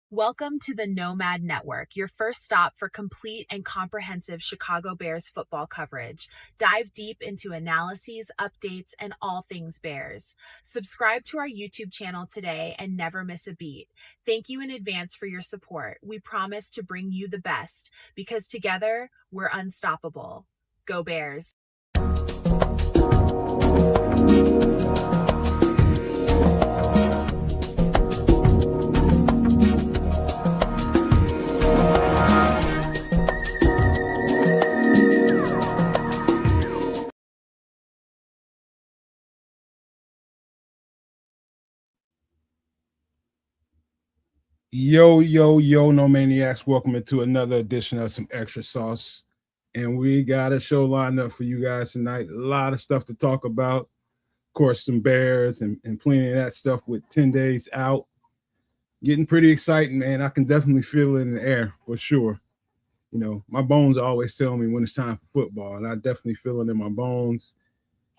Welcome to the Nomad Network, your first stop for complete and comprehensive Chicago Bears football coverage. Dive deep into analyses, updates, and all things Bears. Subscribe to our YouTube channel today and never miss a beat. Thank you in advance for your support. We promise to bring you the best because together we're unstoppable. Go Bears! Yo, no maniacs. Welcome into another edition of Some Extra Sauce. And we got a show lined up for you guys tonight. A lot of stuff to talk about. Of course, some Bears and plenty of that stuff with 10 days out. Getting pretty exciting, man. I can definitely feel it in the air for sure. You know, my bones always tell me when it's time for football, and I definitely feel it in my bones.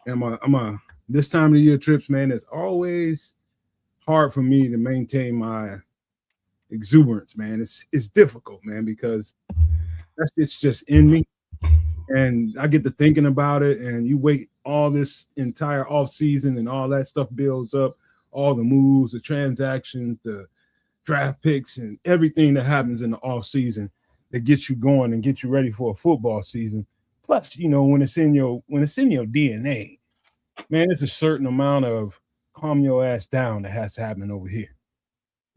And this time of the year trips, man, it's always hard for me to maintain my exuberance, man. It's difficult, man, because it's just in me. And I get to thinking about it, and you wait all this entire offseason and all that stuff builds up, all the moves, the transactions, the draft picks, and everything that happens in the offseason that gets you going and get you ready for a football season. Plus, you know, when it's in your DNA, man, it's a certain amount of calm your ass down that has to happen over here.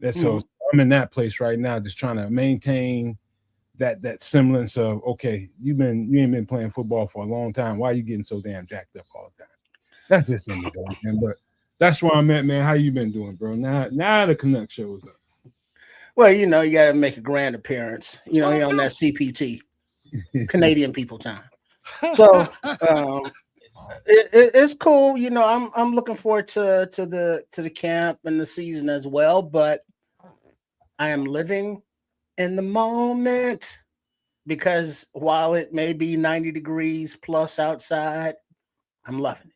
That's so I'm in that place right now, just trying to maintain that semblance of, okay, you ain't been playing football for a long time. Why are you getting so damn jacked up all the time? That's just in me, though, man. But that's where I'm at, man. How you been doing, bro? Now the Canuck shows up. Well, you know, you got to make a grand appearance. You know, you're on that CPT, Canadian people time. So it's cool. You know, I'm looking forward to the camp and the season as well. But I am living in the moment because while it may be 90 degrees plus outside, I'm loving it.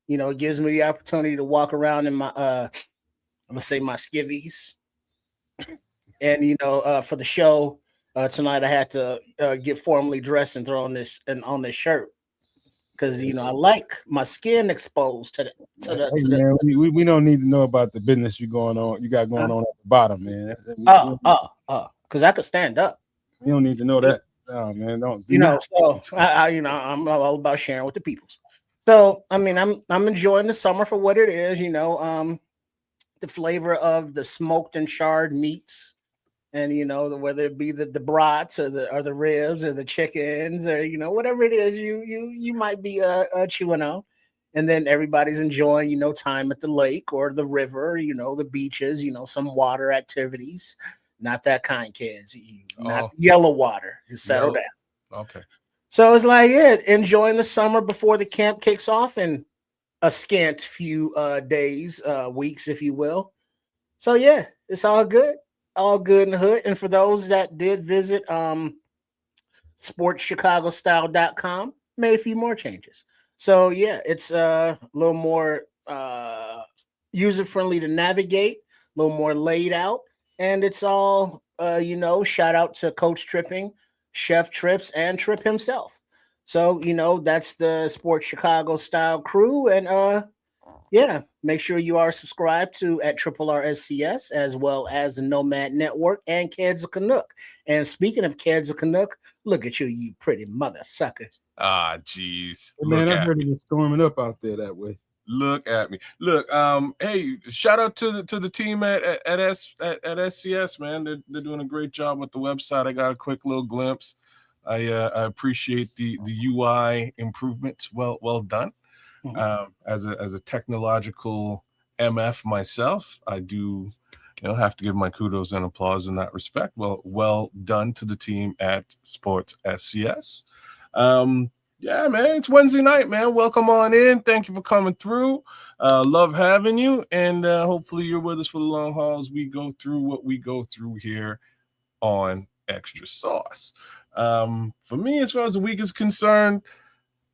You know, it gives me the opportunity to walk around in my let's say my skivvies. And you know, for the show tonight, I had to get formally dressed and throw on this shirt because you know I like my skin exposed to Man, we don't need to know about the business you got going on at the bottom, man. Because I could stand up. You don't need to know that. No, man, don't. You know, so I'm all about sharing with the peoples. So I mean, I'm enjoying the summer for what it is. You know, the flavor of the smoked and charred meats. And you know, whether it be the brats or the ribs or the chickens or you know whatever it is you might be chewing on, and then everybody's enjoying you know time at the lake or the river, you know the beaches, you know some water activities, not that kind, kids, not yellow water. You settle down. Okay. So it's like enjoying the summer before the camp kicks off in a scant few days, weeks, if you will. So yeah, it's all good in the hood. And for those that did visit sportschicagostyle.com, made a few more changes. So yeah, it's a little more user friendly to navigate, a little more laid out, and it's all you know, shout out to Coach Tripping, Chef Trips, and Trip himself. So, you know, that's the Sports Chicago Style crew. And yeah, make sure you are subscribed to at Triple RSCS as well as the Nomad Network and Kids of Canuck. And speaking of Kids of Canuck, look at you, you pretty mother suckers. Geez. Man, I heard it was storming up out there that way. Look at me. Look, hey, shout out to the team at SCS, man. They're doing a great job with the website. I got a quick little glimpse. I appreciate the UI improvements. Well done. As a technological MF myself, I do have to give my kudos and applause in that respect. Well done to the team at Sports SCS. Yeah, man, it's Wednesday night, man. Welcome on in. Thank you for coming through. Love having you, and hopefully you're with us for the long haul as we go through what we go through here on Extra Sauce. For me, as far as the week is concerned,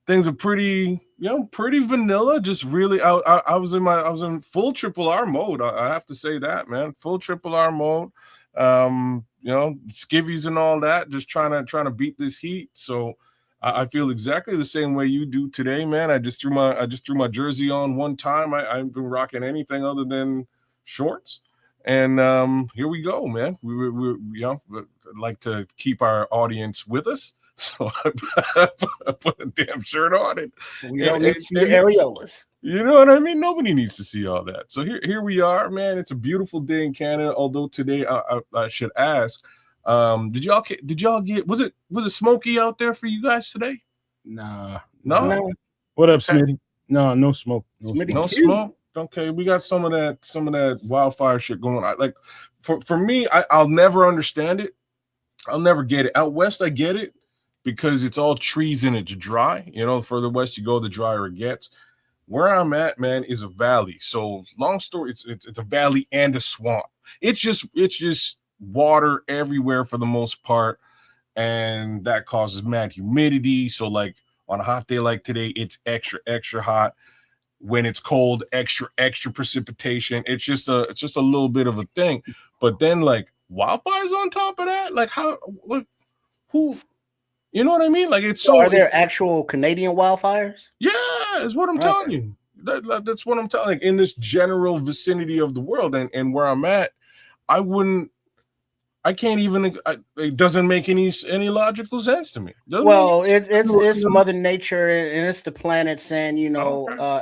things are pretty, pretty vanilla. Just really, I was in full triple R mode. I have to say that, man, full triple R mode. Skivvies and all that, just trying to beat this heat. So I feel exactly the same way you do today, man. I just threw my jersey on one time. I haven't been rocking anything other than shorts. And here we go, man. We like to keep our audience with us. So I put a damn shirt on it. We don't need to see areolas. You know what I mean? Nobody needs to see all that. So here we are, man. It's a beautiful day in Canada. Although today I should ask, did y'all get, was it smoky out there for you guys today? No. What up, Smitty? No smoke. No smoke. Okay, we got some of that wildfire shit going on. Like for me, I'll never understand it. I'll never get it. Out west, I get it because it's all trees and it's dry. The further west you go, the drier it gets. Where I'm at, man, is a valley. So long story, it's a valley and a swamp. It's just water everywhere for the most part, and that causes mad humidity. So like on a hot day like today, it's extra hot. When it's cold, extra precipitation. It's just a little bit of a thing. But then like wildfires on top of that, like who? You know what I mean? Like it's so. Are there actual Canadian wildfires? Yeah, is what I'm telling you. That's what I'm telling. Like in this general vicinity of the world, and where I'm at, I can't even. It doesn't make any logical sense to me. It's Mother Nature and it's the planet saying,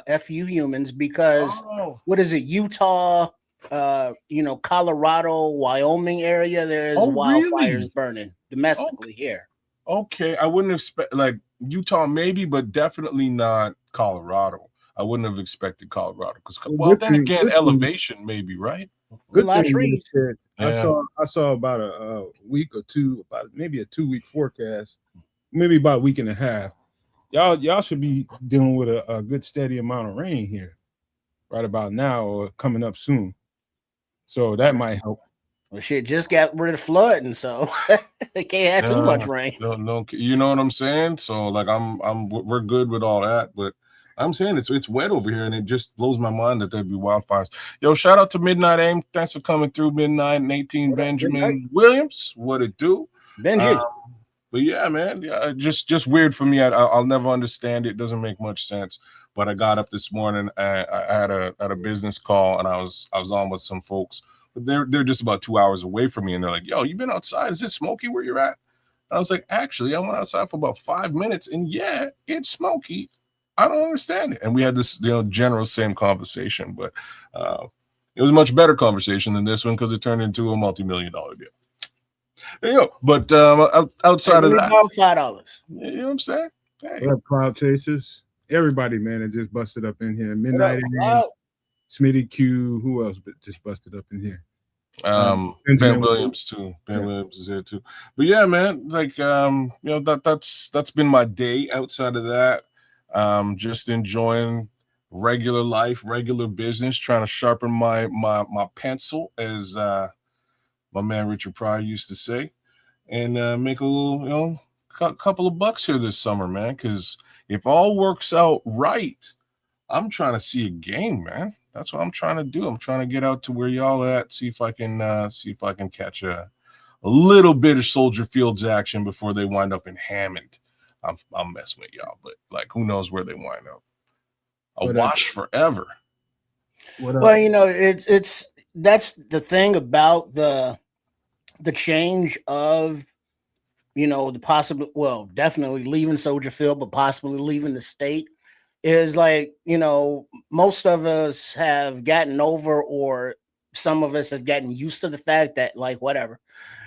F you humans, because what is it? Utah, Colorado, Wyoming area. There's wildfires burning domestically here. Okay, I wouldn't expect like Utah maybe, but definitely not Colorado. I wouldn't have expected Colorado because then again, elevation maybe, right? Good thing you said. I saw about a week or two, about maybe a 2-week forecast, maybe about a week and a half. Y'all should be dealing with a good steady amount of rain here right about now or coming up soon. So that might help. Well, shit just got rid of flooding, so they can't have too much rain. No, you know what I'm saying? So like we're good with all that, but I'm saying it's wet over here, and it just blows my mind that there'd be wildfires. Yo, shout out to Midnight Aim. Thanks for coming through, Midnight and 18 Benjamin Williams. What it do? Benji. But yeah, man, yeah, just weird for me. I'll never understand it. It doesn't make much sense. But I got up this morning. I had a business call, and I was on with some folks. But they're just about 2 hours away from me, and they're like, "Yo, you been outside? Is it smoky where you're at?" I was like, "Actually, I went outside for about 5 minutes, and yeah, it's smoky. I don't understand it." And we had this, general same conversation, but it was a much better conversation than this one because it turned into a multi-million-dollar deal. There you go. But outside of that, $5. you know what I'm saying? Hey. Cloud chasers, everybody, man, that just busted up in here. Midnight Aim, Smitty Q, who else just busted up in here? Ben Williams too. Ben Williams is here too. But yeah, man, like that's been my day. Outside of that, just enjoying regular life, regular business, trying to sharpen my pencil, as my man Richard Pryor used to say, and make a little, couple of bucks here this summer, man. Because if all works out right, I'm trying to see a game, man. That's what I'm trying to do. I'm trying to get out to where y'all at, see if I can catch a little bit of Soldier Fields action before they wind up in Hammond. I'm messing with y'all, but like, who knows where they wind up? Wash forever. Well, it's that's the thing about the change of, the possible, definitely leaving Soldier Field, but possibly leaving the state. Is like, most of us have gotten over, or some of us have gotten used to the fact that, like, whatever,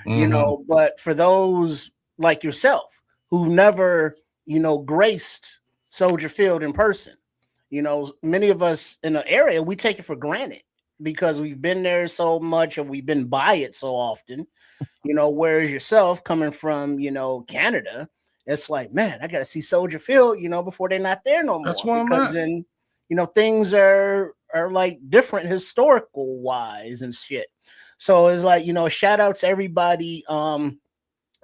but for those like yourself who've never, graced Soldier Field in person, many of us in the area, we take it for granted because we've been there so much and we've been by it so often, whereas yourself coming from, Canada, it's like, man, I got to see Soldier Field, before they're not there no more. That's why because then, things are like different historical wise and shit. So it's like, shout out to everybody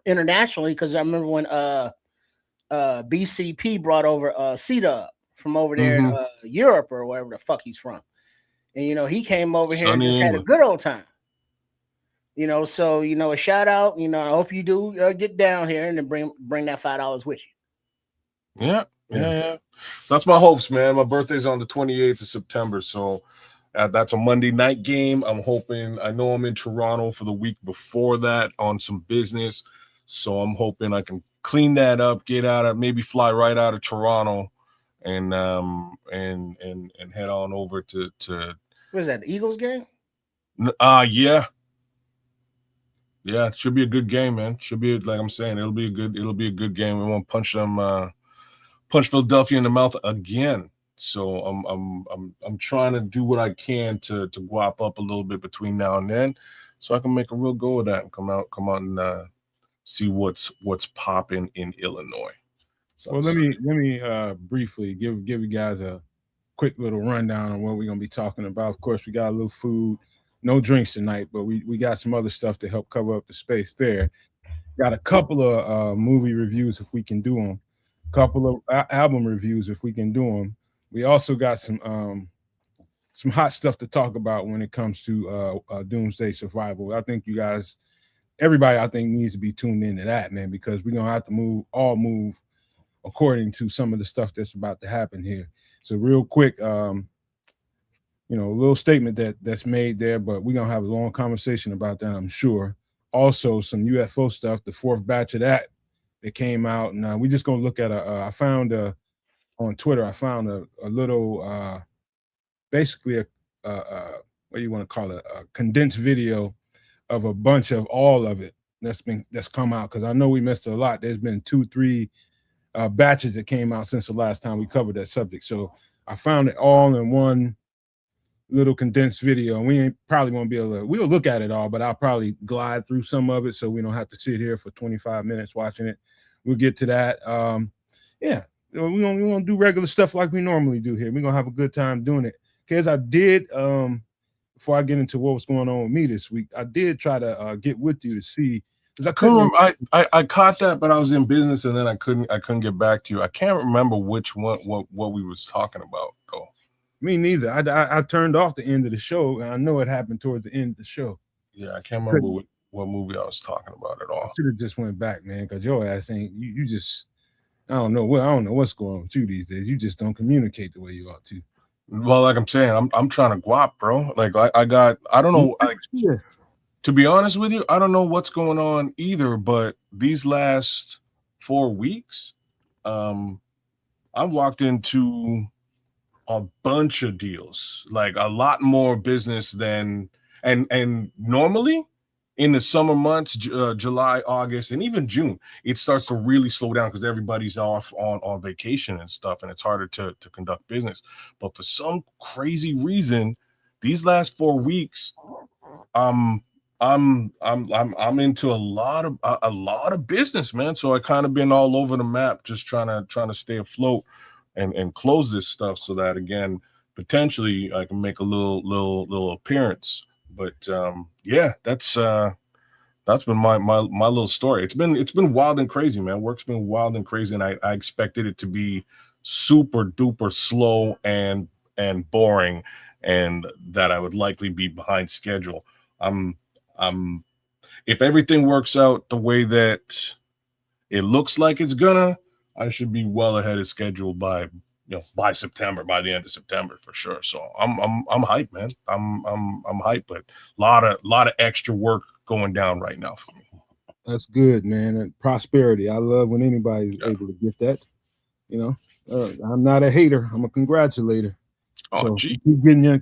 internationally, because I remember when BCP brought over C-Dub from over there, Europe or wherever the fuck he's from. And, you know, he came over here and just had a good old time. You know, so, you know, a shout out, you know, I hope you do get down here and then bring that $5 with you. Yeah. So that's my hopes, man. My birthday's on the 28th of September. So that's a Monday night game. I'm hoping, I know I'm in Toronto for the week before that on some business. So I'm hoping I can clean that up, get out of, maybe fly right out of Toronto and head on over to what is that, the Eagles game? Yeah, it should be a good game, man. Should be, like I'm saying, it'll be a good game. We won't punch Philadelphia in the mouth again. So I'm trying to do what I can to guap up a little bit between now and then, so I can make a real go of that and come out and see what's popping in Illinois. So well, let me briefly give you guys a quick little rundown on what we're gonna be talking about. Of course, we got a little food, no drinks tonight, but we got some other stuff to help cover up the space there. Got a couple of movie reviews if we can do them, couple of album reviews if we can do them. We also got some hot stuff to talk about when it comes to doomsday survival. I think you guys, everybody, I think needs to be tuned into that, man, because we're gonna have to move according to some of the stuff that's about to happen here. So real quick, you know, a little statement that's made there, but we're gonna have a long conversation about that, I'm sure. Also, some UFO stuff, the fourth batch of that came out, and we're just gonna look at I found on Twitter, I found a little basically a what do you want to call it, a condensed video of a bunch of all of it that's come out, because I know we missed a lot. There's been 2-3 batches that came out since the last time we covered that subject. So I found it all in one little condensed video, and we probably won't be able to, we'll look at it all, but I'll probably glide through some of it so we don't have to sit here for 25 minutes watching it. We'll get to that. Yeah, we're gonna do regular stuff like we normally do here. We're gonna have a good time doing it. Because I did, before I get into what was going on with me this week, I did try to get with you to see, because I couldn't. I caught that, but I was in business, and then I couldn't get back to you. I can't remember which one, what we was talking about though. Me neither. I turned off the end of the show, and I know it happened towards the end of the show. Yeah, I can't remember what movie I was talking about at all. I should have just went back, man, because your ass ain't you just, I don't know what's going on with you these days. You just don't communicate the way you ought to. Well, like I'm saying, I'm trying to guap, bro. Like I don't know. To be honest with you, I don't know what's going on either. But these last 4 weeks, I've walked into a bunch of deals, like a lot more business than and normally in the summer months, July, August, and even June, it starts to really slow down because everybody's off on vacation and stuff, and it's harder to conduct business. But for some crazy reason, these last 4 weeks, I'm into a lot of business, man. So I kind of been all over the map, just trying to stay afloat and close this stuff so that again potentially I can make a little appearance. But yeah, that's been my little story. It's been wild and crazy, man. Work's been wild and crazy, and I expected it to be super duper slow and boring, and that I would likely be behind schedule. If everything works out the way that it looks like it's gonna, I should be well ahead of schedule by September, by the end of September for sure. So I'm hyped, man. I'm hyped, but a lot of extra work going down right now for me. That's good, man. And prosperity. I love when anybody's able to get that. You know, I'm not a hater. I'm a congratulator. Oh, so gee.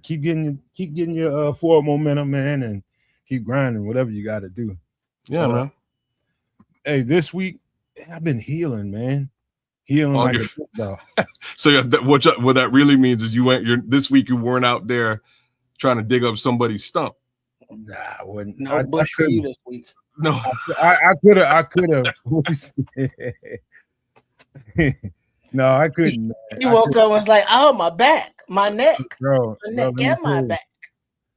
keep getting your forward momentum, man, and keep grinding. Whatever you got to do. Yeah, man. Hey, this week I've been healing, man. Healing So what that really means is this week you weren't out there trying to dig up somebody's stump. Nah, I wouldn't. No bush for you this week. No, I could have. No, I couldn't. You woke up and was like, "Oh, my back, my neck, bro, my neck and my back."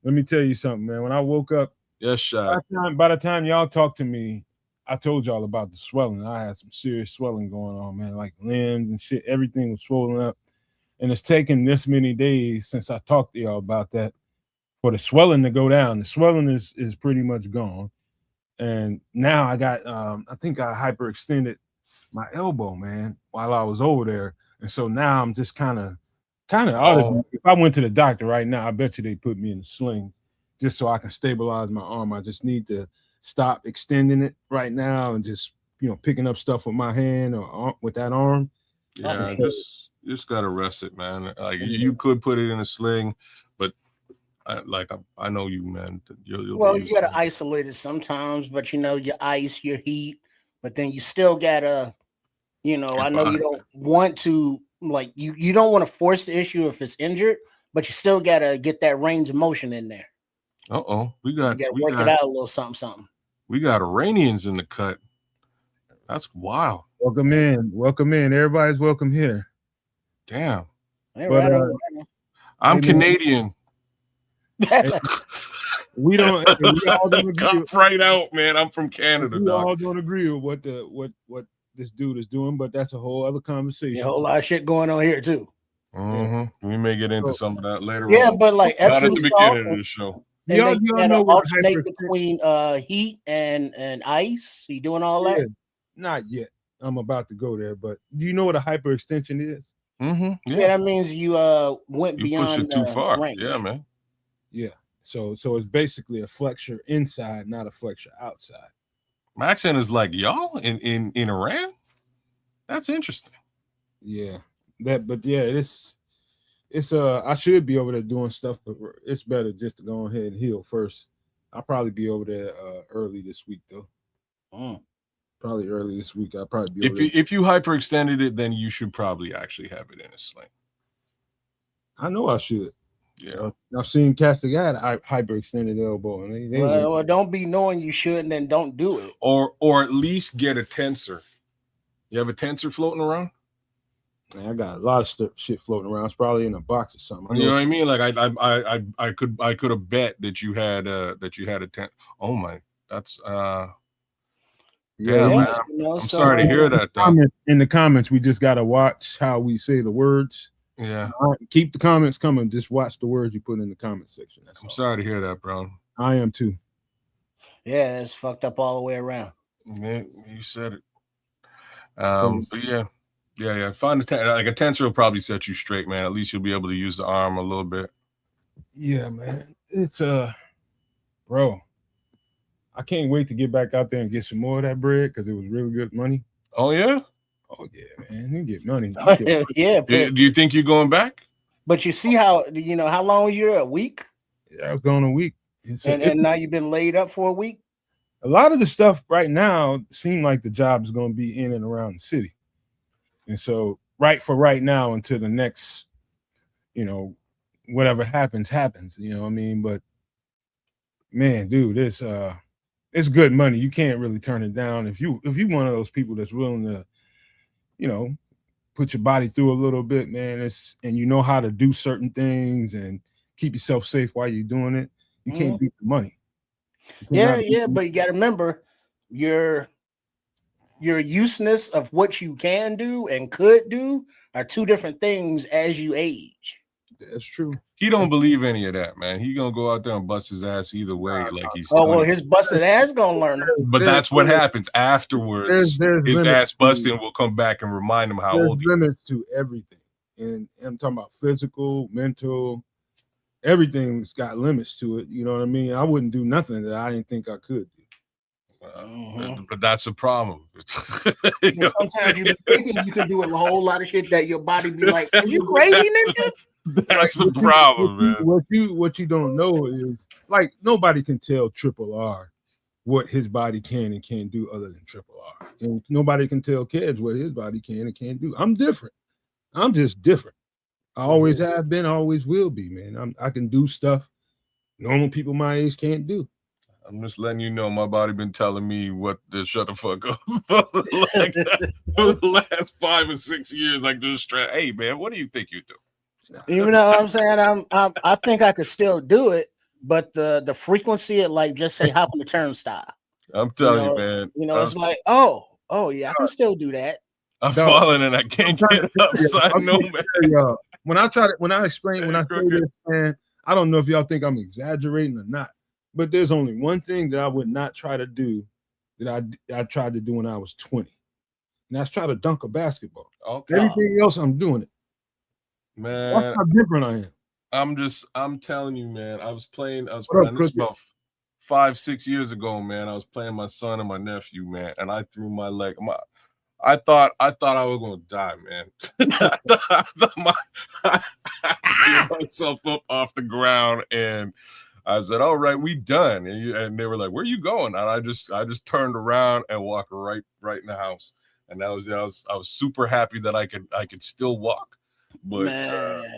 Let me tell you something, man. When I woke up, yes, Shy. By the time y'all talked to me, I told y'all about the swelling. I had some serious swelling going on, man, like limbs and shit. Everything was swollen up. And it's taken this many days since I talked to y'all about that for the swelling to go down. The swelling is pretty much gone. And now I got I think I hyperextended my elbow, man, while I was over there. And so now I'm just kind of if I went to the doctor right now, I bet you they put me in a sling just so I can stabilize my arm. I just need to stop extending it right now and just, picking up stuff with my hand or with that arm. Yeah, just gotta rest it, man. Like you could put it in a sling, but I know you, man. You'll you gotta isolate it sometimes, but your ice, your heat, but then you still gotta, I know you don't want to, like, you don't want to force the issue if it's injured, but you still gotta get that range of motion in there. We gotta work it out a little something. We got Iranians in the cut. That's wild. Welcome in. Everybody's welcome here. Damn. But, I'm Canadian. We all don't agree. Come right out, man. I'm from Canada. We all don't agree with what this dude is doing, but that's a whole other conversation. A whole lot of shit going on here too. Mm-hmm. We may get into some of that later. Yeah, but like not at the beginning of the show. Y'all know what alternate between heat and ice. You doing all that? Not yet. I'm about to go there, but do you know what a hyperextension is? Mm-hmm. Yeah, that means you went beyond pushed it too far. range. Yeah, man. Yeah. So it's basically a flexure inside, not a flexure outside. My accent is like y'all in Iran. That's interesting. Yeah. It's I should be over there doing stuff, but it's better just to go ahead and heal first. I'll probably be over there early this week though. Probably early this week. I'll probably be if you hyperextended it, then you should probably actually have it in a sling. I know I should. Yeah. I've seen cats that got hyperextended elbow, and well, don't be knowing you should and then don't do it. Or at least get a tensor. You have a tensor floating around? Man, I got a lot of shit floating around. It's probably in a box or something. You know what I mean? Like I could have bet that you had a tensor. Oh my, that's yeah, man. I'm sorry to hear that. In the comments, we just gotta watch how we say the words. Yeah. Keep the comments coming. Just watch the words you put in the comment section. I'm sorry to hear that, bro. I am too. Yeah, it's fucked up all the way around. Yeah, you said it. But yeah. Find a tensor will probably set you straight, man. At least you'll be able to use the arm a little bit. Yeah, man. It's bro. I can't wait to get back out there and get some more of that bread because it was really good money. Oh yeah? Oh yeah, man. You get money. Yeah. Do you think you're going back? But you see how long you're a week? Yeah, I was going a week. And now you've been laid up for a week? A lot of the stuff right now seem like the job is going to be in and around the city. And so right now until the next, whatever happens, you know what I mean? But man, dude, it's good money. You can't really turn it down. If you one of those people that's willing to, put your body through a little bit, man, and you know how to do certain things and keep yourself safe while you're doing it, you can't beat the money. Yeah, but you got to remember your useness of what you can do and could do are two different things as you age. That's true. He don't believe any of that, man. He gonna go out there and bust his ass either way. Like he's his busted ass gonna learn. But that's what happens afterwards. His ass busting will come back and remind him how old he is. There's limits to everything, and I'm talking about physical, mental. Everything's got limits to it. You know what I mean? I wouldn't do nothing that I didn't think I could do. But that's a problem. Sometimes you be thinking you can do a whole lot of shit that your body be like, "Are you crazy, nigga?" That's the problem, man. What you don't know is, like, nobody can tell Triple R what his body can and can't do other than Triple R, and nobody can tell Kedge what his body can and can't do. I'm different. I'm just different. I always have been, always will be, man. I can do stuff normal people my age can't do. I'm just letting you know my body been telling me what to shut the fuck up for the last 5 or 6 years. Like, just hey man, what do you think you do? Even though I'm saying I think I could still do it, but the frequency of, like, just say hop on the turnstile. I'm telling you, man. It's like, oh yeah, I can still do that. I'm falling and I can't get up. So I know, man. When I explain, when I say this, man, I don't know if y'all think I'm exaggerating or not, but there's only one thing that I would not try to do that I tried to do when I was 20, and that's try to dunk a basketball. Okay. Everything else, I'm doing it. Man, that's how different I am. I'm telling you, man. I was playing this about 5-6 years ago, man. I was playing my son and my nephew, man, and I threw my leg. I thought I was gonna die, man. I threw myself up off the ground, and I said, "All right, we done." And they were like, "Where are you going?" And I just turned around and walked right in the house. And I was super happy that I could still walk. But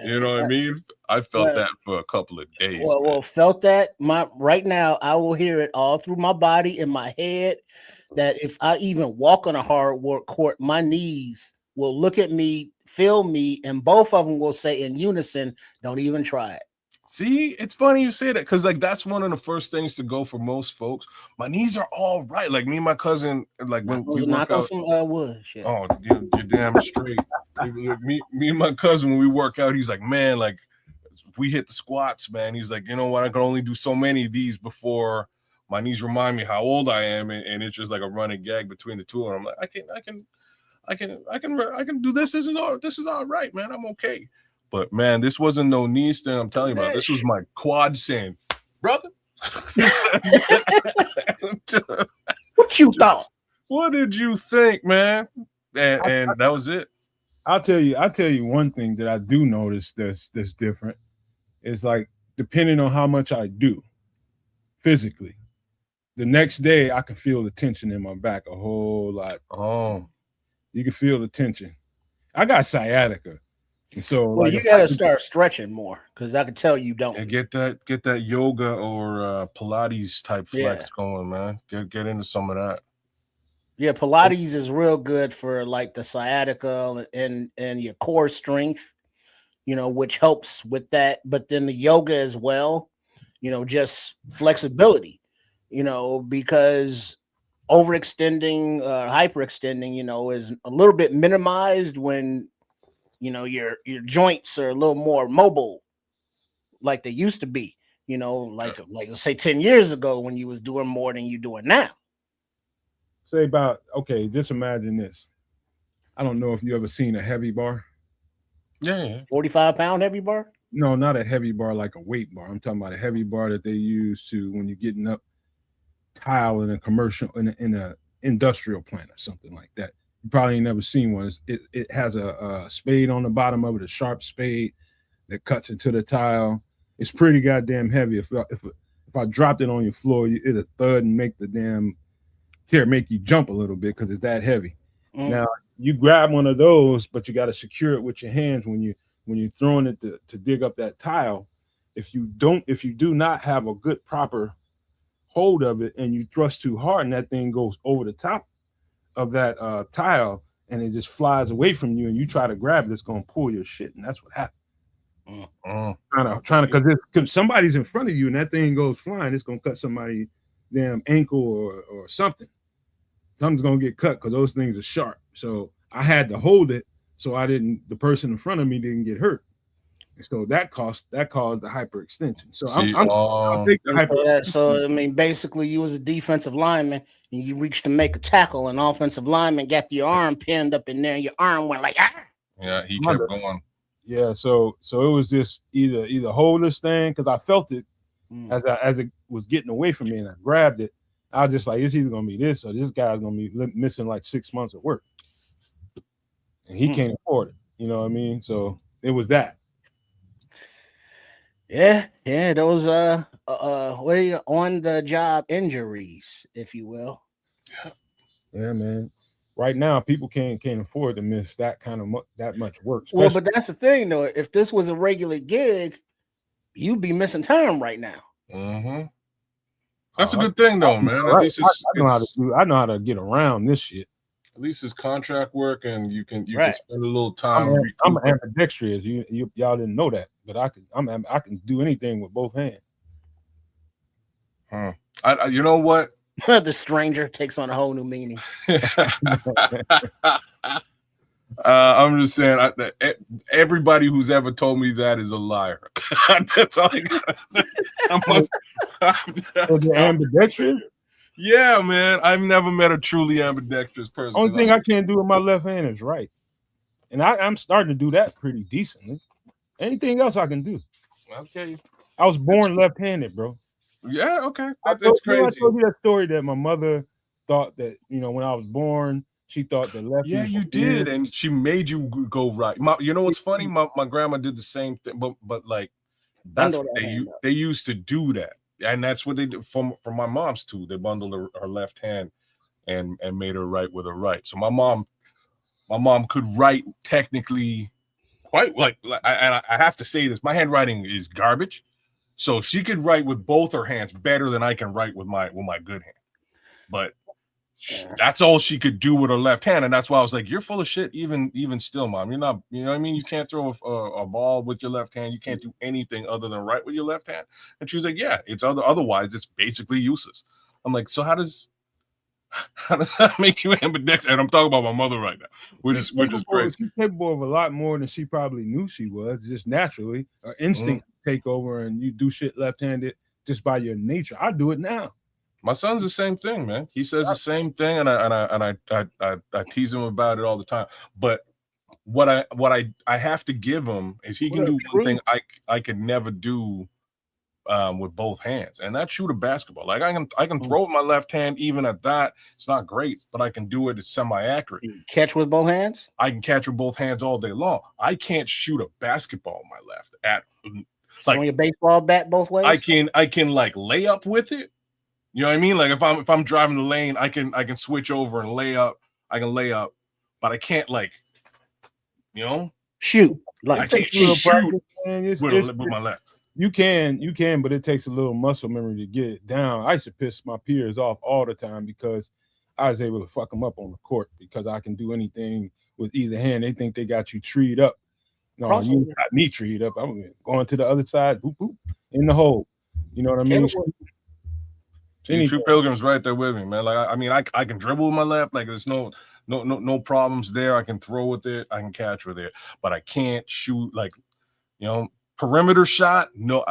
you know what I mean? I felt that for a couple of days. Well, felt that. Right now, I will hear it all through my body, in my head, that if I even walk on a hardwood court, my knees will look at me, feel me, and both of them will say in unison, "Don't even try it." See, it's funny you say that, because like that's one of the first things to go for most folks. My knees are all right. Like me and my cousin, like when we work out, some wood. Shit. Oh, you're damn straight. me and my cousin, when we work out, he's like, man, like we hit the squats, man. He's like, you know what? I can only do so many of these before my knees remind me how old I am, and it's just like a running gag between the two. And I'm like, I can do this. This is all right, man. I'm okay. But man, this wasn't no knees thing I'm telling you about. This was my quad saying, brother. What you thought? What did you think, man? And that was it. I'll tell you one thing that I do notice that's different. Is like, depending on how much I do physically, the next day I can feel the tension in my back a whole lot. Oh, you can feel the tension. I got sciatica. So well, you got to start stretching more, because I can tell you don't. And get that yoga or Pilates type flex going, man. Get into some of that. Yeah, Pilates is real good for like the sciatica and your core strength, which helps with that. But then the yoga as well, just flexibility, because overextending, hyperextending, is a little bit minimized when your joints are a little more mobile like they used to be, like let's say 10 years ago when you was doing more than you doing now. Say just imagine this. I don't know if you ever seen a heavy bar. Yeah. 45-pound heavy bar? No, not a heavy bar like a weight bar. I'm talking about a heavy bar that they use to when you're getting up tile in a commercial, in a industrial plant or something like that. You probably ain't never seen one. It has a spade on the bottom of it, a sharp spade that cuts into the tile. It's pretty goddamn heavy. If I dropped it on your floor, it'll thud and make you jump a little bit because it's that heavy. Now you grab one of those, but you got to secure it with your hands when you're throwing it to dig up that tile. If you do not have a good proper hold of it and you thrust too hard and that thing goes over the top of that tile and it just flies away from you and you try to grab it, it's gonna pull your shit, and that's what happened. Trying to because somebody's in front of you and that thing goes flying, it's gonna cut somebody's damn ankle or something. Something's gonna get cut because those things are sharp. So I had to hold it so the person in front of me didn't get hurt. And so that caused the hyperextension. So I'll take the hyperextension. So I mean, basically, you was a defensive lineman and you reached to make a tackle, and offensive lineman got your arm pinned up in there, and your arm went like, ah. Yeah, he kept going. Yeah, so it was just either hold this thing, because I felt it as it was getting away from me, and I grabbed it. I was just like, it's either gonna be this or this guy's gonna be missing like 6 months of work, and he can't afford it. You know what I mean? So it was that. Yeah, those on the job injuries, if you will. Yeah, man. Right now, people can't afford to miss that kind of that much work. Well, but that's the thing, though. If this was a regular gig, you'd be missing time right now. Mm-hmm. That's a good thing, though, man. Right. At least I know how to get around this shit. At least it's contract work, and you can spend a little time. I'm ambidextrous. Y'all didn't know that, but I can do anything with both hands. You know what? The stranger takes on a whole new meaning. I'm just saying, everybody who's ever told me that is a liar. That's all I got. The ambidextrous? Yeah, man. I've never met a truly ambidextrous person. Only thing I can't do with my left hand is right. And I'm starting to do that pretty decently. Anything else I can do. Okay. I was born left-handed, bro. Yeah, okay. That's crazy. I told you that story that my mother thought that, when I was born, she thought that lefty. Yeah, you did, and she made you go right. You know what's funny? My grandma did the same thing, but like that's what they used to do that, and that's what they did for my mom's too. They bundled her left hand and made her write with her right. So my mom could write technically quite like I have to say this, my handwriting is garbage. So she could write with both her hands better than I can write with my good hand. But that's all she could do with her left hand, and that's why I was like, "You're full of shit." Even still, Mom, you're not. You know what I mean? You can't throw a ball with your left hand. You can't do anything other than write with your left hand. And she was like, "Yeah, it's otherwise it's basically useless." I'm like, "So how does that make you ambidextrous?" And I'm talking about my mother right now, which is crazy. She's capable of a lot more than she probably knew she was. Just naturally, her instinct take over, and you do shit left-handed just by your nature. I do it now. My son's the same thing, man. He says the same thing, and I tease him about it all the time. But what I have to give him is he can do one thing I could never do with both hands, and that's shoot a basketball. Like I can throw with my left hand. Even at that, it's not great, but I can do it. It's semi-accurate. Catch with both hands? I can catch with both hands all day long. I can't shoot a basketball with my left. Swing a baseball bat both ways? I can like lay up with it. You know what I mean? Like if I'm driving the lane, I can switch over and lay up. I can lay up, but I can't shoot. Like I can't shoot with my left. You can, but it takes a little muscle memory to get it down. I used to piss my peers off all the time because I was able to fuck them up on the court because I can do anything with either hand. They think they got you treed up. No, you got me treed up. I'm going to the other side, boop, boop, in the hole. You know what I mean? True Pilgrim's right there with me, man. Like I can dribble with my left. Like there's no problems there. I can throw with it. I can catch with it, but I can't shoot perimeter shot. No,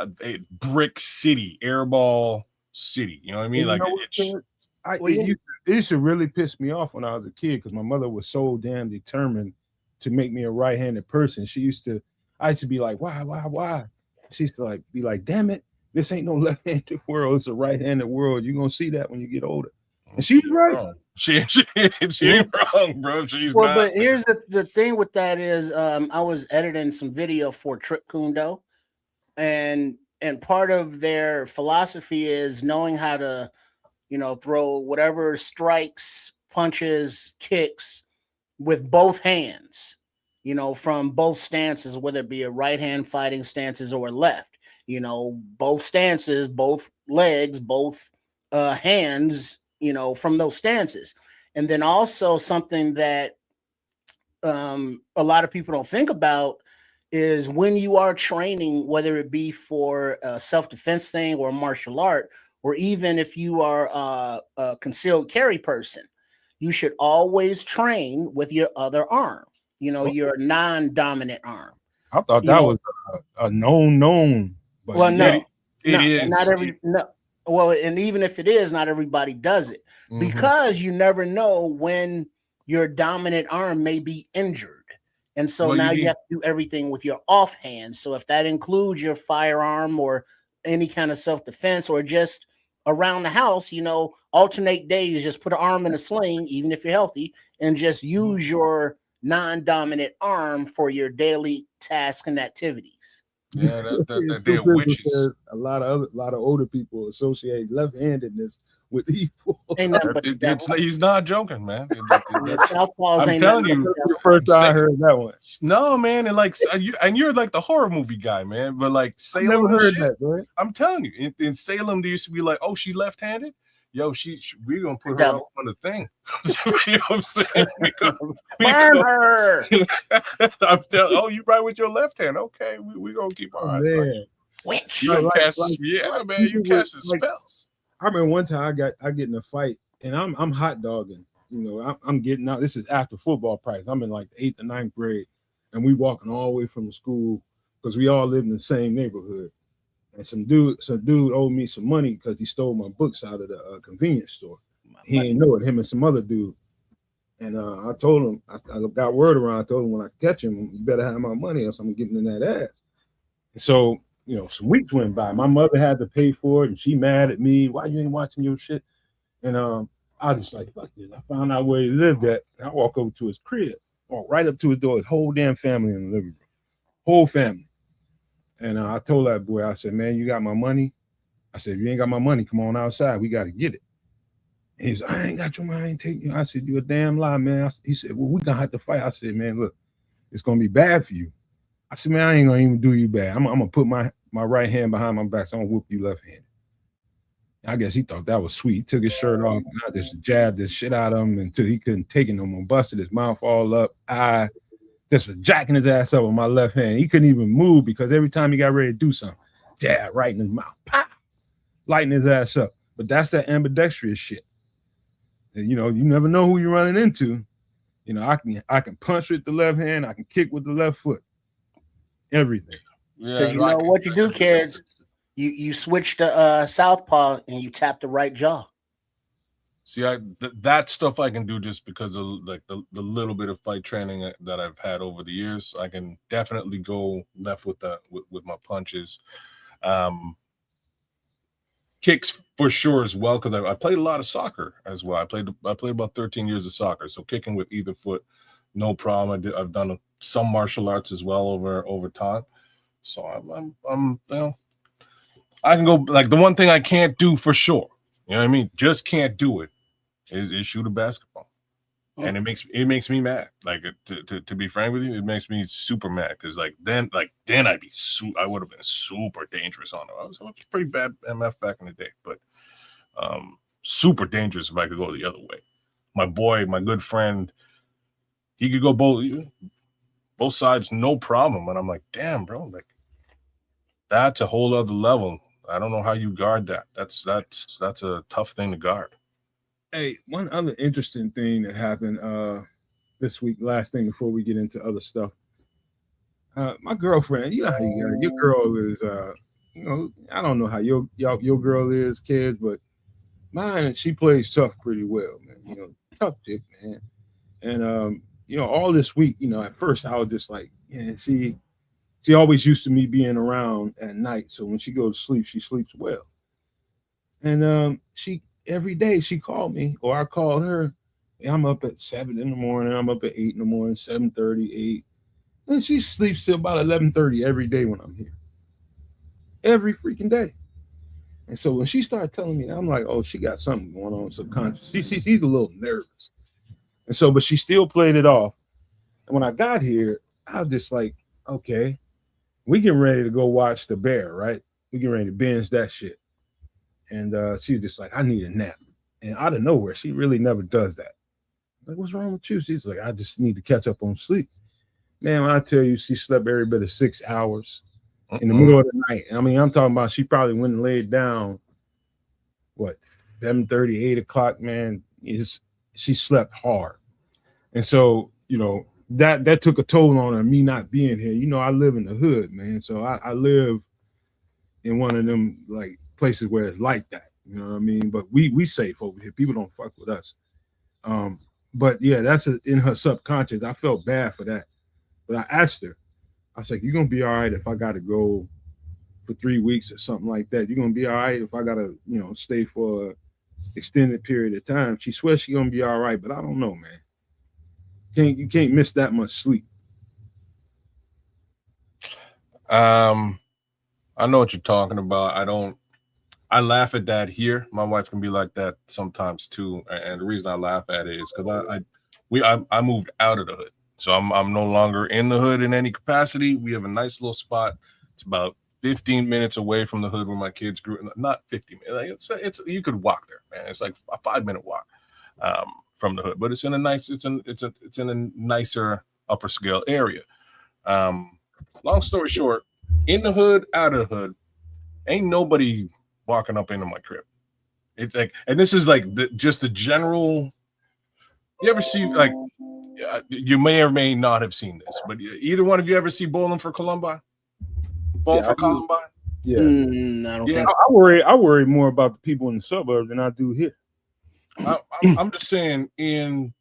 brick city, airball city. You know what I mean? It used to really piss me off when I was a kid because my mother was so damn determined to make me a right-handed person. I used to be like, why? She used to be like, damn it. This ain't no left-handed world. It's a right-handed world. You're gonna see that when you get older. And she was right. She ain't wrong, bro. She's not. But here's the thing with that is I was editing some video for Trip Kundo, and part of their philosophy is knowing how to, throw whatever strikes, punches, kicks with both hands, from both stances, whether it be a right hand fighting stances or left. Both stances, both legs, both hands, from those stances. And then also something that a lot of people don't think about is when you are training, whether it be for a self-defense thing or a martial art, or even if you are a concealed carry person, you should always train with your other arm, your non-dominant arm. I thought that was a known. But well, no, it is. Well, and even if it is, not everybody does it because you never know when your dominant arm may be injured. And so now you have to do everything with your offhand. So if that includes your firearm or any kind of self-defense or just around the house, alternate days, just put an arm in a sling, even if you're healthy, and just use your non-dominant arm for your daily tasks and activies. Yeah, they're witches. A lot of older people associate left-handedness with evil. He's not joking, man. I'm telling you, the first time I heard that one. No, man, and you're like the horror movie guy, man. But like Salem, I never heard that, right? I'm telling you, in Salem, they used to be like, "Oh, she left-handed." Yo, we're gonna put her up on the thing. You know what I'm saying? Burn her. I'm telling. Oh, you right with your left hand? Okay, we gonna keep our eyes on you. Witch. You man, you casting spells. I remember one time I get in a fight, and I'm hot dogging. You know, I'm getting out. This is after football practice. I'm in like the 8th or 9th grade, and we walking all the way from the school because we all live in the same neighborhood. And some dude owed me some money because he stole my books out of the convenience store. He didn't know it. Him and some other dude. And I told him, I got word around. I told him when I catch him, you better have my money, else I'm getting in that ass. And so, you know, some weeks went by. My mother had to pay for it, and she mad at me. Why you ain't watching your shit? And I was just like, fuck this. I found out where he lived at. And I walk over to his crib, walk right up to his door, his whole damn family in the living room, whole family. And I told that boy, I said, man, you got my money? I said, if you ain't got my money, come on outside. We got to get it. And he said, I ain't got your money. I ain't taking you. I said, you a damn lie, man. He said, well, we going to have to fight. I said, man, look, it's going to be bad for you. I said, man, I ain't going to even do you bad. I'm going to put my right hand behind my back, so I'm going to whoop you left-handed. I guess he thought that was sweet. He took his shirt off, and I just jabbed the shit out of him until he couldn't take it no more. Busted his mouth all up. I just was jacking his ass up with my left hand. He couldn't even move because every time he got ready to do something, jab right in his mouth, pop, lighting his ass up. But that's that ambidextrous shit. And, you know, you never know who you're running into. You know, I can punch with the left hand, I can kick with the left foot, everything. Because you know what you do, kids. You switch to southpaw and you tap the right jaw. See, that stuff I can do just because of like the little bit of fight training that I've had over the years. I can definitely go left with my punches. Kicks for sure as well, because I played a lot of soccer as well. I played about 13 years of soccer, so kicking with either foot, no problem. I've done some martial arts as well over time. So I'm you know, I can go, like, the one thing I can't do for sure, you know what I mean, just can't do it, is shoot a basketball. And it makes me mad. Like, to be frank with you, it makes me super mad, because then I would have been super dangerous on it. I was pretty bad MF back in the day, but super dangerous if I could go the other way. My boy, my good friend, he could go both sides, no problem. And I'm like, damn, bro, like, that's a whole other level. I don't know how you guard that. That's a tough thing to guard. Hey, one other interesting thing that happened this week, last thing before we get into other stuff. My girlfriend, you know how you got it. Your girl is you know, I don't know how your girl is, kids, but mine, she plays tough pretty well, man. You know, tough chick, man. And you know, all this week, you know, at first I was just like, yeah, she always used to me being around at night. So when she goes to sleep, she sleeps well. And she every day she called me, or I called her. I'm up at 7 in the morning. I'm up at 8 in the morning, 7:30, 8. And she sleeps till about 11:30 every day when I'm here. Every freaking day. And so when she started telling me that, I'm like, oh, she got something going on subconscious. She's a little nervous. And so, but she still played it off. And when I got here, I was just like, okay, we getting ready to go watch The Bear, right? We getting ready to binge that shit. And she was just like, I need a nap. And out of nowhere, she really never does that. Like, what's wrong with you? She's like, I just need to catch up on sleep. Man, when I tell you, she slept every bit of 6 hours in the middle of the night. I mean, I'm talking about she probably went and laid down, 7:30, 8 o'clock, man. She slept hard. And so, you know, that took a toll on her, me not being here. You know, I live in the hood, man. So I live in one of them, like, places where it's like that. You know what I mean? But we safe over here. People don't fuck with us. But yeah, that's in her subconscious. I felt bad for that. But I asked her, I was like, you're going to be all right if I got to go for 3 weeks or something like that? You're going to be all right if I got to, you know, stay for an extended period of time? She swears she's going to be all right, but I don't know, man. You can't miss that much sleep. I know what you're talking about. I laugh at that here. My wife can be like that sometimes too. And the reason I laugh at it is because I moved out of the hood. So I'm no longer in the hood in any capacity. We have a nice little spot. It's about 15 minutes away from the hood where my kids grew. Not 15 minutes. Like it's you could walk there, man. It's like a 5-minute walk from the hood, but it's in a nicer upper scale area. Long story short, in the hood, out of the hood, ain't nobody walking up into my crib. It's like, and this is like just the general. You ever see like, you may or may not have seen this, but either one of you ever see Bowling for Columbine? Bowling for Columbine? Yeah. I don't think so. I worry more about the people in the suburbs than I do here. I'm just saying in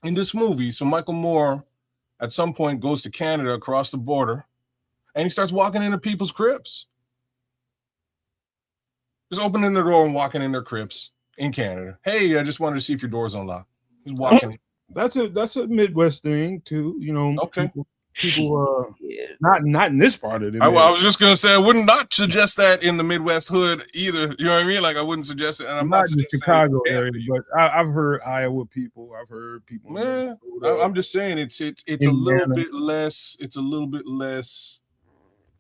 this movie, so Michael Moore at some point goes to Canada across the border, and he starts walking into people's cribs. Just opening the door and walking in their cribs in Canada. Hey, I just wanted to see if your door's unlocked. He's walking in. That's a Midwest thing too, you know. Okay. People not in this part of the I was just gonna say I would not suggest that in the Midwest hood either. You know what I mean? Like I wouldn't suggest it, and I'm not in the Chicago area, but I've heard Iowa people. I've heard people. Man, I'm just saying it's a little bit less. It's a little bit less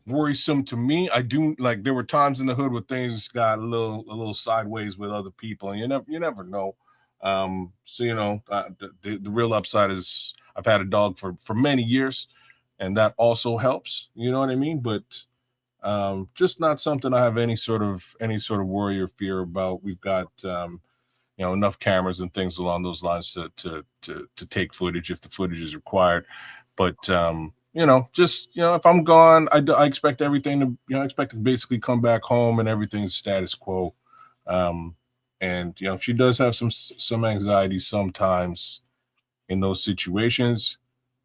worrisome to me. I do like there were times in the hood where things got a little sideways with other people, and you never know. So you know, the real upside is I've had a dog for many years, and that also helps. You know what I mean? But just not something I have any sort of worry or fear about. We've got enough cameras and things along those lines to take footage if the footage is required. But if I'm gone, I expect everything to, I expect to basically come back home and everything's status quo. And she does have some anxiety sometimes in those situations,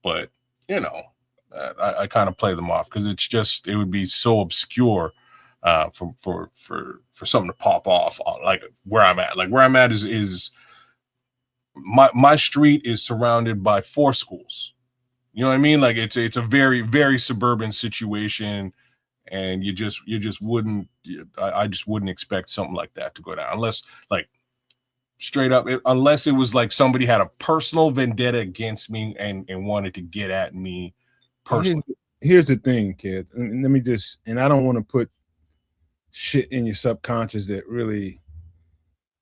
but I kind of play them off because it would be so obscure for something to pop off on, like where I'm at. Like where I'm at is my street is surrounded by 4 schools. You know what I mean? Like it's a very, very suburban situation, and you just wouldn't. I just wouldn't expect something like that to go down unless, like, straight up, unless it was like somebody had a personal vendetta against me and wanted to get at me personally. Here's the thing, kid. And let me just, and I don't want to put shit in your subconscious that really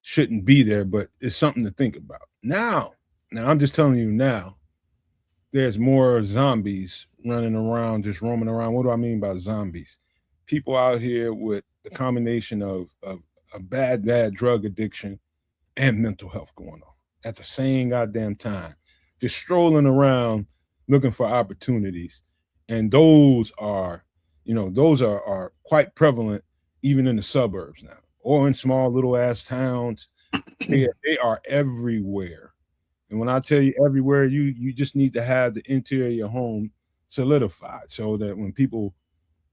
shouldn't be there, but it's something to think about. Now I'm just telling you now. There's more zombies running around, just roaming around. What do I mean by zombies? People out here with the combination of a bad drug addiction and mental health going on at the same goddamn time, just strolling around looking for opportunities. And those are quite prevalent even in the suburbs now, or in small little ass towns. They are everywhere. And when I tell you everywhere, you just need to have the interior of your home solidified so that when people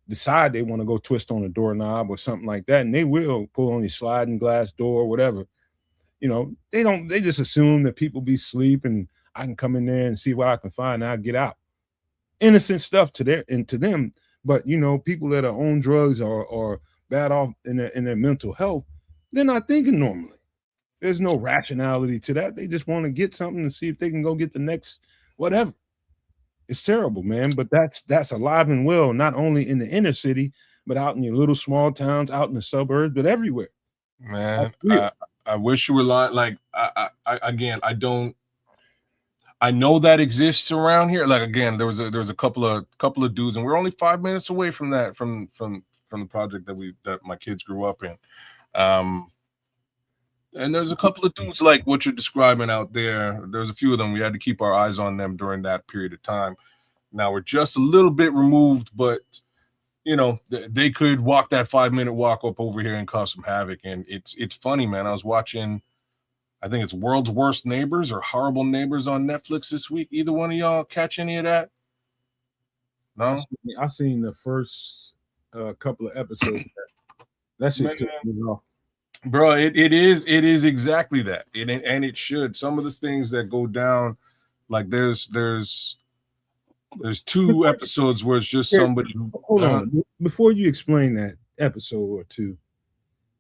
decide they want to go twist on a doorknob or something like that, and they will pull on your sliding glass door or whatever, they just assume that people be asleep and I can come in there and see what I can find and I'll get out. Innocent stuff to them. But people that are on drugs or bad off in their mental health, they're not thinking normally. There's no rationality to that. They just want to get something and see if they can go get the next whatever. It's terrible, man. But that's alive and well, not only in the inner city, but out in your little small towns, out in the suburbs, but everywhere. Man, I wish you were lying. Like I know that exists around here. Like again, there was a couple of dudes, and we're only 5 minutes away from that from the project that my kids grew up in. And there's a couple of dudes like what you're describing out there. There's a few of them. We had to keep our eyes on them during that period of time. Now we're just a little bit removed, but they could walk that 5-minute walk up over here and cause some havoc. And it's funny, man. I was watching, I think it's World's Worst Neighbors or Horrible Neighbors on Netflix this week. Either one of y'all catch any of that? No, I seen the first couple of episodes. That shit took me off. Bro, it is exactly that. And it should. Some of the things that go down, like there's 2 episodes where it's just somebody. Hold on. Before you explain that episode or 2,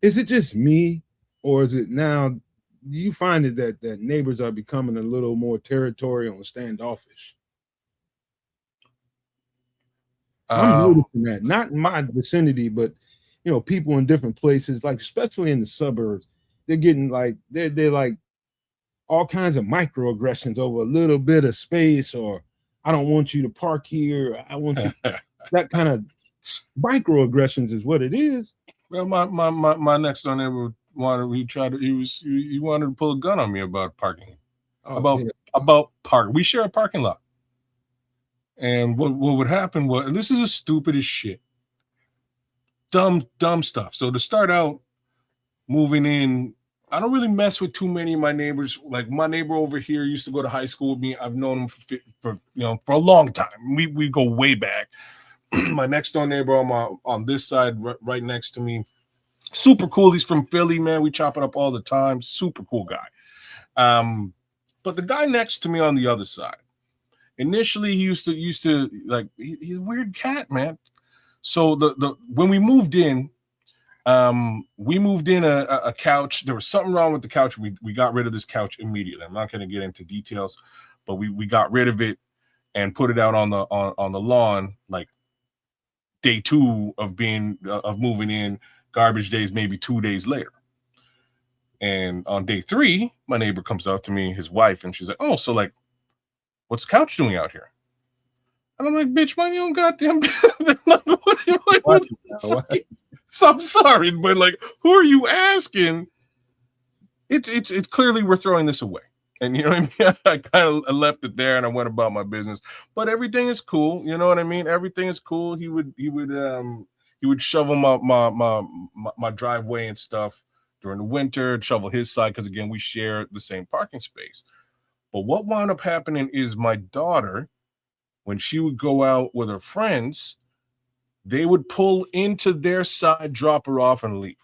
is it just me, or is it now? Do you find it that neighbors are becoming a little more territorial and standoffish? I'm noticing that, not in my vicinity, but people in different places, like especially in the suburbs, they're getting like they're like all kinds of microaggressions over a little bit of space, or I don't want you to park here. I want you. That kind of microaggressions is what it is. Well, my next door neighbor he wanted to pull a gun on me about parking. Oh, About park. We share a parking lot. And what would happen was, and this is the stupidest shit. Dumb stuff. So to start out moving in, I don't really mess with too many of my neighbors. Like my neighbor over here used to go to high school with me. I've known him for for a long time. We go way back. My next door neighbor on this side, right next to me, super cool. He's from Philly, man. We chop it up all the time. Super cool guy. But the guy next to me on the other side, initially he used to like he's a weird cat, man. So the when we moved in a couch. There was something wrong with the couch. We got rid of this couch immediately. I'm not going to get into details, but we got rid of it and put it out on the lawn like day 2 of moving in. Garbage days maybe 2 days later. And on day 3, my neighbor comes out to me, his wife, and she's like, "Oh, so like, what's the couch doing out here?" And I'm like, "Bitch, man, you don't goddamn." So I'm sorry, but like, who are you asking? It's clearly we're throwing this away, and you know what I mean. I kind of left it there, and I went about my business. But everything is cool, you know what I mean. Everything is cool. He would shovel my driveway and stuff during the winter, shovel his side because again we share the same parking space. But what wound up happening is my daughter, when she would go out with her friends, they would pull into their side, drop her off, and leave.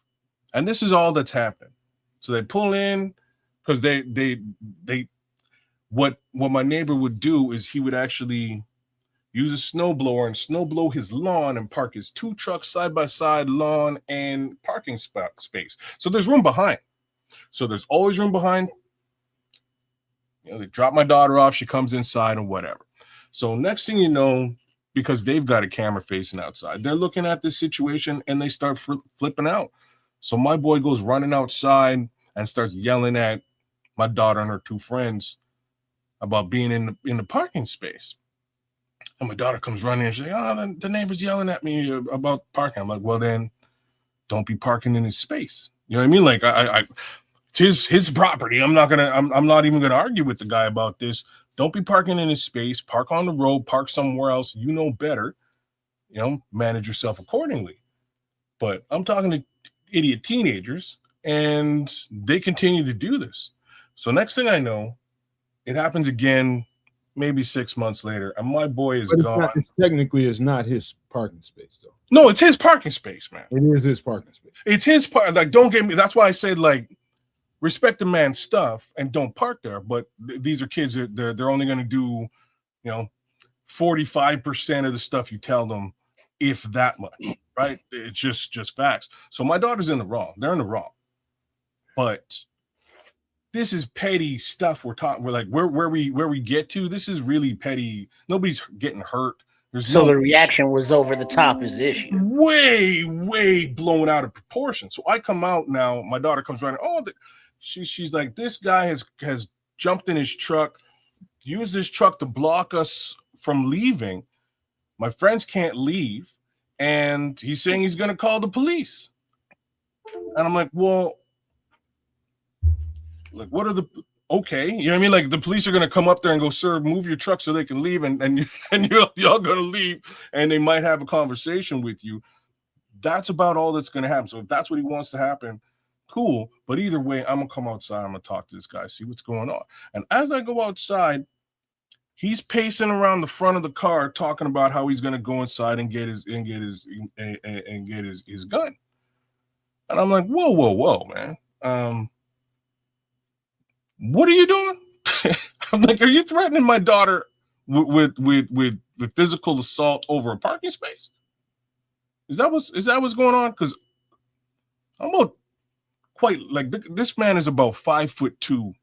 And this is all that's happened. So they pull in because what my neighbor would do is he would actually use a snowblower and snowblow his lawn and park his 2 trucks side by side, lawn and parking space. So there's room behind. So there's always room behind. They drop my daughter off. She comes inside and whatever. So next thing you know, because they've got a camera facing outside, they're looking at this situation and they start flipping out. So my boy goes running outside and starts yelling at my daughter and her 2 friends about being in the parking space. And my daughter comes running and she's like, "Oh, the neighbor's yelling at me about parking." I'm like, "Well, then don't be parking in his space." You know what I mean? Like it's his property. I'm not even gonna argue with the guy about this. Don't be parking in his space. Park on the road. Park somewhere else. You know better. Manage yourself accordingly. But I'm talking to idiot teenagers, and they continue to do this. So next thing I know, it happens again, maybe 6 months later, and my boy is gone. Technically, it's not his parking space, though. No, it's his parking space, man. It is his parking space. It's his part. Like, don't get me. That's why I said, like, respect the man's stuff and don't park there. But these are kids that they're only going to do, 45% of the stuff you tell them, if that much, right? It's just facts. So my daughter's in the wrong. They're in the wrong. But this is petty stuff we're talking. We're like, where we get to, this is really petty. Nobody's getting hurt. The reaction was over the top is the issue. Way blown out of proportion. So I come out now, my daughter comes running. Oh, she's like, "This guy has jumped in his truck, used his truck to block us from leaving. My friends can't leave, and he's saying he's going to call the police." And I'm like, "Well, like, what are the okay? You know what I mean? Like, the police are going to come up there and go, 'Sir, move your truck so they can leave,' and y'all going to leave, and they might have a conversation with you. That's about all that's going to happen. So if that's what he wants to happen, cool. But either way, I'm going to come outside. I'm going to talk to this guy, see what's going on." And as I go outside, he's pacing around the front of the car, talking about how he's going to go inside and get his gun. And I'm like, whoa, man. What are you doing? I'm like, are you threatening my daughter with physical assault over a parking space? Is that what's going on? Because I'm about quite like this man is about 5'2".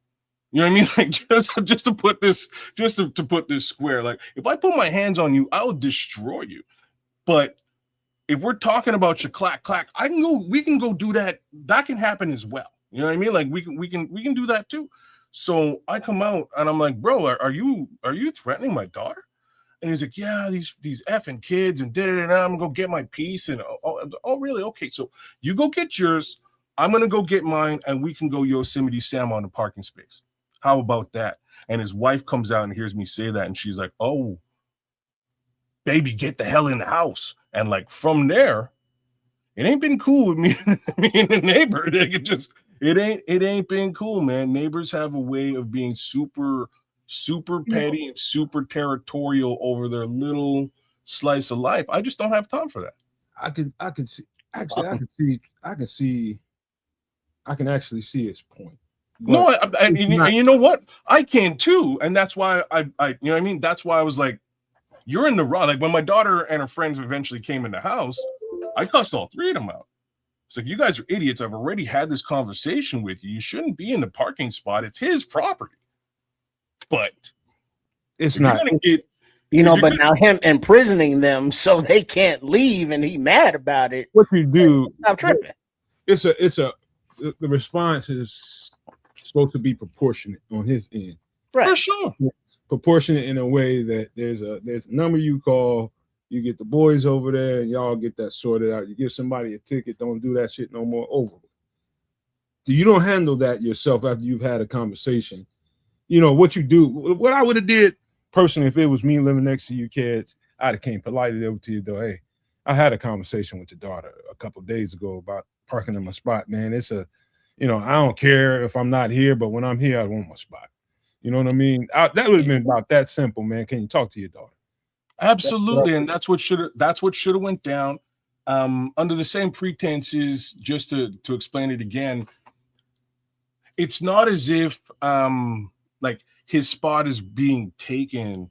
You know what I mean? Like, just to put this square. Like, if I put my hands on you, I'll destroy you. But if we're talking about your clack, we can go do that. That can happen as well. You know what I mean? Like, we can do that too. So I come out and I'm like, "Bro, are you threatening my daughter?" And he's like, "Yeah, these effing kids and I'm gonna go get my piece." And oh, really? Okay, so you go get yours. I'm gonna go get mine, and we can go Yosemite Sam on the parking space. How about that? And his wife comes out and hears me say that, and she's like, "Oh, baby, get the hell in the house." And like from there, it ain't been cool with me, me and the neighbor. They could just it ain't been cool, man. Neighbors have a way of being super petty and super territorial over their little slice of life. I just don't have time for that. I can see actually I can actually see his point. No, and you know what? I can too, and that's why I you know what I mean. That's why I was like, "You're in the wrong." Like when my daughter and her friends eventually came in the house, I cussed all three of them out. It's like, "You guys are idiots. I've already had this conversation with you. You shouldn't be in the parking spot. It's his property." But it's not. But now him imprisoning them so they can't leave, and he mad about it. What you do? I'm tripping. The response is supposed to be proportionate on his end, right? For sure, proportionate in a way that there's a number you call, you get the boys over there, and y'all get that sorted out. You give somebody a ticket, don't do that shit no more. Over. You don't handle that yourself after you've had a conversation. You know what you do. What I would have did personally if it was me living next to you kids, I'd have came politely over to your door. Hey, I had a conversation with your daughter a couple of days ago about parking in my spot, man. It's I don't care if I'm not here, but when I'm here, I want my spot. You know what I mean? That would have been about that simple, man. Can you talk to your daughter? Absolutely, and that's what should have went down. Under the same pretenses, just to explain it again, it's not as if like his spot is being taken,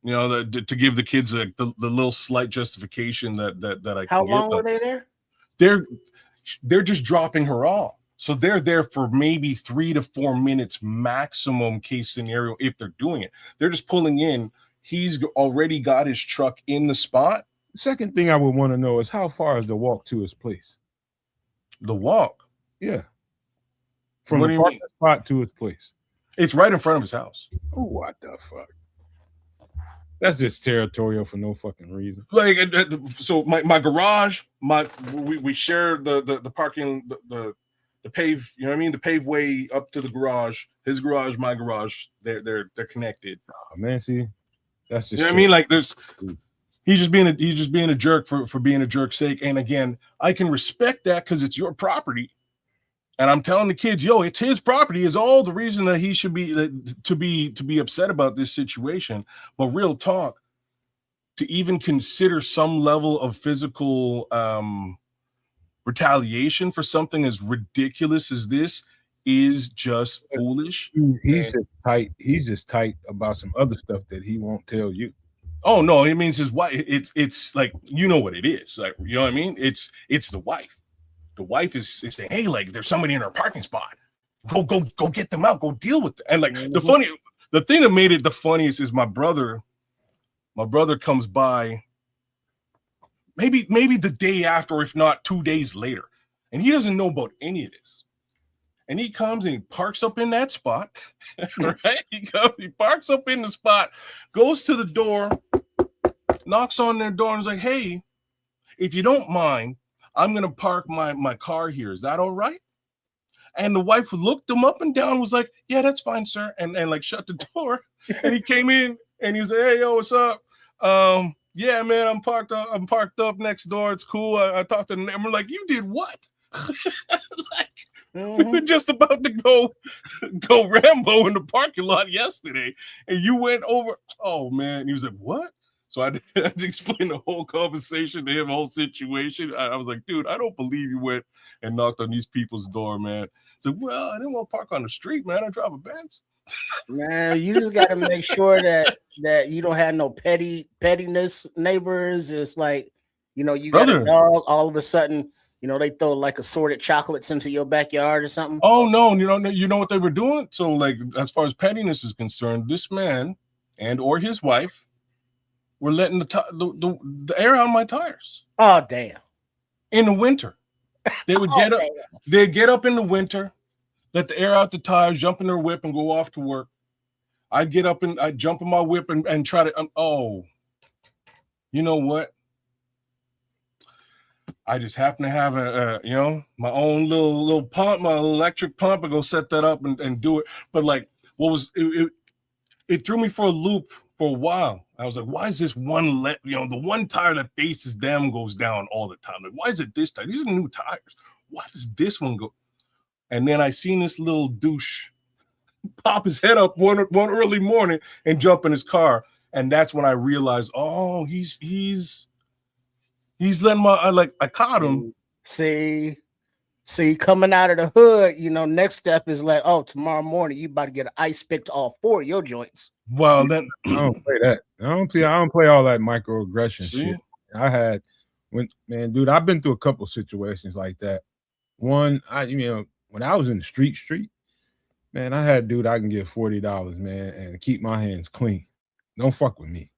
to give the kids the little slight justification that I. How long were they there? They're just dropping her off. So they're there for maybe 3 to 4 minutes maximum case scenario if they're doing it. They're just pulling in. He's already got his truck in the spot. The second thing I would want to know is how far is the walk to his place? The walk? Yeah. From the parking spot to his place. It's right in front of his house. Oh, what the fuck? That's just territorial for no fucking reason. Like, so my garage, we share the parking, the pave, you know what I mean? The pave way up to the garage, his garage, my garage, they're connected. Oh, man, see, that's just, you know what I mean? Like he's just being a jerk for being a jerk's sake. And again, I can respect that because it's your property. And I'm telling the kids, yo, it's his property is all the reason that he should be to be upset about this situation. But real talk, to even consider some level of physical retaliation for something as ridiculous as this is just foolish. He's just tight. He's just tight about some other stuff that he won't tell you. Oh no, it means his wife. It's like, you know what it is. Like, you know what I mean? It's the wife. The wife is saying, hey, like there's somebody in our parking spot. Go get them out. Go deal with them. And like the thing that made it the funniest is my brother comes by maybe the day after, if not 2 days later. And he doesn't know about any of this. And he comes and he parks up in that spot. Right? He parks up in the spot, goes to the door, knocks on their door and is like, hey, if you don't mind, I'm going to park my car here. Is that all right? And the wife looked him up and down, was like, yeah, that's fine, sir. And like shut the door. And he came in and he was like, hey, yo, what's up? Yeah, man, I'm parked up next door. It's cool. I talked to them. And we're like, you did what? We were just about to go Rambo in the parking lot yesterday. And you went over. Oh, man. He was like, what? So I had to explain the whole conversation to him, the whole situation. I was like, dude, I don't believe you went and knocked on these people's door, man. So, well, I didn't want to park on the street, man. I drive a Benz. Man, you just got to make sure that you don't have no pettiness neighbors. It's like, you got a dog, all of a sudden, they throw like assorted chocolates into your backyard or something. Oh, no. You know what they were doing? So, like, as far as pettiness is concerned, this man and or his wife were letting the air out of my tires. Oh, damn. In the winter. They would get up. They'd get up in the winter, let the air out the tires, jump in their whip and go off to work. I'd get up and I'd jump in my whip and try to, you know what? I just happen to have my own little pump, my electric pump, and go set that up and do it. But like, it threw me for a loop for a while. I was like, why is this one the one tire that faces them goes down all the time? Like, why is it this tire? These are new tires. Why does this one go? And then I seen this little douche pop his head up one early morning and jump in his car. And that's when I realized, oh, he's letting I caught him. See, coming out of the hood, next step is like, oh, tomorrow morning you about to get an ice pick to all 4 of your joints. Well, then I don't play that. I don't play all that microaggression shit. Dude, I've been through a couple situations like that. One, when I was in the street, man, I had a dude I can give $40, man, and keep my hands clean. Don't fuck with me.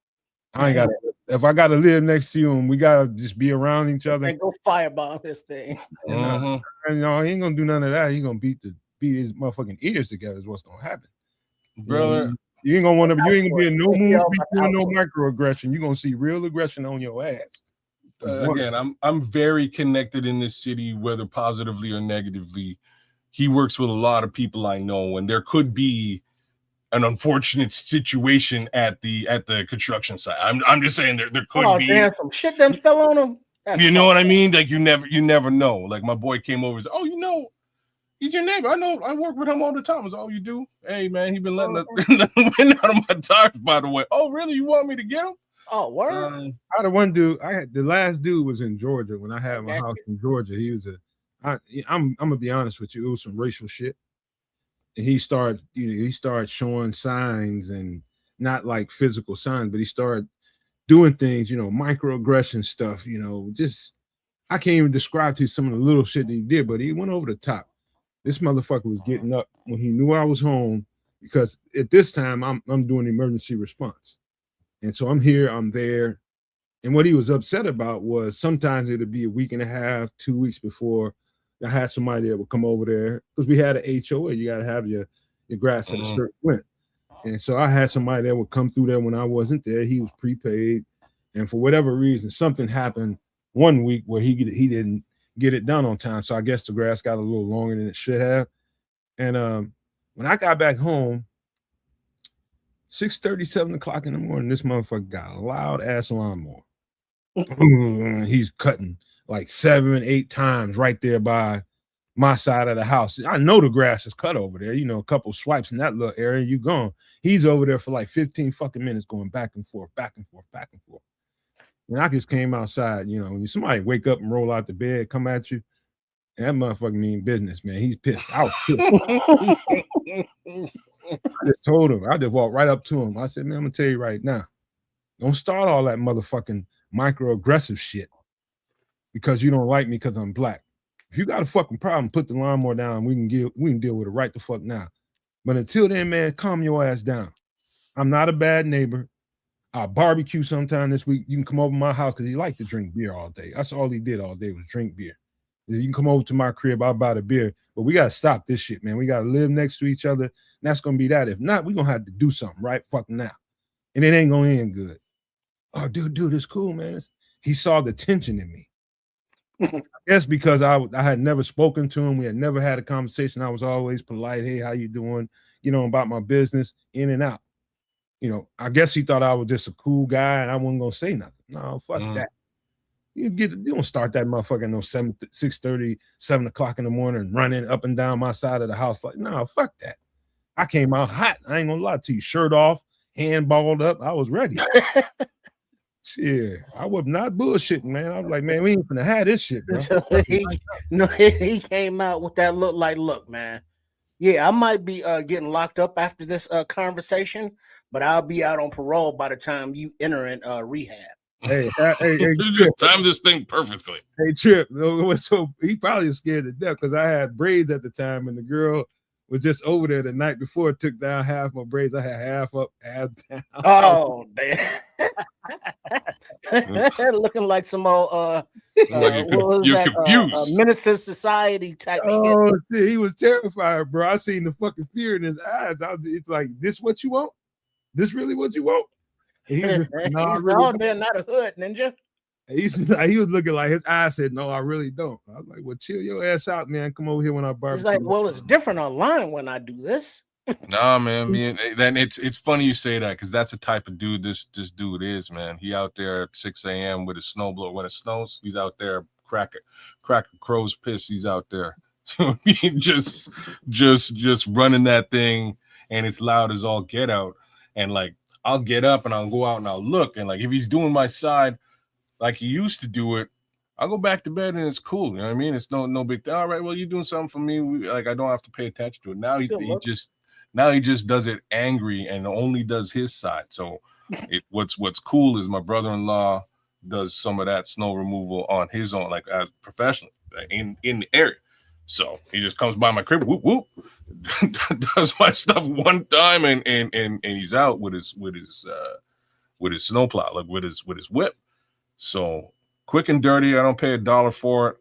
I ain't got to. If I got to live next to you and we got to just be around each other. They go fireball this thing. And he ain't going to do none of that. He going to beat his motherfucking ears together is what's going to happen. Brother. You ain't going to be in no mood to be doing no microaggression. You're going to see real aggression on your ass. Again, I'm very connected in this city, whether positively or negatively. He works with a lot of people I know, and there could be an unfortunate situation at the construction site. I'm just saying there could be. Damn, some shit done fell on him. You know what I mean? Like you never know. Like my boy came over and said, "Oh, he's your neighbor. I know. I work with him all the time." I was, "Oh, you do? Hey, man, he been letting the wind out of my tires, by the way." "Oh, really? You want me to get him?" Oh, word. I had one dude. The last dude was in Georgia when I had my house in Georgia. He was I'm gonna be honest with you. It was some racial shit. And he started showing signs, and not like physical signs, but he started doing things, microaggression stuff, just I can't even describe to you some of the little shit that he did, but he went over the top. This motherfucker was getting up when he knew I was home, because at this time I'm doing emergency response. And so I'm here, I'm there. And what he was upset about was sometimes it would be a week and a half, 2 weeks before I had somebody that would come over there, because we had an HOA. You got to have your grass at a certain length. And so I had somebody that would come through there when I wasn't there. He was prepaid. And for whatever reason, something happened one week where he didn't get it done on time. So I guess the grass got a little longer than it should have. And when I got back home, 6:30, 7 o'clock in the morning, this motherfucker got a loud ass lawnmower. He's cutting like 7, 8 times right there by my side of the house. I know the grass is cut over there. A couple swipes in that little area, you gone. He's over there for like 15 fucking minutes going back and forth, back and forth, back and forth. And I just came outside, when somebody wake up and roll out the bed, come at you, and that motherfucker mean business, man. He's pissed. I was pissed. I just told him. I just walked right up to him. I said, man, I'm gonna tell you right now, don't start all that motherfucking microaggressive shit because you don't like me because I'm black. If you got a fucking problem, put the lawnmower down. We can deal with it right the fuck now. But until then, man, calm your ass down. I'm not a bad neighbor. I'll barbecue sometime this week. You can come over to my house because he liked to drink beer all day. That's all he did all day was drink beer. You can come over to my crib. I'll buy the beer. But we got to stop this shit, man. We got to live next to each other. And that's going to be that. If not, we're going to have to do something right fucking now. And it ain't going to end good. Oh, dude, it's cool, man. He saw the tension in me. I guess because I had never spoken to him. We had never had a conversation. I was always polite. Hey, how you doing? About my business, in and out. I guess he thought I was just a cool guy and I wasn't going to say nothing. No, fuck that. You don't start that motherfucker no 6:30, 7 o'clock in the morning running up and down my side of the house. Like, no, fuck that. I came out hot. I ain't going to lie to you. Shirt off, hand balled up. I was ready. Shit, I was not bullshitting, man. I was like, man, we ain't gonna have this shit, bro. He came out with that look, man. Yeah, I might be getting locked up after this conversation, but I'll be out on parole by the time you enter in rehab. Hey, you just timed this thing perfectly. Hey, Trip. So he probably was scared to death because I had braids at the time, and the girl was just over there the night before, took down half my braids. I had half up, half down. Oh, damn. Looking like some old you're confused. Minister Society type shit. Shit, he was terrified, bro. I seen the fucking fear in his eyes. It's like, this what you want? This really what you want? He was like, no, really they're not a hood ninja. He was looking like his eyes said, "No, I really don't." I was like, "Well, chill your ass out, man. Come over here when I barbecue." He's like, "Well, it's different online when I do this." Nah, man. Then it's funny you say that because that's the type of dude this dude is, man. He out there at 6 a.m. with his snowblower. When it snows, he's out there crack a crow's piss. He's out there, just running that thing, and it's loud as all get out. And like, I'll get up and I'll go out and I'll look, and like if he's doing my side like he used to do it, I'll go back to bed and it's cool. You know what I mean? It's no big thing. All right, well, you're doing something for me. Like I don't have to pay attention to it. Now he just does it angry and only does his side. So what's cool is my brother-in-law does some of that snow removal on his own, like as professional in the area. So he just comes by my crib, whoop whoop, does my stuff one time, and he's out with his snowplow, like with his whip. So quick and dirty. I don't pay $1 for it.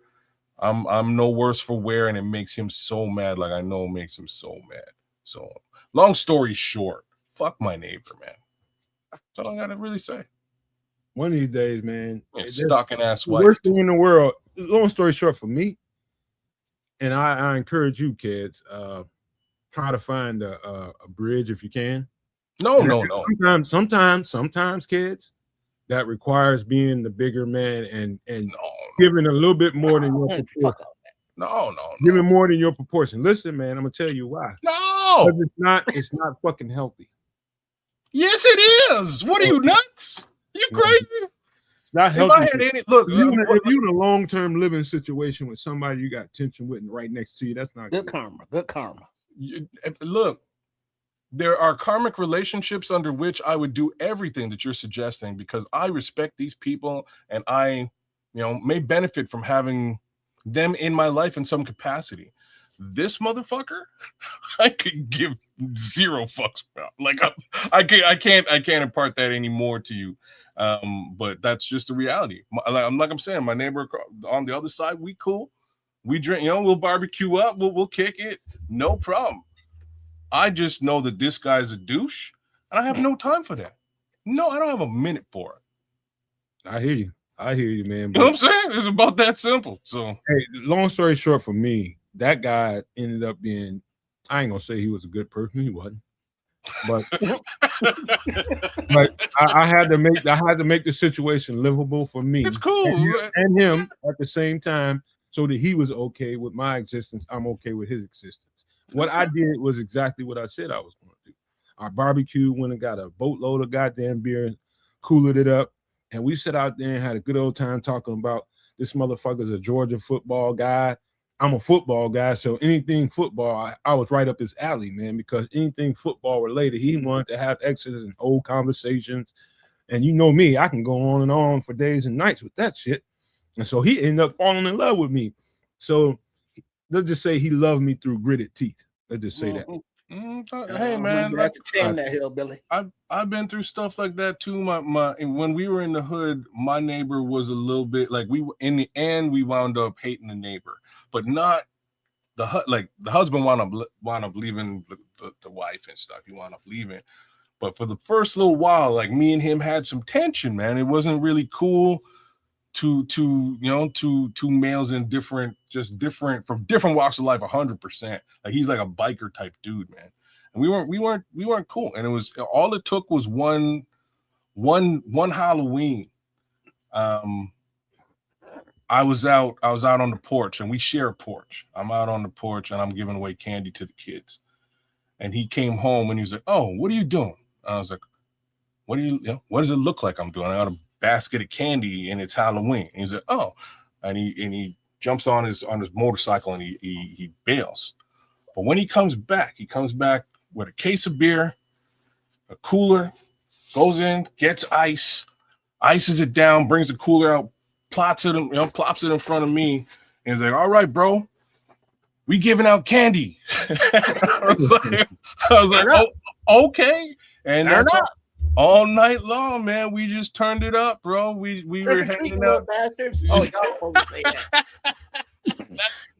I'm no worse for wear, and it makes him so mad. Like I know it makes him so mad. So long story short, fuck my neighbor, man. That's all I gotta really say. One of these days, man. Stalking ass wife. Worst thing in the world. Long story short, for me, and I encourage you kids, try to find a bridge if you can. No. Sometimes kids, that requires being the bigger man and giving a little bit more than your proportion. No. Giving more than your proportion. Listen, man, I'm gonna tell you why. No, it's not fucking healthy. Yes, it is. What are you, nuts? You crazy? It's not healthy. If I had any look, if you're in a long-term living situation with somebody you got tension with and right next to you, that's not good karma. Good karma. Look, there are karmic relationships under which I would do everything that you're suggesting because I respect these people and I, may benefit from having them in my life in some capacity. This motherfucker, I could give 0 fucks about. Like I can't impart that anymore to you. But that's just the reality. I'm saying, my neighbor on the other side, we cool. We drink, we'll barbecue up, we'll kick it, no problem. I just know that this guy's a douche, and I have no time for that. No, I don't have a minute for it. I hear you, man. You know what I'm saying? It's about that simple. So, hey, long story short, for me, that guy ended up being, I ain't gonna say he was a good person, he wasn't. But I had to make the situation livable for me. It's cool. And him at the same time, so that he was okay with my existence. I'm okay with his existence. What I did was exactly what I said I was going to do. I barbecued, went and got a boatload of goddamn beer and cooled it up. And we sat out there and had a good old time talking about this motherfucker's a Georgia football guy. I'm a football guy, so anything football, I was right up his alley, man, because anything football related, he wanted to have extras and old conversations. And you know me, I can go on and on for days and nights with that shit. And so he ended up falling in love with me. So let's just say he loved me through gritted teeth. Let's just say that. Hey man, that's that hillbilly. I've been through stuff like that too. My when we were in the hood, my neighbor was a little bit like in the end we wound up hating the neighbor, but not the husband wound up leaving the wife and stuff. He wound up leaving, but for the first little while, like me and him had some tension, man. It wasn't really cool. Two males in different from different walks of life 100%. Like he's like a biker type dude, man. And we weren't cool. And it was all it took was one Halloween. I was out on the porch, and we share a porch. I'm out on the porch and I'm giving away candy to the kids. And he came home and he was like, "Oh, what are you doing?" And I was like, what does it look like I'm doing? I got a basket of candy and it's Halloween. And he's like, "Oh," and he jumps on his motorcycle and he bails. But when he comes back with a case of beer, a cooler, goes in, gets ices it down, brings the cooler out, plops it in front of me, and he's like, "All right, bro, we giving out candy." I was like, "Oh, okay." And that's all night long, man. We just turned it up, bro. We were hanging out. Bastards. Oh, y'all say that.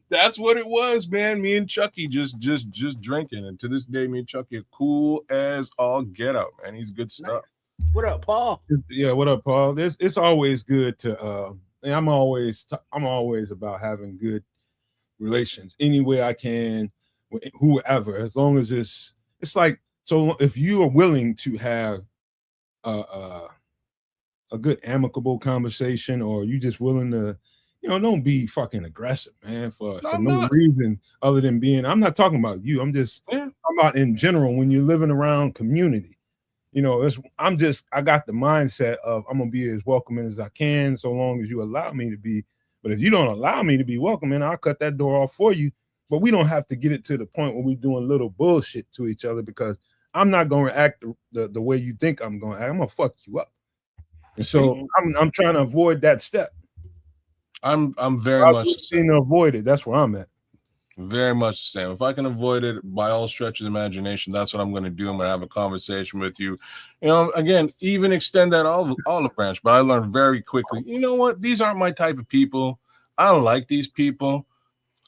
That's what it was, man. Me and Chucky just drinking, and to this day, me and Chucky are cool as all get out, man. He's good stuff. What up, Paul? Yeah, what up, Paul? It's always good to and I'm always about having good relations any way I can with whoever, as long as it's like, so if you are willing to have a good amicable conversation, or you just willing to, don't be fucking aggressive, man, for I'm no not. reason other than being, I'm not talking about you. I'm about in general when you're living around community. I got the mindset of I'm gonna be as welcoming as I can, so long as you allow me to be. But if you don't allow me to be welcoming, I'll cut that door off for you. But we don't have to get it to the point where we're doing little bullshit to each other, because I'm not gonna act the way you think I'm gonna act. I'm gonna fuck you up. And so I'm trying to avoid that step. I'm very much trying to avoid it. That's where I'm at. Very much the same. If I can avoid it by all stretches of imagination, that's what I'm going to do. I'm going to have a conversation with you. Again, even extend that olive branch. But I learned very quickly, you know what? These aren't my type of people. I don't like these people.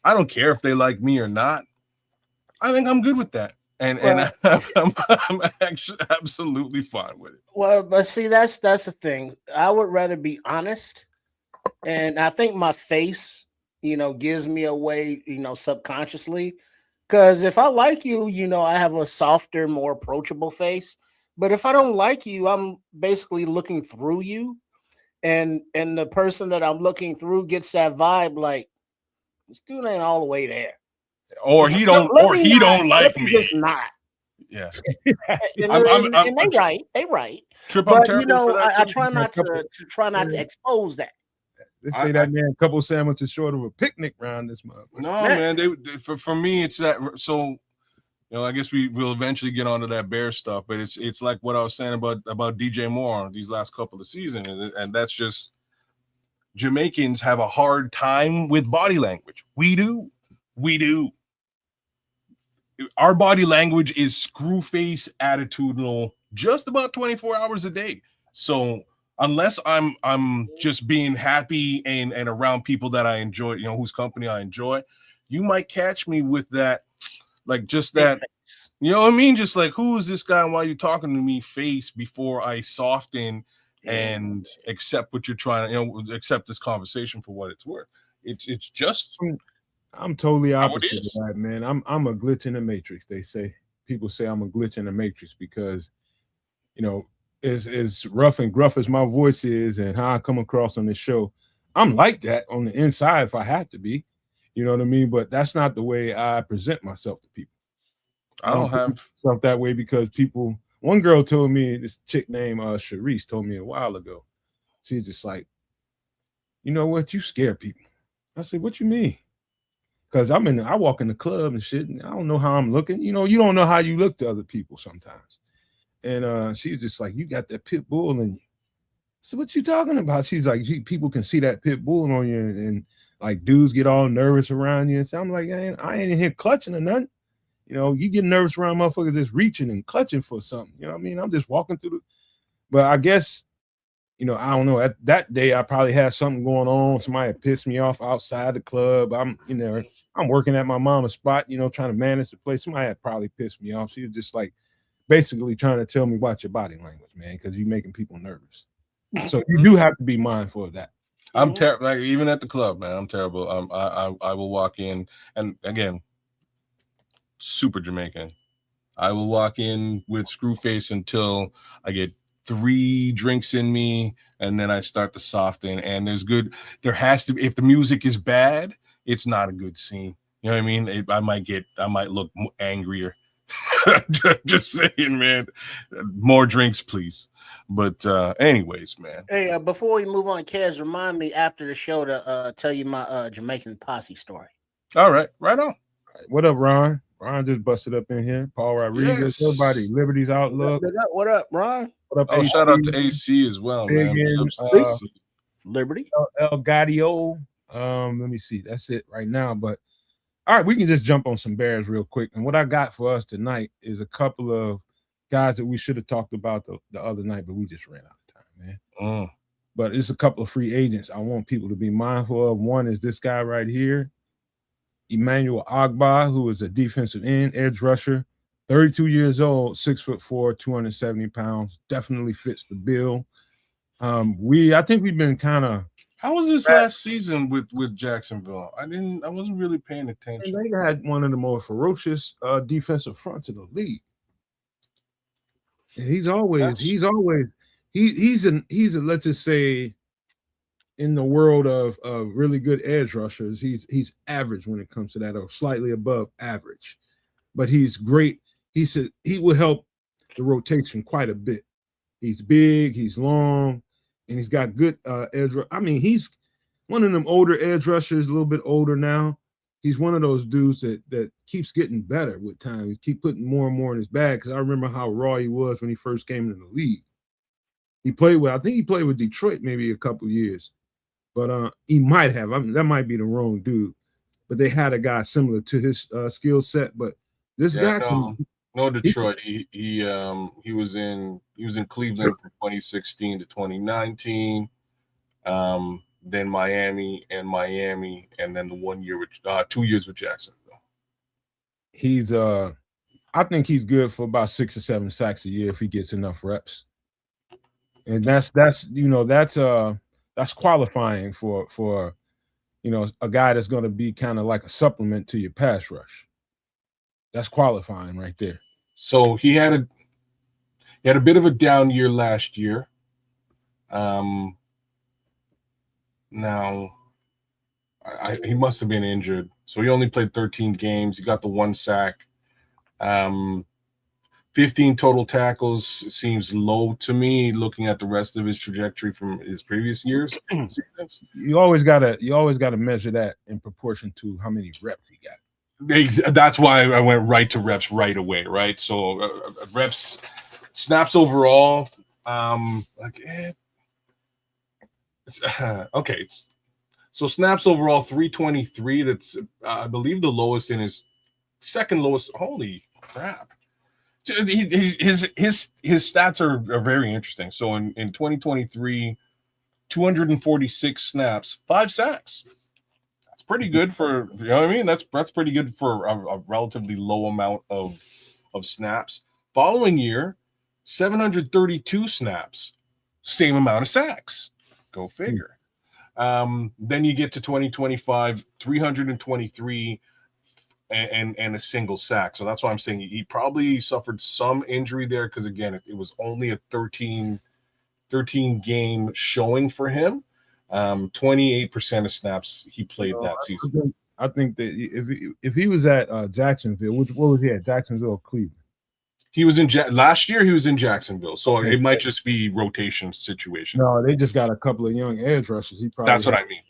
I don't care if they like me or not. I think I'm good with that. And I'm actually absolutely fine with it. Well, but see, that's the thing. I would rather be honest. And I think my face, gives me away, subconsciously. Because if I like you, I have a softer, more approachable face. But if I don't like you, I'm basically looking through you. And the person that I'm looking through gets that vibe like, this dude ain't all the way there. Or he don't like me. Just not. Yeah. And they right. Trip, but I try not to expose that. They say that man a couple sandwiches short of a picnic round this month. No, man. For me, it's that. So, I guess we'll eventually get onto that bear stuff, but it's like what I was saying about DJ Moore these last couple of seasons, and that's just Jamaicans have a hard time with body language. We do. Our body language is screw face, attitudinal, just about 24 hours a day. So unless I'm just being happy and around people that I enjoy, whose company I enjoy, you might catch me with that, like just that, you know what I mean? Just like, who is this guy and why are you talking to me face before I soften and accept what you're trying, accept this conversation for what it's worth. It's just. I'm totally opposite of that, man. I'm a glitch in the matrix. People say I'm a glitch in the matrix because, as rough and gruff as my voice is and how I come across on this show, I'm like that on the inside if I have to be. You know what I mean? But that's not the way I present myself to people. I don't have myself that way because people. One girl told me, this chick named Sharice told me a while ago. She's just like, you know what? You scare people. I said, what you mean? Because I walk in the club and shit, and I don't know how I'm looking. You don't know how you look to other people sometimes. And she's just like, you got that pit bull in you. So what you talking about? She's like, people can see that pit bull on you, and like dudes get all nervous around you. And so I'm like, I ain't in here clutching or nothing. You get nervous around motherfuckers just reaching and clutching for something. You know what I mean? I'm just walking through but I guess, I don't know. At that day, I probably had something going on. Somebody had pissed me off outside the club. I'm working at my mama's spot, trying to manage the place. Somebody had probably pissed me off. She was just like basically trying to tell me, watch your body language, man, because you're making people nervous. So you do have to be mindful of that. I'm terrible. Like even at the club, man, I'm terrible. I will walk in, and again, super Jamaican. I will walk in with screw face until I get 3 drinks in me, and then I start to soften. And there has to be, if the music is bad, it's not a good scene. You know what I mean? I might look angrier. Just saying, man. More drinks, please. But anyways, man. Hey, before we move on, Kez, remind me after the show to tell you my Jamaican posse story. All right, right on. What up, Ron? Ron just busted up in here. Paul Rodriguez, everybody, Liberty's Outlook. What up, Ron? What up, AC? Shout out to AC as well, man. Liberty. El Gadio. Let me see. That's it right now. But all right, we can just jump on some Bears real quick. And what I got for us tonight is a couple of guys that we should have talked about the other night, but we just ran out of time, man. But it's a couple of free agents I want people to be mindful of. One is this guy right here, Emmanuel Ogbah, who is a defensive end, edge rusher 32 years old, 6'4", 270 pounds. Definitely fits the bill. I think we've been kind of. How was this last season with Jacksonville? I wasn't really paying attention. They had one of the more ferocious defensive fronts in the league. And he's a let's just say, in the world of really good edge rushers, he's average when it comes to that, or slightly above average. But he's great. He said he would help the rotation quite a bit. He's big, he's long, and he's got good edge. I mean, he's one of them older edge rushers, a little bit older now. He's one of those dudes that keeps getting better with time. He keep putting more and more in his bag, because I remember how raw he was when he first came into the league. I think he played with Detroit maybe a couple years, but he might have. That might be the wrong dude. But they had a guy similar to his skill set. But this guy, no Detroit. He was in Cleveland from 2016 to 2019. Then Miami, and then the 1 year with 2 years with Jacksonville. He's I think he's good for about 6 or 7 sacks a year if he gets enough reps. And that's qualifying for a guy that's going to be kind of like a supplement to your pass rush. That's qualifying right there. So he had a bit of a down year last year. Now, he must have been injured. So he only played 13 games. He got the 1 sack. 15 total tackles seems low to me, looking at the rest of his trajectory from his previous years. You always gotta measure that in proportion to how many reps he got. That's why I went right to reps right away, right? So reps, snaps overall, okay. So snaps overall 323. That's I believe the lowest in his second lowest. Holy crap! His stats are very interesting. So in 2023, 246 snaps, 5 sacks. That's pretty good for, you know what I mean? That's pretty good for a relatively low amount of snaps. Following year, 732 snaps, same amount of sacks. Go figure. Then you get to 2025, 323 and a single sack. So that's why I'm saying he probably suffered some injury there, because again, it was only a 13 game showing for him. 28% of snaps he played that season. I think that if he was at Jacksonville, what was he at, Jacksonville or Cleveland? He was in last year. He was in Jacksonville, so it might just be rotation situation. No, they just got a couple of young edge rushers. That's what I mean.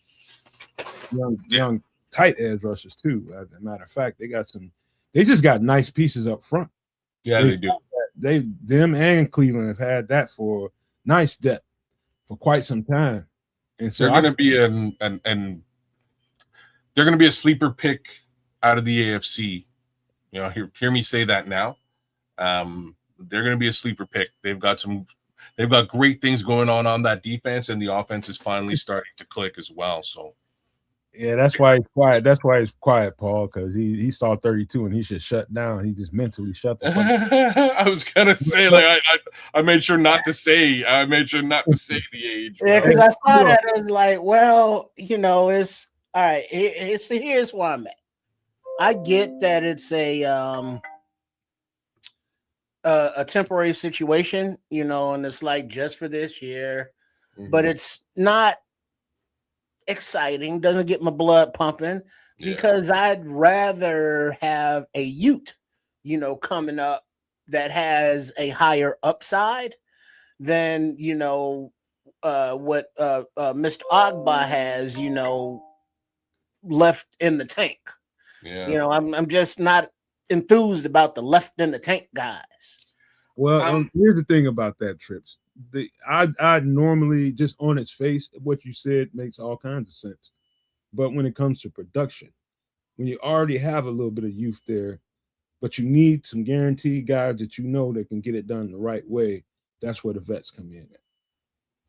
Young tight edge rushers too. As a matter of fact, they just got nice pieces up front. Yeah, they do. Them and Cleveland have had that for nice depth for quite some time, and so they're going to be they're going to be a sleeper pick out of the AFC. You know, hear me say that now. They're going to be a sleeper pick. They've got great things going on that defense, and the offense is finally starting to click as well. So, yeah, that's why he's quiet. That's why he's quiet, Paul, because he saw 32 and he should shut down. He just mentally shut the fuck down. I was gonna say, like, I made sure not to say. I made sure not to say the age. Yeah, because I saw that. I was like, well, it's all right. Here's where I'm at. I get that it's a temporary situation, and it's like just for this year, but it's not exciting, doesn't get my blood pumping, because I'd rather have a Ute, coming up that has a higher upside than, what Mr. Ogba has, left in the tank. Yeah. I'm just not enthused about the left in the tank guys. Well, here's the thing about that, Trips. I normally, just on its face, what you said makes all kinds of sense. But when it comes to production, when you already have a little bit of youth there, but you need some guaranteed guys that that can get it done the right way, that's where the vets come in at.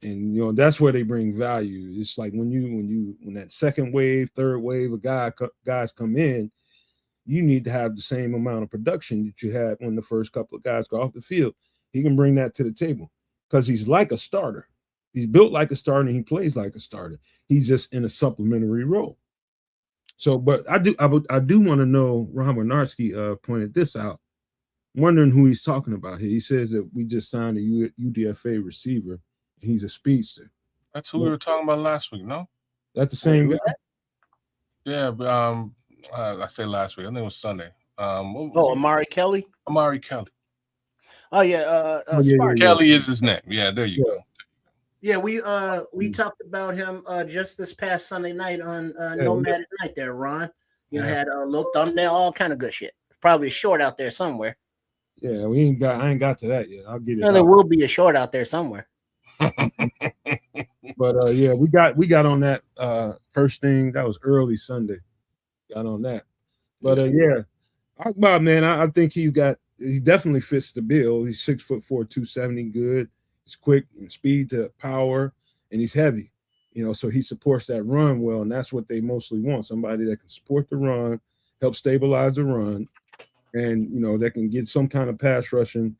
And that's where they bring value. It's like when that second wave, third wave of guys come in, you need to have the same amount of production that you had when the first couple of guys go off the field. He can bring that to the table because he's like a starter. He's built like a starter and he plays like a starter. He's just in a supplementary role. So, but I do want to know, Ron Winarski pointed this out, wondering who he's talking about here. He says that we just signed a UDFA receiver. He's a speedster. That's who we were talking about last week, no? That's the same guy? Yeah, but I say last week. I think it was Sunday. Amari Kelly. Amari Kelly. Oh yeah, Kelly is his name. Yeah, there you go. Yeah, we talked about him just this past Sunday night on Nomad at Night there, Ron. You had a little thumbnail, all kind of good shit. Probably a short out there somewhere. Yeah, I ain't got to that yet. I'll get it. No, there will be a short out there somewhere. But yeah, we got on that first thing. That was early Sunday. Got on that. But yeah, Akbar, man, I think he definitely fits the bill. He's 6'4", 270, good. He's quick and speed to power, and he's heavy. So he supports that run well, and that's what they mostly want. Somebody that can support the run, help stabilize the run, and that can get some kind of pass rushing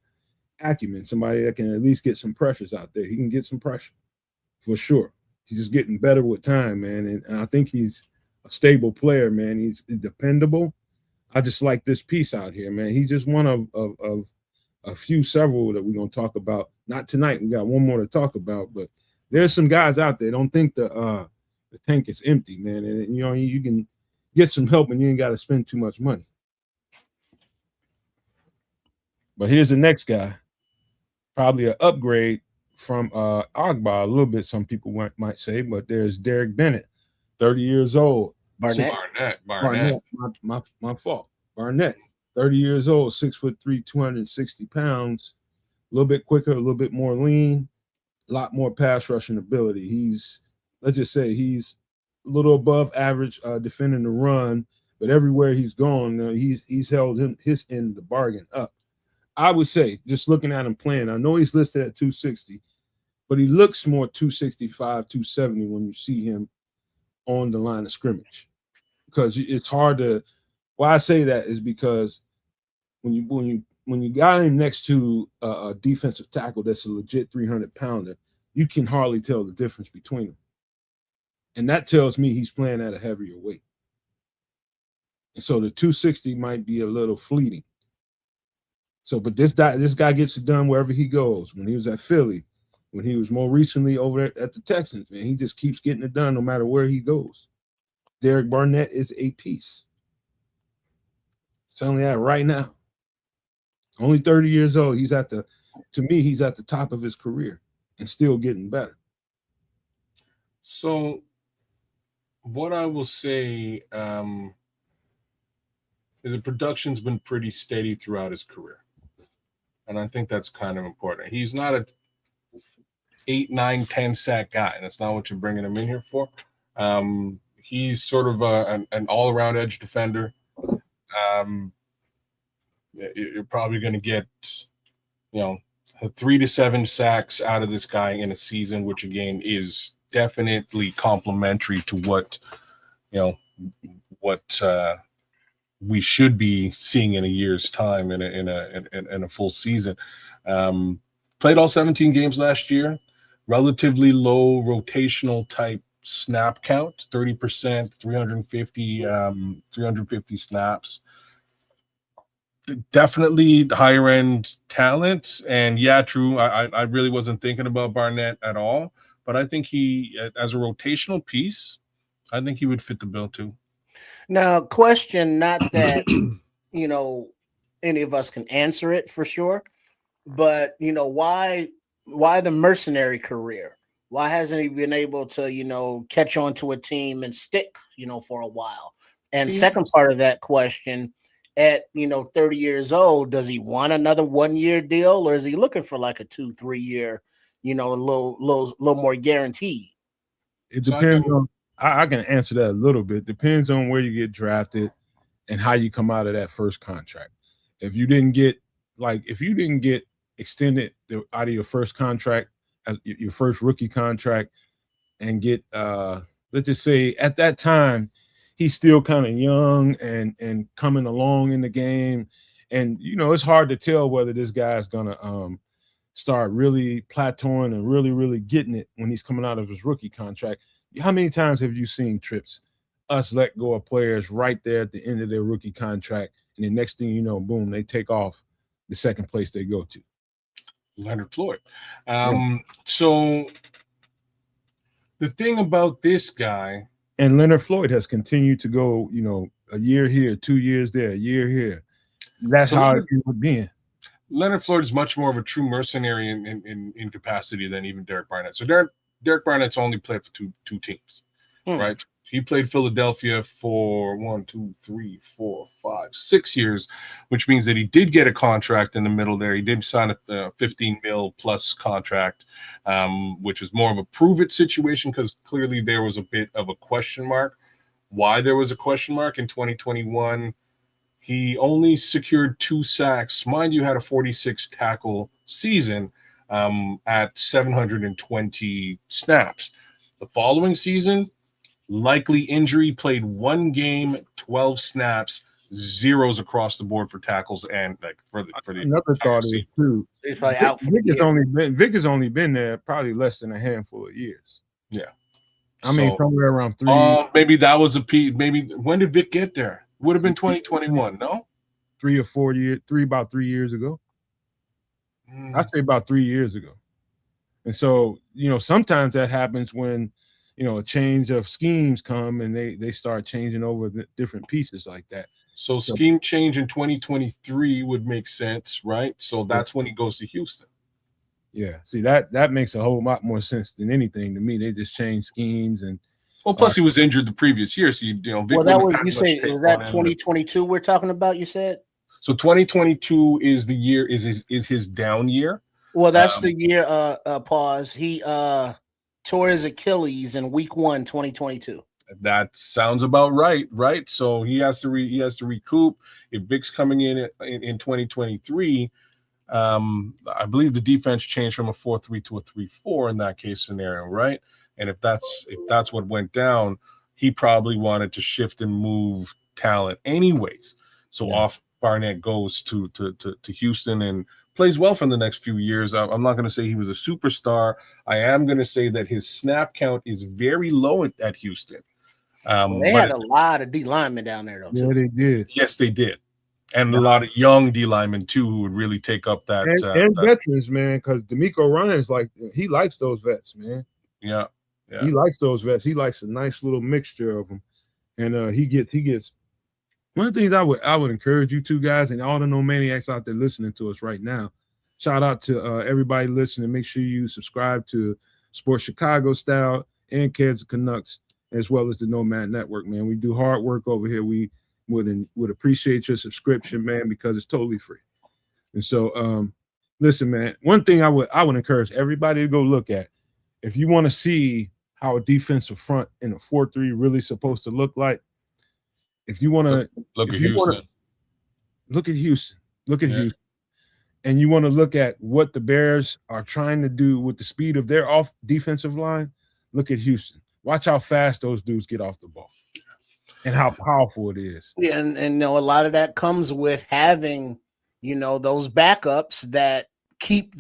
acumen. Somebody that can at least get some pressures out there. He can get some pressure for sure. He's just getting better with time, man. And I think he's a stable player, man. He's dependable. I just like this piece out here, man. He's just one of several that we're gonna talk about. Not tonight. We got one more to talk about, but there's some guys out there. Don't think the tank is empty, man. And you can get some help, and you ain't got to spend too much money. But here's the next guy, probably an upgrade from Agba a little bit. Some people might say, but there's Derek Bennett, 30 years old. Barnett. My fault. Barnett, 30 years old, 6'3", 260 pounds, a little bit quicker, a little bit more lean, a lot more pass rushing ability. Let's just say he's a little above average defending the run, but everywhere he's gone, he's held his end of the bargain up. I would say, just looking at him playing, I know he's listed at 260, but he looks more 265, 270 when you see him on the line of scrimmage. Because it's hard to. Why I say that is because when you got him next to a defensive tackle that's a legit 300-pounder, you can hardly tell the difference between them. And that tells me he's playing at a heavier weight. And so the 260 might be a little fleeting. So, but this guy gets it done wherever he goes. When he was at Philly, when he was more recently over at the Texans, man, he just keeps getting it done no matter where he goes. Derek Barnett is a piece. Telling that right now. Only 30 years old. He's at the top of his career and still getting better. So what I will say is the production's been pretty steady throughout his career. And I think that's kind of important. He's not a 8, 9, 10 sack guy. And that's not what you're bringing him in here for. He's sort of an all-around edge defender. You're probably going to get, 3 to 7 sacks out of this guy in a season, which again is definitely complementary to what we should be seeing in a year's time in a full season. Played all 17 games last year. Relatively low rotational type snap count, 30%, 350 snaps. Definitely higher end talent. And yeah, true. I really wasn't thinking about Barnett at all, but I think he, as a rotational piece, I think he would fit the bill too. Now, question, not that, any of us can answer it for sure, but, why the mercenary career? Why hasn't he been able to, catch on to a team and stick, for a while? And second part of that question, at 30 years old, does he want another 1-year deal, or is he looking for like a 2-3 year, a little more guaranteed? It depends on. I can answer that a little bit. Depends on where you get drafted and how you come out of that first contract. If you didn't get extended out of your first contract, your first rookie contract, and get let's just say at that time he's still kind of young and coming along in the game. And, you know, it's hard to tell whether this guy's going to start really plateauing and really, really getting it when he's coming out of his rookie contract. How many times have you seen, Trips, us let go of players right there at the end of their rookie contract, and the next thing you know, boom, they take off the second place they go to? Leonard Floyd. So the thing about this guy, and Leonard Floyd has continued to go, you know, a year here, 2 years there, a year here. That's how it would be. Leonard Floyd is much more of a true mercenary in capacity than even Derek Barnett. So Derek Barnett's only played for two teams, right? He played Philadelphia for 6 years, which means that he did get a contract in the middle there. He did sign a 15 mil plus contract, which was more of a prove it situation because clearly there was a bit of a question mark. Why there was a question mark in 2021? He only secured 2 sacks. Mind you, had a 46 tackle season at 720 snaps. The following season, likely injury, played 1 game, 12 snaps, zeros across the board for tackles and like for the another thought is too. He's probably out for Vic has only been there probably less than a handful of years. Yeah, I mean somewhere around 3. Maybe that was a peak. Maybe when did Vic get there? Would have been 2021. No, 3 or 4 years. About 3 years ago. I'd say about 3 years ago. And so, you know, sometimes that happens when, you know, a change of schemes come and they start changing over the different pieces like that. So scheme change in 2023 would make sense, right? So that's when he goes to Houston. Yeah. See, that makes a whole lot more sense than anything to me. They just change schemes and plus he was injured the previous year. So Vic well, that was you say is that 2022 we're talking about, you said? So 2022 is the year is his down year. Well, that's the year pause. He tore his Achilles in week 1, 2022. That sounds about right, right? So he has to recoup. If Vic's coming in 2023, I believe the defense changed from a 4-3 to a 3-4 in that case scenario, right? And if that's what went down, he probably wanted to shift and move talent anyways. So off Barnett goes to Houston and plays well for the next few years. I'm not going to say he was a superstar. I am going to say that his snap count is very low at Houston. They had a lot of D linemen down there, though. Yeah, they did. Yes, they did. And a lot of young D linemen, too, who would really take up that. And veterans, man, because D'Amico Ryan's he likes those vets, man. Yeah. He likes those vets. He likes a nice little mixture of them. And he gets one of the things I would encourage you two guys and all the Nomaniacs out there listening to us right now. Shout out to everybody listening. Make sure you subscribe to Sports Chicago Style and Kids Canucks, as well as the Nomad Network, man. We do hard work over here. We would appreciate your subscription, man, because it's totally free. And so, listen, man, one thing I would encourage everybody to go look at, if you want to see how a defensive front in a 4-3 really supposed to look like, if you want to look at Houston, Houston, and you want to look at what the Bears are trying to do with the speed of their off defensive line, look at Houston. Watch how fast those dudes get off the ball and how powerful it is. Yeah, and you know, a lot of that comes with having, you know, those backups that keep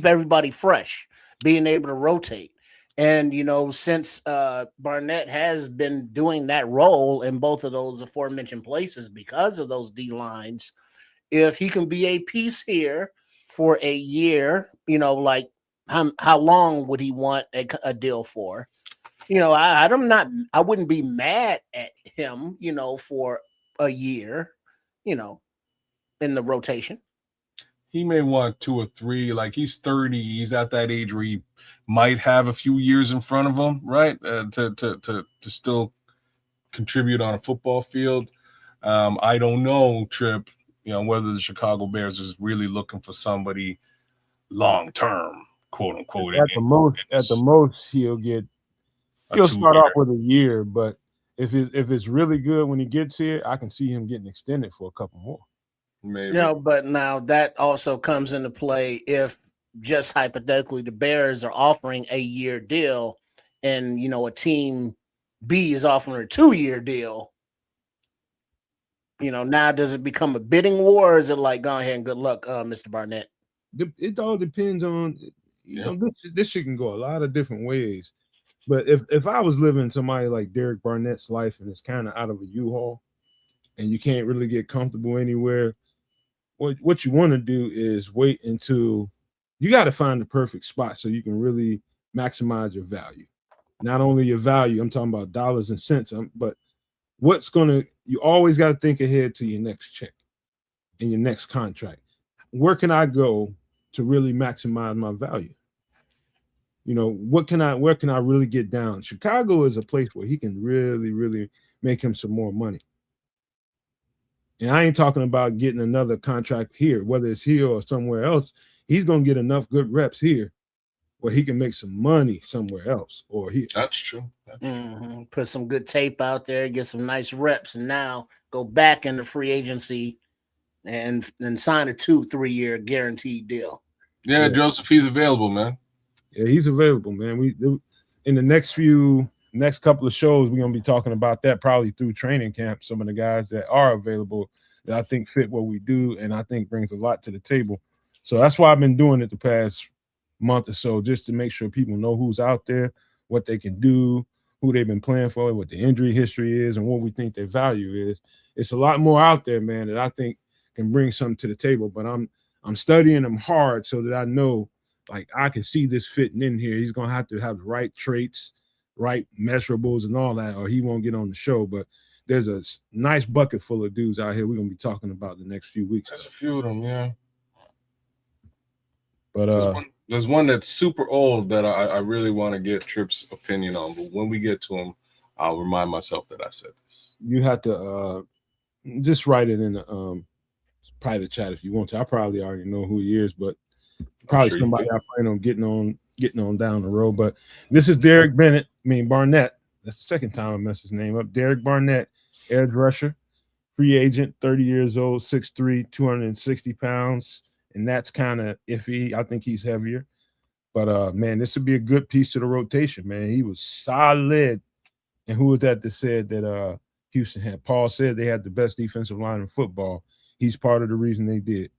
everybody fresh, being able to rotate. And, you know, since Barnett has been doing that role in both of those aforementioned places because of those D lines, if he can be a piece here for a year, you know, like how long would he want a deal for? You know, I wouldn't be mad at him, you know, for a year, you know, in the rotation. He may want 2 or 3. Like he's 30. He's at that age where he might have a few years in front of him, right? To still contribute on a football field. I don't know, Trip, you know, whether the Chicago Bears is really looking for somebody long term, quote unquote. At the most, he'll start off with a year, but if it's really good when he gets here, I can see him getting extended for a couple more. Maybe. No, but now that also comes into play if just hypothetically the Bears are offering a year deal and, you know, a team B is offering a 2-year deal. Now does it become a bidding war, or is it like, go ahead and good luck, Mr. Barnett? It all depends on, this shit can go a lot of different ways. But if I was living somebody like Derek Barnett's life and it's kind of out of a U-Haul and you can't really get comfortable anywhere, what you want to do is wait until you got to find the perfect spot so you can really maximize your value. Not only your value, I'm talking about dollars and cents, but you always got to think ahead to your next check and your next contract. Where can I go to really maximize my value? Where can I really get down? Chicago is a place where he can really, really make him some more money. And I ain't talking about getting another contract here, whether it's here or somewhere else. He's going to get enough good reps here where he can make some money somewhere else or here. That's true. Put some good tape out there, get some nice reps, and now go back into free agency and sign a 2-3 year guaranteed deal. Yeah, Joseph, he's available, man. Yeah, he's available, man. We in the next couple of shows, we're gonna be talking about that probably through training camp. Some of the guys that are available that I think fit what we do, and I think brings a lot to the table. So that's why I've been doing it the past month or so, just to make sure people know who's out there, what they can do, who they've been playing for, what the injury history is, and what we think their value is. It's a lot more out there, man, that I think can bring something to the table. But I'm studying them hard so that I know, like, I can see this fitting in here. He's gonna have to have the right traits, right measurables, and all that, or he won't get on the show. But there's a nice bucket full of dudes out here we're gonna be talking about the next few weeks. There's a few of them, yeah. But there's one that's super old that I really want to get Tripp's opinion on. But when we get to him, I'll remind myself that I said this. You have to just write it in the private chat if you want to. I probably already know who he is, but probably somebody I plan on getting on down the road. But this is Derek Barnett. That's the second time I messed his name up. Derek Barnett, edge rusher, free agent, 30 years old, 6'3", 260 pounds. And that's kind of iffy. I think he's heavier. But, man, this would be a good piece to the rotation, man. He was solid. And who was that said that Houston had? Paul said they had the best defensive line in football. He's part of the reason they did.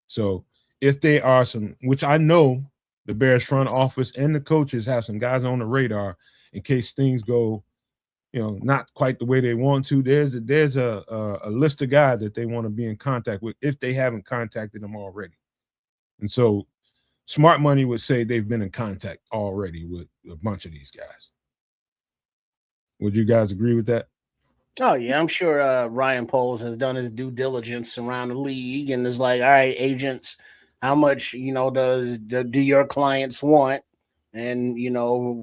So if they are which I know the Bears front office and the coaches have some guys on the radar in case things go, not quite the way they want to. There's a list of guys that they want to be in contact with if they haven't contacted them already. And so smart money would say they've been in contact already with a bunch of these guys. Would you guys agree with that? Oh, yeah, I'm sure Ryan Poles has done his due diligence around the league and is like, all right, agents, how much, do your clients want? And,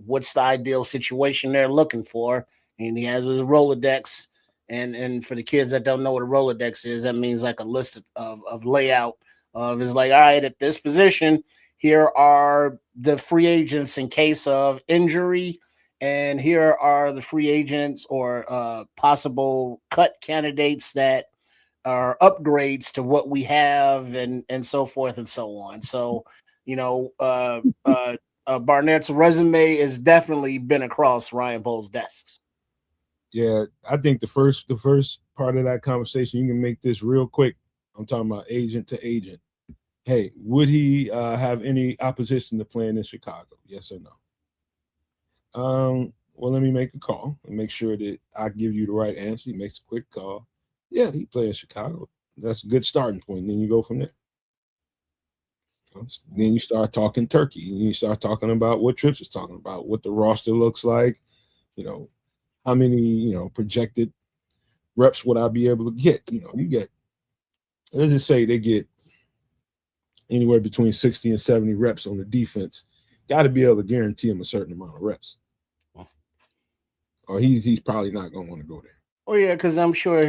what's the ideal situation they're looking for? And he has his Rolodex. And for the kids that don't know what a Rolodex is, that means like a list of layout of is like, all right, at this position, here are the free agents in case of injury. And here are the free agents or possible cut candidates that are upgrades to what we have and so forth and so on. So, Barnett's resume has definitely been across Ryan Poles' desks. Yeah, I think the first part of that conversation, you can make this real quick. I'm talking about agent to agent. Hey, would he have any opposition to playing in Chicago? Yes or no? Well, let me make a call and make sure that I give you the right answer. He makes a quick call. Yeah, he plays in Chicago. That's a good starting point. And then you go from there. Then you start talking turkey. And you start talking about what Trips is talking about, what the roster looks like, how many, projected reps would I be able to get? You get, let's just say they get anywhere between 60 and 70 reps on the defense. Got to be able to guarantee him a certain amount of reps. Or he's probably not going to want to go there. Oh, yeah, because I'm sure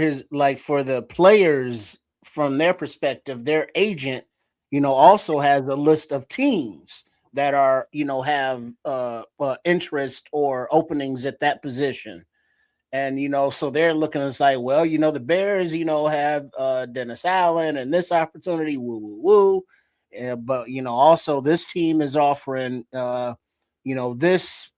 for the players, from their perspective, their agent, also has a list of teams that are, have interest or openings at that position. And, so they're looking at like, well, the Bears, have Dennis Allen and this opportunity, woo. But, also this team is offering, this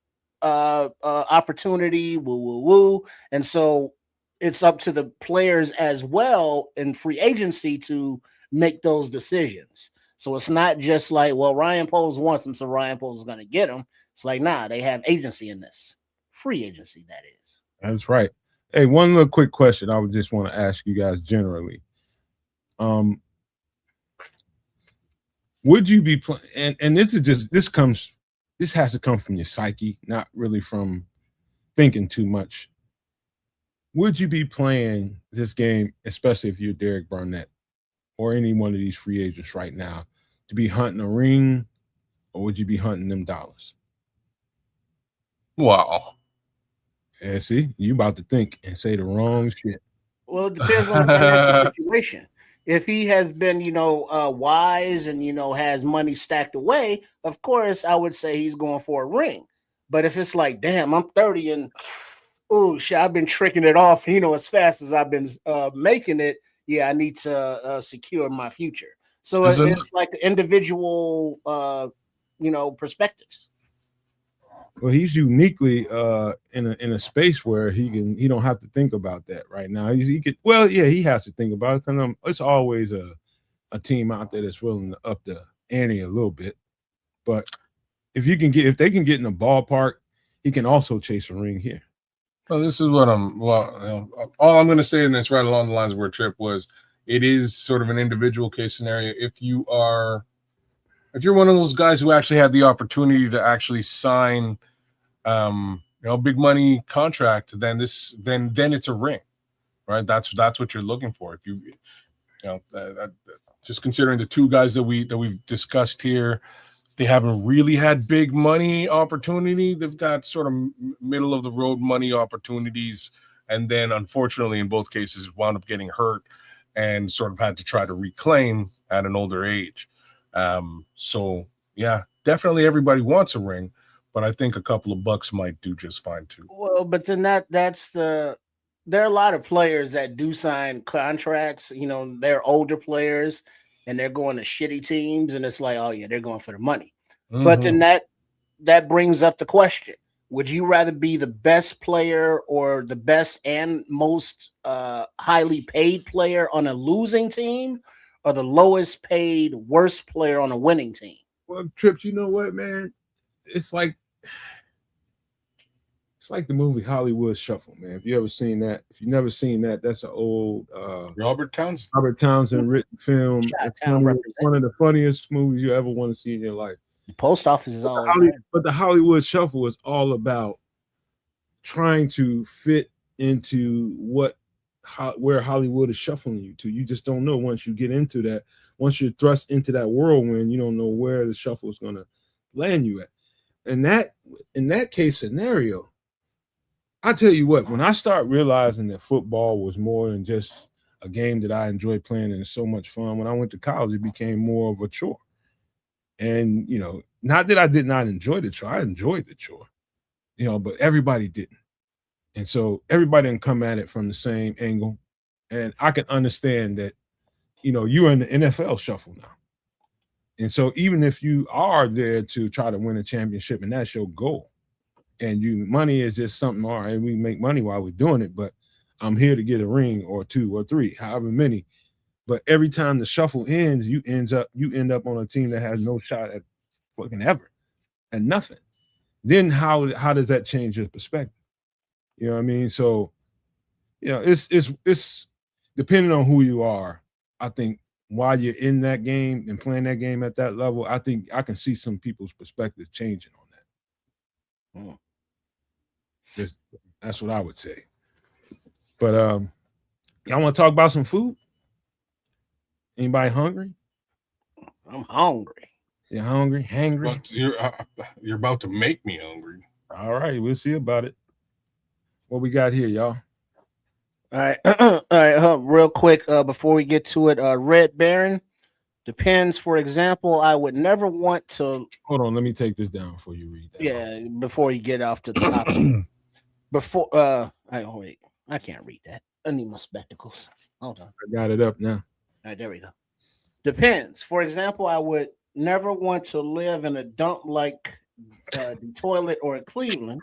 opportunity, woo. And so it's up to the players as well in free agency to make those decisions. So it's not just like, well, Ryan Poles wants him, so Ryan Poles is going to get him. It's like, nah, they have agency in this. Free agency, that is. That's right. Hey, one little quick question I would just want to ask you guys generally. Would you be playing? And this has to come from your psyche, not really from thinking too much. Would you be playing this game, especially if you're Derek Barnett or any one of these free agents right now, to be hunting a ring, or would you be hunting them dollars? Wow. Yeah, see, you about to think and say the wrong shit. Well, it depends on the financial situation. If he has been, wise and, has money stacked away, of course, I would say he's going for a ring. But if it's like, damn, I'm 30 and, oh, shit, I've been tricking it off, as fast as I've been making it, yeah, I need to secure my future. So it's like the individual, perspectives. Well, he's uniquely in a space where he don't have to think about that right now. He has to think about it because it's always a team out there that's willing to up the ante a little bit. But if they can get in the ballpark, he can also chase a ring here. Well, this is what all I'm going to say, and it's right along the lines of where Trip was. It is sort of an individual case scenario. If you're one of those guys who actually had the opportunity to actually sign, big money contract, then it's a ring, right? That's what you're looking for. If just considering the two guys that we've discussed here, they haven't really had big money opportunity. They've got sort of middle of the road money opportunities, and then unfortunately, in both cases, wound up getting hurt and sort of had to try to reclaim at an older age. So yeah, definitely everybody wants a ring, but I think a couple of bucks might do just fine too. Well, but then there are a lot of players that do sign contracts, they're older players and they're going to shitty teams and it's like, oh yeah, they're going for the money. Mm-hmm. But then that brings up the question. Would you rather be the best player or the best and most highly paid player on a losing team, or the lowest paid, worst player on a winning team? Well, Trips, you know what, man? It's like the movie Hollywood Shuffle, man. If you ever seen that, if you've never seen that, that's an old Robert Townsend written film. It's one of the funniest movies you ever want to see in your life. The post office is always but the Hollywood Shuffle is all about trying to fit into where Hollywood is shuffling you to. You just don't know once you get into that. Once you're thrust into that whirlwind, you don't know where the shuffle is going to land you at. And in that case scenario, I tell you what, when I start realizing that football was more than just a game that I enjoyed playing and it's so much fun, when I went to college, it became more of a chore. And, not that I did not enjoy the chore. I enjoyed the chore, but everybody didn't. And so everybody didn't come at it from the same angle. And I can understand that, you're in the NFL shuffle now. And so even if you are there to try to win a championship and that's your goal, and money is just something, all right, we make money while we're doing it, but I'm here to get a ring or two or three, however many. But every time the shuffle ends, you end up on a team that has no shot at fucking ever and nothing. Then how does that change your perspective? You know what I mean? So, it's depending on who you are. I think while you're in that game and playing that game at that level, I think I can see some people's perspective changing on that. That's what I would say. But y'all want to talk about some food? Anybody hungry? I'm hungry. You're hungry? Hangry? You're about to make me hungry. All right, we'll see about it. What we got here, y'all? All right. All right. Real quick, before we get to it, Red Baron, depends. For example, I would never want to. Hold on, let me take this down before you read that. Yeah, before you get off to the topic. I can't read that. I need my spectacles. Hold on. I got it up now. All right, there we go. Depends. For example, I would never want to live in a dump like the toilet or Cleveland.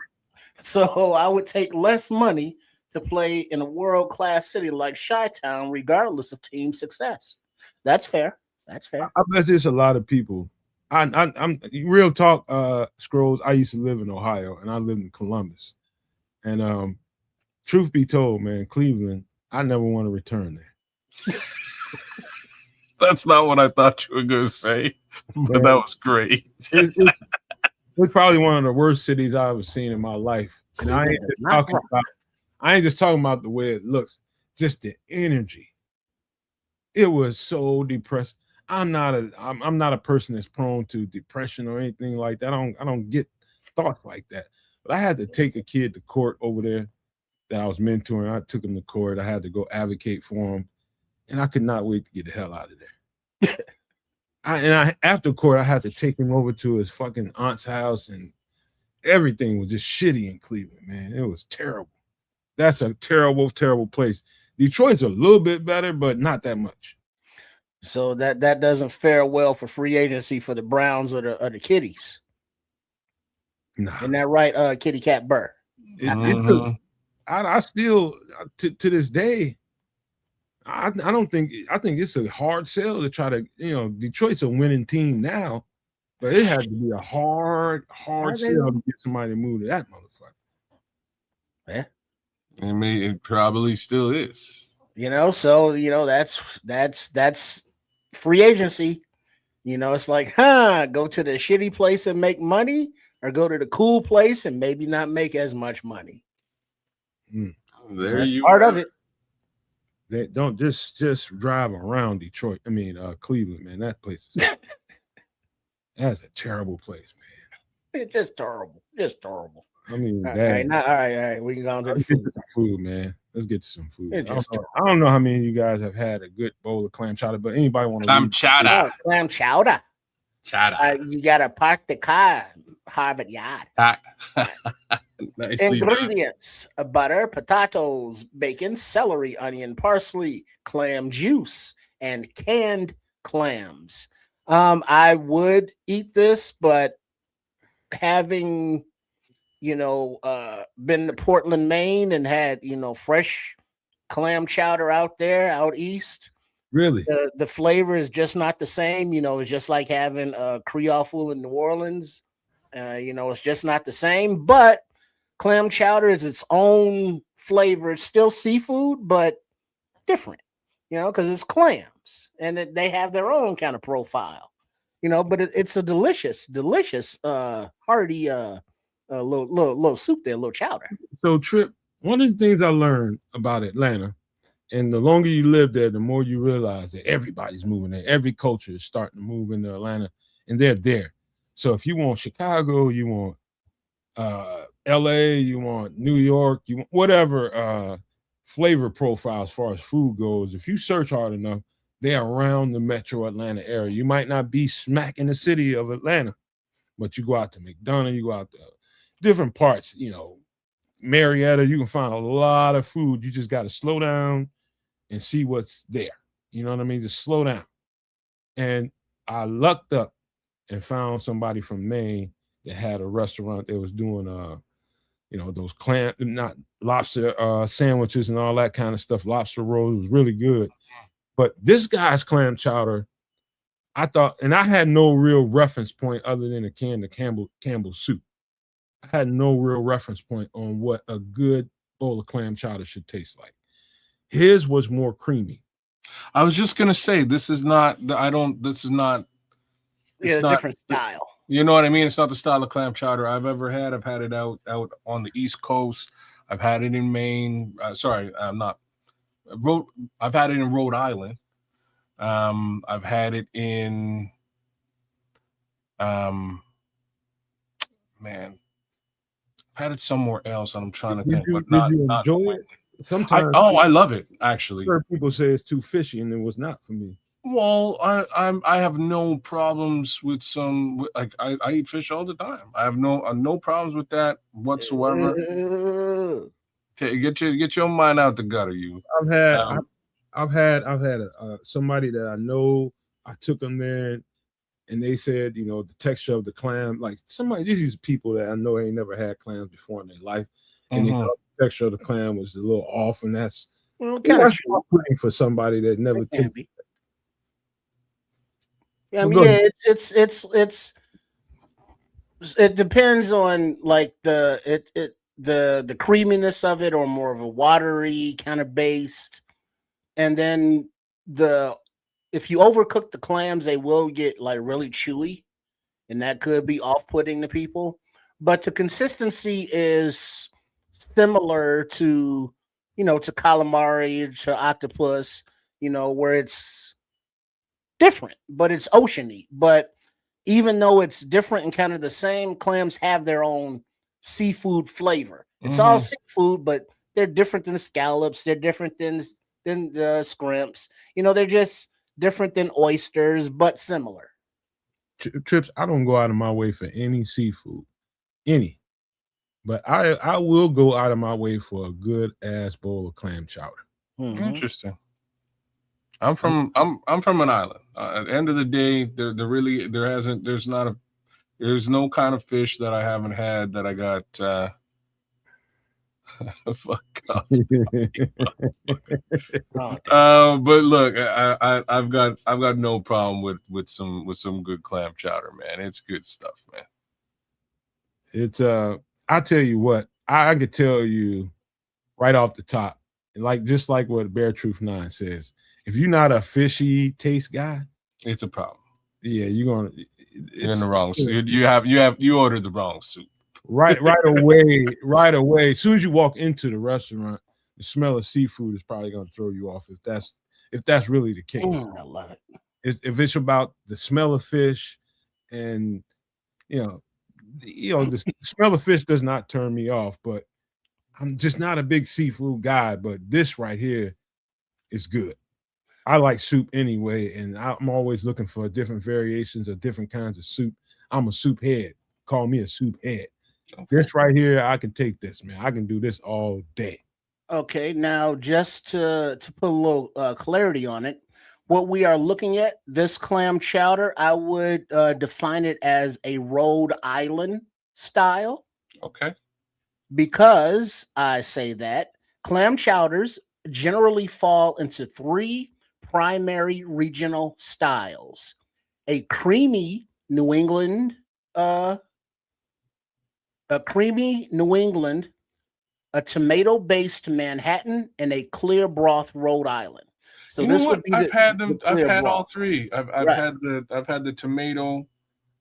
So I would take less money to play in a world-class city like Chi-Town, regardless of team success. That's fair. That's fair. I bet there's a lot of people. I'm real talk, Scrolls. I used to live in Ohio and I lived in Columbus. And truth be told, man, Cleveland, I never want to return there. That's not what I thought you were going to say, but Man, that was great. It's probably one of the worst cities I've ever seen in my life. And I ain't just talking about the way it looks, just the energy. It was so depressing. I'm not a person that's prone to depression or anything like that. I don't get thoughts like that. But I had to take a kid to court over there that I was mentoring. I took him to court. I had to go advocate for him, and I could not wait to get the hell out of there. After court, I had to take him over to his fucking aunt's house, and everything was just shitty in Cleveland, man. It was terrible. That's a terrible, terrible place. Detroit's a little bit better, but not that much. So that doesn't fare well for free agency for the Browns or the Kitties. Nah. Isn't that right, Kitty Cat Burr? I still to this day, I think it's a hard sell to try to, Detroit's a winning team now, but it had to be a hard sell to get somebody to move to that motherfucker. Yeah. I mean, it probably still is. So that's free agency. It's like, go to the shitty place and make money, or go to the cool place and maybe not make as much money. That's part of it. They don't just drive around Detroit. I mean, Cleveland, man. That place is that's a terrible place, man. It's just terrible. Just terrible. I mean, all right. We can go on to the food. Food, man. Let's get to some food. I don't know how many of you guys have had a good bowl of clam chowder, but anybody want to clam chowder? Clam chowder. You gotta park the car, Harvard Yard. Ingredients: butter, potatoes, bacon, celery, onion, parsley, clam juice, and canned clams. I would eat this, but having been to Portland, Maine, and had fresh clam chowder out east. Really, the flavor is just not the same. It's just like having Creole food in New Orleans. It's just not the same. But clam chowder is its own flavor. It's still seafood, but different. Because it's clams, and they have their own kind of profile. But it's a delicious, hearty little soup there, little chowder. So, Trip, one of the things I learned about Atlanta, and the longer you live there, the more you realize that everybody's moving there. Every culture is starting to move into Atlanta, and they're there. So if you want Chicago, you want LA, you want New York, you want whatever flavor profile as far as food goes, if you search hard enough, they're around the metro Atlanta area. You might not be smack in the city of Atlanta, but you go out to McDonough, you go out to different parts, Marietta, you can find a lot of food. You just got to slow down and see what's there. You know what I mean? Just slow down. And I lucked up and found somebody from Maine that had a restaurant that was doing, those not lobster sandwiches and all that kind of stuff. Lobster rolls was really good. But this guy's clam chowder, I thought, and I had no real reference point other than a can of Campbell's soup. I had no real reference point on what a good bowl of clam chowder should taste like. His was more creamy. I was just gonna say, this is not. This is not. It's a different style. You know what I mean? It's not the style of clam chowder I've ever had. I've had it out on the East Coast. I've had it in Maine. I'm not. I've had it in Rhode Island. I've had it in. Man, I've had it somewhere else, and I'm trying to think. But not enjoy it. Sometimes I love it, actually. People say it's too fishy, and it was not for me. Well, I have no problems with some. Like I eat fish all the time. I have no problems with that whatsoever. Okay, get your mind out the gutter, you. I've had somebody that I know. I took them there. and they said, you know, the texture of the clam, like these people that I know ain't never had clams before in their life, and they thought the texture of the clam was a little off, and that's kind of off-putting for somebody that never tasted. Yeah, I mean, yeah, it depends on like the creaminess of it, or more of a watery kind of based, and then if you overcook the clams, they will get like really chewy, and that could be off-putting to people. But the consistency is similar to, you know, to calamari, to octopus, you know, where it's different, but it's oceany. But even though it's different and kind of the same, clams have their own seafood flavor. It's all seafood, but they're different than the scallops. They're different than the scrimps. You know, they're just different than oysters, but similar. Trips, I don't go out of my way for any seafood, but I will go out of my way for a good ass bowl of clam chowder. Interesting. I'm from an island. At the end of the day, there's no kind of fish that I haven't had that I got. But look, I've got no problem with some good clam chowder, man. It's good stuff, man. It's I tell you what, I could tell you right off the top, just like what Bear Truth 9 says. If you're not a fishy taste guy, it's a problem. Yeah, you're in the wrong soup. You ordered the wrong soup. Right away. As soon as you walk into the restaurant, the smell of seafood is probably going to throw you off. If that's really the case. I love it. If it's about the smell of fish, and the smell of fish does not turn me off, but I'm just not a big seafood guy. But this right here is good. I like soup anyway, and I'm always looking for different variations of different kinds of soup. I'm a soup head. Call me a soup head. Okay. This right here, I can take this, man. I can do this all day. Okay, now just to put a little clarity on it, what we are looking at, this clam chowder, I would define it as a Rhode Island style. Okay. Because I say that, clam chowders generally fall into three primary regional styles: a creamy New England, a tomato-based Manhattan, and a clear broth Rhode Island. So this would be I've had all three. I've right. had the tomato,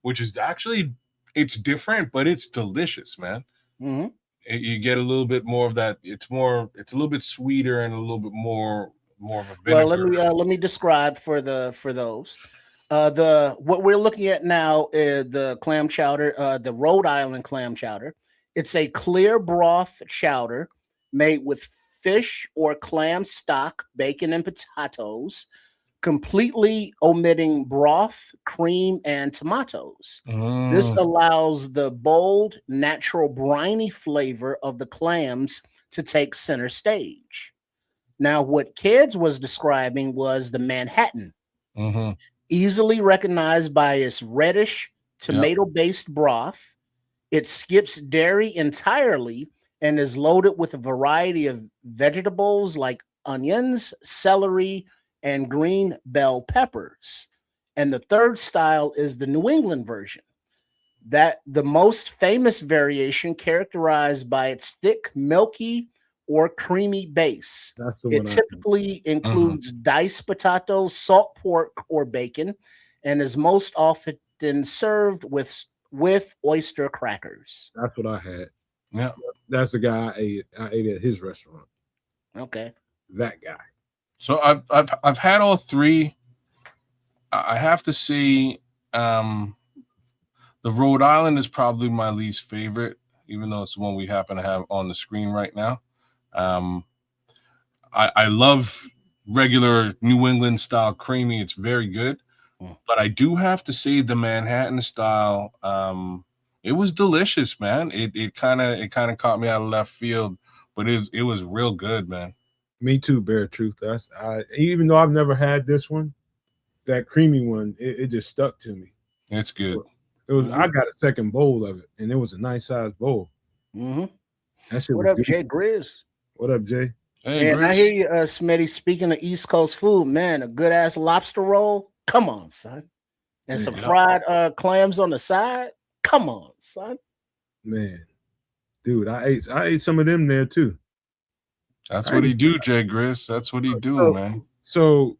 which is actually, it's different, but it's delicious, man. Mm-hmm. You get a little bit more of that. It's a little bit sweeter and a little bit more of a vinegar. Well, let me describe for those. What we're looking at now is the clam chowder, the Rhode Island clam chowder. It's a clear broth chowder made with fish or clam stock, bacon, and potatoes, completely omitting broth, cream, and tomatoes. This allows the bold, natural, briny flavor of the clams to take center stage. Now, what Kids was describing was the Manhattan, easily recognized by its reddish, tomato-based broth. It skips dairy entirely and is loaded with a variety of vegetables like onions, celery, and green bell peppers. And the third style is the New England version. That the most famous variation, characterized by its thick, milky, or creamy base. It typically includes diced potatoes, salt pork, or bacon, and is most often served with oyster crackers. That's what I had. Yeah, that's the guy I ate at his restaurant. Okay, that guy. So I've had all three. I have to say, the Rhode Island is probably my least favorite, even though it's the one we happen to have on the screen right now. I love regular New England style creamy. It's very good. But I do have to say the Manhattan style, it was delicious, man. It kind of caught me out of left field, but it was real good, man. Me too, Bear Truth. Even though I've never had this one, that creamy one, it just stuck to me. It's good. It was. I got a second bowl of it, and it was a nice sized bowl. Mm-hmm. That shit What was up, good. Jay Grizz? What up, Jay? Hey, And I hear you, Smitty. Speaking of East Coast food, man, a good ass lobster roll. Come on, son. And some fried clams on the side. Come on, son. Man, dude, I ate some of them there too. That's what he do, Jay Grizz. That's what he do, man. So,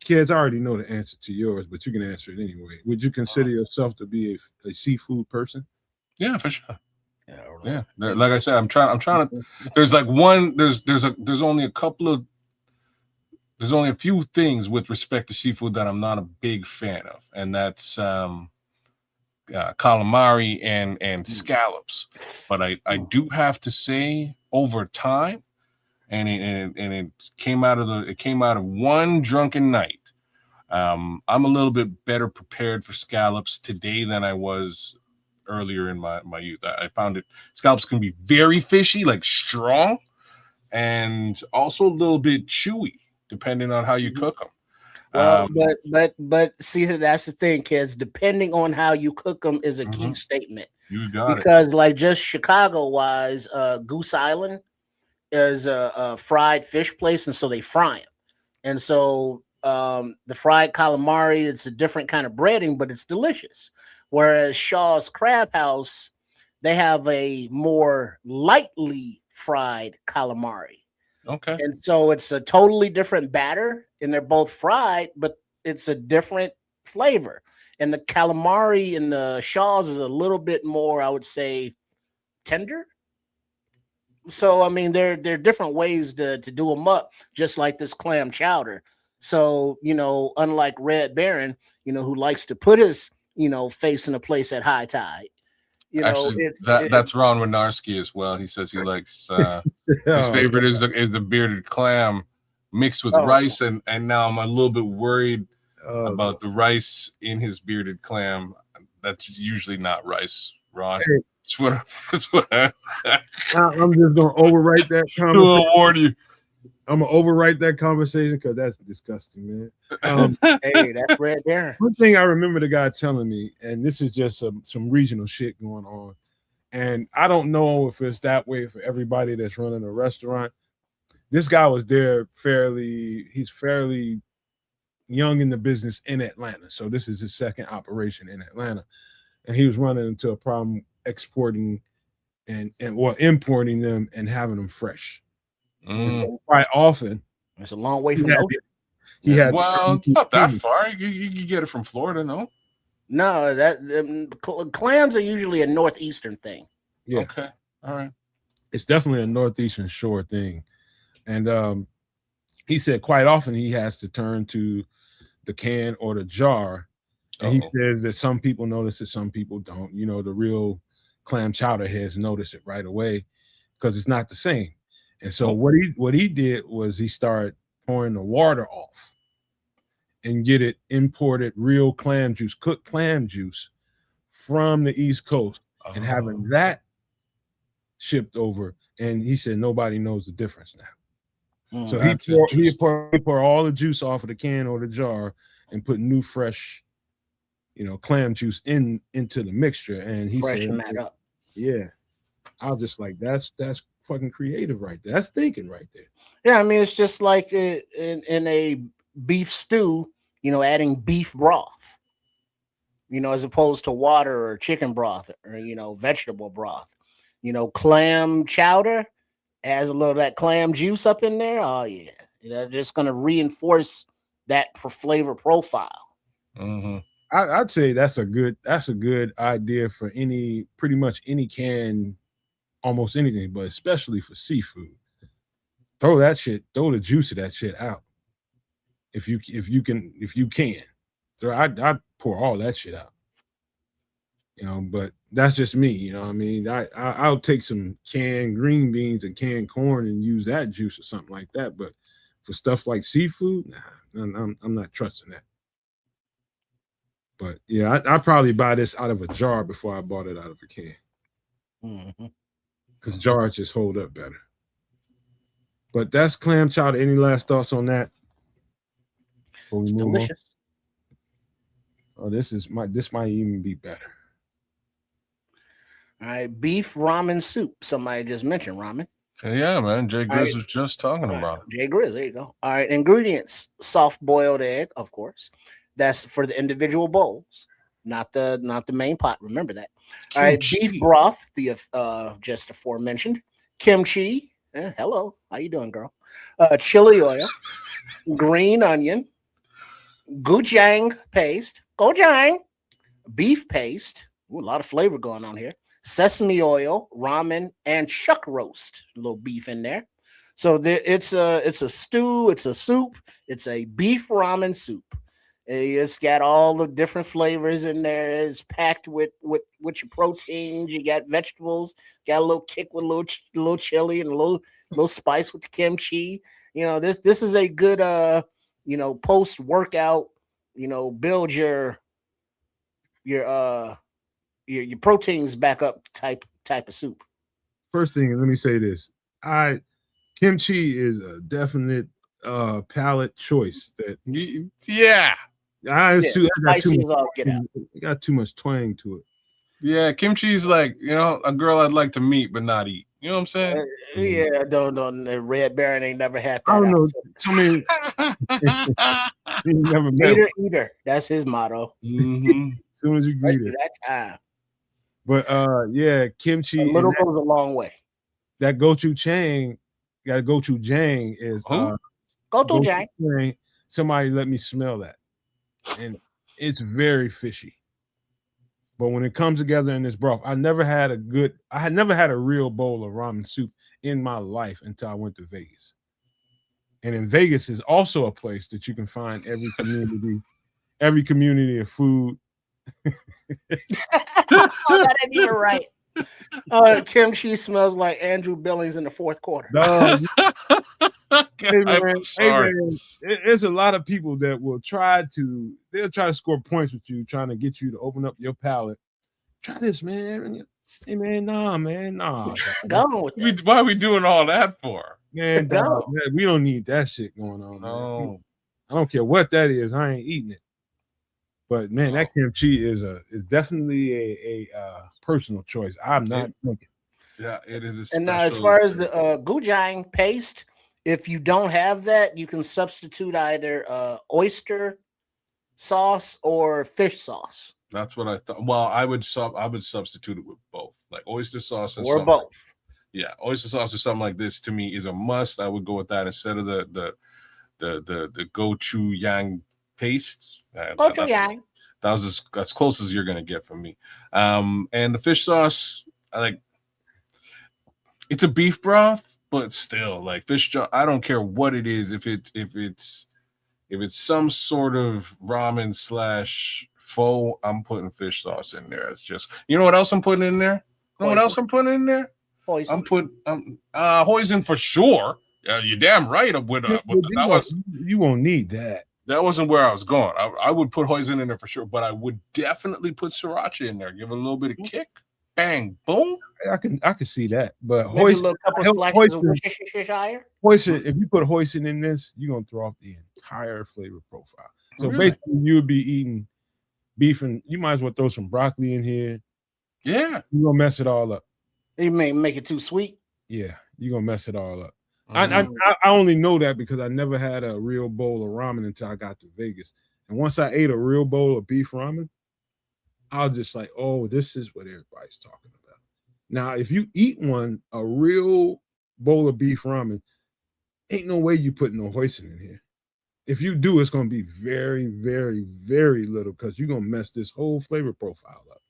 kids, I already know the answer to yours, but you can answer it anyway. Would you consider yourself to be a seafood person? Yeah, for sure. Yeah, like I said, I'm trying to. There's like one. There's only a couple of. There's only a few things with respect to seafood that I'm not a big fan of, and that's calamari and scallops. But I do have to say, over time, and it came out of one drunken night. I'm a little bit better prepared for scallops today than I was earlier in my youth. I found scallops can be very fishy, like strong, and also a little bit chewy, depending on how you cook them. Well, but see, that's the thing, kids. Depending on how you cook them is a key statement. You got because, like, just Chicago wise, Goose Island is a fried fish place, and so they fry them. And so the fried calamari, it's a different kind of breading, but it's delicious. Whereas Shaw's Crab House, they have a more lightly fried calamari. Okay. And so it's a totally different batter, and they're both fried, but it's a different flavor. And the calamari in the Shaw's is a little bit more, I would say, tender. So I mean, there are different ways to do them up, just like this clam chowder. So, you know, unlike Red Baron, you know, who likes to put his, you know, face in a place at high tide. You Actually, know, that's Ron Winarski as well. He says he likes his favorite is the bearded clam mixed with rice, and now I'm a little bit worried about the rice in his bearded clam. That's usually not rice, Ron. Hey. That's what I'm just gonna overwrite that conversation. Award you. I'm gonna overwrite that conversation because that's disgusting, man. Hey, that's Red Baron. One thing I remember the guy telling me, and this is just some regional shit going on, and I don't know if it's that way for everybody that's running a restaurant. This guy was there he's fairly young in the business in Atlanta, so this is his second operation in Atlanta, and he was running into a problem exporting and importing them and having them fresh. So quite often, it's a long way from the ocean. He had it's not that far. You get it from Florida, no? No, that clams are usually a northeastern thing. Yeah. Okay. All right. It's definitely a northeastern shore thing, and he said quite often he has to turn to the can or the jar, and he says that some people notice it, some people don't. You know, the real clam chowder heads notice it right away because it's not the same. And so what he did was he started pouring the water off and get it imported real clam juice, cooked clam juice from the East Coast, and having that shipped over. And he said nobody knows the difference now. So he pour all the juice off of the can or the jar and put new fresh, you know, clam juice into the mixture. And he freshen said, that up. Yeah. I was just like, that's fucking creative right there. That's thinking right there. Yeah, I mean, it's just like in a beef stew, you know, adding beef broth, you know, as opposed to water or chicken broth or, you know, vegetable broth. You know, clam chowder has a little of that clam juice up in there. Oh yeah, they're just going to reinforce that flavor profile. I'd say that's a good idea for pretty much any can, almost anything, but especially for seafood. Throw the juice of that shit out. If you can. So I'd pour all that shit out. You know, but that's just me, you know what I mean? I'll take some canned green beans and canned corn and use that juice or something like that. But for stuff like seafood, nah, I'm not trusting that. But yeah, I'd probably buy this out of a jar before I bought it out of a can. Because jars just hold up better. But that's clam chowder. Any last thoughts on that? It's delicious. Oh, this might even be better. All right, beef ramen soup. Somebody just mentioned ramen. Yeah, man. Jay Grizz right. was just talking All right, about it. Jay Grizz, there you go. All right, ingredients: soft boiled egg, of course. That's for the individual bowls, not the main pot. Remember that. All right, beef broth, the just aforementioned. Kimchi. Hello, how you doing, girl? Chili oil, green onion, gochujang paste, gochujang, beef paste. Ooh, a lot of flavor going on here. Sesame oil, ramen, and chuck roast. A little beef in there. So it's a stew, it's a soup, it's a beef ramen soup. It's got all the different flavors in there. It's packed with your proteins. You got vegetables. Got a little kick with a little chili and a little spice with the kimchi. You know, this is a good post workout. Build your proteins back up type of soup. First thing, let me say this: kimchi is a definite palate choice. That yeah. It got too much twang to it. Yeah, kimchi's like, a girl I'd like to meet but not eat. You know what I'm saying? Yeah, don't the Red Baron ain't never had that. I don't know. So many never met eater. That's his motto. Mm-hmm. As soon as you greet her. That time. But yeah, kimchi. A little goes a long way. That gochujang is gochujang. Somebody let me smell that, and it's very fishy. But when it comes together in this broth, I had never had a real bowl of ramen soup in my life until I went to Vegas. And in Vegas is also a place that you can find every community of food. That ain't even right. Kimchi smells like Andrew Billings in the fourth quarter. There's a lot of people that will try to score points with you, trying to get you to open up your palate. Try this, man. Hey, man, nah. Why are we doing all that for? Man, we don't need that shit going on. No. Man. I don't care what that is. I ain't eating it. But man, that kimchi is definitely a personal choice. I'm not thinking. Yeah, it is. And now, as far as the gochujang paste, if you don't have that, you can substitute either oyster sauce or fish sauce. That's what I thought. Well, I would substitute it with both, like oyster sauce and or both. Yeah, oyster sauce or something like this to me is a must. I would go with that instead of the gochujang paste. That was as close as you're gonna get from me. And the fish sauce, it's a beef broth, but still, like fish. I don't care what it is. If it's some sort of ramen / pho, I'm putting fish sauce in there. It's just, you know what else I'm putting in there? You know what else I'm putting in there? Hoisin. I'm putting hoisin for sure. Yeah, you're damn right. You won't need that. That wasn't where I was going. I would put hoisin in there for sure, but I would definitely put sriracha in there. Give it a little bit of kick. Bang, boom. I can see that. But hoisin, if you put hoisin in this, you're gonna throw off the entire flavor profile. So really? Basically, you would be eating beef, and you might as well throw some broccoli in here. Yeah, you're gonna mess it all up. You may make it too sweet. Yeah, you're gonna mess it all up. Mm-hmm. I only know that because I never had a real bowl of ramen until I got to Vegas. And once I ate a real bowl of beef ramen, I was just like, oh, this is what everybody's talking about. Now, if you eat a real bowl of beef ramen, ain't no way you put no hoisin in here. If you do, it's going to be very, very, very little because you're going to mess this whole flavor profile up.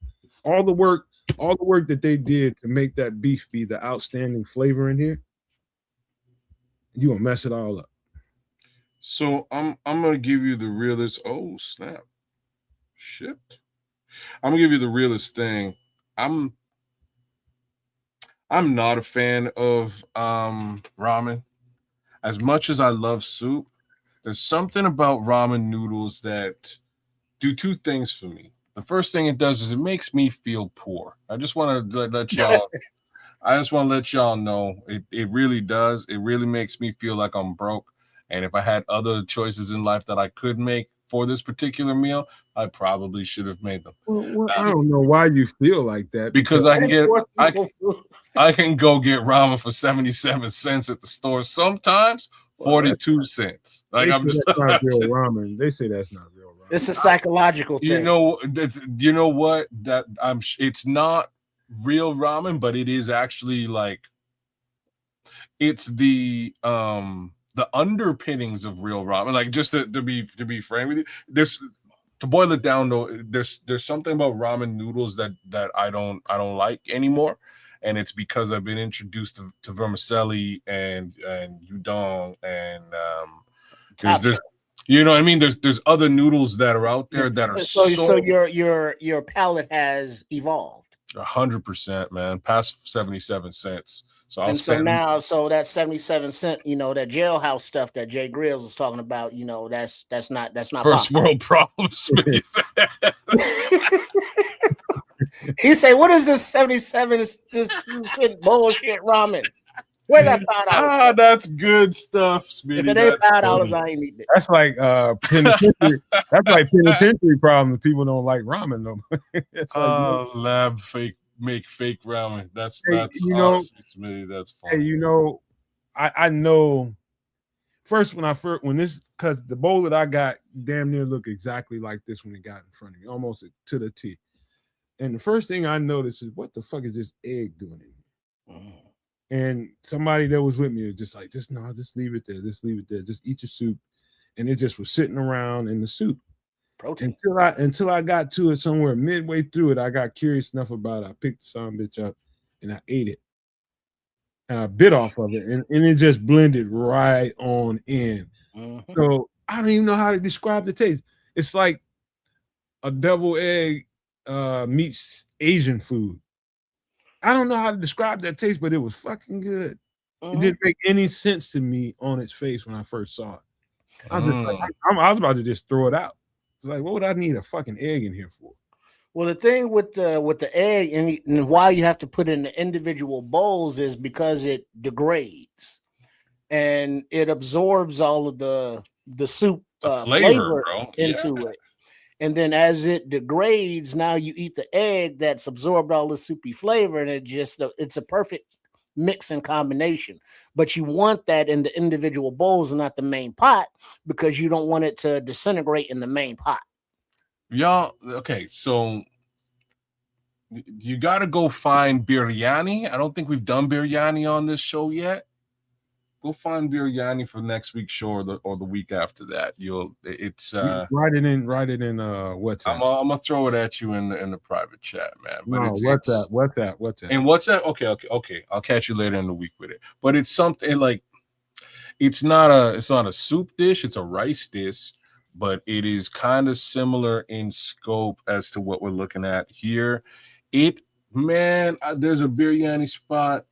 All the work that they did to make that beef be the outstanding flavor in here, you're going to mess it all up. So I'm going to give you the realest. Oh, snap. Shit. I'm going to give you the realest thing. I'm not a fan of ramen. As much as I love soup, there's something about ramen noodles that do two things for me. The first thing it does is it makes me feel poor. I just want to let y'all know it really does. It really makes me feel like I'm broke. And if I had other choices in life that I could make, for this particular meal, I probably should have made them. Well, I don't know why you feel like that. Because I can go get ramen for 77 cents at the store. Sometimes 42 cents. Like they I'm just not real ramen. They say that's not real ramen. It's a psychological thing. You know what? That it's not real ramen, but it is actually like it's the underpinnings of real ramen. Like just to be frank with you, to boil it down though, there's something about ramen noodles that I don't like anymore, and it's because I've been introduced to vermicelli and udon and there's you know what I mean. There's other noodles that are out there that are so your palate has evolved 100%, man, past 77 cents. So so that 77 cent, that jailhouse stuff that Jay Grills was talking about, that's not first world problems. He say, "What is this 77 bullshit ramen? Where's that $5? That's good stuff, Smitty. If it ain't $5, I ain't eating it." That's like penitentiary. That's like penitentiary problems. People don't like ramen though. It's like, lab make fake ramen. That's honestly, Smitty, that's funny. Hey, I know. First, when this, because the bowl that I got damn near looked exactly like this when it got in front of me, almost to the T. And the first thing I noticed is, what the fuck is this egg doing in here? And somebody that was with me was just like, just leave it there. Just leave it there. Just eat your soup. And it just was sitting around in the soup. Protein. Until I got to it somewhere midway through it, I got curious enough about it. I picked the son bitch up and I ate it. And I bit off of it. And it just blended right on in. Mm-hmm. So I don't even know how to describe the taste. It's like a deviled egg meets Asian food. I don't know how to describe that taste, but it was fucking good. It didn't make any sense to me on its face when I first saw it. I was about to just throw it out. It's like, what would I need a fucking egg in here for? Well, the thing with the egg and why you have to put it in the individual bowls is because it degrades and it absorbs all of the soup flavor into it. And then as it degrades, now you eat the egg that's absorbed all the soupy flavor, and it's a perfect mix and combination. But you want that in the individual bowls and not the main pot because you don't want it to disintegrate in the main pot. Y'all, okay, so you got to go find biryani. I don't think we've done biryani on this show yet. Go find biryani for next week's show or the week after that. Write it in WhatsApp. I'm gonna throw it at you in the private chat, man. But WhatsApp. And WhatsApp. Okay. I'll catch you later in the week with it. But it's something like it's not a soup dish. It's a rice dish, but it is kind of similar in scope as to what we're looking at here. There's a biryani spot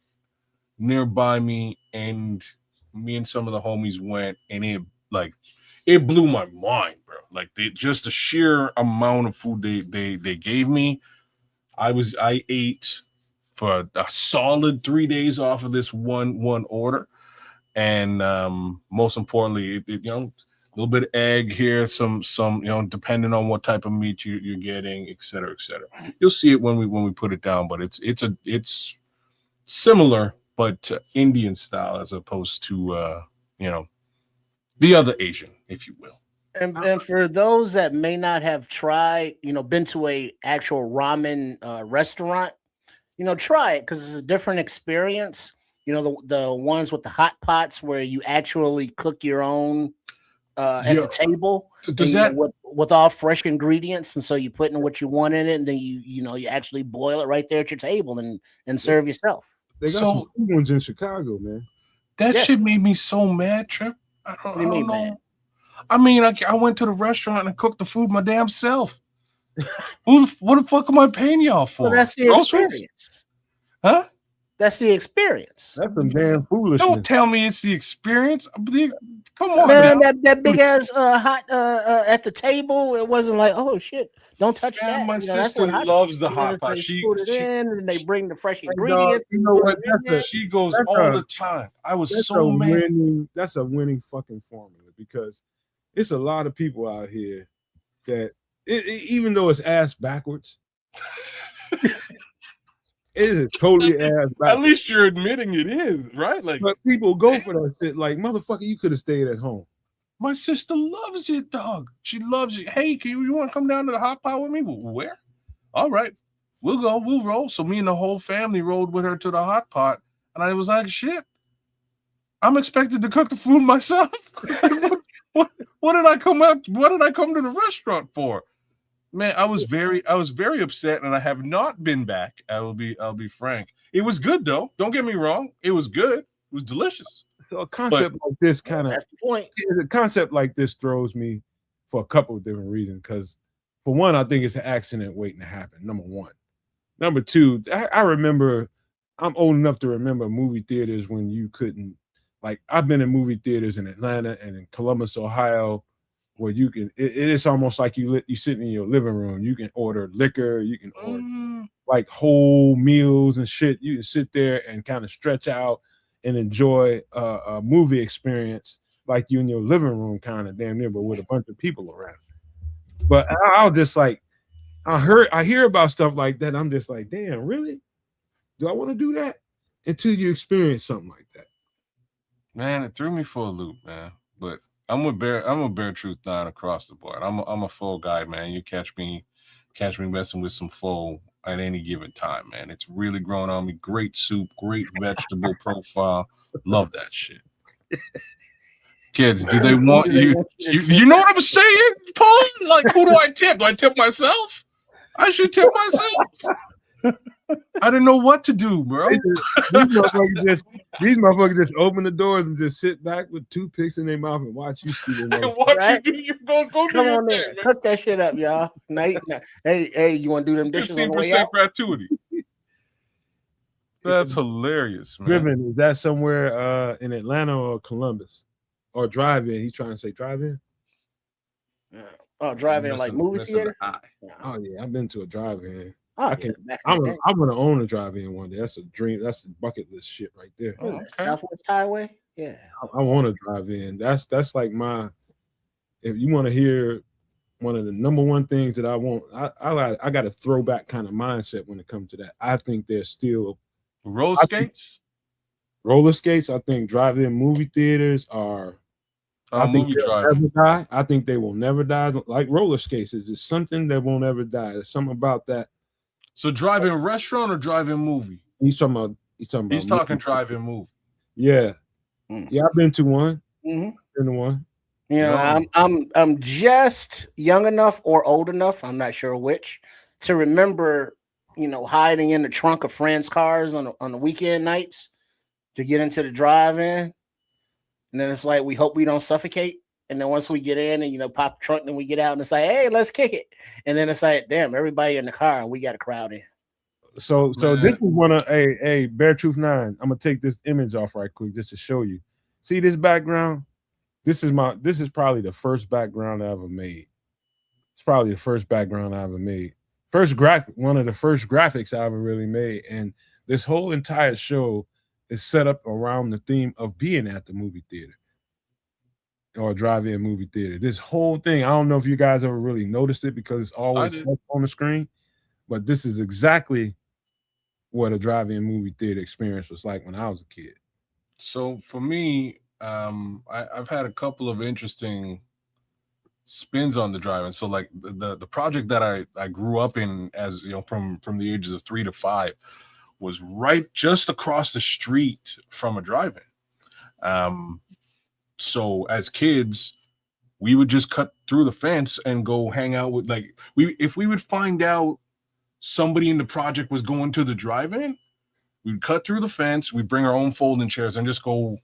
nearby me, and me and some of the homies went, and it blew my mind, bro. Like just the sheer amount of food they gave me. I ate for a solid 3 days off of this one order, and most importantly, a little bit of egg here, some depending on what type of meat you're getting, et cetera, et cetera. You'll see it when we put it down, but it's similar, but Indian style as opposed to the other Asian, if you will. And for those that may not have tried, been to a actual ramen restaurant, try it because it's a different experience. The ones with the hot pots where you actually cook your own at the table with all fresh ingredients, and so you put in what you want in it, and then you actually boil it right there at your table and serve yourself. They got some good ones in Chicago, man. That shit made me so mad, Trip. I don't know. Man? I mean, I went to the restaurant and cooked the food my damn self. What the fuck am I paying y'all for? Well, that's the experience. Huh? That's the experience. That's some damn foolishness. Don't tell me it's the experience. Come on, man. That big ass hot at the table. It wasn't like, oh shit, don't touch that. My sister loves the hot pot. She put it in, and they bring the fresh ingredients. You know what? She goes all the time. I was so mad. That's a winning fucking formula because it's a lot of people out here that even though it's ass backwards, it is totally ass backwards. At least you're admitting it is, right? Like, but people go for that shit. Like, motherfucker, you could have stayed at home. My sister loves it, dog. She loves it. Hey, you want to come down to the hot pot with me? Where? All right, we'll go. We'll roll. So me and the whole family rolled with her to the hot pot, and I was like, shit. I'm expected to cook the food myself. What did I come out? What did I come to the restaurant for? Man, I was very upset, and I have not been back. I'll be frank. It was good though. Don't get me wrong. It was good. It was delicious. So a concept like this kind of, that's the point. A concept like this throws me for a couple of different reasons. Because for one, I think it's an accident waiting to happen. Number one. Number two, I remember, I'm old enough to remember movie theaters when you couldn't, like, I've been in movie theaters in Atlanta and in Columbus, Ohio, where you can, it is almost like you sitting in your living room. You can order liquor, you can order like whole meals and shit. You can sit there and kind of stretch out and enjoy a movie experience like you in your living room, kind of damn near, but with a bunch of people around. But I was just like, I hear about stuff like that. I'm just like, damn, really? Do I want to do that? Until you experience something like that. Man, it threw me for a loop, man. But I'm a Bear Truth 9 across the board. I'm a full guy, man. You catch me messing with some pho at any given time, man. It's really growing on me. Great soup, great vegetable profile. Love that shit. Kids, do they want you? You know what I'm saying, Paul? Like, who do I tip? Do I tip myself? I should tip myself. I didn't know what to do, bro. These motherfuckers just open the doors and just sit back with toothpicks in their mouth and watch you scoot in. Right? You do. You go Come on there, cook that shit up, y'all. Hey, you want to do them dishes on the way out? gratuity. That's hilarious, man. Driven, is that somewhere in Atlanta or Columbus? Or drive-in? He's trying to say drive-in? Oh, drive-in like movie theater? Oh, yeah, I've been to a drive-in. Oh, I want to own a drive-in one day. That's a dream. That's a bucket list shit right there. Oh, okay. Southwest Highway? Yeah. I want to drive in. That's like my, if you want to hear one of the number one things that I want, I got a throwback kind of mindset when it comes to that. I think there's still roller skates. Roller skates. I think drive-in movie theaters are. I think they'll never die. I think they will never die. Like roller skates is something that won't ever die. There's something about that. So drive-in restaurant or drive-in movie? He's talking drive-in movie. Yeah. Yeah, I've been to one. Mm-hmm. Been to one. You know, I'm just young enough or old enough, I'm not sure which, to remember, hiding in the trunk of friends' cars on the weekend nights to get into the drive-in. And then it's like, we hope we don't suffocate. And then once we get in and, pop the trunk, then we get out and it's like, hey, let's kick it. And then it's like, damn, everybody in the car and we got a crowd in. So this is one of a Bear Truth 9. I'm gonna take this image off right quick just to show you. See this background? This is probably the first background I ever made. It's probably the first background I ever made. One of the first graphics I ever really made. And this whole entire show is set up around the theme of being at the movie theater or drive-in movie theater. This whole thing, I don't know if you guys ever really noticed it because it's always on the screen, but this is exactly what a drive-in movie theater experience was like when I was a kid. So for me, I've had a couple of interesting spins on the drive-in. So like the project that I grew up in as from the ages of 3 to 5 was right just across the street from a drive-in. So as kids, we would just cut through the fence and go hang out with if we would find out somebody in the project was going to the drive-in, we'd cut through the fence, we'd bring our own folding chairs and just go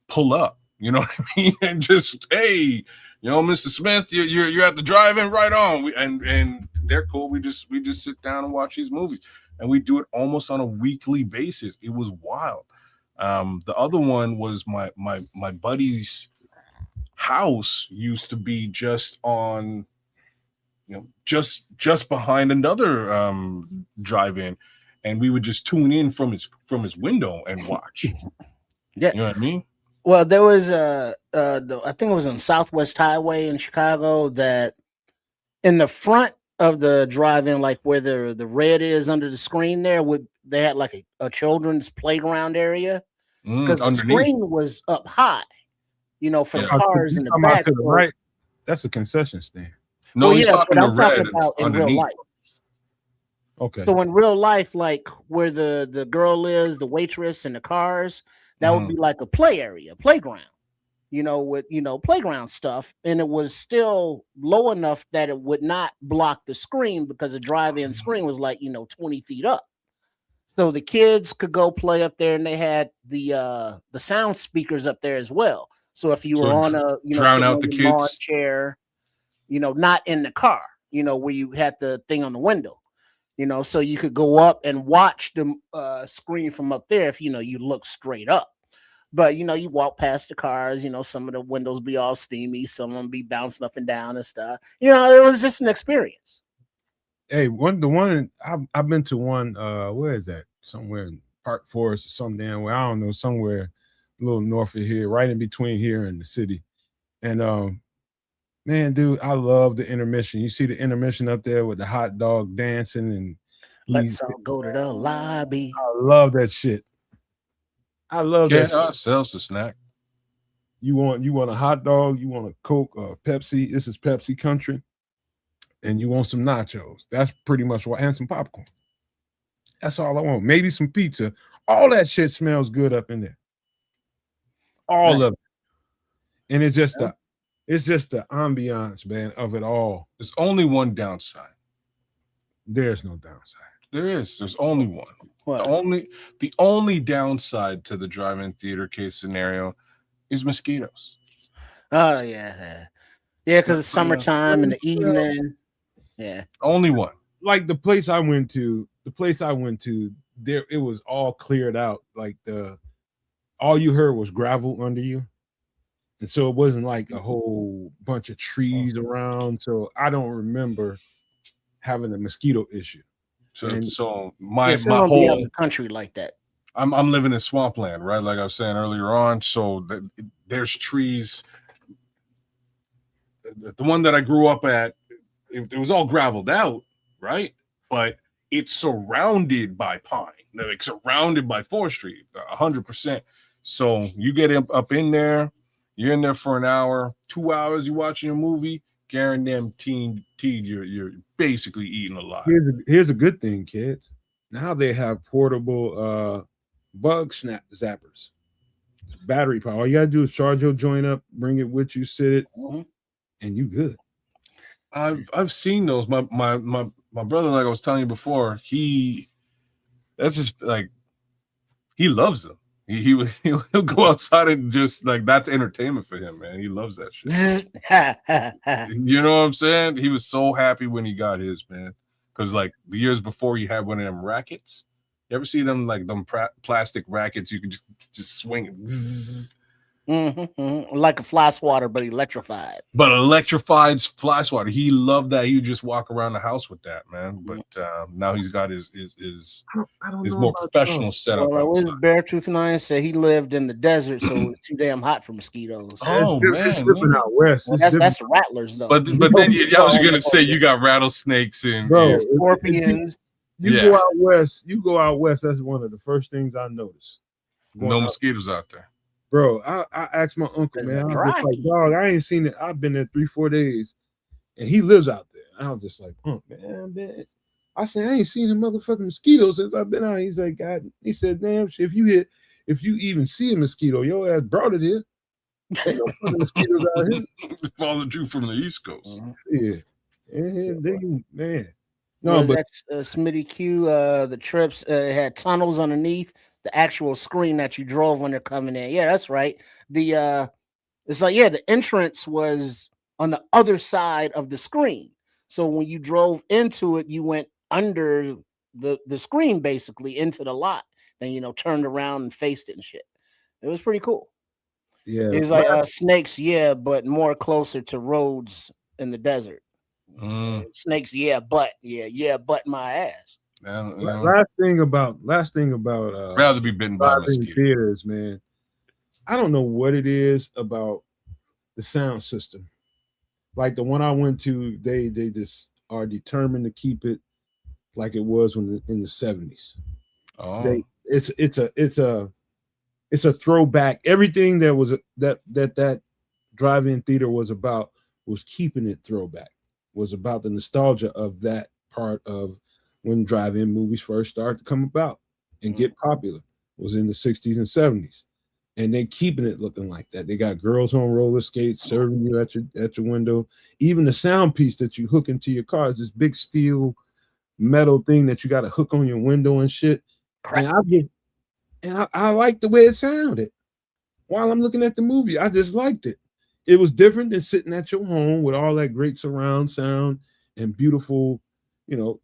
pull up. You know what I mean? And just, hey, Mr. Smith, you're at the drive-in, right on. And they're cool. We just sit down and watch these movies. And we do it almost on a weekly basis. It was wild. The other one was my buddy's house used to be just on, just behind another drive-in, and we would just tune in from his window and watch. Yeah, you know what I mean. Well, there was I think it was on Southwest Highway in Chicago that in the front of the drive-in, like where the red is under the screen there, would they had like a children's playground area because the Underneath. screen was up high, for the Yeah. cars in You the talking about back. to the So- right? That's a concession stand. No, well, he's yeah, talking but to I'm talking red about in real underneath. life. Okay. So in real life, like where the girl is, the waitress, and the cars, that would be like a play area, playground. With playground stuff, and it was still low enough that it would not block the screen because the drive-in screen was like 20 feet up, so the kids could go play up there, and they had the sound speakers up there as well. So if you were So on a drown sitting out on the your lawn kids. chair, not in the car, where you had the thing on the window, so you could go up and watch the screen from up there if you look straight up. But you walk past the cars, some of the windows be all steamy, some of them be bouncing up and down and stuff. It was just an experience. Hey, I've been to one. Where is that? Somewhere in Park Forest or some damn where I don't know, somewhere a little north of here, right in between here and the city. And man, dude, I love the intermission. You see the intermission up there with the hot dog dancing, and Let's all go to the lobby. I love that shit. I love Get that. ourselves a snack. You want a hot dog, you want a Coke or Pepsi. This is Pepsi country, and you want some nachos. That's pretty much what, and some popcorn. That's all I want. Maybe some pizza. All that shit smells good up in there. All of it. And it's just the ambiance, man, of it all. There's only one downside. There's no downside. There is. There's only one. What? The only downside to the drive-in theater case scenario is mosquitoes. Oh yeah, because it's summertime in the evening. Yeah, Only one. Like the place I went to, there it was all cleared out. Like all you heard was gravel under you. And so it wasn't like a whole bunch of trees around. So I don't remember having a mosquito issue. So my don't be out in whole the country like that. I'm living in swampland, right? Like I was saying earlier on. So there's trees. The one that I grew up at, it was all graveled out, right? But it's surrounded by pine, like surrounded by forestry, 100%. So you get up in there, you're in there for an hour, 2 hours, you watching a movie, guaranteed you're basically eating a lot. Here's a good thing, kids. Now they have portable bug snap zappers. It's battery power. All you gotta do is charge your joint up, bring it with you, sit it, and you good. I've seen those. My brother, like I was telling you before, that's just like he loves them. He'll go outside and just like that's entertainment for him, man. He loves that shit. You know what I'm saying? He was so happy when he got his, man. Because like the years before, he had one of them rackets. You ever see them like them plastic rackets? You can just swing it. Like a fly swatter, but electrified. But electrified fly swatter. He loved that. He would just walk around the house with that, man. But now he's got his more professional setup. Well, his Beartooth Nine said he lived in the desert, so it was too damn hot for mosquitoes. Oh man, out west. Well, that's rattlers though. But then I was gonna say you got rattlesnakes and scorpions. You go out west. That's one of the first things I noticed. No mosquitoes out there. Bro, I asked my uncle, man. I was just like, dog, I ain't seen it. I've been there 3-4 days, and he lives out there. I was just like, man. I said, I ain't seen a motherfucking mosquito since I've been out. He's like, God, he said, damn, if you even see a mosquito, your ass brought it here. Ain't no fucking mosquitoes out here. Followed you from the East Coast. Yeah, man. No, but that's Smitty Q. The trips had tunnels underneath the actual screen that you drove when they're coming in. Yeah, that's right. It's like the entrance was on the other side of the screen. So when you drove into it, you went under the screen basically into the lot, and turned around and faced it and shit. It was pretty cool. Yeah, it was like snakes, but more closer to roads in the desert. Snakes, but my ass. Last thing about rather be bitten by mosquitoes. Theaters, man. I don't know what it is about the sound system. Like the one I went to, they just are determined to keep it like it was when in the 70s. Oh, It's a throwback. Everything that was that drive-in theater was about was keeping it throwback. Was about the nostalgia of that part of when drive-in movies first started to come about and get popular. Was in the 60s and 70s. And they keeping it looking like that. They got girls on roller skates serving you at your window. Even the sound piece that you hook into your car is this big steel metal thing that you got to hook on your window and shit. Crap. I like the way it sounded while I'm looking at the movie. I just liked it. It was different than sitting at your home with all that great surround sound and beautiful,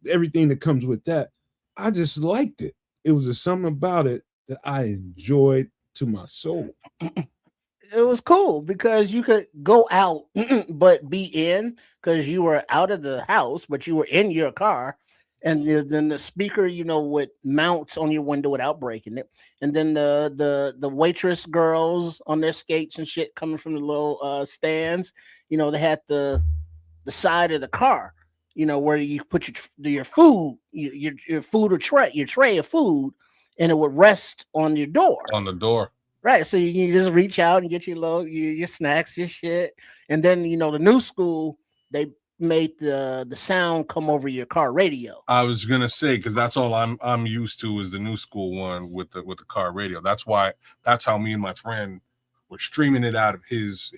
everything that comes with that. I just liked it. It was just something about it that I enjoyed to my soul. It was cool because you could go out but be in because you were out of the house, but you were in your car. And then the speaker, would mount on your window without breaking it. And then the waitress girls on their skates and shit coming from the little stands, they had the side of the car, where you put your food, your food or your tray of food, and it would rest on your door. on the door. Right, so you just reach out and get your snacks, your shit, and then the new school they made the sound come over your car radio. I was gonna say because that's all I'm used to is the new school one with the car radio. That's how me and my friend were streaming it out of his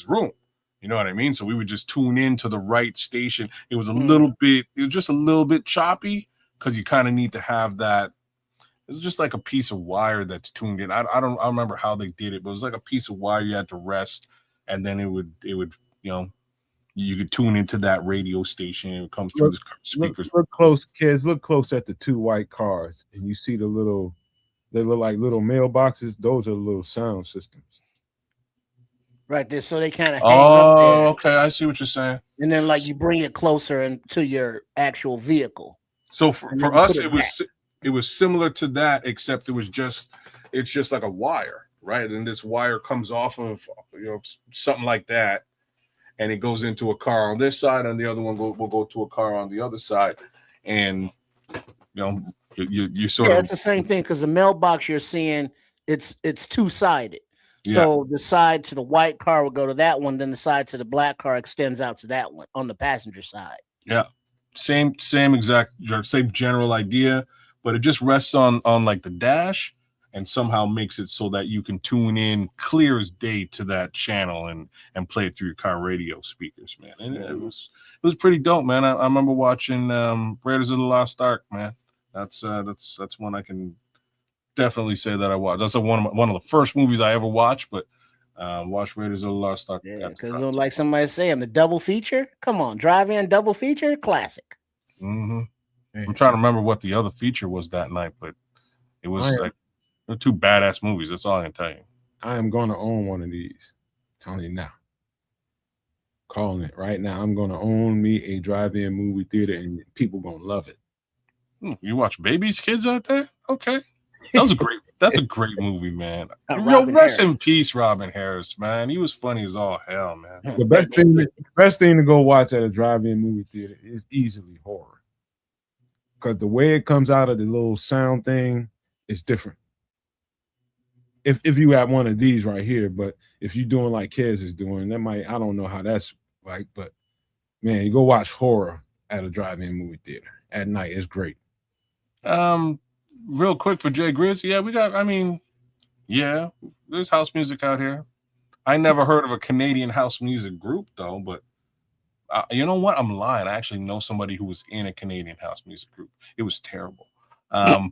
room. You know what I mean? So we would just tune in to the right station. It was just a little bit choppy because you kind of need to have that. It's just like a piece of wire that's tuned in. I don't remember how they did it, but it was like a piece of wire you had to rest, and then it would you could tune into that radio station and it comes through the speakers. Look close, kids. Look close at the two white cars, and you see they look like little mailboxes. Those are little sound systems. Right there, so they kind of hang up there. Okay, I see what you're saying. And then you bring it closer into your actual vehicle. So for us, it was similar to that, except it's just like a wire, right? And this wire comes off of something like that, and it goes into a car on this side, and the other one will go to a car on the other side, and you sort of it's the same thing because the mailbox you're seeing it's two-sided. So the side to the white car will go to that one, then the side to the black car extends out to that one on the passenger side. Yeah, same general idea, but it just rests on like the dash and somehow makes it so that you can tune in clear as day to that channel and play it through your car radio speakers, man. And it was pretty dope, man. I remember watching Raiders of the Lost Ark, man. That's one I can definitely say that I watched. That's one of the first movies I ever watched, but watch Raiders of the Lost Ark. Yeah, because like somebody saying the double feature. Come on, drive-in double feature, classic. Mm-hmm. I'm trying to remember what the other feature was that night, but it was they're two badass movies. That's all I can tell you. I am going to own one of these. I'm telling you now. Calling it right now. I'm going to own me a drive-in movie theater, and people going to love it. You watch Baby's Kids out there? Okay. That's a great movie, man. Rest in peace, Robin Harris, man. He was funny as all hell, man. The best thing to go watch at a drive-in movie theater is easily horror. Because the way it comes out of the little sound thing is different. If you have one of these right here, but if you're doing like Kez is doing, I don't know how that's like, but man, you go watch horror at a drive-in movie theater at night. It's great. Real quick for Jay Grizz, there's house music out here. I never heard of a Canadian house music group though, but you know what? I'm lying. I actually know somebody who was in a Canadian house music group. It was terrible. I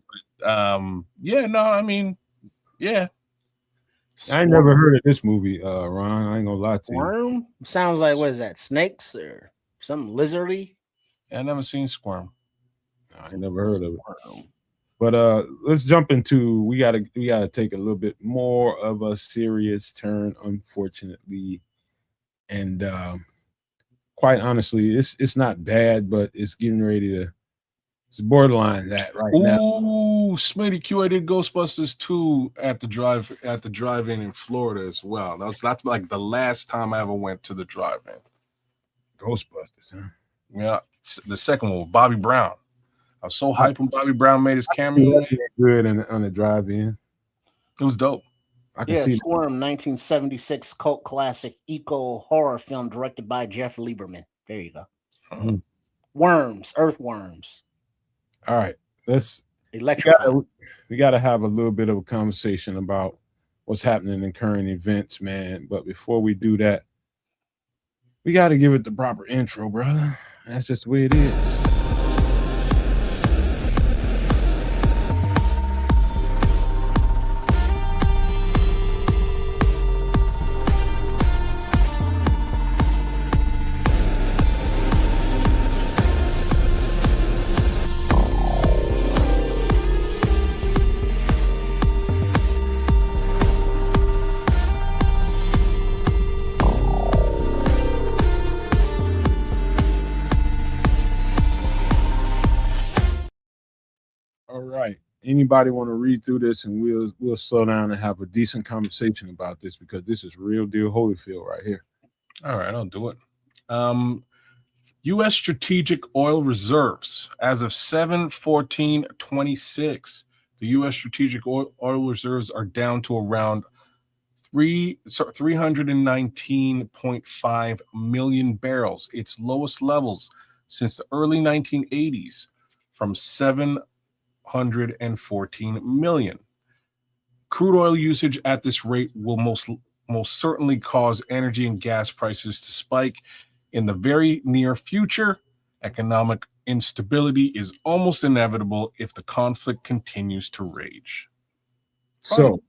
never heard of this movie, Ron. I ain't gonna lie to you. Squirm? Sounds like, what is that? Snakes or something lizardy? I never seen Squirm. I never heard of it. But let's jump into we gotta take a little bit more of a serious turn, unfortunately. And quite honestly, it's not bad, but it's getting ready to It's borderline that right now. Ooh, Smitty Q, I did Ghostbusters 2 at the drive-in in Florida as well. That's like the last time I ever went to the drive-in. Ghostbusters, huh? Yeah, the second one with Bobby Brown. I was so hyped when Bobby Brown made his cameo. Good on the drive-in. It was dope. I can see Squirm, 1976 cult classic eco horror film directed by Jeff Lieberman. There you go. Mhm. Worms, earthworms. All right, let's Electrify. we got to have a little bit of a conversation about what's happening in current events, man. But before we do that, we got to give it the proper intro, brother. That's just the way it is. All right. Anybody want to read through this, and we'll slow down and have a decent conversation about this, because this is real deal Holyfield right here. All right, I'll do it. U.S. strategic oil reserves as of 7/14/26. The U.S. strategic oil reserves are down to around 319.5 million barrels, its lowest levels since the early 1980s, from 714 million. Crude oil usage at this rate will most certainly cause energy and gas prices to spike in the very near future. Economic instability is almost inevitable if the conflict continues to rage. So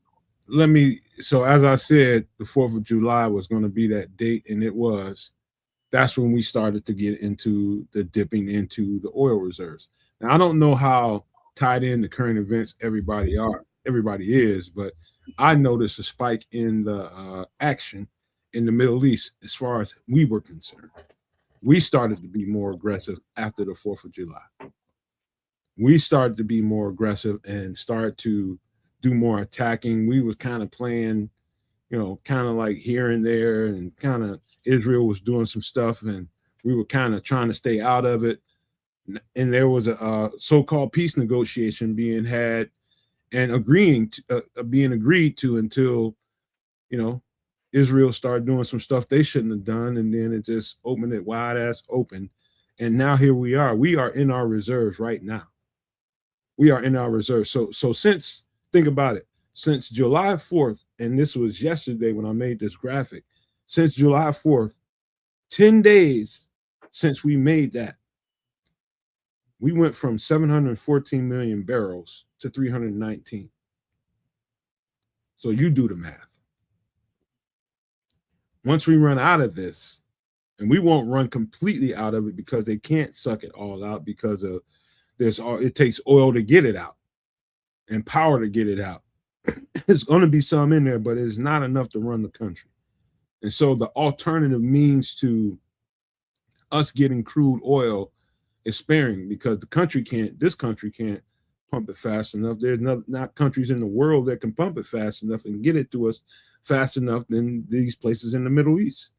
as I said, the 4th of July was going to be that date, and it was. That's when we started to get into the dipping into the oil reserves. Now, I don't know how tied in the current events everybody is, but I noticed a spike in the action in the Middle East as far as we were concerned. We started to be more aggressive after the 4th of July. We started to be more aggressive and start to do more attacking. We were kind of playing, kind of like here and there, and kind of Israel was doing some stuff, and we were kind of trying to stay out of it. And there was a so-called peace negotiation being had and being agreed to until, Israel started doing some stuff they shouldn't have done, and then it just opened it wide ass open. And now here we are. We are in our reserves right now. We are in our reserves. So think about it. Since July 4th, and this was yesterday when I made this graphic, since July 4th, 10 days since we made that, we went from 714 million barrels to 319. So you do the math. Once we run out of this, and we won't run completely out of it because they can't suck it all out, because of it takes oil to get it out and power to get it out. There's going to be some in there, but it's not enough to run the country. And so the alternative means to us getting crude oil is sparing, because this country can't pump it fast enough. There's not countries in the world that can pump it fast enough and get it to us fast enough than these places in the Middle East,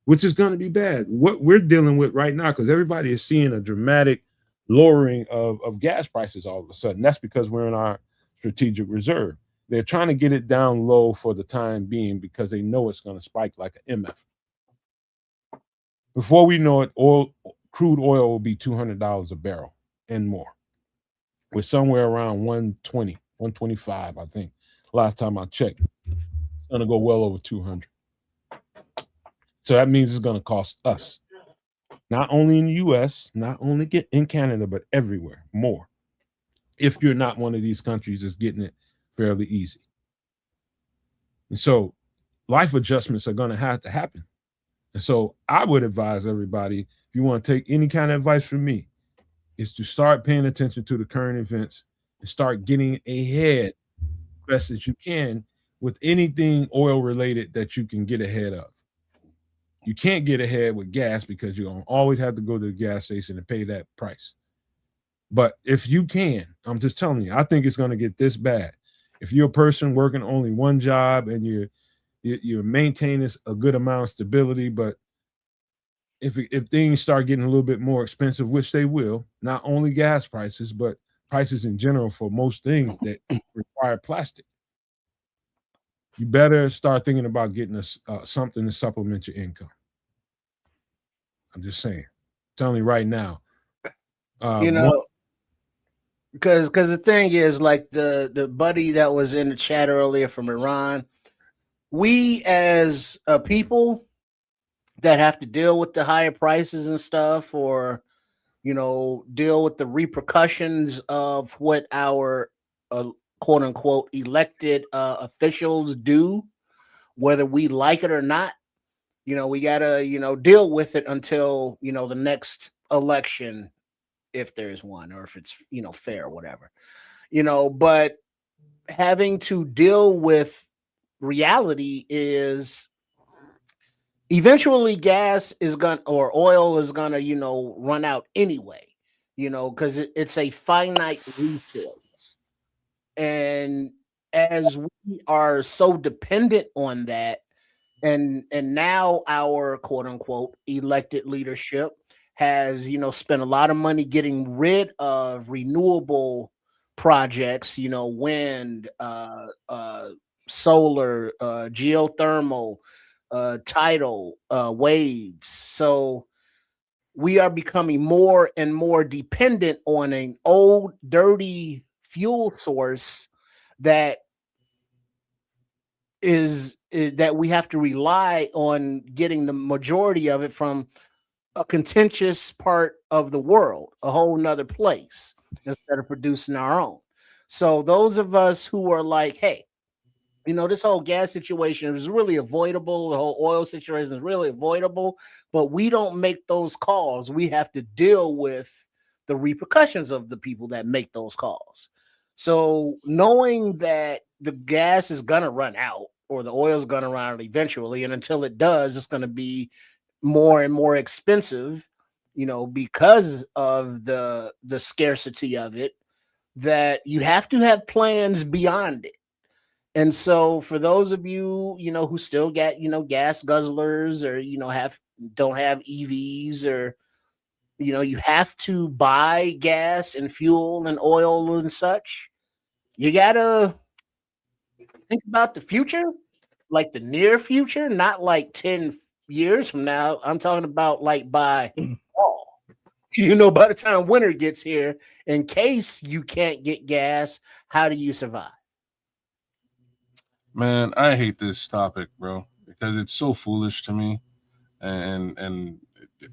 which is going to be bad. What we're dealing with right now, because everybody is seeing a dramatic lowering of gas prices all of a sudden. That's because we're in our strategic reserve. They're trying to get it down low for the time being, because they know it's going to spike like an MF. Before we know it, crude oil will be $200 a barrel and more. We're somewhere around 120, 125, I think. Last time I checked, it's going to go well over 200. So that means it's going to cost us, not only in the U.S., not only in Canada, but everywhere, more. If you're not one of these countries that's getting it fairly easy. And so life adjustments are going to have to happen. And so I would advise everybody, if you want to take any kind of advice from me, is to start paying attention to the current events and start getting ahead best as you can with anything oil related that you can get ahead of. You can't get ahead with gas, because you're going to always have to go to the gas station and pay that price. But if you can, I'm just telling you, I think it's going to get this bad. If you're a person working only one job and you're maintaining a good amount of stability, but if things start getting a little bit more expensive, which they will, not only gas prices, but prices in general for most things that require plastic, you better start thinking about getting something to supplement your income. I'm just saying. I'm telling you right now. You know, because the thing is, like the buddy that was in the chat earlier from Iran, we as a people that have to deal with the higher prices and stuff, or deal with the repercussions of what our quote unquote elected officials do, whether we like it or not. We gotta deal with it until the next election, if there's one, or if it's fair or whatever. But having to deal with reality is eventually gas is gonna, or oil is gonna run out anyway, because it's a finite resource. And as we are so dependent on that, and now our quote unquote elected leadership has spent a lot of money getting rid of renewable projects, wind, solar, geothermal, tidal, waves. So we are becoming more and more dependent on an old dirty fuel source that is that we have to rely on getting the majority of it from a contentious part of the world, a whole nother place, instead of producing our own. So those of us who are like, hey, this whole gas situation is really avoidable, the whole oil situation is really avoidable, but we don't make those calls. We have to deal with the repercussions of the people that make those calls. So knowing that the gas is going to run out, or the oil is going to run out eventually, and until it does, it's going to be more and more expensive, because of the scarcity of it, that you have to have plans beyond it. And so for those of you, who still get, gas guzzlers, or, don't have EVs, or, you have to buy gas and fuel and oil and such, you gotta think about the future, like the near future, not like 10 years from now. I'm talking about like by fall, by the time winter gets here, in case you can't get gas, how do you survive? Man, I hate this topic, bro, because it's so foolish to me, and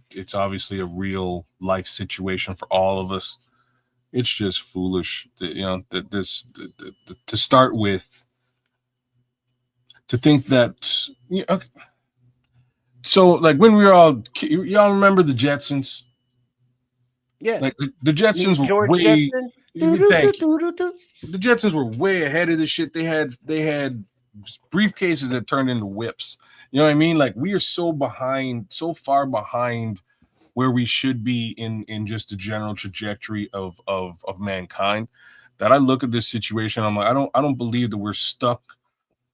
it's obviously a real life situation for all of us. It's just foolish that to start with, to think that okay. So like when we were y'all remember the Jetsons? Yeah, like the Jetsons were George way Jetson. thank you. The Jetsons were way ahead of the shit. They had briefcases that turned into whips. You know what I mean? Like we are so far behind where we should be in just the general trajectory of mankind, that I look at this situation, I'm like, I don't believe that we're stuck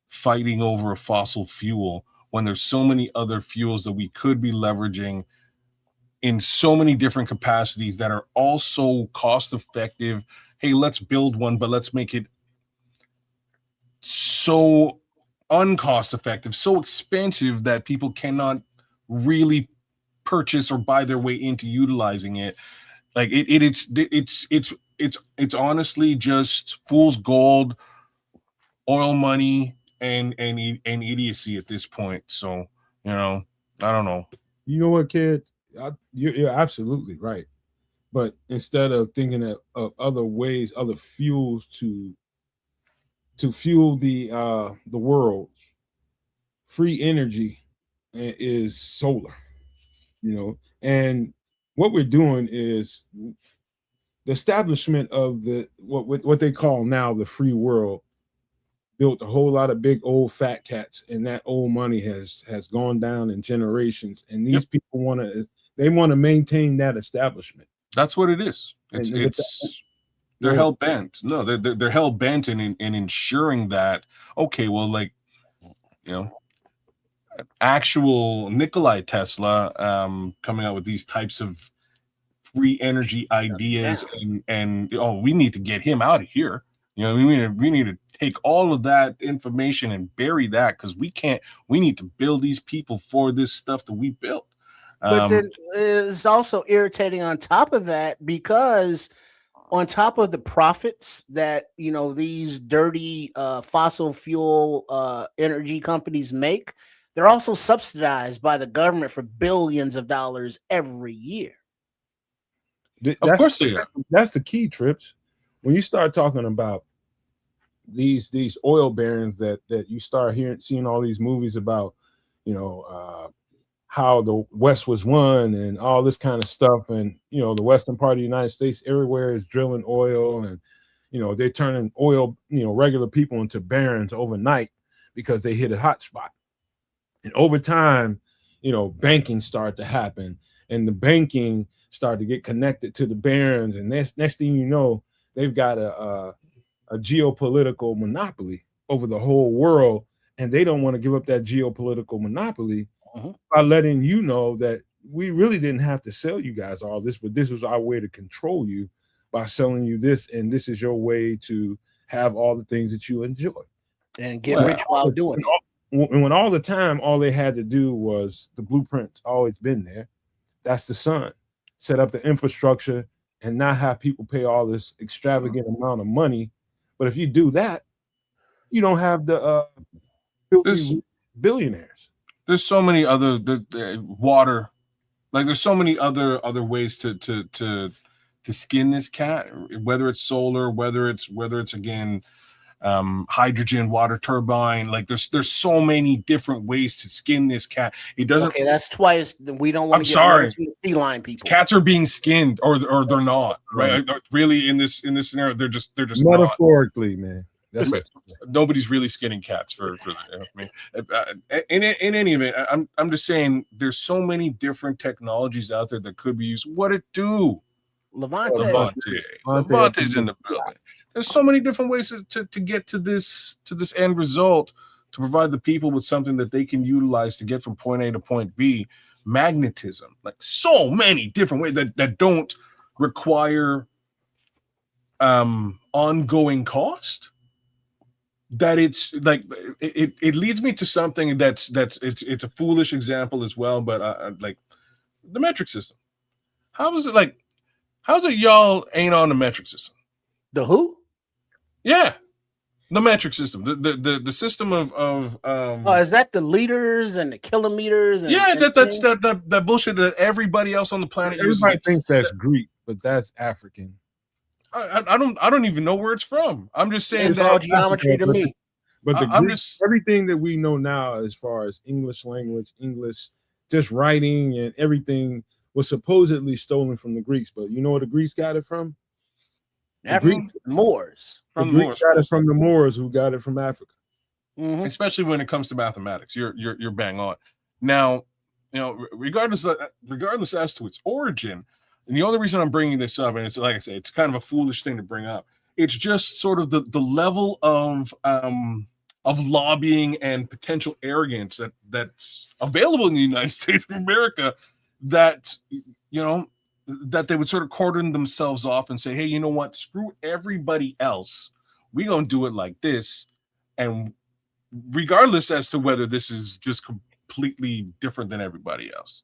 fighting over a fossil fuel when there's so many other fuels that we could be leveraging in so many different capacities that are also cost effective. Hey, let's build one, but let's make it so uncost effective, so expensive that people cannot really purchase or buy their way into utilizing it. Like it's honestly just fool's gold, oil money, and idiocy at this point. So I don't know. You know what, kid? You're absolutely right. But instead of thinking of other ways, other fuels to fuel the world, free energy is solar. And what we're doing is the establishment of what they call now the free world built a whole lot of big old fat cats, and that old money has gone down in generations, and these people want to maintain that establishment. That's what it is. They're hell bent. No, they're hell bent in ensuring that, okay, well, like, you know, actual Nikolai Tesla coming out with these types of free energy ideas, and we need to get him out of here. You know, we need to take all of that information and bury that, because we need to build these people for this stuff that we built. But then it's also irritating on top of that, because on top of the profits that, you know, these dirty fossil fuel energy companies make, they're also subsidized by the government for billions of dollars every year. Of course they are. That's the key, Trips. When you start talking about these oil barons that you start seeing all these movies about, you know, how the West was won and all this kind of stuff, and you know, the western part of the United States everywhere is drilling oil, and you know, they're turning oil, you know, regular people into barons overnight because they hit a hot spot. And over time, you know, banking started to happen, and the banking started to get connected to the barons, and next thing you know, they've got a geopolitical monopoly over the whole world, and they don't want to give up that geopolitical monopoly by letting you know that we really didn't have to sell you guys all this, but this was our way to control you by selling you this, and this is your way to have all the things that you enjoy and get rich while doing it. And when all the time, all they had to do was, the blueprint's always been there. That's the sun. Set up the infrastructure and not have people pay all this extravagant amount of money. But if you do that, you don't have the billionaires. There's so many other water, like there's so many other ways to skin this cat, whether it's solar, whether it's again hydrogen, water turbine. Like there's so many different ways to skin this cat. It doesn't. Okay, that's twice. We don't want to get nervous with feline people. Cats are being skinned, or they're not, right? Really, in this scenario, they're just metaphorically, not. Man. That's Nobody's really skinning cats for I mean, in any event, I'm just saying there's so many different technologies out there that could be used. What it do? Levante's in the building. There's so many different ways to get to this end result, to provide the people with something that they can utilize to get from point A to point B. Magnetism, like so many different ways that don't require ongoing cost. That it's like it leads me to something that's it's a foolish example as well, but like the metric system. How's it y'all ain't on the metric system? The who? Yeah, the metric system. The system of is that the liters and the kilometers? And that's that bullshit that everybody else on the planet uses. Everybody thinks that's Greek, but that's African. I don't even know where it's from. I'm just saying it's all geometry to me. But everything that we know now, as far as English language, English, just writing and everything, was supposedly stolen from the Greeks. But you know where the Greeks got it from? Moors. The Greeks got it from the Moors, who got it from Africa. Mm-hmm. Especially when it comes to mathematics, you're bang on. Now, you know, regardless as to its origin. And the only reason I'm bringing this up, and it's like I say, it's kind of a foolish thing to bring up. It's just sort of the level of lobbying and potential arrogance that's available in the United States of America. That, you know, that they would sort of cordon themselves off and say, hey, you know what? Screw everybody else. We're gonna do it like this, and regardless as to whether this is just completely different than everybody else.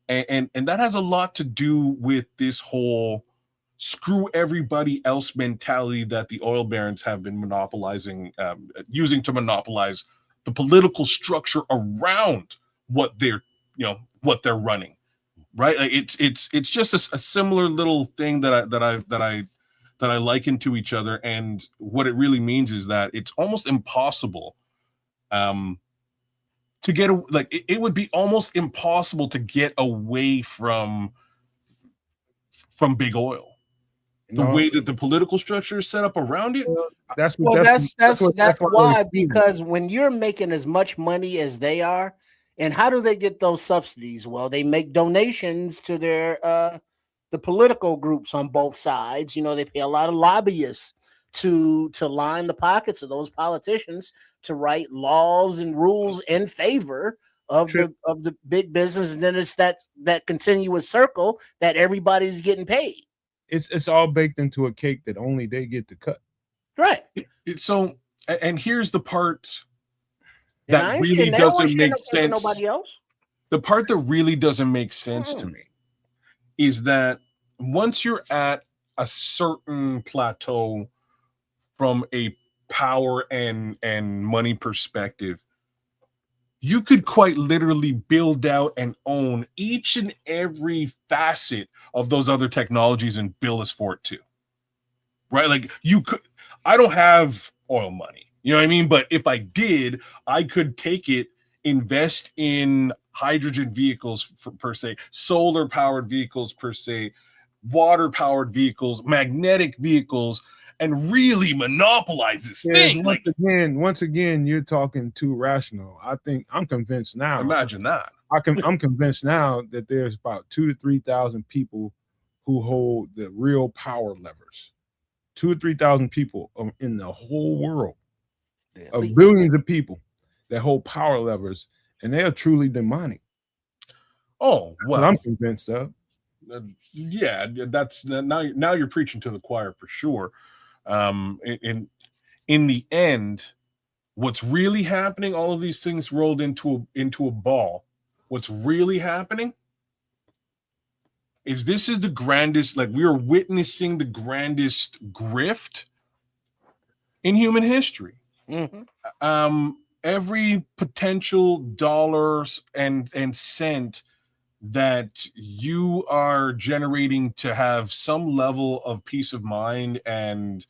And that has a lot to do with this whole screw everybody else mentality that the oil barons have been monopolizing, using to monopolize the political structure around what they're running, right? Like it's just a similar little thing that I liken to each other, and what it really means is that it's almost impossible. To get it would be almost impossible to get away from big oil. The way that the political structure is set up around it. That's why, because when you're making as much money as they are, and how do they get those subsidies? Well, they make donations to their the political groups on both sides. They pay a lot of lobbyists to line the pockets of those politicians to write laws and rules in favor of the big business, and then it's that continuous circle that everybody's getting paid. It's all baked into a cake that only they get to cut. Right. So, and here's the part that really doesn't make sense. Nobody else. The part that really doesn't make sense to me is that once you're at a certain plateau from a power and money perspective, you could quite literally build out and own each and every facet of those other technologies and bill us for it too. Right? Like I don't have oil money, you know what I mean? But if I did, I could take it, invest in hydrogen vehicles per se, solar powered vehicles per se, water powered vehicles, magnetic vehicles, and really monopolize this thing. Once again, you're talking too rational. I think I'm convinced now. Imagine that. I'm convinced now that there's about 2,000 to 3,000 people who hold the real power levers. 2,000 to 3,000 people in the whole world, of billions of people that hold power levers, and they are truly demonic. Oh, well, what I'm convinced of. Yeah, that's now you're preaching to the choir for sure. In the end, what's really happening, all of these things rolled into a ball. What's really happening is this is the grandest, like we are witnessing the grandest grift in human history. Mm-hmm. Every potential dollars and cent that you are generating to have some level of peace of mind and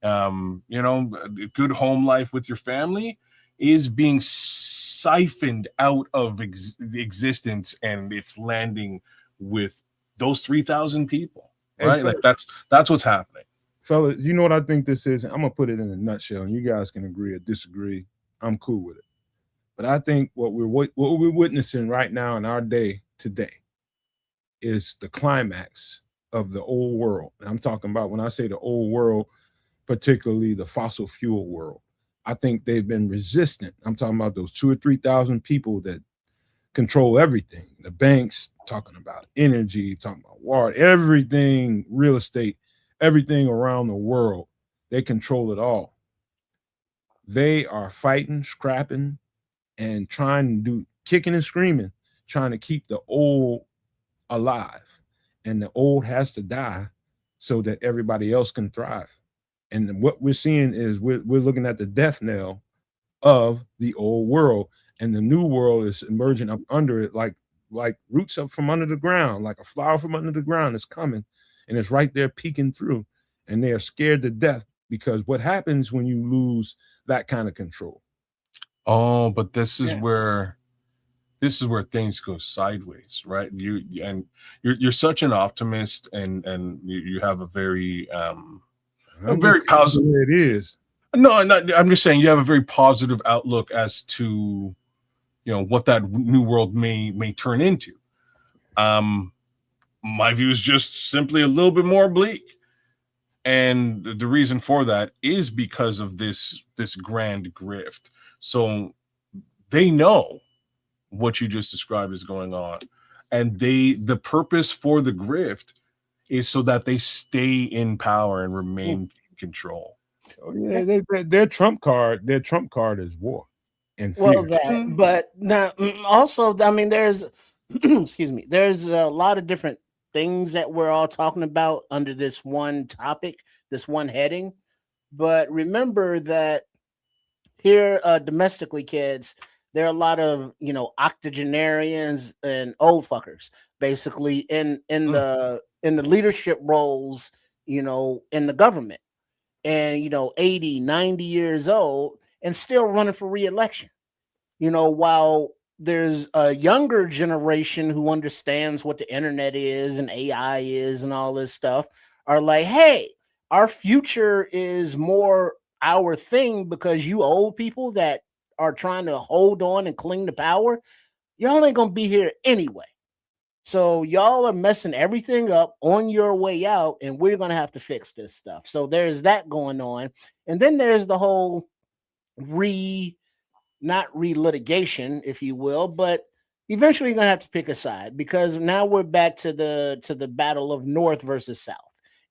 good home life with your family is being siphoned out of existence, and it's landing with those 3,000 people, right? Like that's what's happening. Fellas, you know what I think this is? I'm gonna put it in a nutshell, and you guys can agree or disagree. I'm cool with it. But I think what we're witnessing right now in our day today is the climax of the old world. And I'm talking about, when I say the old world, particularly the fossil fuel world. I think they've been resistant. I'm talking about those 2,000 or 3,000 people that control everything. The banks, talking about energy, talking about water, everything, real estate, everything around the world. They control it all. They are fighting, scrapping, and trying to kicking and screaming, trying to keep the old alive. And the old has to die so that everybody else can thrive. And what we're seeing is we're looking at the death knell of the old world, and the new world is emerging up under it, like roots up from under the ground, like a flower from under the ground is coming, and it's right there peeking through, and they are scared to death, because what happens when you lose that kind of control? Oh, but this is where things go sideways, right? You're such an optimist, and you have a very very positive. It is. No, I'm just saying you have a very positive outlook as to what that new world may turn into. My view is just simply a little bit more bleak, and the reason for that is because of this grand grift. So they know what you just described is going on, and the purpose for the grift is so that they stay in power and remain in control. Oh, yeah, their trump card is war and fear. Well, but now also, I mean, there's excuse me, there's a lot of different things that we're all talking about under this one topic, this one heading. But remember that here, domestically, kids, there are a lot of octogenarians and old fuckers, basically in the leadership roles, in the government, and 80, 90 years old and still running for re-election. While there's a younger generation who understands what the internet is and AI is and all this stuff, are like, hey, our future is more our thing, because you old people that are trying to hold on and cling to power, y'all ain't gonna be here anyway. So y'all are messing everything up on your way out, and we're gonna have to fix this stuff. So there's that going on, and then there's the whole not relitigation, if you will, but eventually you're gonna have to pick a side, because now we're back to the battle of North versus South.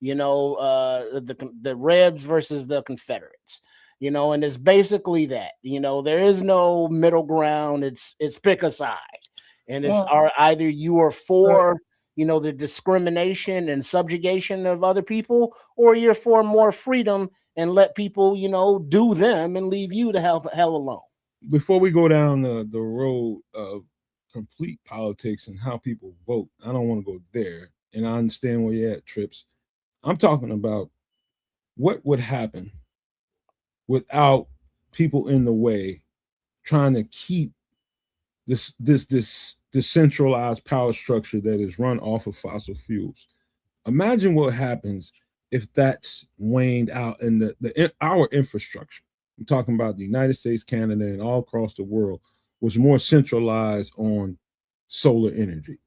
The Rebs versus the Confederates. And it's basically that. There is no middle ground. It's pick a side, and it's either you are for the discrimination and subjugation of other people, or you're for more freedom and let people do them and leave you to hell alone. Before we go down the road of complete politics and how people vote, I don't want to go there, and I understand where you're at, Trips. I'm talking about what would happen without people in the way trying to keep this decentralized power structure that is run off of fossil fuels. Imagine what happens if that's waned out in our infrastructure. I'm talking about the United States, Canada, and all across the world was more centralized on solar energy.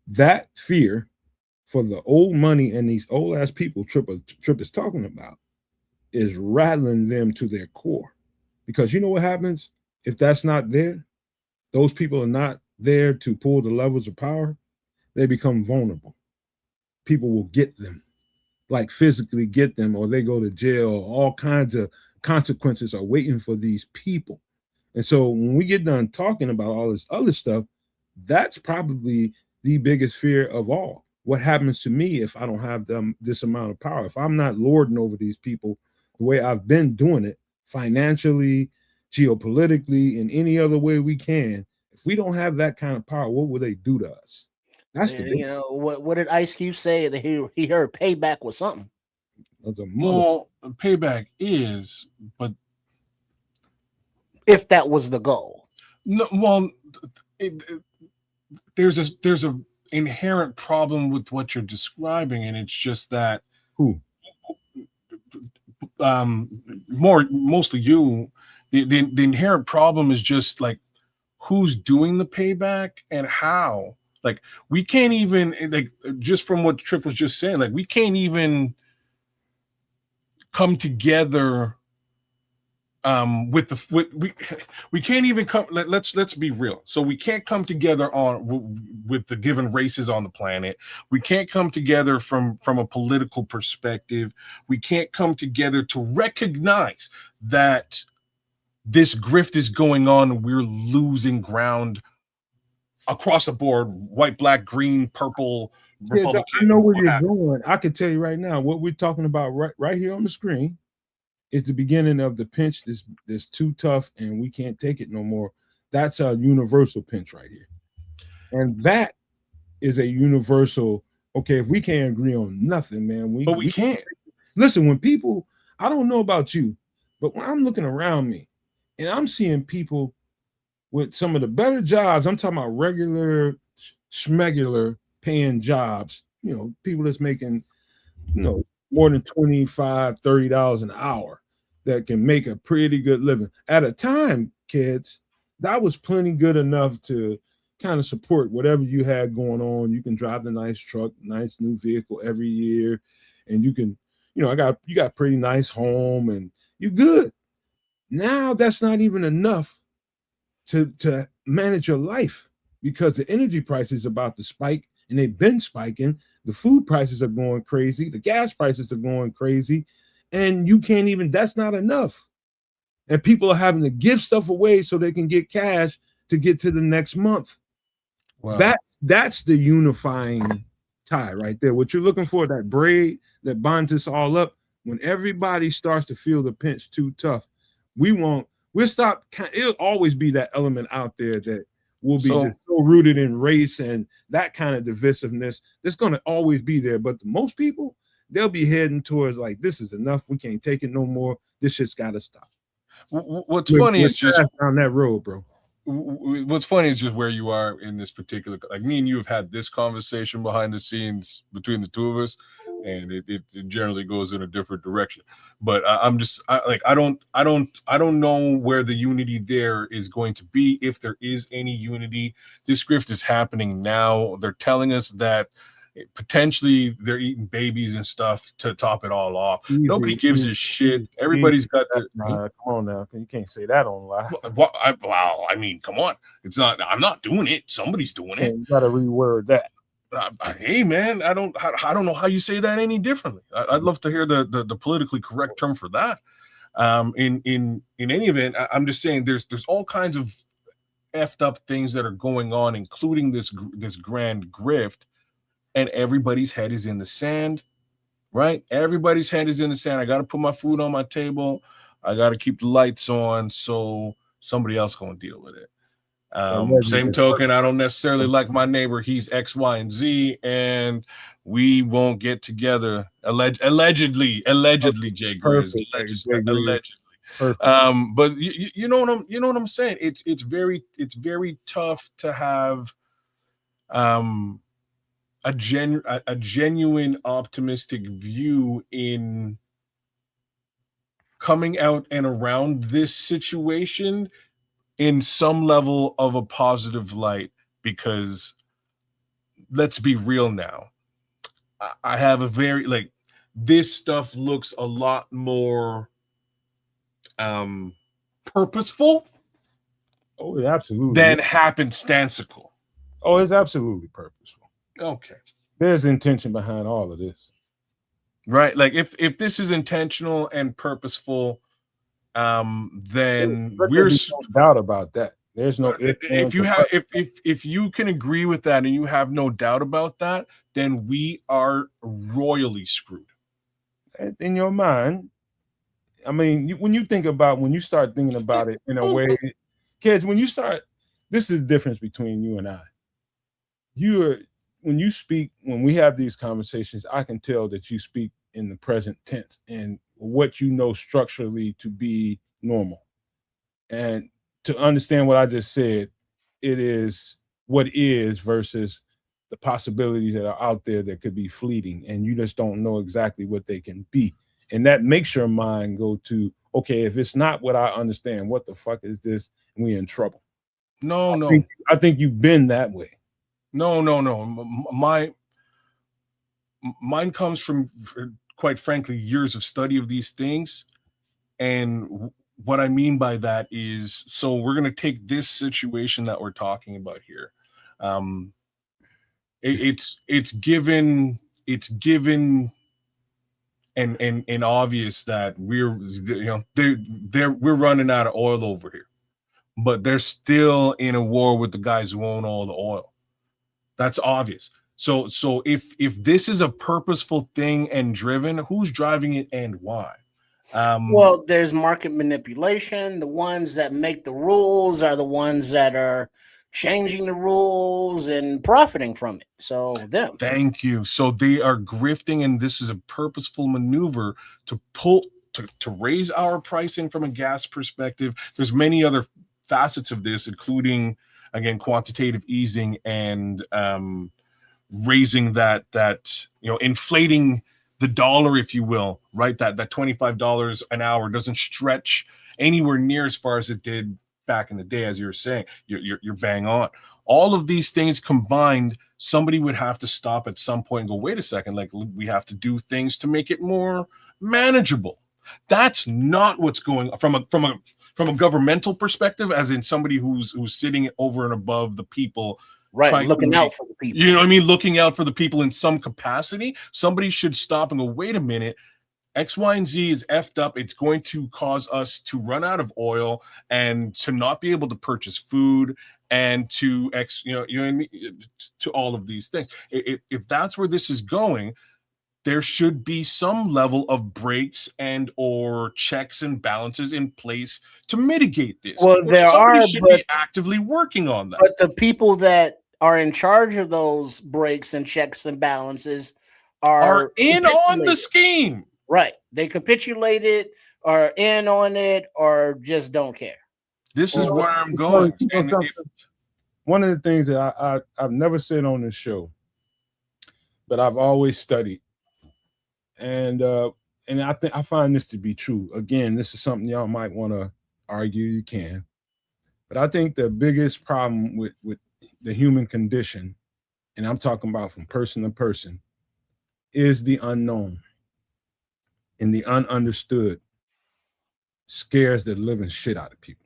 That fear for the old money and these old ass people Trip is talking about is rattling them to their core. Because you know what happens if that's not there? Those people are not there to pull the levels of power. They become vulnerable. People will get them, like physically get them, or they go to jail. All kinds of consequences are waiting for these people. And so when we get done talking about all this other stuff, that's probably the biggest fear of all. What happens to me if I don't have this amount of power? If I'm not lording over these people the way I've been doing it, financially, geopolitically, in any other way we can, if we don't have that kind of power, what will they do to us? That's what did Ice Cube say? That he heard payback was something. Well, payback is, but if that was the goal. No, well, there's a inherent problem with what you're describing, and it's just that mostly you, the inherent problem is just like who's doing the payback and how. Like we can't even, like, just from what Trip was just saying, like we can't even come together we can't even come. Let's be real. So we can't come together with the given races on the planet. We can't come together from a political perspective. We can't come together to recognize that this grift is going on and we're losing ground across the board: white, black, green, purple, Republican. I know where you're going. I can tell you right now what we're talking about right here on the screen. It's the beginning of the pinch that's too tough and we can't take it no more. That's a universal pinch right here. And that is a universal, okay, if we can't agree on nothing, man, we can't. Listen, when people, I don't know about you, but when I'm looking around me and I'm seeing people with some of the better jobs, I'm talking about regular, schmegular paying jobs, people that's making, more than $25, $30 an hour that can make a pretty good living. At a time, kids, that was plenty good enough to kind of support whatever you had going on. You can drive the nice truck, nice new vehicle every year, and you can, you got pretty nice home and you're good. Now that's not even enough to manage your life because the energy price is about to spike, and they've been spiking. The food prices are going crazy. The gas prices are going crazy. And you can't even, that's not enough. And people are having to give stuff away so they can get cash to get to the next month. Wow. That's the unifying tie right there. What you're looking for, that braid that binds us all up, when everybody starts to feel the pinch too tough, it'll always be that element out there that will be just so rooted in race and that kind of divisiveness. It's going to always be there. But most people, they'll be heading towards like, this is enough. We can't take it no more. This shit's got to stop. What's funny is just down that road, bro. What's funny is just where you are in this particular, like me and you have had this conversation behind the scenes between the two of us and it generally goes in a different direction. But I don't know where the unity there is going to be, if there is any unity. This grift is happening now. They're telling us that potentially they're eating babies and stuff to top it all off. Nobody gives a shit. Everybody's got their. Come on now, you can't say that on live. Well, I mean, come on. It's not. I'm not doing it. Somebody's doing it. You gotta reword that. Hey man, I don't know how you say that any differently. I'd love to hear the politically correct term for that. In any event, I'm just saying there's all kinds of effed up things that are going on, including this grand grift, and everybody's head is in the sand, right? Everybody's head is in the sand. I got to put my food on my table. I got to keep the lights on, so somebody else gonna deal with it. Same token, I don't necessarily like my neighbor. He's X, Y, and Z, and we won't get together. Allegedly, Jay Grizz. Allegedly. But you know what I'm saying. It's very tough to have a genuine optimistic view in coming out and around this situation in some level of a positive light, because let's be real now. I have a very this stuff looks a lot more purposeful. Oh, absolutely. Than happenstancical. Oh, it's absolutely purposeful. Okay. There's intention behind all of this. Right? Like if this is intentional and purposeful, then there's no doubt about that. There's no if you can agree with that and you have no doubt about that, then we are royally screwed. In your mind, I mean, when you start thinking about it in a way, kids, when this is the difference between you and I. When you speak, when we have these conversations, I can tell that you speak in the present tense and what you know structurally to be normal. And to understand what I just said, it is what is versus the possibilities that are out there that could be fleeting, and you just don't know exactly what they can be. And that makes your mind go to, okay, if it's not what I understand, what the fuck is this? And we're in trouble. I think you've been that way. No. Mine comes from, quite frankly, years of study of these things. And what I mean by that is, so we're going to take this situation that we're talking about here. It's given and obvious that we're running out of oil over here, but they're still in a war with the guys who own all the oil. That's obvious. So if this is a purposeful thing and driven, who's driving it and why? Well, there's market manipulation. The ones that make the rules are the ones that are changing the rules and profiting from it. So them. Thank you. So they are grifting, and this is a purposeful maneuver to raise our pricing from a gas perspective. There's many other facets of this, including, again, quantitative easing and raising that inflating the dollar, if you will, right? That $25 an hour doesn't stretch anywhere near as far as it did back in the day, as you were saying. You're bang on. All of these things combined, somebody would have to stop at some point and go, wait a second, like we have to do things to make it more manageable. That's not what's going on from a governmental perspective, as in somebody who's sitting over and above the people. Right, looking out for the people. You know what I mean? Looking out for the people in some capacity. Somebody should stop and go, wait a minute, X, Y, and Z is effed up. It's going to cause us to run out of oil and to not be able to purchase food and to to all of these things. If that's where this is going, there should be some level of breaks and or checks and balances in place to mitigate this. Well, somebody should be actively working on that. But the people that are in charge of those breaks and checks and balances are in on the scheme. Right. They capitulated, are in on it, or just don't care. This is where I'm going. One of the things that I've never said on this show, but I've always studied, And I find this to be true. Again, this is something y'all might want to argue. You can, but I think the biggest problem with the human condition, and I'm talking about from person to person, is the unknown, and the ununderstood scares the living shit out of people.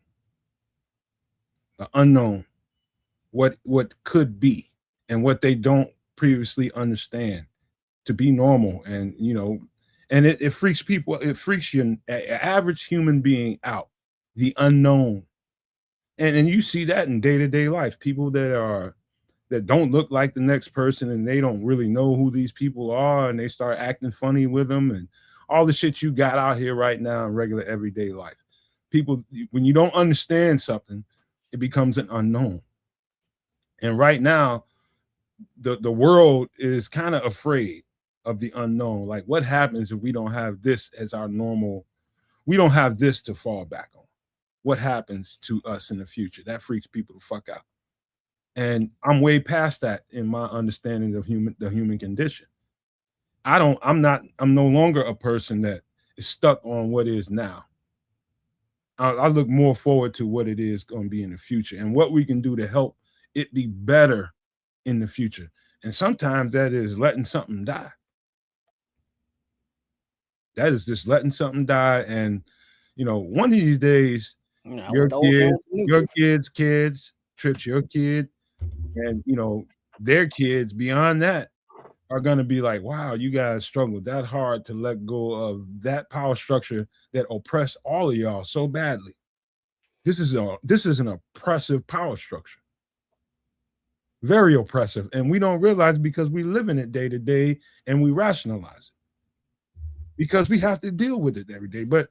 The unknown, what could be, and what they don't previously understand to be normal, and and it freaks people. It freaks your average human being out. The unknown, and you see that in day-to-day life. People that don't look like the next person, and they don't really know who these people are, and they start acting funny with them, and all the shit you got out here right now in regular everyday life. People, when you don't understand something, it becomes an unknown. And right now, the world is kind of afraid of the unknown. Like, what happens if we don't have this as our normal? We don't have this to fall back on. What happens to us in the future? That freaks people the fuck out. And I'm way past that in my understanding of the human condition. I'm no longer a person that is stuck on what is now. I look more forward to what it is going to be in the future and what we can do to help it be better in the future. And sometimes that is letting something die. That is just letting something die. And, one of these days, your kids, trips your kid, and, their kids beyond that are going to be like, wow, you guys struggled that hard to let go of that power structure that oppressed all of y'all so badly. This is an oppressive power structure. Very oppressive. And we don't realize it because we live in it day to day, and we rationalize it because we have to deal with it every day. But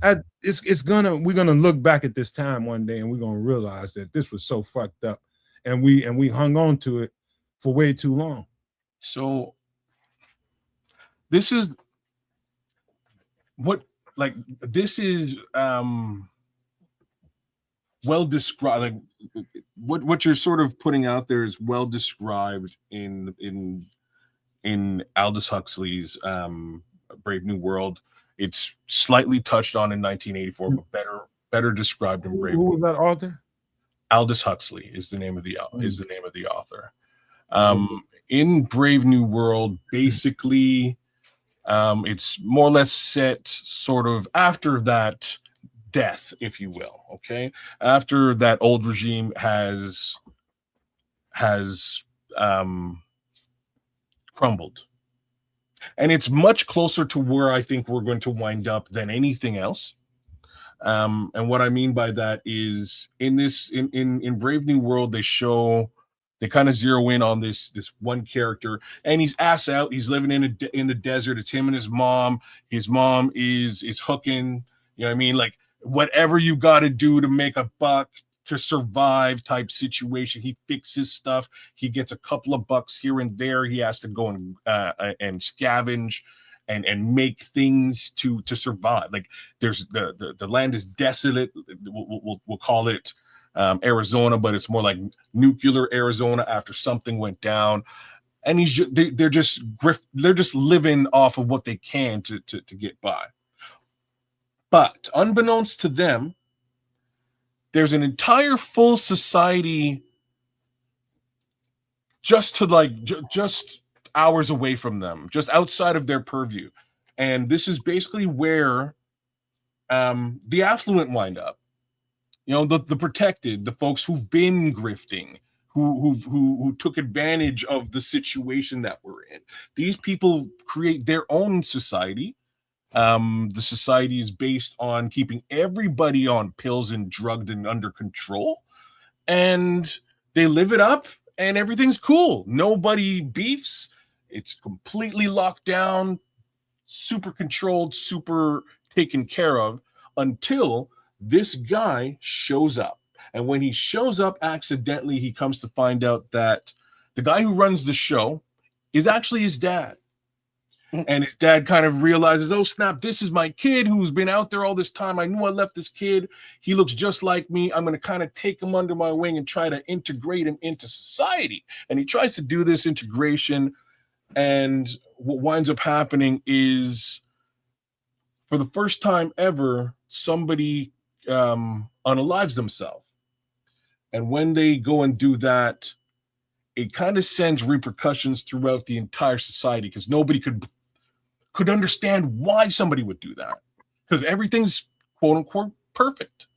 we're gonna look back at this time one day, and we're gonna realize that this was so fucked up, and we hung on to it for way too long. So this is well described. Like what you're sort of putting out there is well described in Aldous Huxley's Brave New World. It's slightly touched on in 1984, but better described in Brave. Who was that author? Aldous Huxley is the name of the author. In Brave New World, basically, it's more or less set sort of after that death, if you will. Okay, after that old regime has crumbled, and it's much closer to where I think we're going to wind up than anything else. And what I mean by that is in Brave New World, they kind of zero in on this one character, and he's ass out. He's living in the desert. It's him and his mom. His mom is hooking. You know what I mean? Like, whatever you got to do to make a buck to survive type situation. He fixes stuff. He gets a couple of bucks here and there. He has to go and scavenge and make things to survive. Like, there's the land is desolate. We'll call it Arizona, but it's more like nuclear Arizona after something went down. And they're just living off of what they can to get by. But unbeknownst to them, there's an entire full society just hours away from them, just outside of their purview. And this is basically where the affluent wind up. The protected, the folks who've been grifting, who took advantage of the situation that we're in. These people create their own society. The society is based on keeping everybody on pills and drugged and under control, and they live it up, and everything's cool. Nobody beefs. It's completely locked down, super controlled, super taken care of, until this guy shows up. And when he shows up accidentally, he comes to find out that the guy who runs the show is actually his dad. And his dad kind of realizes, oh, snap, this is my kid who's been out there all this time. I knew I left this kid. He looks just like me. I'm going to kind of take him under my wing and try to integrate him into society. And he tries to do this integration And what winds up happening is, for the first time ever, somebody unalives themselves. And when they go and do that, it kind of sends repercussions throughout the entire society, because nobody could understand why somebody would do that, because everything's quote unquote perfect.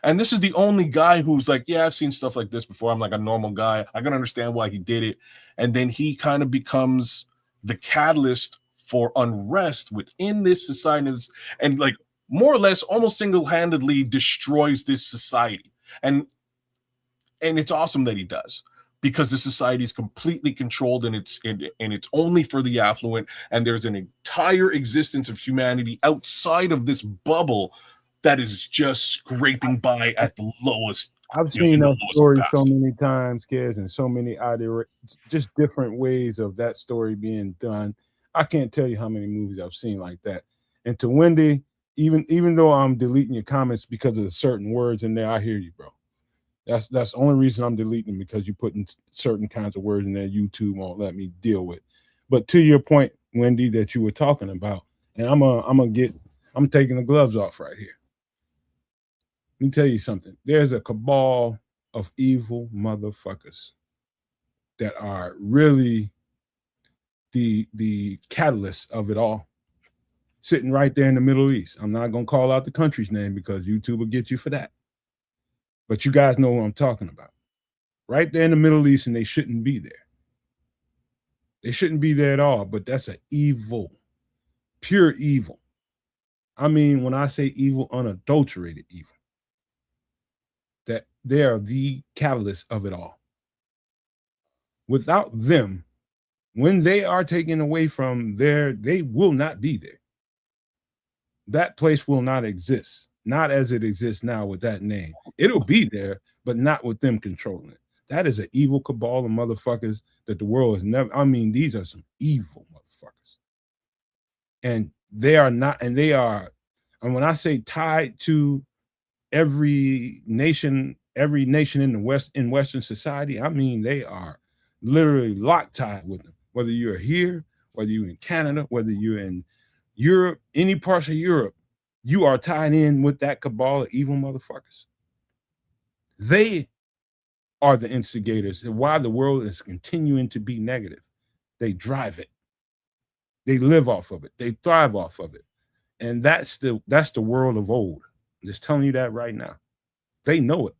And this is the only guy who's like, yeah, I've seen stuff like this before. I'm like a normal guy. I can understand why he did it. And then he kind of becomes the catalyst for unrest within this society, and like more or less almost single-handedly destroys this society. And it's awesome that he does, because the society is completely controlled, and it's only for the affluent, and there's an entire existence of humanity outside of this bubble that is just scraping by at the lowest. I've seen that lowest story capacity. so many times, kids, and so many other just different ways of that story being done. I can't tell you how many movies I've seen like that. And to Wendy, even though I'm deleting your comments because of certain words in there, I hear you, bro. That's the only reason I'm deleting them, because you putting certain kinds of words in there YouTube won't let me deal with. But to your point, Wendy, that you were talking about, and I'm taking the gloves off right here. Let me tell you something. There's a cabal of evil motherfuckers that are really the catalyst of it all, sitting right there in the Middle East. I'm not going to call out the country's name because YouTube will get you for that. But you guys know what I'm talking about. Right there in the Middle East, and they shouldn't be there. They shouldn't be there at all, but that's an evil, pure evil. I mean, when I say evil, unadulterated evil. That they are the catalyst of it all. Without them, when they are taken away from there, they will not be there. That place will not exist, not as it exists now with that name. It'll be there, but not with them controlling it. That is an evil cabal of motherfuckers that the world has never. I mean, these are some evil motherfuckers, and they are not. And they are. And when I say tied to every nation in the West, in Western society, I mean they are literally locktied with them. Whether you're here, whether you're in Canada, whether you're in Europe, any parts of Europe, you are tied in with that cabal of evil motherfuckers. They are the instigators and why the world is continuing to be negative. They drive it. They live off of it. They thrive off of it. And that's the world of old. I'm just telling you that right now. They know it.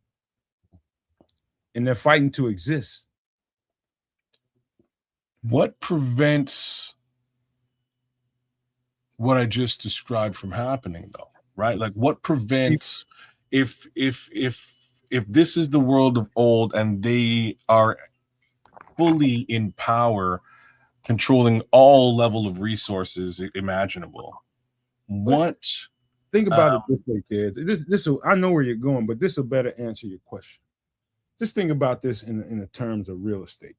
And they're fighting to exist. What prevents what I just described from happening, though? Right? Like, what prevents, if this is the world of old and they are fully in power, controlling all level of resources imaginable, what? Think about it this way, kids. This I know where you're going, but this will better answer your question. Just think about this in the terms of real estate.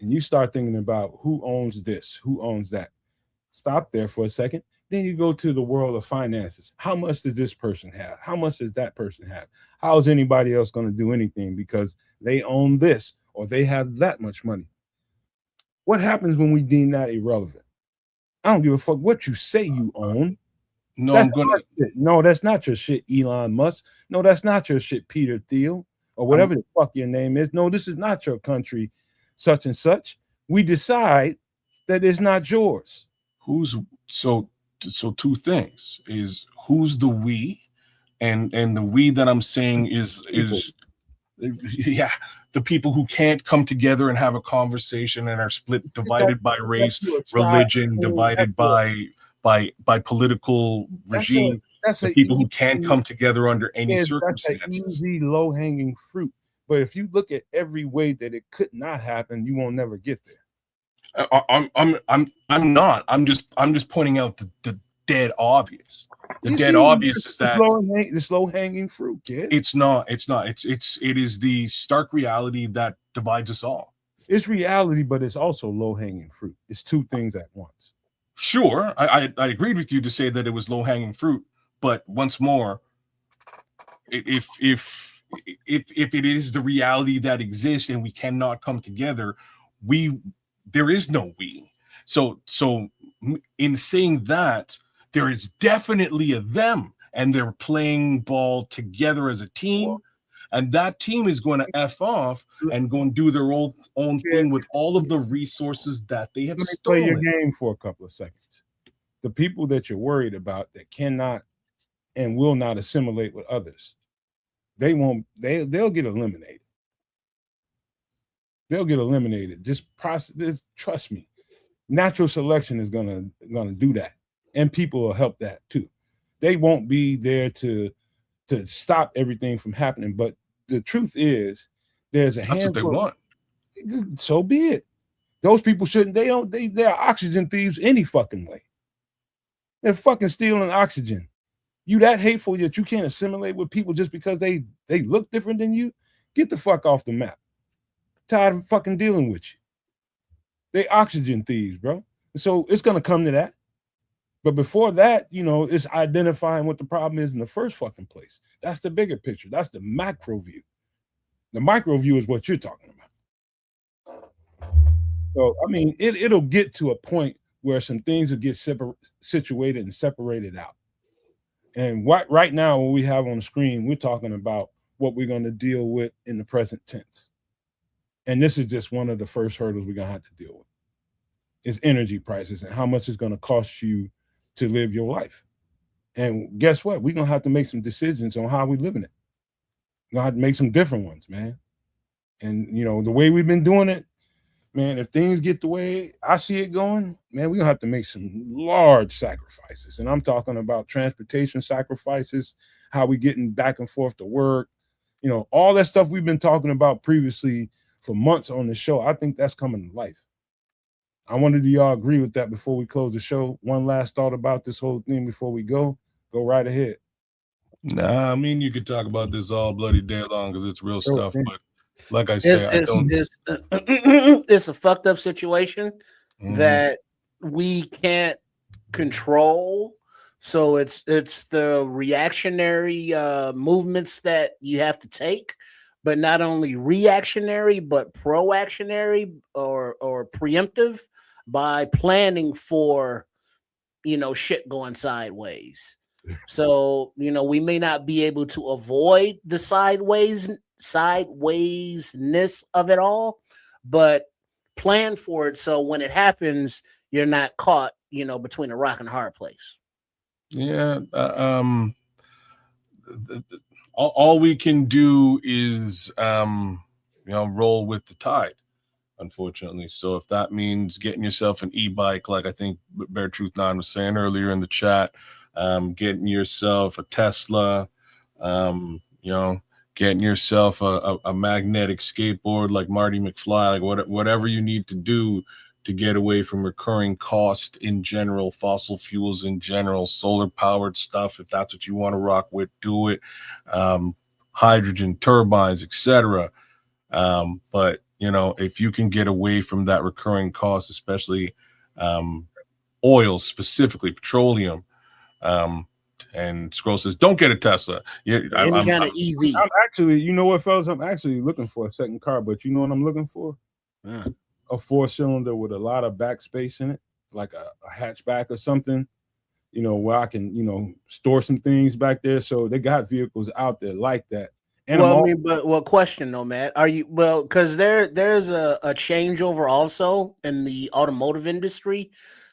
And you start thinking about who owns this, who owns that. Stop there for a second. Then you go to the world of finances. How much does this person have? How much does that person have? How is anybody else going to do anything because they own this or they have that much money? What happens when we deem that irrelevant? I don't give a fuck what you say you own. No, that's no, that's not your shit, Elon Musk. No, that's not your shit, Peter Thiel, or whatever the fuck your name is. No, this is not your country, such and such. We decide that it's not yours. So two things is who's the we, and the we that I'm saying is yeah, the people who can't come together and have a conversation and are split, divided by race, religion, divided by political regime. The people who can't come together under any circumstances. That's an easy, low-hanging fruit. But if you look at every way that it could not happen, you won't never get there. I'm not. I'm just pointing out the dead obvious. The dead obvious is that this low-hanging fruit, kid. It's not. It is the stark reality that divides us all. It's reality, but it's also low-hanging fruit. It's two things at once. Sure, I agreed with you to say that it was low-hanging fruit, but once more, if it is the reality that exists and we cannot come together, we there is no we. So in saying that, there is definitely a them, and they're playing ball together as a team. And that team is going to F off and go and do their own thing with all of the resources that they have Let me play your stolen. game for a couple of seconds. The people that you're worried about that cannot and will not assimilate with others, they'll get eliminated. They'll get eliminated. Trust me. Natural selection is gonna do that, and people will help that too. They won't be there to stop everything from happening, but the truth is, there's a That's what they want. So be it. Those people shouldn't. They're oxygen thieves any fucking way. They're fucking stealing oxygen. You that hateful that you can't assimilate with people just because they look different than you? Get the fuck off the map. Tired of fucking dealing with you. They oxygen thieves, bro. So it's gonna come to that. But before that, it's identifying what the problem is in the first fucking place. That's the bigger picture. That's the macro view. The micro view is what you're talking about. So, I mean, it'll get to a point where some things will get situated and separated out. And right now, what we have on the screen, we're talking about what we're going to deal with in the present tense. And this is just one of the first hurdles we're going to have to deal with. Is energy prices and how much it's going to cost you to live your life. And guess what? We're going to have to make some decisions on how we're living it. We're going to have to make some different ones, man. And, the way we've been doing it, man, if things get the way I see it going, man, we're going to have to make some large sacrifices. And I'm talking about transportation sacrifices, how we getting back and forth to work, all that stuff we've been talking about previously for months on the show. I think that's coming to life. I wonder, do y'all agree with that before we close the show? One last thought about this whole thing before we go right ahead. Nah, I mean, you could talk about this all bloody day long because it's real stuff. Man. But like I said, it's a fucked up situation that we can't control. So it's the reactionary movements that you have to take, but not only reactionary, but proactionary or preemptive by planning for, shit going sideways. So, we may not be able to avoid the sidewaysness of it all, but plan for it. So when it happens, you're not caught, between a rock and a hard place. Yeah. All we can do is, roll with the tide, unfortunately. So if that means getting yourself an e-bike, like I think Bear Truth 9 was saying earlier in the chat, getting yourself a Tesla, getting yourself a magnetic skateboard like Marty McFly, like whatever you need to do to get away from recurring cost in general, fossil fuels in general, solar powered stuff. If that's what you want to rock with, do it. Hydrogen turbines, etc. But if you can get away from that recurring cost, especially oil, specifically petroleum, and Scroll says, don't get a Tesla. Any kind of EV. I'm actually, you know what, fellas? I'm actually looking for a second car, but you know what I'm looking for? Yeah. A 4-cylinder with a lot of backspace in it, like a hatchback or something, where I can, store some things back there. So they got vehicles out there like that. And question, Nomad, are you, because there's a changeover also in the automotive industry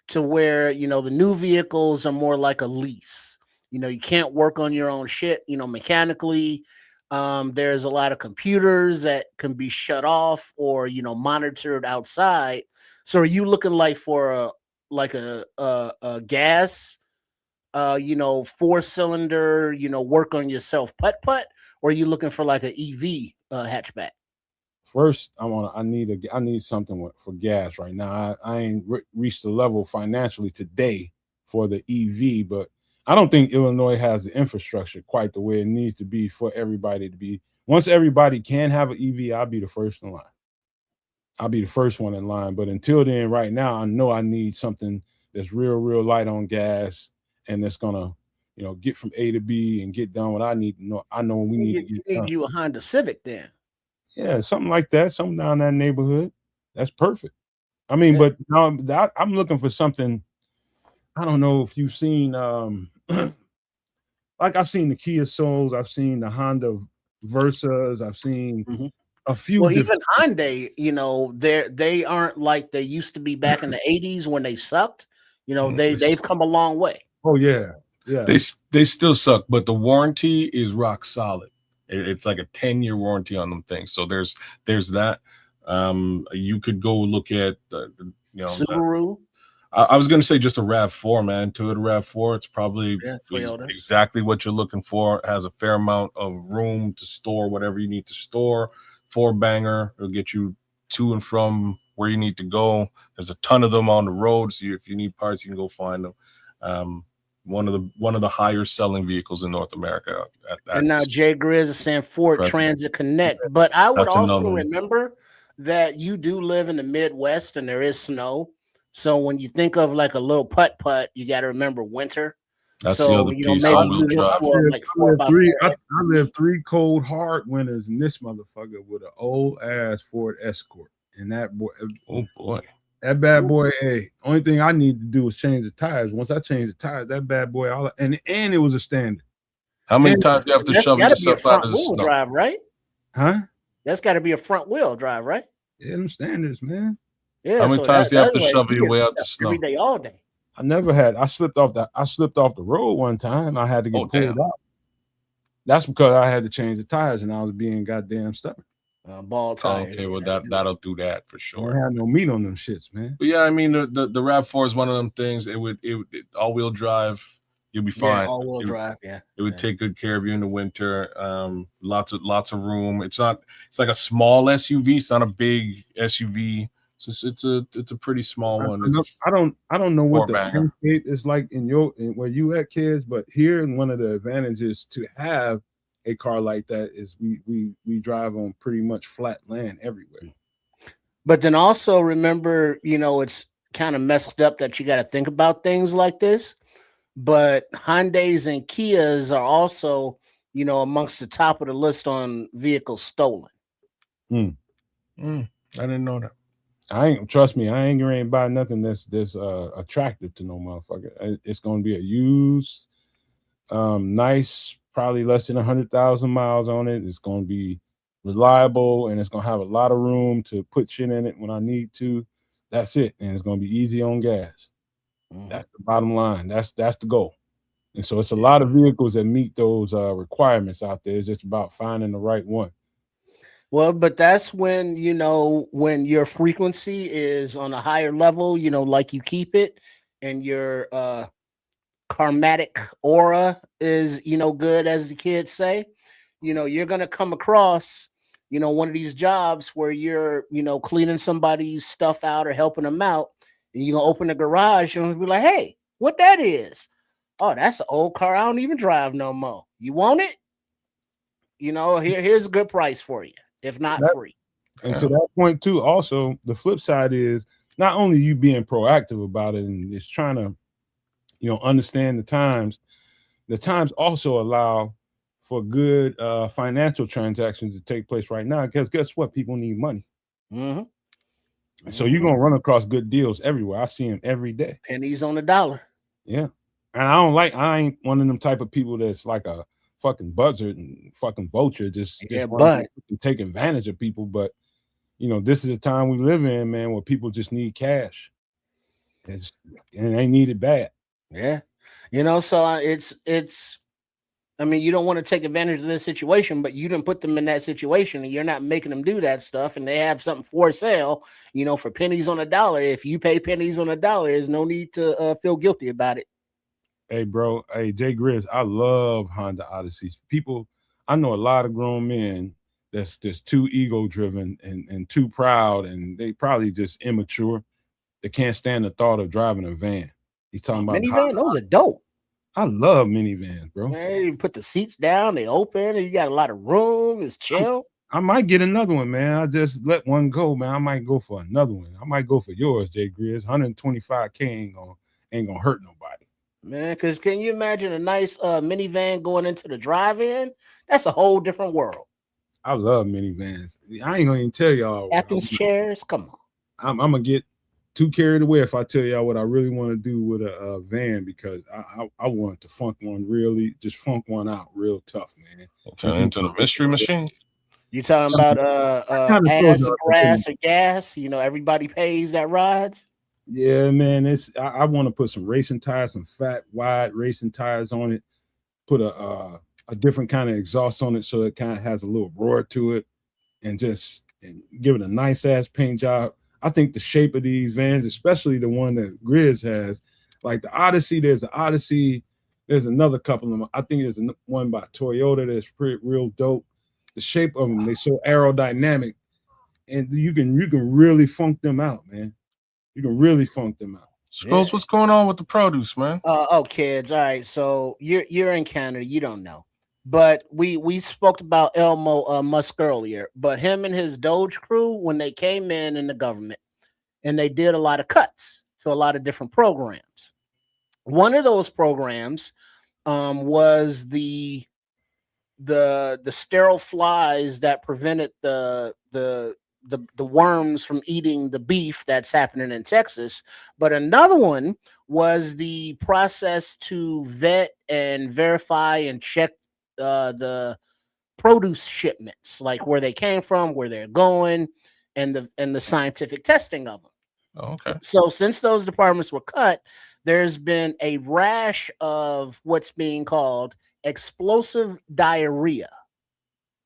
to where, the new vehicles are more like a lease. You can't work on your own shit, mechanically. There's a lot of computers that can be shut off or, monitored outside. So are you looking like for a gas, 4-cylinder, work on yourself putt, or are you looking for like an EV hatchback? First, I need something for gas right now. I ain't reached the level financially today for the EV, but I don't think Illinois has the infrastructure quite the way it needs to be for everybody to be. Once everybody can have an EV, I'll be the first in line. I'll be the first one in line. But until then, right now, I know I need something that's real light on gas and that's gonna, get from A to B and get done what I need to know. I know when we need to get done. You a Honda Civic then? Yeah, something like that, something down that neighborhood. That's perfect. I mean, Yeah. but no, I'm looking for something. I don't know if you've seen like I've seen the Kia Souls, I've seen the Honda Versas, I've seen Mhm. a few Well, different. even Hyundai, they aren't like they used to be back in the 80s when they sucked. They've come a long way. Oh yeah, yeah. They still suck, but the warranty is rock solid. It's like a 10-year warranty on them things. So there's that. You could go look at Subaru, I was going to say just a RAV4, man. Toyota RAV4. It's probably Toyota. exactly what you're looking for. It has a fair amount of room to store whatever you need to store. 4-banger. It'll get you to and from where you need to go. There's a ton of them on the road. So if you need parts, you can go find them. One of the higher selling vehicles in North America. And now Jay Grizz is saying Ford Present. Transit Connect. But I would That's another also one. remember that you do live in the Midwest and there is snow. So when you think of like a little putt, you got to remember winter. That's so, the other piece. maybe All-wheel move drive. into a like 4x4. I lived 3 cold hard winters in this motherfucker with an old ass Ford Escort, and that boy, Oh boy. that bad boy. Hey, only thing I need to do is change the tires. Once I change the tires, that bad boy, and it was a standard. How many And times do you have to That's shovel got to be a yourself out front of the wheel snow? drive, right? Huh? That's got to be a front wheel drive, right? Yeah, them standards, man. Yeah. How many times do you have to shovel your way out the snow? Every day, all day. I never had. I slipped off the road one time. I had to get pulled out. That's because I had to change the tires and I was being goddamn stubborn. Ball tires. Okay, well that'll do that for I sure. don't have no meat on them shits, man. But yeah, I mean the RAV4 is one of them things. It all-wheel drive. You'll be fine. All-wheel drive. Yeah. It would take good care of you in the winter. Lots of room. It's like a small SUV. It's not a big SUV. It's a pretty small one. I don't know what the 4-banger. landscape is like in where you at, kids, but here one of the advantages to have a car like that is we drive on pretty much flat land everywhere. But then also remember, it's kind of messed up that you got to think about things like this. But Hyundais and Kias are also, amongst the top of the list on vehicles stolen. I didn't know that. Trust me, I ain't gonna buy nothing that's attractive to no motherfucker. It's gonna be a used, nice, probably less than 100,000 miles on it. It's gonna be reliable and it's gonna have a lot of room to put shit in it when I need to. That's it, and it's gonna be easy on gas. That's the bottom line. That's the goal. And so it's a lot of vehicles that meet those requirements out there. It's just about finding the right one. Well, but that's when, when your frequency is on a higher level, like you keep it, and your karmatic aura is, good, as the kids say, you're going to come across, one of these jobs where you're, cleaning somebody's stuff out or helping them out. And you're going to open the garage and be like, hey, what that is? Oh, that's an old car I don't even drive no more. You want it? Here's a good price for you, if not free. And to that point too, also the flip side is not only you being proactive about it and just trying to, understand the times. The times also allow for good financial transactions to take place right now. Because guess what? People need money. So you're gonna run across good deals everywhere. I see them every day. Pennies on the dollar. Yeah. And I ain't one of them type of people that's like a fucking buzzard and fucking vulture, just take advantage of people. But this is the time we live in, man, where people just need cash. And they need it bad. Yeah. So it's I mean, you don't want to take advantage of this situation, but you didn't put them in that situation and you're not making them do that stuff, and they have something for sale, for pennies on a dollar. If you pay pennies on a dollar, there's no need to feel guilty about it. Hey, bro. Hey, Jay Grizz, I love Honda Odysseys. I know a lot of grown men that's just too ego-driven and too proud, and they probably just immature. They can't stand the thought of driving a van. He's talking about minivan. Those are dope. I love minivans, bro. Man, you put the seats down, they open, and you got a lot of room. It's chill. I might get another one, man. I just let one go, man. I might go for another one. I might go for yours, Jay Grizz. 125K ain't gonna hurt nobody. Man, because can you imagine a nice minivan going into the drive-in? That's a whole different world. I love minivans. I ain't gonna even tell y'all. Captain's chairs, come on. I'm gonna get too carried away if I tell y'all what I really want to do with a van, because I want to funk one out real tough, man. Turn into a mystery machine. You talking about kinda told ass, y'all grass, or gas? You know, everybody pays that rides. Yeah, man. I want to put some racing tires, some fat, wide racing tires on it. Put a different kind of exhaust on it, so it kind of has a little roar to it, and give it a nice ass paint job. I think the shape of these vans, especially the one that Grizz has, like the Odyssey, there's another couple of them. I think there's one by Toyota that's real dope. The shape of them, they're so aerodynamic, and you can really funk them out, man. You can really funk them out. Scrolls, what's going on with the produce, man? Kids. All right, so you're in Canada, you don't know. But we spoke about Elmo Musk earlier, but him and his Doge crew, when they came in the government, and they did a lot of cuts to a lot of different programs. One of those programs was the sterile flies that prevented the worms from eating the beef that's happening in Texas. But another one was the process to vet and verify and check the produce shipments, like where they came from, where they're going, and the scientific testing of them. Oh, okay. So since those departments were cut, there's been a rash of what's being called explosive diarrhea,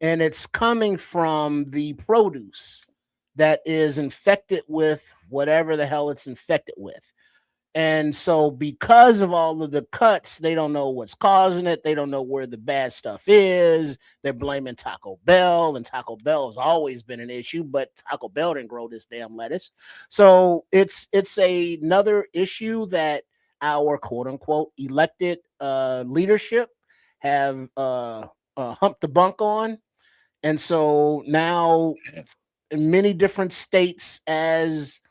and it's coming from the produce that is infected with whatever the hell it's infected with. And so because of all of the cuts, they don't know what's causing it. They don't know where the bad stuff is. They're blaming Taco Bell, and Taco Bell has always been an issue, but Taco Bell didn't grow this damn lettuce. So it's another issue that our quote unquote elected leadership have humped the bunk on. And so now in many different states, as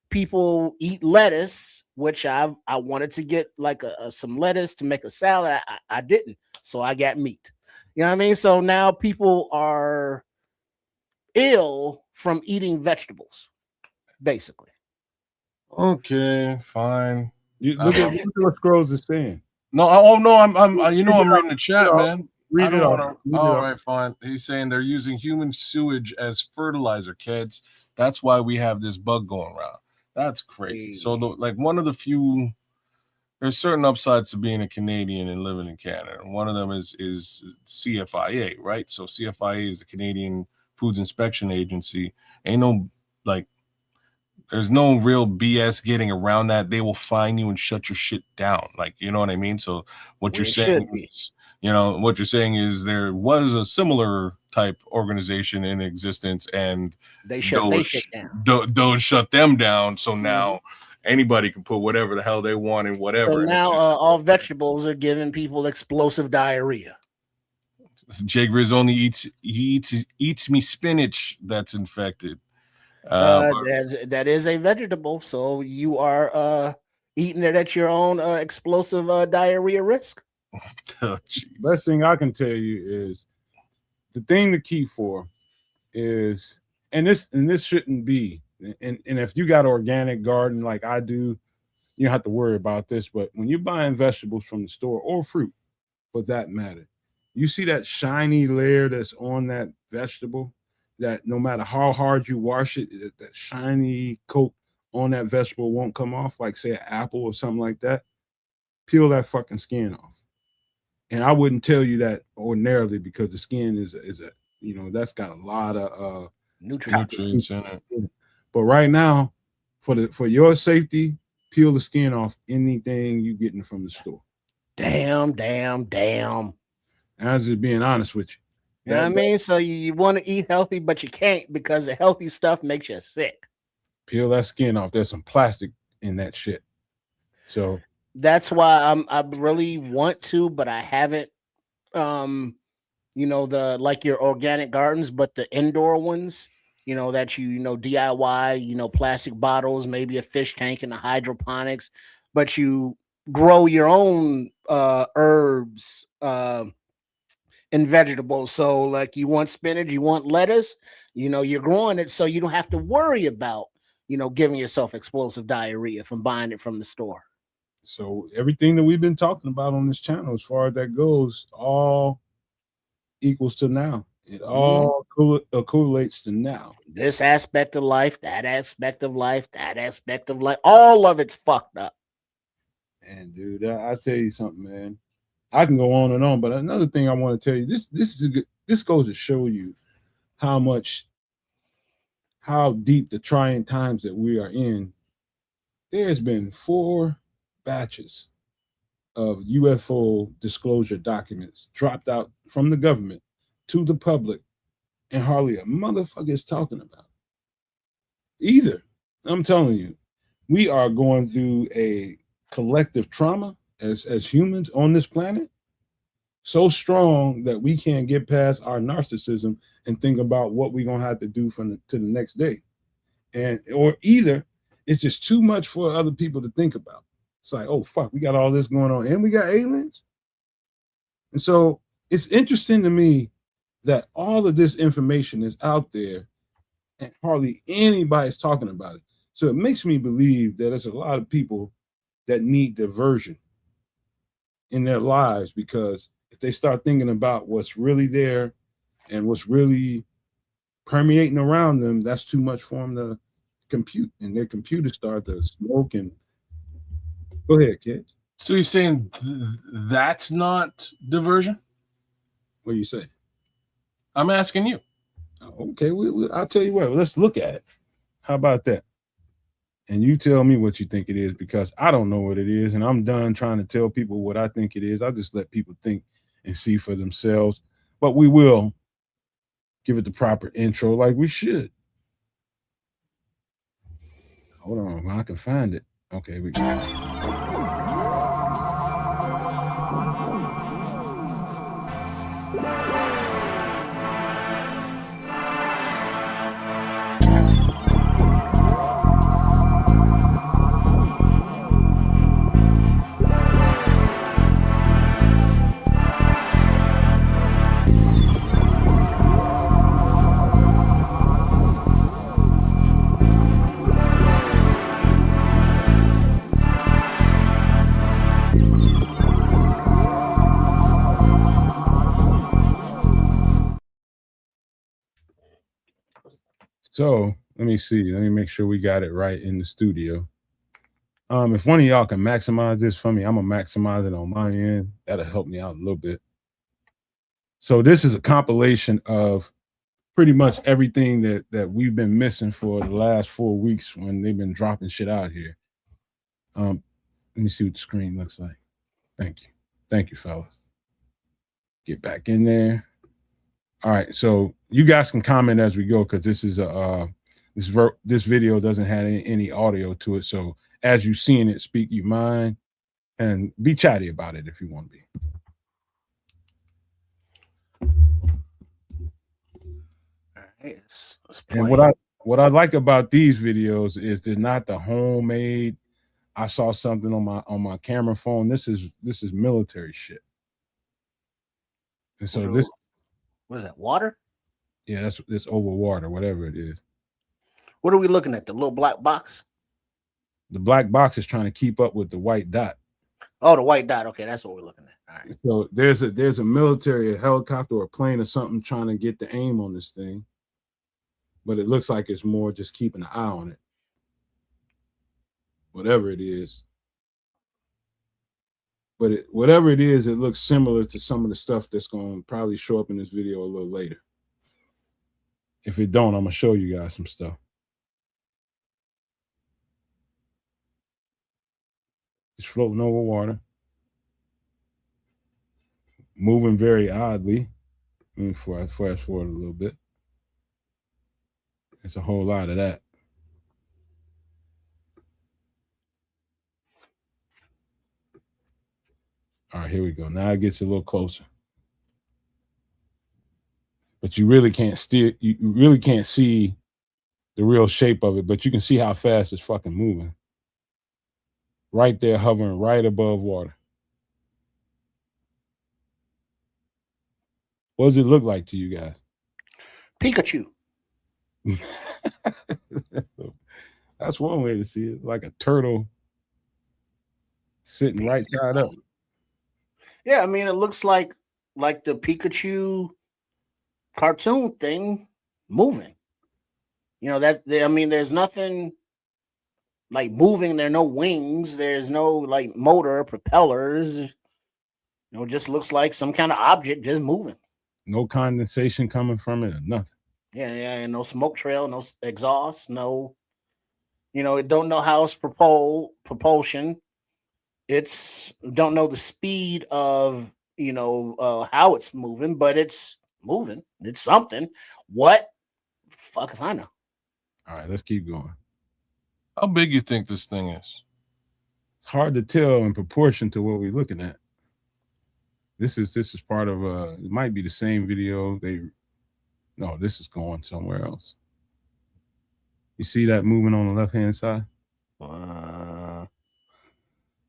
people eat lettuce, which I wanted to get like some lettuce to make a salad. I didn't. So I got meat. You know what I mean? So now people are ill from eating vegetables, basically. Okay, fine. Look at what Scrolls is saying. No, I'm reading the chat, man. Read it off. All right, fine. He's saying they're using human sewage as fertilizer, kids. That's why we have this bug going around. That's crazy. So, one of the few, there's certain upsides to being a Canadian and living in Canada. And one of them is CFIA, right? So CFIA is the Canadian Foods Inspection Agency. There's no real BS getting around that. They will fine you and shut your shit down. Like, you know what I mean? So what you're saying is there was a similar type organization in existence, and they shut down. Don't shut them down. So now anybody can put whatever the hell they want in whatever. So now all vegetables are giving people explosive diarrhea. Jay Grizz only eats me spinach that's infected. That is a vegetable, so you are eating it at your own explosive diarrhea risk. Oh, best thing I can tell you is the thing to keep for is, and this shouldn't be, and if you got an organic garden like I do, you don't have to worry about this. But when you're buying vegetables from the store, or fruit for that matter, you see that shiny layer that's on that vegetable, that no matter how hard you wash it, that shiny coat on that vegetable won't come off, like say an apple or something like that. Peel that fucking skin off. And I wouldn't tell you that ordinarily, because the skin is that's got a lot of nutrients in it. But right now, for your safety, peel the skin off anything you getting from the store. Damn. And I was just being honest with you. You know what I mean? So you want to eat healthy, but you can't, because the healthy stuff makes you sick. Peel that skin off. There's some plastic in that shit. So that's why I really want to, but I haven't. Like your organic gardens, but the indoor ones, that DIY, plastic bottles, maybe a fish tank and a hydroponics, but you grow your own herbs and vegetables. So like you want spinach, you want lettuce, you're growing it, so you don't have to worry about, giving yourself explosive diarrhea from buying it from the store. So everything that we've been talking about on this channel, as far as that goes, all equals to now. It all correlates to now. This aspect of life, that aspect of life, that aspect of life, all of it's fucked up. And dude, I tell you something, man. I can go on and on, but another thing I want to tell you, this goes to show you how deep the trying times that we are in. There's been 4 batches of UFO disclosure documents dropped out from the government to the public, and hardly a motherfucker is talking about it either. I'm telling you, we are going through a collective trauma as humans on this planet, so strong that we can't get past our narcissism and think about what we're gonna have to do to the next day. Or either it's just too much for other people to think about. It's like, oh fuck, we got all this going on and we got aliens. And so it's interesting to me that all of this information is out there and hardly anybody's talking about it. So it makes me believe that there's a lot of people that need diversion in their lives, because if they start thinking about what's really there and what's really permeating around them, that's too much for them to compute, and their computers start to smoke. And go ahead, kid. So you're saying that's not diversion? What do you say? I'm asking you. Okay, I'll tell you what. Let's look at it. How about that? And you tell me what you think it is, because I don't know what it is, and I'm done trying to tell people what I think it is. I just let people think and see for themselves. But we will give it the proper intro like we should. Hold on, I can find it. Okay, we go. So let me see. Let me make sure we got it right in the studio. If one of y'all can maximize this for me, I'm gonna maximize it on my end. That'll help me out a little bit. So this is a compilation of pretty much everything that we've been missing for the last 4 weeks when they've been dropping shit out here. Let me see what the screen looks like. Thank you, fellas. Get back in there. All right, so you guys can comment as we go, because this is this video doesn't have any audio to it. So as you seeing it, speak your mind and be chatty about it if you want to be. All right, let's and what I like about these videos is they're not the homemade. I saw something on my camera phone. This is military shit. And so this. What is that, water? Yeah, it's over water, whatever it is. What are we looking at? The little black box? The black box is trying to keep up with the white dot. Oh, the white dot. Okay, that's what we're looking at. All right. So there's a military, a helicopter or a plane or something trying to get the aim on this thing. But it looks like it's more just keeping an eye on it. Whatever it is. But whatever it is, it looks similar to some of the stuff that's going to probably show up in this video a little later. If it don't, I'm going to show you guys some stuff. It's floating over water. Moving very oddly. Let me fast forward a little bit. It's a whole lot of that. All right, here we go. Now it gets a little closer. But you really can't see the real shape of it, but you can see how fast it's fucking moving. Right there, hovering right above water. What does it look like to you guys? Pikachu. That's one way to see it, like a turtle sitting right side up. Yeah, I mean, it looks like the Pikachu cartoon thing moving. I mean, there's nothing like moving. There are no wings. There's no like motor propellers. Just looks like some kind of object just moving. No condensation coming from it or nothing. Yeah, and no smoke trail, no exhaust, no. It don't know how it's propulsion. It's don't know the speed of how it's moving, but it's moving. It's something. What? Fuck if I know. All right, let's keep going. How big you think this thing is? It's hard to tell in proportion to what we're looking at. This is part of it might be the same video. No, this is going somewhere else. You see that moving on the left-hand side?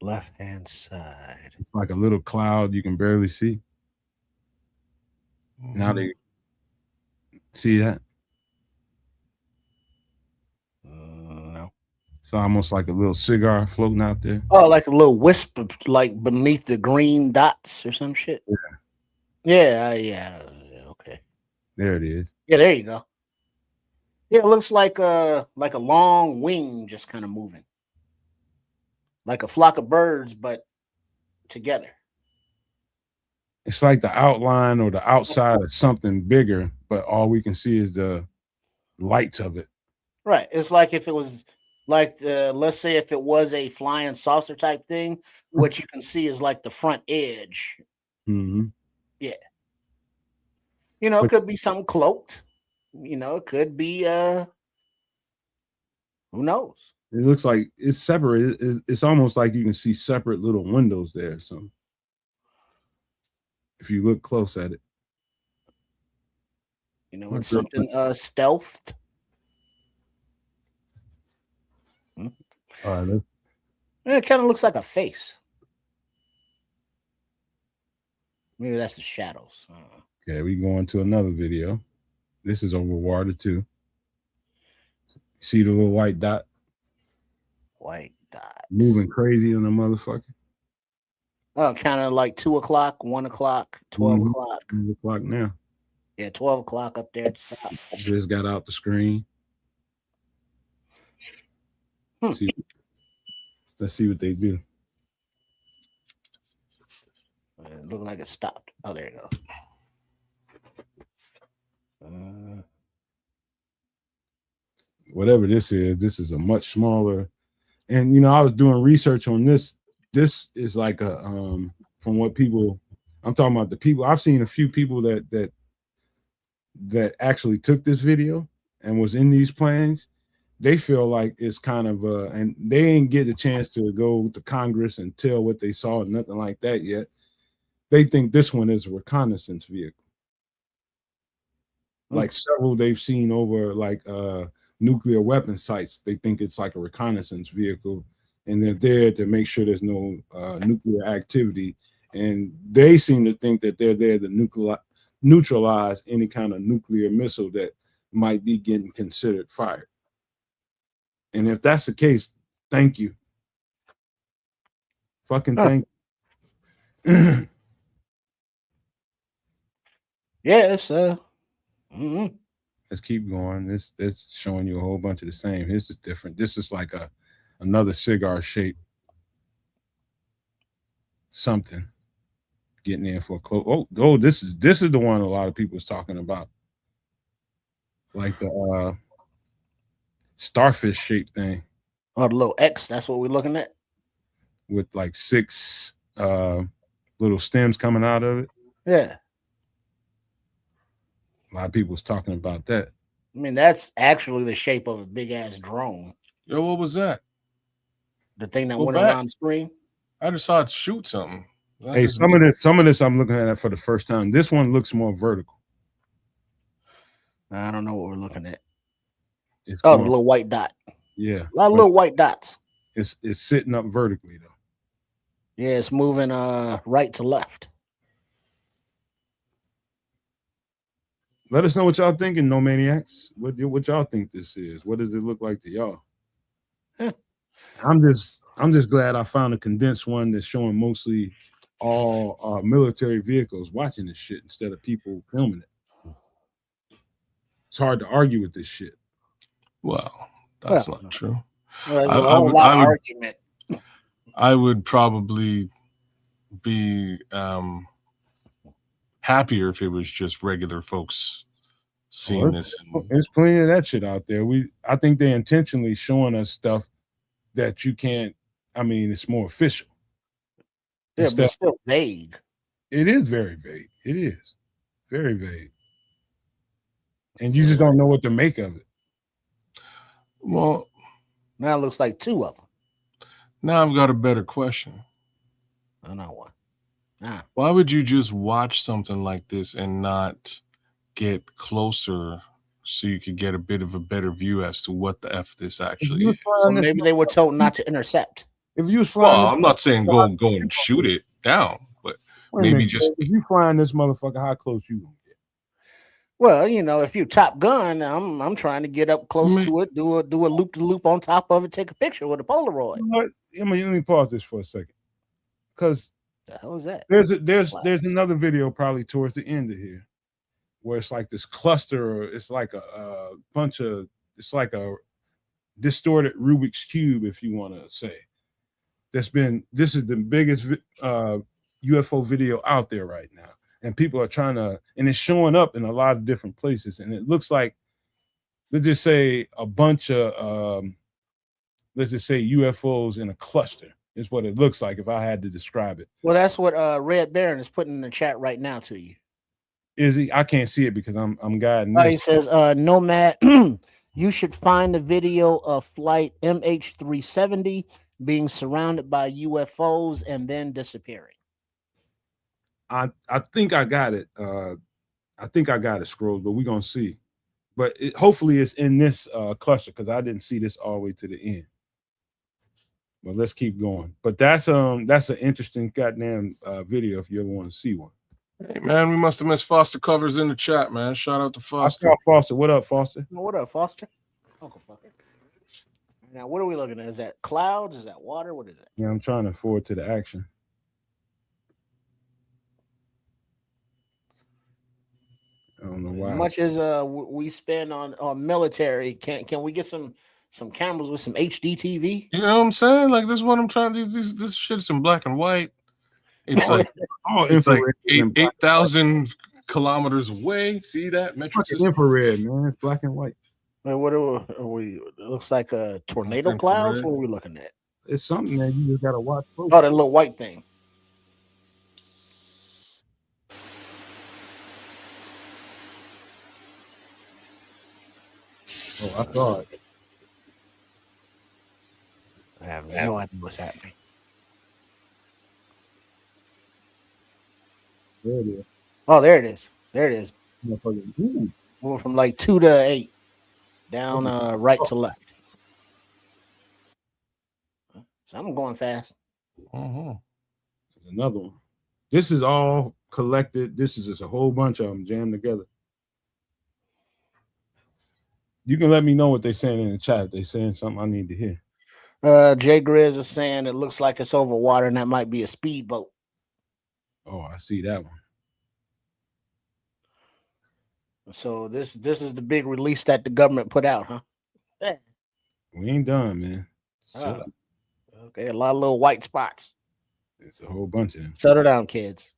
Left-hand side. It's like a little cloud you can barely see. Now they see that? No. It's almost like a little cigar floating out there. Oh, like a little wisp, like beneath the green dots or some shit. Yeah. Okay. There it is. Yeah, there you go. Yeah, it looks like a long wing just kind of moving, like a flock of birds, but together. It's like the outline or the outside of something bigger, but all we can see is the lights of it. Right. It's like if it was like let's say if it was a flying saucer type thing, what you can see is like the front edge. Mm-hmm. Yeah. It could be something cloaked. It could be who knows? It looks like it's separate. It's almost like you can see separate little windows there or something. If you look close at it. It's something stealthed. All right. It kind of looks like a face. Maybe that's the shadows. Okay, we go into another video. This is over water too. See the little white dot? White dot. Moving crazy on the motherfucker. Oh, kind of like 2 o'clock, 1 o'clock, 12 o'clock. 12 o'clock now. Yeah, 12 o'clock up there at the top. Just got out the screen. Let's see what they do. It looked like it stopped. Oh, there you go. Whatever this is a much smaller. And I was doing research on this. This is like a from what people I'm talking about the people. I've seen a few people that actually took this video and was in these planes. They feel like it's kind of and they ain't get a chance to go to Congress and tell what they saw, nothing like that yet. They think this one is a reconnaissance vehicle. Like several they've seen over like nuclear weapon sites. They think it's like a reconnaissance vehicle, and they're there to make sure there's no nuclear activity. And they seem to think that they're there to neutralize any kind of nuclear missile that might be getting considered fired. And if that's the case, thank you. Fucking thank you. Yeah, it's Let's keep going. This showing you a whole bunch of the same. This is different. This is like another cigar shape. Something getting in for a close. Oh, this is the one a lot of people is talking about. Like the starfish shaped thing. Oh, the little X, that's what we're looking at. With like 6 little stems coming out of it. Yeah. A lot of people was talking about that. I mean, that's actually the shape of a big ass drone. Yo, what was that? The thing that went around the screen. I just saw it shoot something. Hey, some of this I'm looking at it for the first time. This one looks more vertical. I don't know what we're looking at. It's the little white dot. Yeah. A lot of little white dots. It's sitting up vertically though. Yeah, it's moving right to left. Let us know what y'all thinking, No Maniacs. What y'all think this is? What does it look like to y'all? I'm just glad I found a condensed one that's showing mostly all military vehicles watching this shit instead of people filming it. It's hard to argue with this shit. Well, that's not true. Well, there's a whole lot of argument. I would probably be happier if it was just regular folks seeing this. There's plenty of that shit out there. I think they intentionally showing us stuff that you can't. I mean, it's more official. Yeah, but it's still vague. It is very vague. It is very vague, and you just don't know what to make of it. Well, now it looks like two of them. Now I've got a better question. I know one. Why would you just watch something like this and not get closer so you could get a bit of a better view as to what the F this actually is? Or maybe they were told not to intercept. If you was flying, well, I'm not saying go and shoot it down, but maybe just if you flying this motherfucker, how close you gonna get? Well, you know, if you Top Gun, I'm trying to get up close to it, do a loop to loop on top of it, take a picture with a Polaroid. Let me pause this for a second, because the hell is that? There's another video probably towards the end of here where it's like this cluster, or it's like a bunch of, it's like a distorted Rubik's Cube, if you want to say. This is the biggest UFO video out there right now, and people are trying to, and it's showing up in a lot of different places, and it looks like, let's just say a bunch of let's just say UFOs in a cluster is what it looks like if I had to describe it. Well, that's what Red Baron is putting in the chat right now to you. Is he? I can't see it because I'm guiding. He says, Nomad, you should find the video of flight MH370 being surrounded by UFOs and then disappearing. I think I got it. I think I got it scrolled, but we're gonna see. But hopefully it's in this cluster, because I didn't see this all the way to the end. But let's keep going. But that's an interesting goddamn video if you ever want to see one. Hey man, we must have missed Foster Covers in the chat, man. Shout out to Foster. I saw Foster. What up, Foster? What up, Foster? Uncle Fucker. Now, what are we looking at? Is that clouds? Is that water? What is it? Yeah, I'm trying to forward to the action. I don't know why. As much as we spend on military, can we get some cameras with some HD TV? You know what I'm saying? Like, this is what I'm trying to do. This shit's in black and white. It's like it's like 8,000 kilometers away. See that? Metric system. Infrared, man. It's black and white. What are we? It looks like a tornado clouds. What are we looking at? It's something that you just gotta watch. Oh, that little white thing. Oh, I saw it. I have no idea what's happening. There it is. Oh, there it is. There it is. Moving from like 2 to 8, down right to left. So I'm going fast. Another one. This is all collected. This is just a whole bunch of them jammed together. You can let me know what they're saying in the chat. If they're saying something I need to hear. Jay Grizz is saying it looks like it's over water, and that might be a speedboat. Oh, I see that one. So this is the big release that the government put out, huh? Yeah. We ain't done, man. Okay, a lot of little white spots. It's a whole bunch of them. Settle down, kids.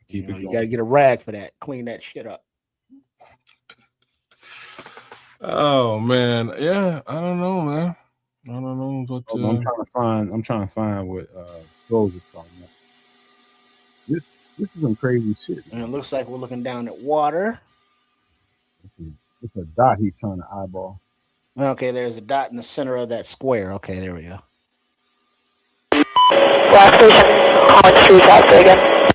Keep it going. You gotta get a rag for that. Clean that shit up. Oh man, yeah. I don't know, man. I don't know what. I'm trying to find what Rose is talking about. This is some crazy shit. And it looks like we're looking down at water. It's a dot he's trying to eyeball. Okay, there's a dot in the center of that square. Okay, there we go. Last station, College Street, out again.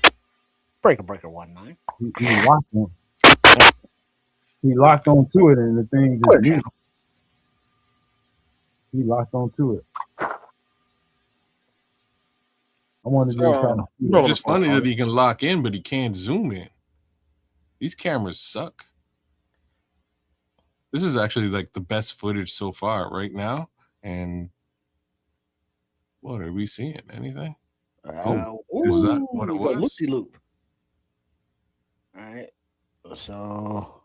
Breaker 19. He locked on. He locked onto it, and the thing just he locked onto it. I wanted to it's just funny that he can lock in, but he can't zoom in. These cameras suck. This is actually like the best footage so far right now. And what are we seeing? Anything? Was that what it we go was? loopy loop. All right. So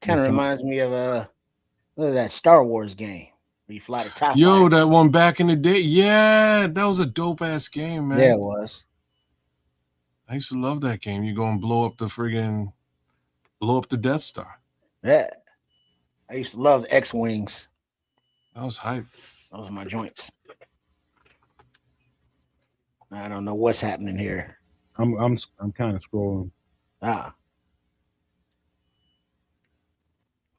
kind of reminds me of look at that Star Wars game where you fly the TIE Yo, fighter. that one back in the day. Yeah, that was a dope ass game, man. Yeah, it was. I used to love that game. You go and blow up the Death Star. Yeah. I used to love the X-Wings. That was hype. Those are my joints. I don't know what's happening here. I'm kind of scrolling.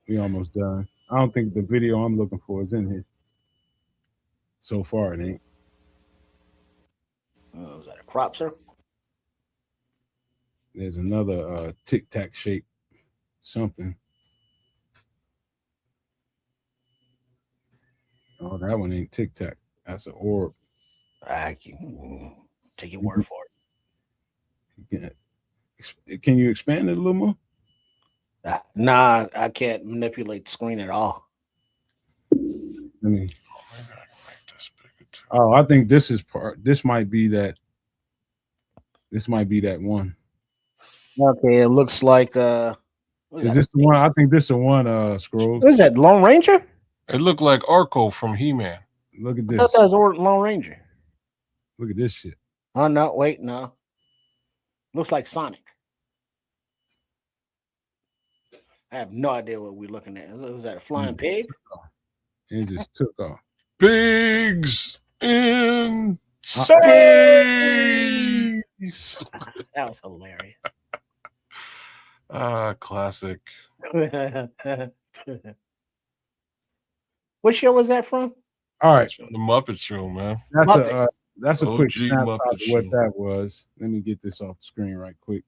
We almost done. I don't think the video I'm looking for is in here. So far, it ain't. Is that a crop circle? There's another Tic Tac shape something. Oh, that one ain't Tic Tac. That's an orb. I can take your word for it. Can you expand it a little more? Nah, I can't manipulate the screen at all. Oh, I think this is part. This might be that. This might be that one. Okay, it looks like is this the one? I think this is the one. Scroll. What is that? Lone Ranger? It looked like Orko from He-Man. Look at I this. thought that was Lone Ranger. Look at this shit. Oh no! Wait, no. Looks like Sonic. I have no idea what we're looking at. Was that a flying pig? It just took off. Pigs in space. That was hilarious. Classic. What show was that from? All right, the Muppet Show, man. That's a quick OG snapshot of Muppet what Show. that was. Let me get this off the screen right quick.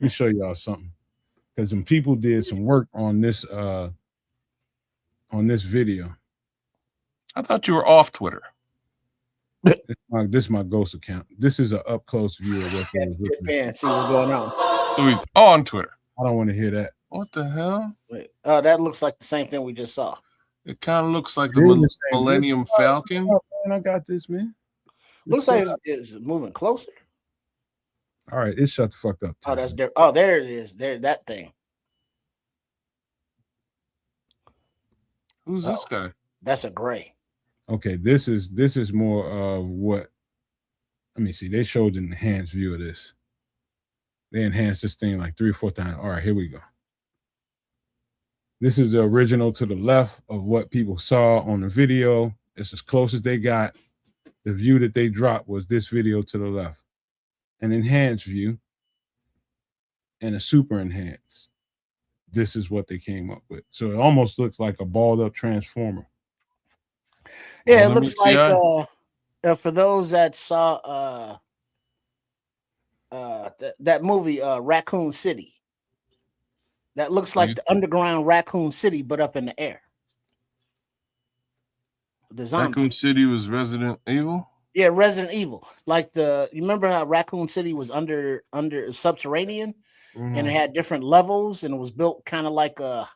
Let me show y'all something. Because some people did some work on this video. I thought you were off Twitter. This is my ghost account. This is an up close view of what they was looking at. See what's going on. So he's on Twitter. I don't want to hear that. What the hell? Wait, that looks like the same thing we just saw. It kind of looks like the Millennium Falcon. Oh, man, I got this, man. Looks like it's moving closer. All right, it shut the fuck up. Oh, that's there. Oh, there it is. There, that thing. Who's this guy? That's a gray. Okay, this is more of what. Let me see. They showed an enhanced view of this. They enhanced this thing like 3 or 4 times. All right, here we go. This is the original to the left of what people saw on the video. It's as close as they got. The view that they dropped was this video to the left. An enhanced view and a super enhanced. This is what they came up with. So it almost looks like a balled up transformer. Yeah, it looks like for those that saw that movie Raccoon City. That looks like the underground Raccoon City, but up in the air. Raccoon City was Resident Evil? Yeah, Resident Evil. Like you remember how Raccoon City was under subterranean, and it had different levels, and it was built kind of like a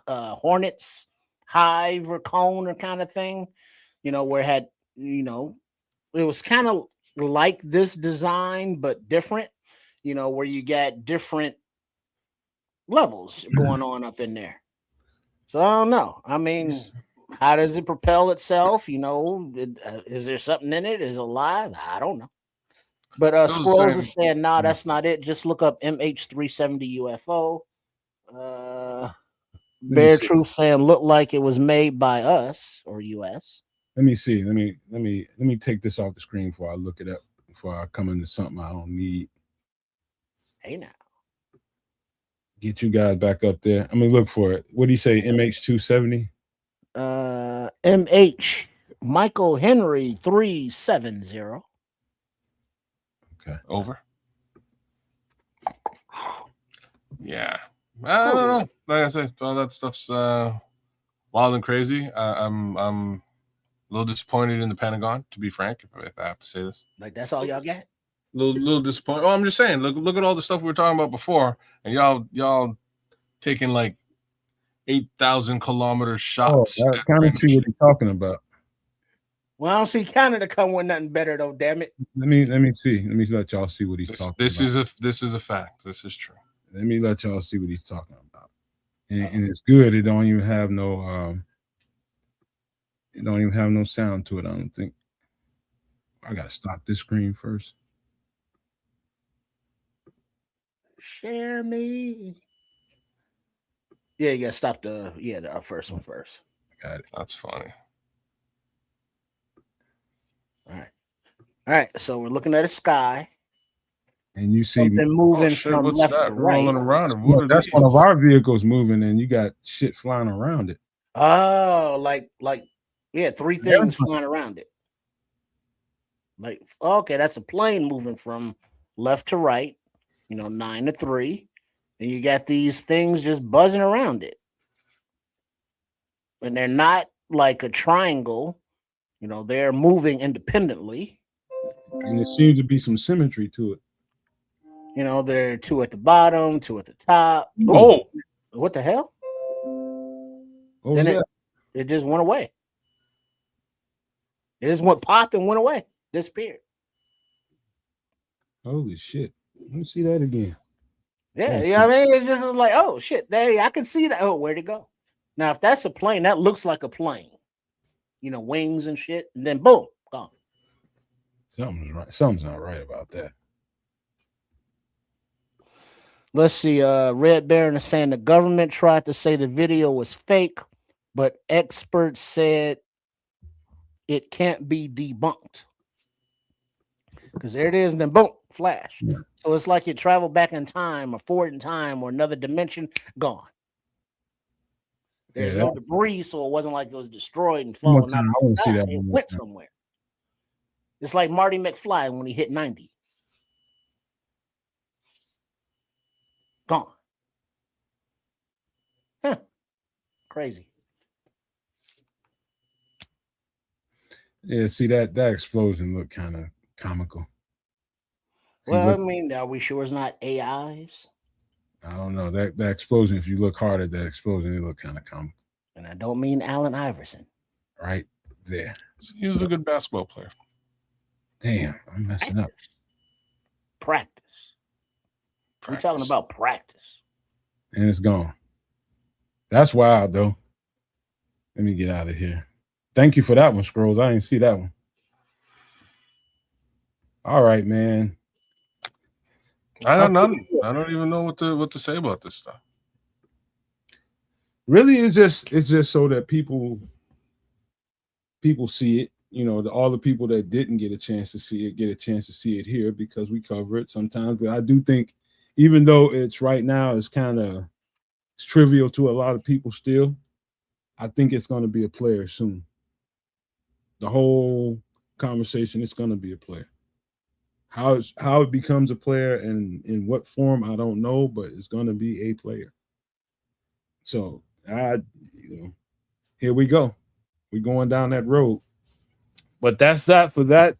Hornet's hive or cone or kind of thing, where it had, it was kind of like this design but different, where you got different levels going on up in there. So I don't know. I mean, how does it propel itself? Is there something in it? Is it alive? I don't know. But Squirrels is saying, nah, that's not it. Just look up MH370 UFO. Bear Truth saying looked like it was made by us or US. Let me see. Let me take this off the screen before I look it up, before I come into something I don't need. Hey now. Get you guys back up there. I'm gonna look for it. What do you say? MH270? MH Michael Henry 370. Okay. Over. Yeah. I don't know. Like I said, all that stuff's wild and crazy. I'm a little disappointed in the Pentagon, to be frank, if I have to say this. Like that's all y'all got? Little disappointed. Oh, I'm just saying, look at all the stuff we were talking about before, and y'all taking like 8,000 kilometer Oh, shots. I kind of see what he's talking about. Well, I don't see Canada come with nothing better though. Damn it. Let me see. Let me let y'all see what he's talking about. This is a fact. This is true. Let me let y'all see what he's talking about. And it's good. It don't even have no sound to it. I don't think. I gotta stop this screen first. Share me. Yeah, you gotta stop our first one first. Got it. That's funny. All right. So we're looking at a sky. And you see something moving from what's left that? to right. Rolling around. Well, that's one of our vehicles moving, and you got shit flying around it. Oh, like three things flying around it. Like, okay, that's a plane moving from left to right, 9 to 3. And you got these things just buzzing around it. And they're not like a triangle, they're moving independently. And there seems to be some symmetry to it. There are 2 at the bottom, 2 at the top. Oh, what the hell? What was that? It just went away. It just went pop and went away, disappeared. Holy shit. Let me see that again. Yeah, you know what I mean? It just was like, oh shit, there I can see that. Oh, where'd it go? Now, if that's a plane, that looks like a plane. Wings and shit, and then boom, gone. Something's right. Something's not right about that. Let's see. Red Baron is saying the government tried to say the video was fake, but experts said it can't be debunked. Because there it is, and then boom, flash. Yeah. So it's like it traveled back in time, or forward in time, or another dimension, gone. There's no debris, so it wasn't like it was destroyed and falling out. I want to see that. It went somewhere. It's like Marty McFly when he hit 90. Gone. Huh. Crazy. Yeah, see that explosion looked kind of comical. Well, I mean, are we sure it's not AIs? I don't know. That explosion, if you look hard at that explosion, it looked kind of comical. And I don't mean Allen Iverson. Right there. He was a good basketball player. Damn, I'm messing up. Practice. We're talking about practice. And it's gone. That's wild, though. Let me get out of here. Thank you for that one, Scrolls. I didn't see that one. All right, man. I don't even know what to say about this stuff. Really, it's just so that people see it. All the people that didn't get a chance to see it get a chance to see it here because we cover it sometimes. But I do think, even though it's right now, it's kind of trivial to a lot of people still, I think it's going to be a player soon. The whole conversation, it's going to be a player. How it becomes a player and in what form, I don't know, but it's going to be a player. So, here we go. We're going down that road. But that's that for that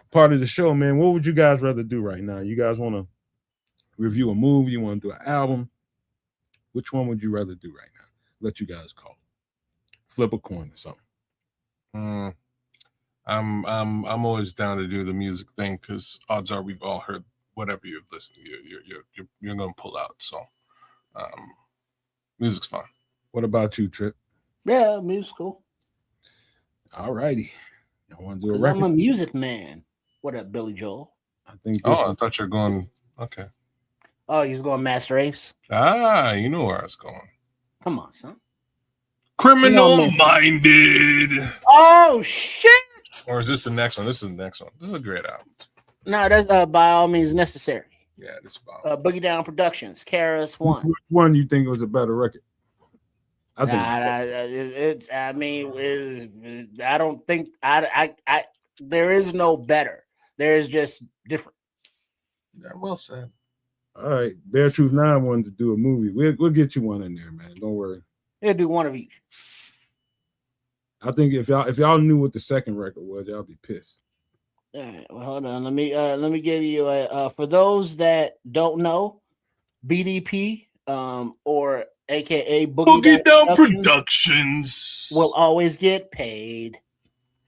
part of the show, man. What would you guys rather do right now? You guys want to review a movie? You want to do an album? Which one would you rather do right now? Let you guys call. Flip a coin or something. I'm always down to do the music thing because odds are we've all heard whatever you've listened to. You're gonna pull out. So music's fun. What about you, Trip? Yeah, music's cool. All righty. I want to do a record. I'm a music man. What up, Billy Joel? I think. I thought you were going. Okay. Oh, you're going Master Ace? You know where I was going. Come on, son. Criminal Minded. Oh shit! Or is this the next one? This is the next one. This is a great album. No, that's By All Means Necessary. Yeah, this is about Boogie Down Productions. Karis One. Which one you think was a better record? I don't think there is no better. There's just different. Yeah, well said. All right, Bear Truth 9 wanted to do a movie. We'll get you one in there, man. Don't worry. They'll do one of each. I think if y'all knew what the second record was, y'all be pissed. All right, well, hold on. Let me give you a for those that don't know, BDP or AKA Boogie Down Productions, Productions. will always get paid.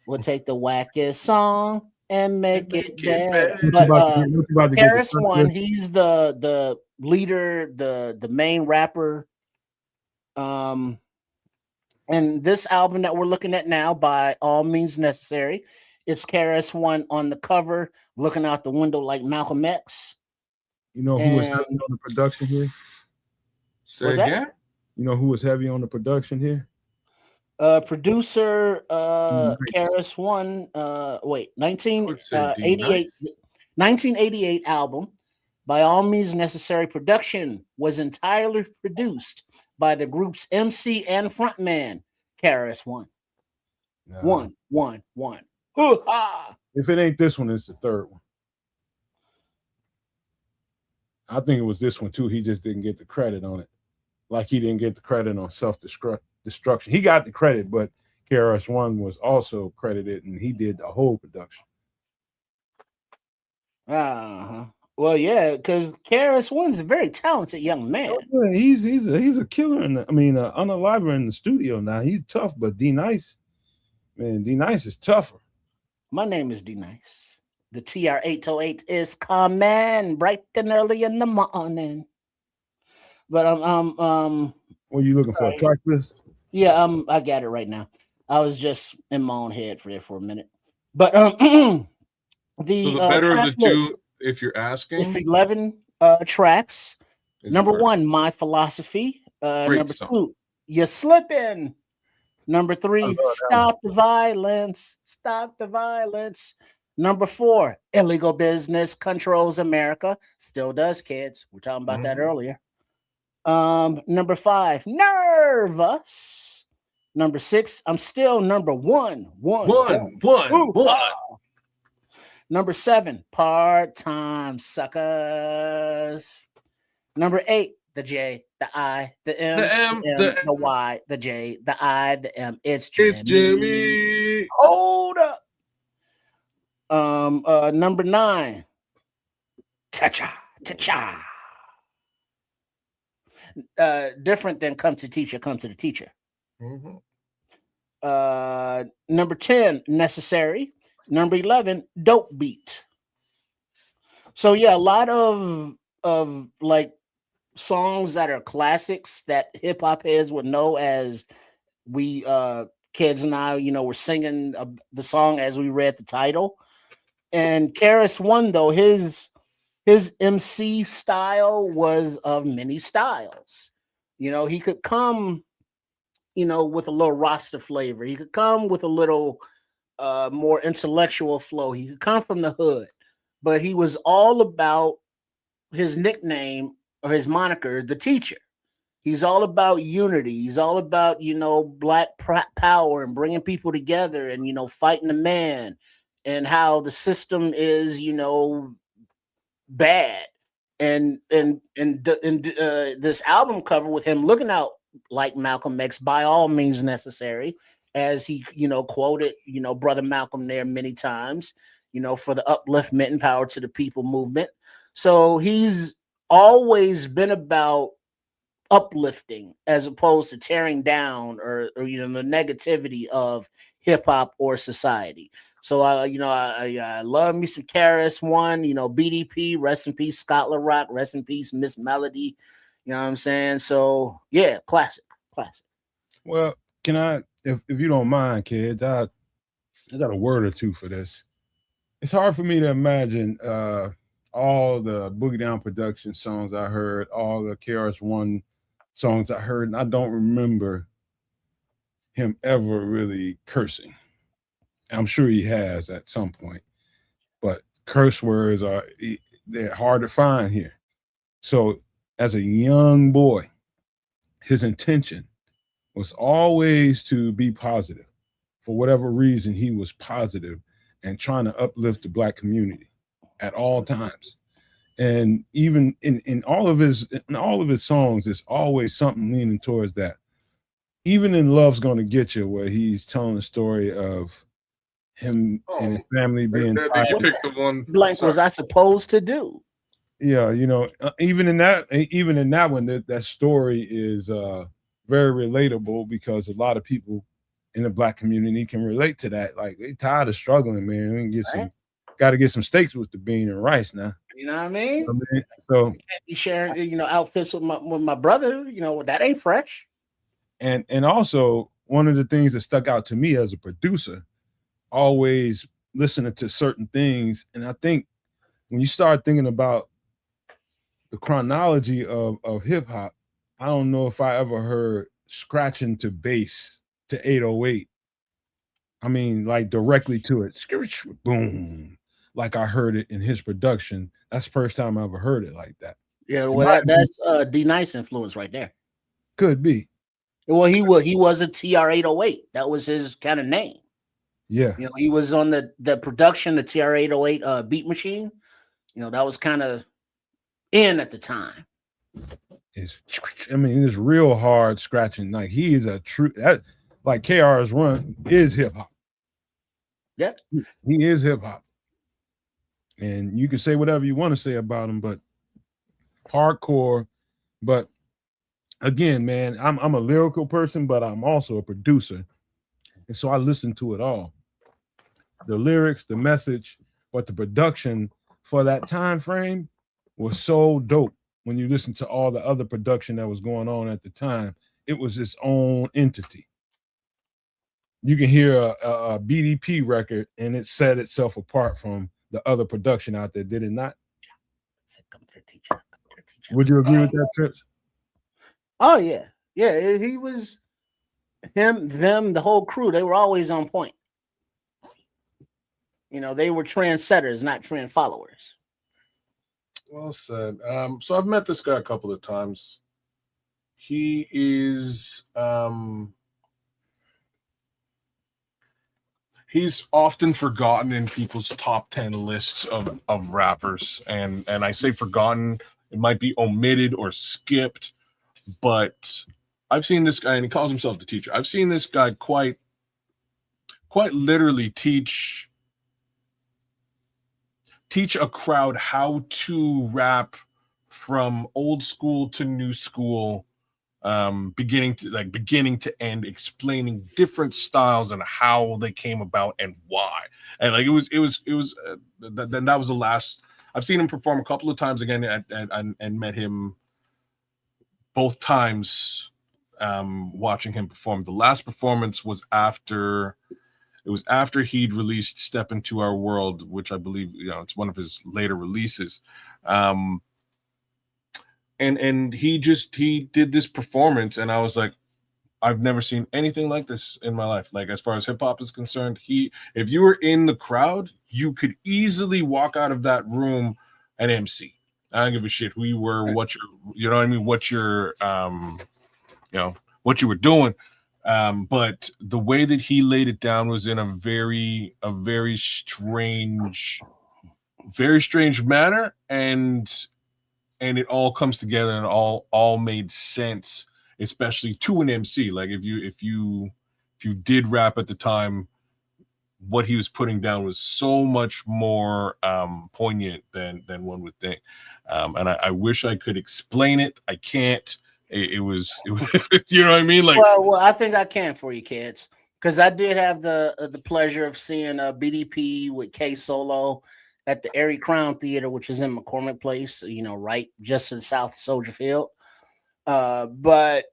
We'll take the wackest song and make it better. What you But about to get the Karis One, he's the leader, the main rapper. And this album that we're looking at now, By All Means Necessary, it's Karis One on the cover, looking out the window like Malcolm X. You know who was heavy on the production here? Say again? You know who was heavy on the production here? Producer Karis One. 1988 album, By All Means Necessary. Production was entirely produced by the group's MC and frontman, Karis One. One. Hoo-ha! If it ain't this one, it's the third one. I think it was this one too. He just didn't get the credit on it. Like he didn't get the credit on self-destruction. He got the credit, but KRS One was also credited, and he did the whole production. Well, yeah, because KRS One's a very talented young man. Oh, yeah, he's a killer unaliver in the studio now. He's tough, but D Nice, man, D Nice is tougher. My name is D Nice. The TR-808 is coming bright and early in the morning. But what are you looking for? A track list? Yeah, I got it right now. I was just in my own head for a minute. But the better of the two, if you're asking, it's 11 tracks. Number one, My Philosophy. Number two, You're Slipping. Number three, Stop the Violence. Stop the Violence. Number four, Illegal Business Controls America. Still does, kids. We're talking about that earlier. Number five, Nervous. Number six, I'm still number one. Number seven, Part-Time Suckers. Number eight, the J, the I, the M, the Y, the J, the I, the M. It's Jimmy. Hold up. Number nine, Ta-cha. Different than Come to the Teacher. Number 10, Necessary. Number 11, Dope Beat. So yeah, a lot of like songs that are classics that hip hop heads would know, as we kids and I, were singing the song as we read the title. And Karis One, though, his MC style was of many styles. He could come, with a little Rasta flavor. He could come with a little more intellectual flow. He could come from the hood, but he was all about his nickname or his moniker, the Teacher. He's all about unity. He's all about, black power and bringing people together and, fighting the man, and how the system is, bad. And this album cover with him looking out like Malcolm X, By All Means Necessary, as he, quoted, Brother Malcolm there many times, for the upliftment and power to the people movement. So he's always been about uplifting as opposed to tearing down or the negativity of hip hop or society. So I love me some Karis One, BDP, rest in peace, Scott LaRock, rest in peace, Miss Melody. You know what I'm saying? So yeah, classic. Well, can I, if you don't mind, kids, I got a word or two for this. It's hard for me to imagine all the Boogie Down Production songs I heard, all the KRS One songs I heard, and I don't remember him ever really cursing. I'm sure he has at some point, but curse words they're hard to find here. So as a young boy, his intention was always to be positive. For whatever reason, he was positive and trying to uplift the Black community at all times. And even in all of his songs, there's always something leaning towards that. Even in Love's Gonna Get You, where he's telling the story of him and his family being you picked the one blank was I supposed to do. Yeah, even in that one, that story is very relatable because a lot of people in the black community can relate to that. Like they tired of struggling, man. We can Right? got to get some steaks with the bean and rice now. You know what I You mean? know what I mean? So Can't be sharing, outfits with my brother. That ain't fresh. and also one of the things that stuck out to me as a producer, always listening to certain things, and I think when you start thinking about the chronology of hip hop, I don't know if I ever heard scratching to bass to 808. I mean, like directly to it, boom, like I heard it in his production. That's the first time I ever heard it like that. Yeah, It well, might be, that's D Nice influence right there. could be, Well, he was a TR-808. That was his kind of name. yeah. He was on the production, the TR-808 beat machine. That was kind of in at the time. It's real hard scratching. Like he is a true like KR's run is hip hop. Yeah, he is hip hop, and you can say whatever you want to say about him, but hardcore. But again, man, I'm a lyrical person, but I'm also a producer, and so I listen to it all. The lyrics, the message, but the production for that time frame was so dope. When you listen to all the other production that was going on at the time, it was its own entity. You can hear a BDP record and it set itself apart from the other production out there, did it not? Would you agree with that, Trips? Oh yeah, yeah. He was them, the whole crew. They were always on point. They were trendsetters, not trend followers. Well said. So I've met this guy a couple of times. He is he's often forgotten in people's top 10 lists of rappers. And I say forgotten, it might be omitted or skipped, but I've seen this guy, and he calls himself the teacher. I've seen this guy quite literally teach a crowd how to rap from old school to new school, beginning to end, explaining different styles and how they came about and why. And like it was then that was the last. I've seen him perform a couple of times again and met him both times, watching him perform. The last performance was after he'd released Step Into Our World, which I believe, it's one of his later releases. And he did this performance, and I was like, I've never seen anything like this in my life. Like, as far as hip hop is concerned, if you were in the crowd, you could easily walk out of that room and MC. I don't give a shit who you were, what what you were doing. But the way that he laid it down was in a very strange manner, and it all comes together and all made sense, especially to an MC. Like if you did rap at the time, what he was putting down was so much more poignant than one would think. And I wish I could explain it. I can't. It was you know what I mean? Like, well, I think I can for you kids, because I did have the pleasure of seeing BDP with K Solo at the Airy Crown Theater, which is in McCormick Place, right just to the south of Soldier Field. But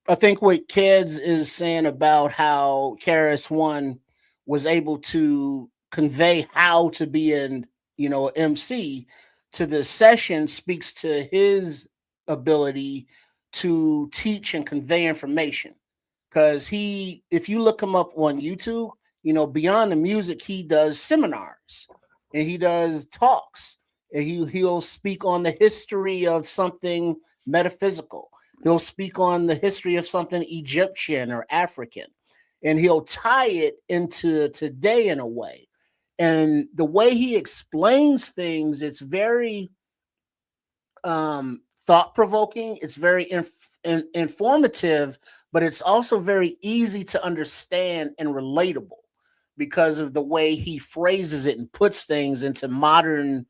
I think what Kids is saying about how KRS-One was able to convey how to be an MC to the session speaks to his ability to teach and convey information. Because if you look him up on YouTube, beyond the music, he does seminars and he does talks, and he'll speak on the history of something metaphysical. He'll speak on the history of something Egyptian or African, and he'll tie it into today in a way. And the way he explains things, it's very thought-provoking. It's very informative, but it's also very easy to understand and relatable because of the way he phrases it and puts things into modern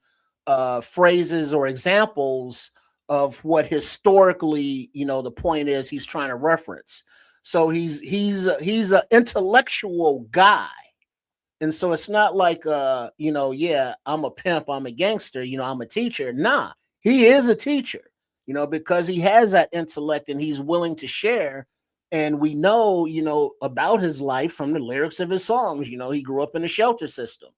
phrases or examples of what historically, the point is he's trying to reference. So he's an intellectual guy. And so it's not like, yeah, I'm a pimp, I'm a gangster, I'm a teacher. Nah, he is a teacher, because he has that intellect and he's willing to share. And we know, about his life from the lyrics of his songs. He grew up in the shelter system.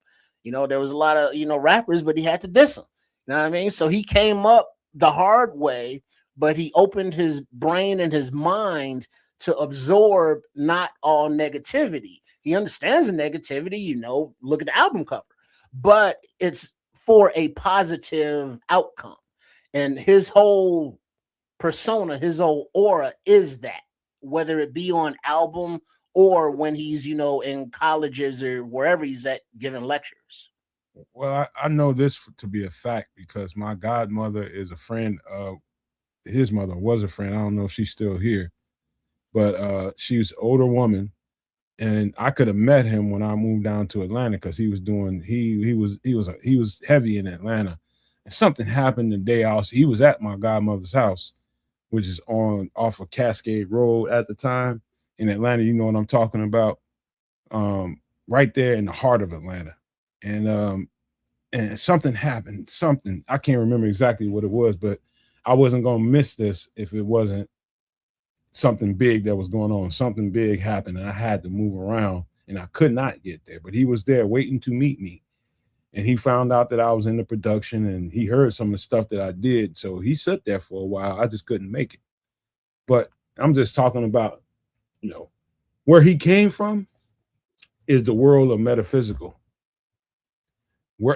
There was a lot of, rappers, but he had to diss them. You know what I mean? So he came up the hard way, but he opened his brain and his mind to absorb not all negativity. He understands the negativity, look at the album cover, but it's for a positive outcome. And his whole persona, his whole aura is that, whether it be on album or when he's, in colleges or wherever he's at giving lectures. Well, I know this to be a fact because my godmother is a friend of his mother, was a friend. I don't know if she's still here, but she's an older woman. And I could have met him when I moved down to Atlanta because he was heavy in Atlanta. And something happened the day he was at my godmother's house, which is off of Cascade Road at the time in Atlanta. You know what I'm talking about? Right there in the heart of Atlanta. And something happened. Something I can't remember exactly what it was, but I wasn't gonna miss this if it wasn't something big that was going on. Something big happened and I had to move around and I could not get there, but he was there waiting to meet me. And he found out that I was in the production and he heard some of the stuff that I did. So he sat there for a while. I just couldn't make it. But I'm just talking about, where he came from is the world of metaphysical.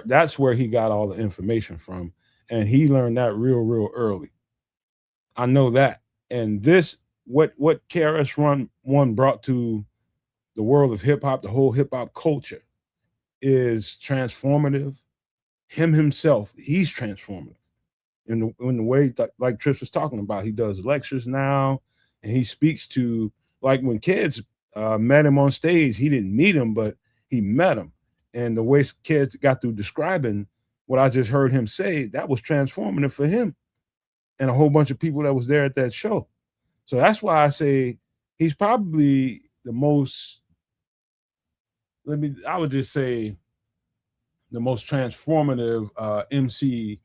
That's where he got all the information from. And he learned that real early. I know that. And this, what KRS-One brought to the world of hip hop, the whole hip hop culture, is transformative. Him himself, he's transformative in the way that, like Trish was talking about. He does lectures now, and he speaks to, like when kids met him on stage. He didn't meet him, but he met him, and the way kids got through describing what I just heard him say, that was transformative for him and a whole bunch of people that was there at that show. So that's why I say he's probably the most, I would just say the most transformative MC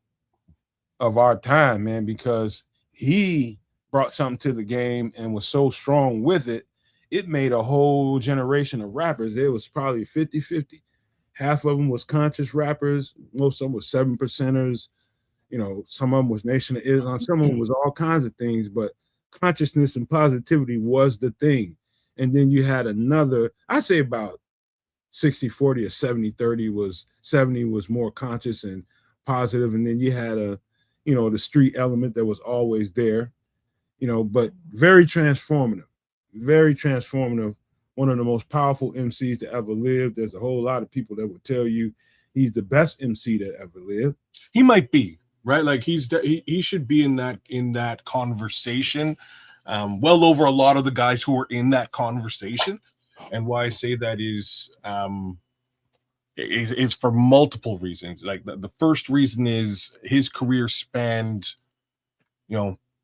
of our time, man, because he brought something to the game and was so strong with it. It made a whole generation of rappers. It was probably 50-50. Half of them was conscious rappers. Most of them was 7%ers. Some of them was Nation of Islam. Some of them was all kinds of things, but consciousness and positivity was the thing. And then you had another, I say about 60-40 or 70-30 was 70 was more conscious and positive. And then you had the street element that was always there, but very transformative, very transformative. One of the most powerful MCs that ever lived. There's a whole lot of people that would tell you he's the best MC that ever lived. He might be, right? Like he should be in that conversation, well over a lot of the guys who are in that conversation. And why I say that is for multiple reasons. Like the first reason is his career spanned,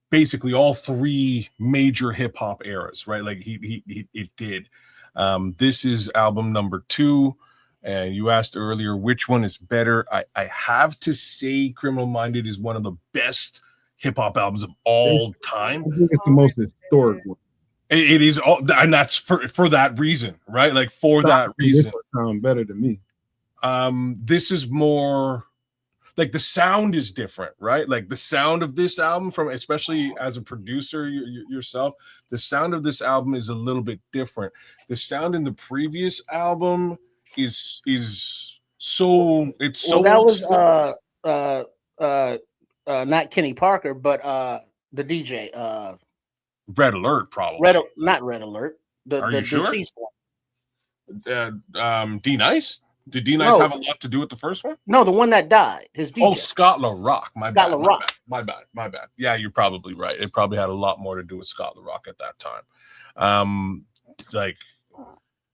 basically all three major hip hop eras, right? Like it did. This is album number 2. And you asked earlier which one is better. I have to say Criminal Minded is one of the best hip hop albums of all time. I think it's the most historic one. It is all, and that's for that reason, right? Like for that reason. This one sound better to me. This is more like the sound is different, right? Like the sound of this album, from especially as a producer yourself, the sound of this album is a little bit different. The sound in the previous album is so it's so. Well, that was not Kenny Parker, but the DJ. Red Alert, probably. Not Red Alert. Are you sure? Deceased one. D Nice. Did D Nice have a lot to do with the first one? No, the one that died. His DJ. Oh, Scott LaRock. My bad. My bad. Yeah, you're probably right. It probably had a lot more to do with Scott LaRock at that time. Like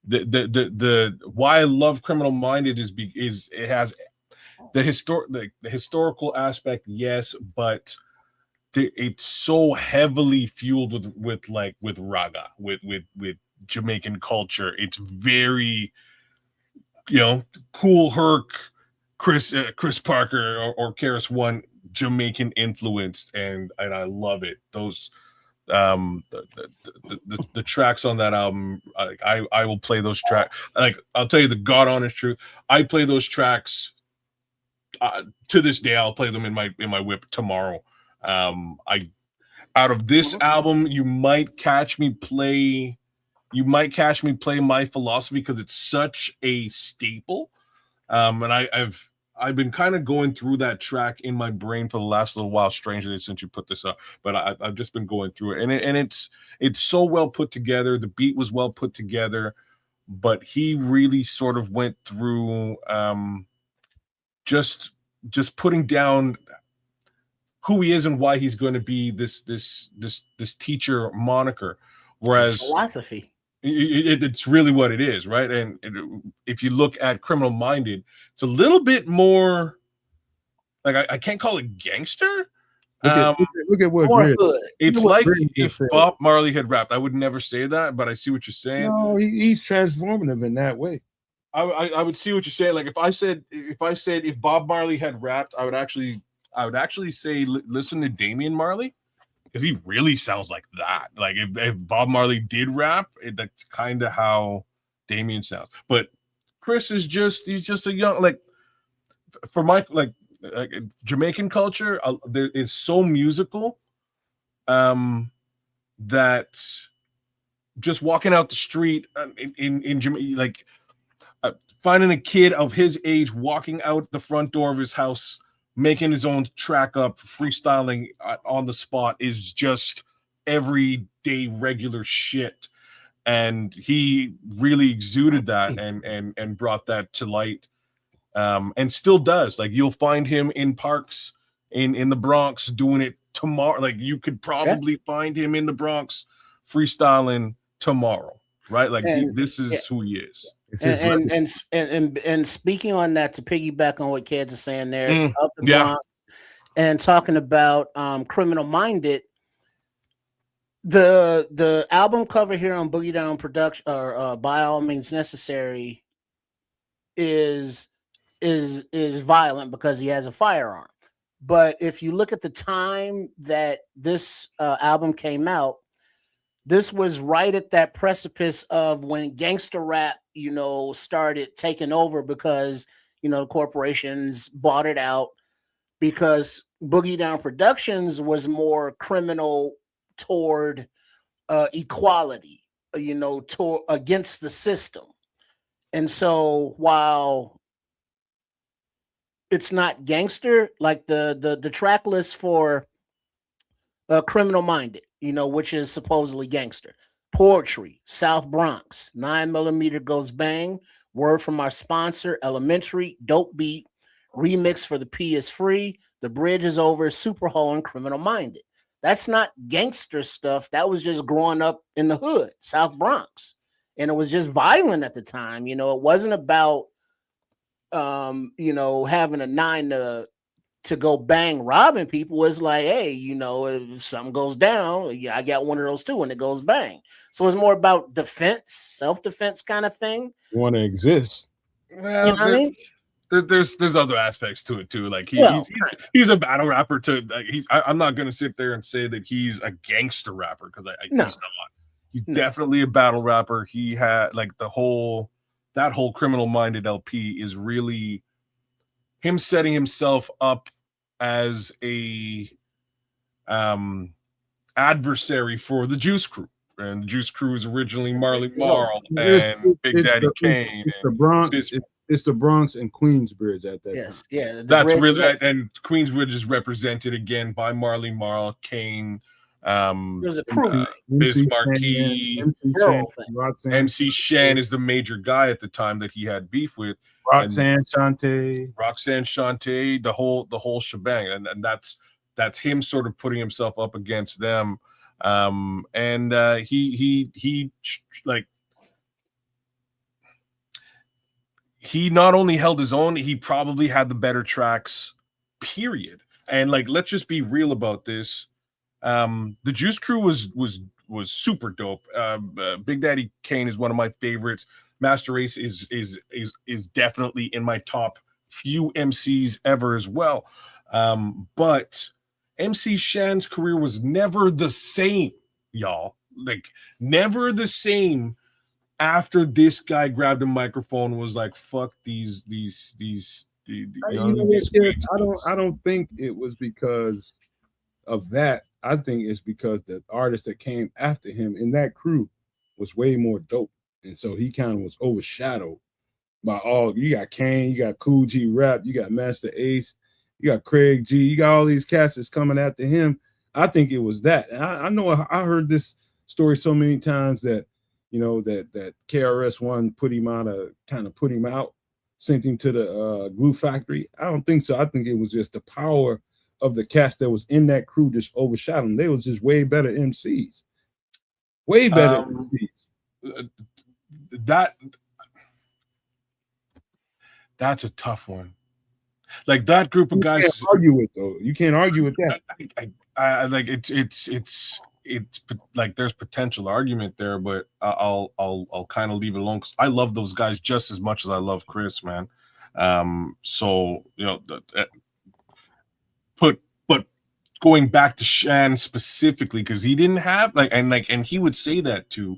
the why I love Criminal Minded is it has the historical aspect, yes, but it's so heavily fueled with raga, with Jamaican culture. It's very, Cool Herc, Chris Parker or Karis One Jamaican influenced, and I love it. Those the tracks on that album, I will play those tracks. Like, I'll tell you the God honest truth, I play those tracks to this day. I'll play them in my whip tomorrow. I Out of this album, you might catch me play My Philosophy, because it's such a staple. And I've been kind of going through that track in my brain for the last little while, strangely, since you put this up. But I've just been going through it, and it's so well put together. The beat was well put together, but he really sort of went through just putting down who he is and why he's going to be this teacher moniker. Whereas philosophy, it's really what it is, right? And if you look at Criminal Minded, it's a little bit more like, I can't call it gangster. Look at what more Grizz. hood. It's Look what like Grizz if said. Bob Marley had rapped. I would never say that, but I see what you're saying. No, he's transformative in that way. I would see what you're saying. Like, if Bob Marley had rapped, I would actually say listen to Damian Marley, because he really sounds like that. Like, if Bob Marley did rap, that's kind of how Damian sounds. But Chris he's just a young, like, for my like Jamaican culture, there is so musical that just walking out the street in Jamaica, like, finding a kid of his age walking out the front door of his house, making his own track up, freestyling on the spot, is just everyday regular shit. And he really exuded that and brought that to light, and still does. Like, you'll find him in parks in the Bronx doing it tomorrow. Like, you could probably find him in the Bronx freestyling tomorrow, right? Like, this is who he is. And speaking on that, to piggyback on what Kids is saying there, of the Bronx, and talking about Criminal Minded, the album cover here on Boogie Down Production, or By All Means Necessary, is violent because he has a firearm. But if you look at the time that this album came out, this was right at that precipice of when gangster rap, started taking over, because, the corporations bought it out, because Boogie Down Productions was more criminal toward equality, against the system. And so while it's not gangster, like the track list for Criminal Minded, which is supposedly gangster. Poetry, South Bronx, 9mm Goes Bang, Word from Our Sponsor, Elementary, Dope Beat, Remix for the P is Free, The Bridge is Over, Super Hole, and Criminal Minded. That's not gangster stuff. That was just growing up in the hood, South Bronx. And it was just violent at the time. It wasn't about, having a 9 to go bang robbing people. Is like, hey, if something goes down, I got one of those too, and it goes bang. So it's more about defense, self-defense kind of thing. You want to exist. Well, what I mean? There's other aspects to it too. Like, he's a battle rapper too. Like, I'm not gonna sit there and say that he's a gangster rapper, because he's not. He's definitely a battle rapper. He had, like, that whole Criminal Minded LP is really him setting himself up as a adversary for the Juice Crew. And the Juice Crew is originally Marley Marl and Big Daddy Kane. It's the Bronx. It's the Bronx and Queensbridge at that time. Yeah. That's really, and Queensbridge is represented again by Marley Marl, Kane, there's a proof. Biz Marquis, MC Shan is the major guy at the time that he had beef with. Roxanne Shante, the whole shebang, and that's him sort of putting himself up against them. He like, he not only held his own, he probably had the better tracks, period. And like, let's just be real about this. The Juice Crew was super dope. Big Daddy Kane is one of my favorites. Master Race is definitely in my top few MCs ever as well. But MC Shan's career was never the same, y'all. Like, never the same after this guy grabbed a microphone and was like, "Fuck these I don't think it was because of that. I think it's because the artist that came after him in that crew was way more dope, and so he kind of was overshadowed by all. You got Kane, you got Cool G Rap, you got Master Ace, you got Craig G, you got all these cats that's coming after him. I think it was that. And I know I heard this story so many times that, you know, that KRS-One put him out, sent him to the glue factory. I don't think so. I think it was just the power of the cast that was in that crew just overshadowed them. They was just way better MCs. Way better MCs. That's a tough one. Like, that group of guys. You can't argue it though. You can't argue with that. I like it's like there's potential argument there, but I'll kind of leave it alone because I love those guys just as much as I love Chris, man. So you know, but going back to Shan specifically, because he didn't have and he would say that too,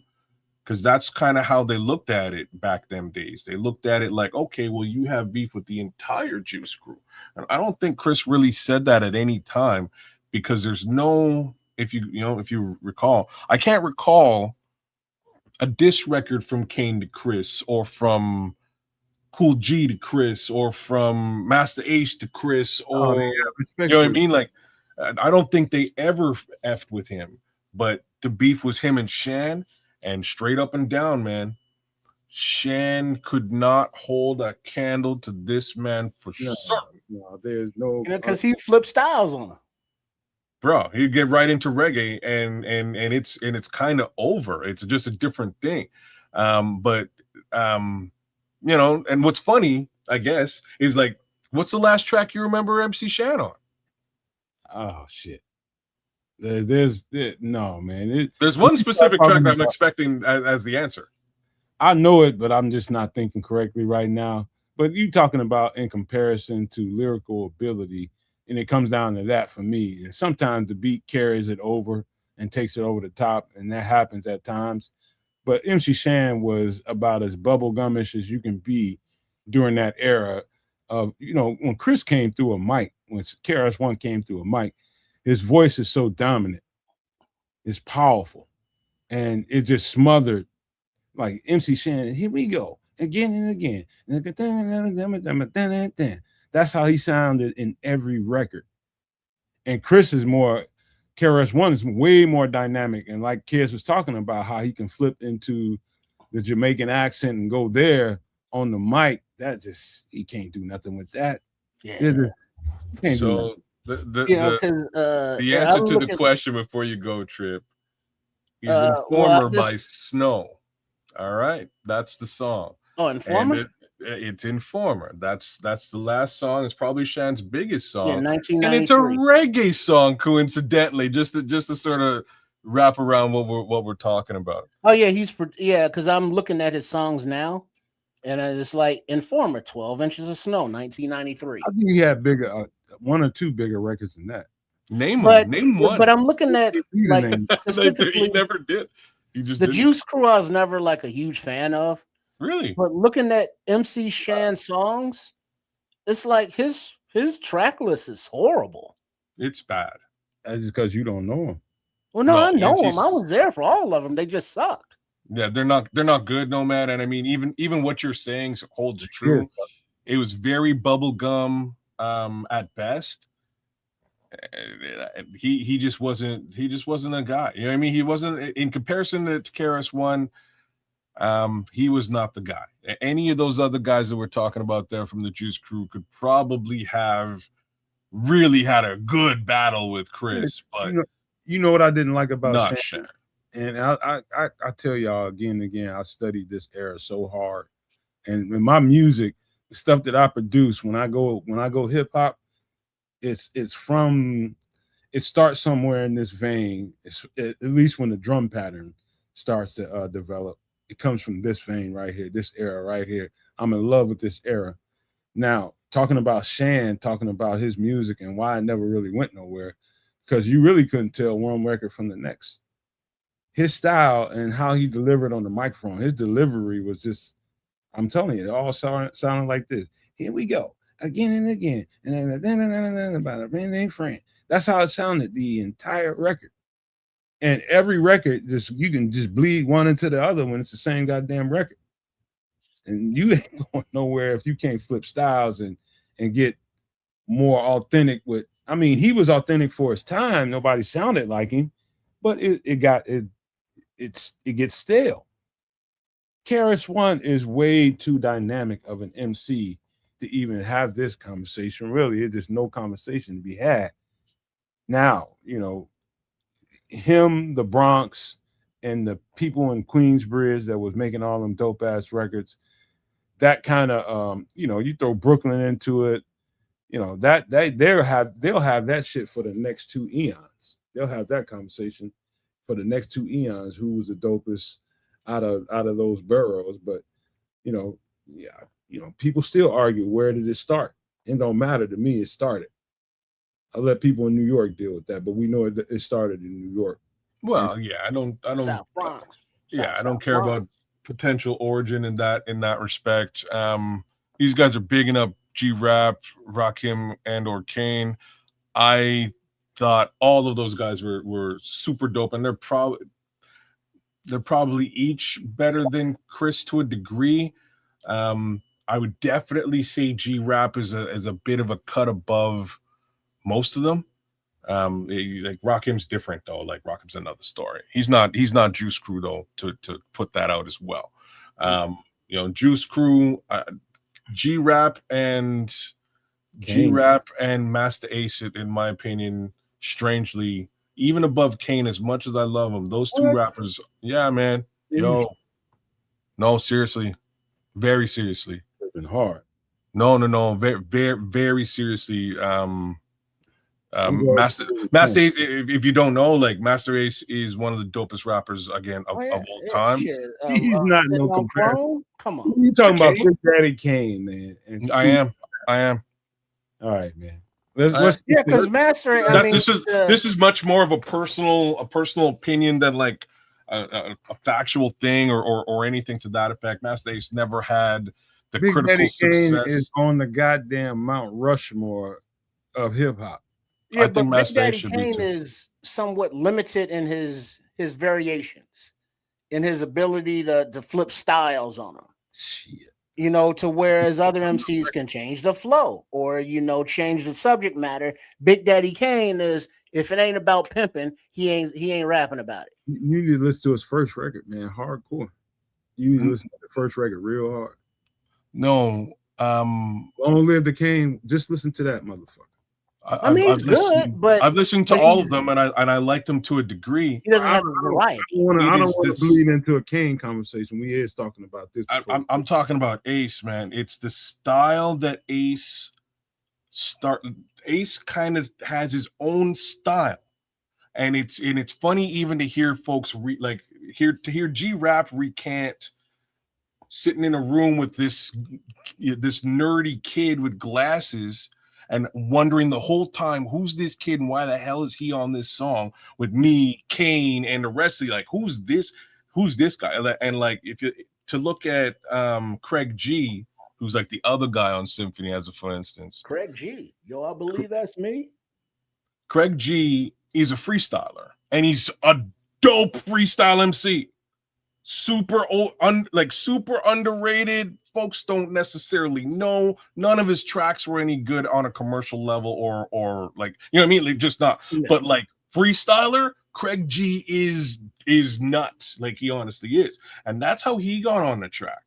because that's kind of how they looked at it back them days. They looked at it like, okay, well, you have beef with the entire Juice Crew. And I don't think Chris really said that at any time, because there's no, if you recall, I can't recall a diss record from Kane to Chris, or from Cool G to Chris, or from Master Ace to Chris, or you know what I mean? Like, I don't think they ever effed with him, but the beef was him and Shan, and straight up and down, man, Shan could not hold a candle to this man for certain. No, there's no, because he flipped styles on him. Bro, he'd get right into reggae, and it's kind of over. It's just a different thing. But you know, and what's funny, I guess, is like, what's the last track you remember MC Shan on? Oh shit. There's no, man. There's one specific track that I'm expecting as the answer. I know it, but I'm just not thinking correctly right now. But you talking about in comparison to lyrical ability, and it comes down to that for me. And sometimes the beat carries it over and takes it over the top, and that happens at times. But MC Shan was about as bubblegumish as you can be during that era of, you know, when Chris came through a mic, when KRS-One came through a mic, his voice is so dominant, it's powerful, and it just smothered. Like MC Shan, here we go again and again. That's how he sounded in every record. And Chris is more, KRS-One is way more dynamic. And like Kids was talking about, how he can flip into the Jamaican accent and go there on the mic. That just, he can't do nothing with that. Yeah. So the answer to the question before you go, Trip, is Informer by Snow. All right, that's the song. Oh, Informer? It's Informer. That's the last song. It's probably Shan's biggest song. Yeah, 1993. And it's a reggae song, coincidentally, just to sort of wrap around what we're talking about. Oh yeah, because I'm looking at his songs now, and it's like Informer, 12 Inches of Snow, 1993. I think he had bigger, one or two bigger records than that. Name one. But I'm looking at like he never did. The Juice Crew I was never like a huge fan of. Really? But looking at MC Shan songs, it's like his track list is horrible. It's bad. That's just because you don't know him. Well, no, I know him. I was there for all of them. They just sucked. Yeah, they're not good, Nomad. And I mean, even what you're saying holds true. Yeah. It was very bubblegum at best. He just wasn't a guy. You know what I mean? He wasn't, in comparison to KRS-One, he was not the guy. Any of those other guys that we're talking about there from the Juice Crew could probably have really had a good battle with Chris, but you know what I didn't like about Shan. And I tell y'all again and again, I studied this era so hard, And in my music, the stuff that I produce when I go hip hop, it starts somewhere in this vein. It's at least when the drum pattern starts to develop, it comes from this vein right here, this era right here. I'm in love with this era. Now, talking about Shan, talking about his music and why it never really went nowhere, because you really couldn't tell one record from the next. His style and how he delivered on the microphone, his delivery was just, I'm telling you, it all sounded like this. Here we go, again and again. And then about a man named Frank. That's how it sounded the entire record. And every record, you can just bleed one into the other when it's the same goddamn record. And you ain't going nowhere if you can't flip styles and get more authentic with. I mean, he was authentic for his time. Nobody sounded like him, but it gets stale. KRS One is way too dynamic of an MC to even have this conversation. Really, there's no conversation to be had. Now, you know, him, the Bronx, and the people in Queensbridge that was making all them dope ass records. That kind of, you know, you throw Brooklyn into it, you know, they'll have that shit for the next 2 eons. They'll have that conversation for the next 2 eons. Who was the dopest out of those boroughs? But you know, yeah, you know, people still argue, where did it start? It don't matter to me. It started. I'll let people in New York deal with that, but we know it started in New York. Well, yeah, I don't. South Bronx. I don't care about potential origin in that respect. These guys are bigging up G-Rap, Rakim, and or Kane. I thought all of those guys were super dope, and they're probably each better than Chris to a degree. I would definitely say G-Rap is a bit of a cut above most of them. Like Rakim's different though. Like Rakim's another story. He's not Juice Crew though, to put that out as well. You know, Juice Crew, G-Rap and Master Ace, in my opinion, strangely, even above Kane, as much as I love him, those two rappers, yeah, man. Yo, no, seriously, very seriously. It's been hard. No, very, very seriously. Master Ace, if you don't know, like Master Ace is one of the dopest rappers again of all time. He's not no comparison. Come on, you talking about Big Daddy Kane, man? And I am. All right, man. Because Master. This is much more of a personal opinion than like a factual thing or anything to that effect. Master Ace never had the Big critical Daddy success. Kane is on the goddamn Mount Rushmore of hip hop. Yeah, but Big Daddy Kane is somewhat limited in his variations, in his ability to flip styles on them. Shit. You know, to whereas other MCs can change the flow or, you know, change the subject matter. Big Daddy Kane is, if it ain't about pimping, he ain't rapping about it. You need to listen to his first record, man. Hardcore. You need to listen to the first record real hard. No. Long Live the Kane. Just listen to that motherfucker. I mean, it's good, but I've listened to all of them, and I liked them to a degree. He doesn't have a variety. I don't want to bleed into a Kane conversation. We is talking about this. I'm talking about Ace, man. It's the style that Ace kind of has his own style, and it's funny even to hear folks hear G-Rap recant sitting in a room with this nerdy kid with glasses and wondering the whole time, who's this kid and why the hell is he on this song with me, Kane, and the rest of you? Like, who's this guy? And like, if you to look at Craig G, who's like the other guy on Symphony, for instance. Craig G, I believe that's me. Craig G is a freestyler, and he's a dope freestyle MC. Super underrated. Folks don't necessarily know. None of his tracks were any good on a commercial level or like, you know what I mean? Like, just not. Yeah. But like freestyler, Craig G is nuts. Like, he honestly is. And that's how he got on the track.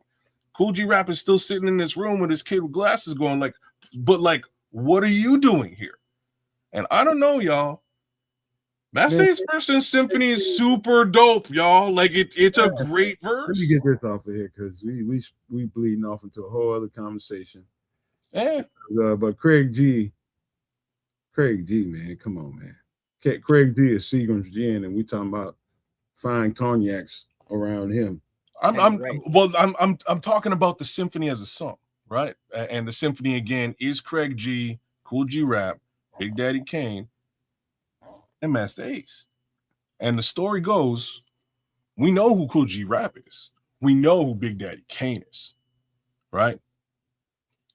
Cool G Rap is still sitting in this room with his kid with glasses going like, but like, what are you doing here? And I don't know, y'all. Master Ace Person Symphony is super dope, y'all. Like it's a great Let verse. me get this off of here because we bleeding off into a whole other conversation. Yeah. But Craig G, man, come on, man. Craig G is Seagram's gin, and we talking about fine cognacs around him. I'm talking about the symphony as a song, right? And the symphony again is Craig G, Cool G Rap, Big Daddy Kane, and Master Ace. And the story goes, we know who Cool G Rap is. We know who Big Daddy Kane is, right?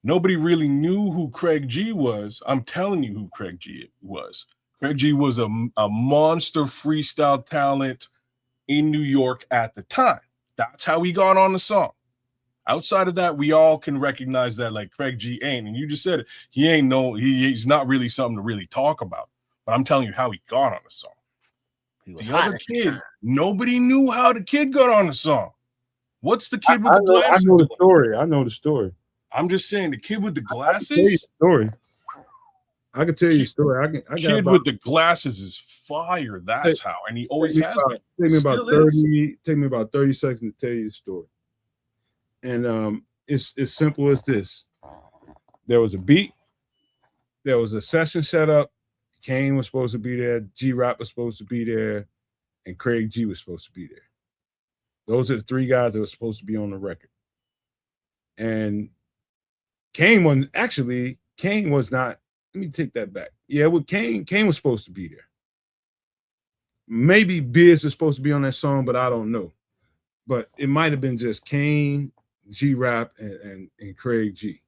Nobody really knew who Craig G was. I'm telling you who Craig G was. Craig G was a monster freestyle talent in New York at the time. That's how he got on the song. Outside of that, we all can recognize that like Craig G ain't, and you just said it, he's not really something to really talk about. But I'm telling you how he got on the song. The other kid, nobody knew how the kid got on the song. What's the kid with the glasses? I know the story. I know the story. I'm just saying the kid with the glasses. I can tell you the story. I kid with the glasses is fire. That's how, and he always has been. Take me about 30 seconds to tell you the story. And it's as simple as this. There was a beat, there was a session set up. Kane was supposed to be there, G-Rap was supposed to be there, and Craig G was supposed to be there. Those are the three guys that were supposed to be on the record. And Kane was not. Let me take that back. Yeah, well, Kane was supposed to be there. Maybe Biz was supposed to be on that song, but I don't know. But it might have been just Kane, G-Rap, and Craig G.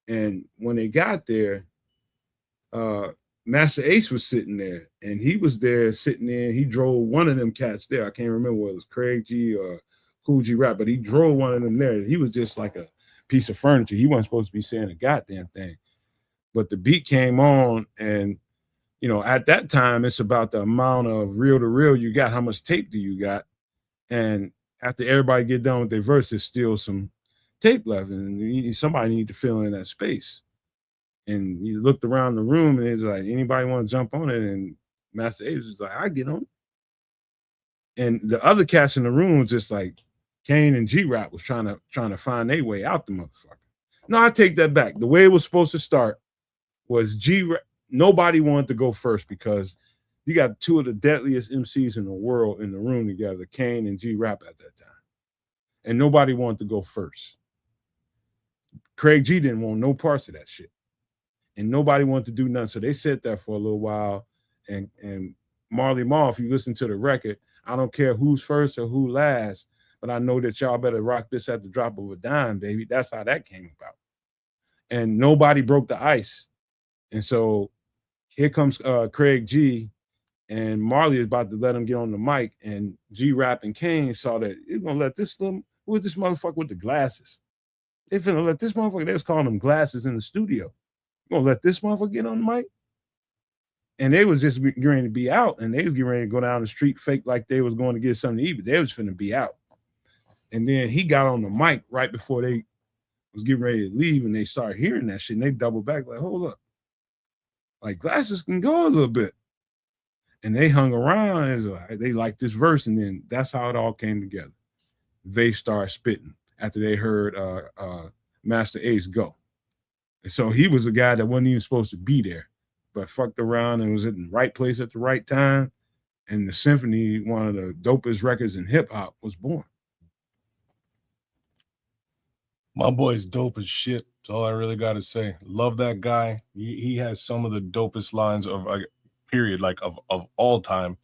And when they got there, Master Ace was sitting there, and he was there sitting there. He drove one of them cats there. I can't remember whether it was Craig G or Cool G Rap, but he drove one of them there. He was just like a piece of furniture. He wasn't supposed to be saying a goddamn thing. But the beat came on, and at that time, it's about the amount of reel to reel you got. How much tape do you got? And after everybody get done with their verse, there's still some tape left, and somebody need to fill in that space. And you looked around the room, and it's like, anybody want to jump on it? And Master Ace was like, I get on it. And the other cats in the room was just like Kane and G-Rap was trying to find their way out the motherfucker. No, I take that back. The way it was supposed to start was G-Rap. Nobody wanted to go first because you got two of the deadliest MCs in the world in the room together, Kane and G-Rap at that time. And nobody wanted to go first. Craig G didn't want no parts of that shit. And nobody wanted to do nothing. So they sat there for a little while. And Marley Marl, if you listen to the record, I don't care who's first or who last, but I know that y'all better rock this at the drop of a dime, baby. That's how that came about. And nobody broke the ice. And so here comes Craig G, and Marley is about to let him get on the mic, and G-Rap and Kane saw that they're going to let this motherfucker with the glasses. They're finna let this motherfucker, they was calling them glasses in the studio. You're going to let this motherfucker get on the mic? And they was just getting ready to be out, and they was getting ready to go down the street fake like they was going to get something to eat, but they was finna be out. And then he got on the mic right before they was getting ready to leave, and they started hearing that shit, and they doubled back like, hold up. Like, glasses can go a little bit. And they hung around, and they liked this verse, and then that's how it all came together. They started spitting after they heard Master Ace go. And so he was a guy that wasn't even supposed to be there, but fucked around and was in the right place at the right time. And the symphony, one of the dopest records in hip hop, was born. My boy's dope as shit. That's all I really got to say. Love that guy. He has some of the dopest lines of period, like of all time.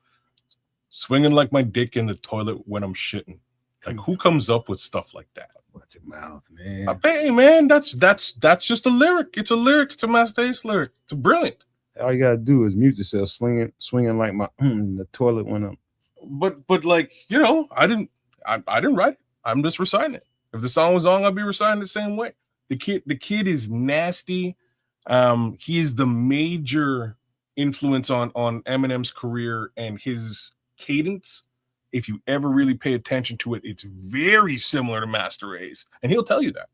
Swinging like my dick in the toilet when I'm shitting. Like, who comes up with stuff like that? Watch your mouth, man. Hey, man, that's just a lyric. It's a lyric. It's a Master Ace lyric. It's brilliant. All you gotta do is mute yourself, swinging like my in the toilet when I'm. But like, I didn't write it. I'm just reciting it. If the song was on, I'd be reciting the same way. The kid is nasty. He's the major influence on Eminem's career and his cadence. If you ever really pay attention to it, it's very similar to Master Ace, and he'll tell you that.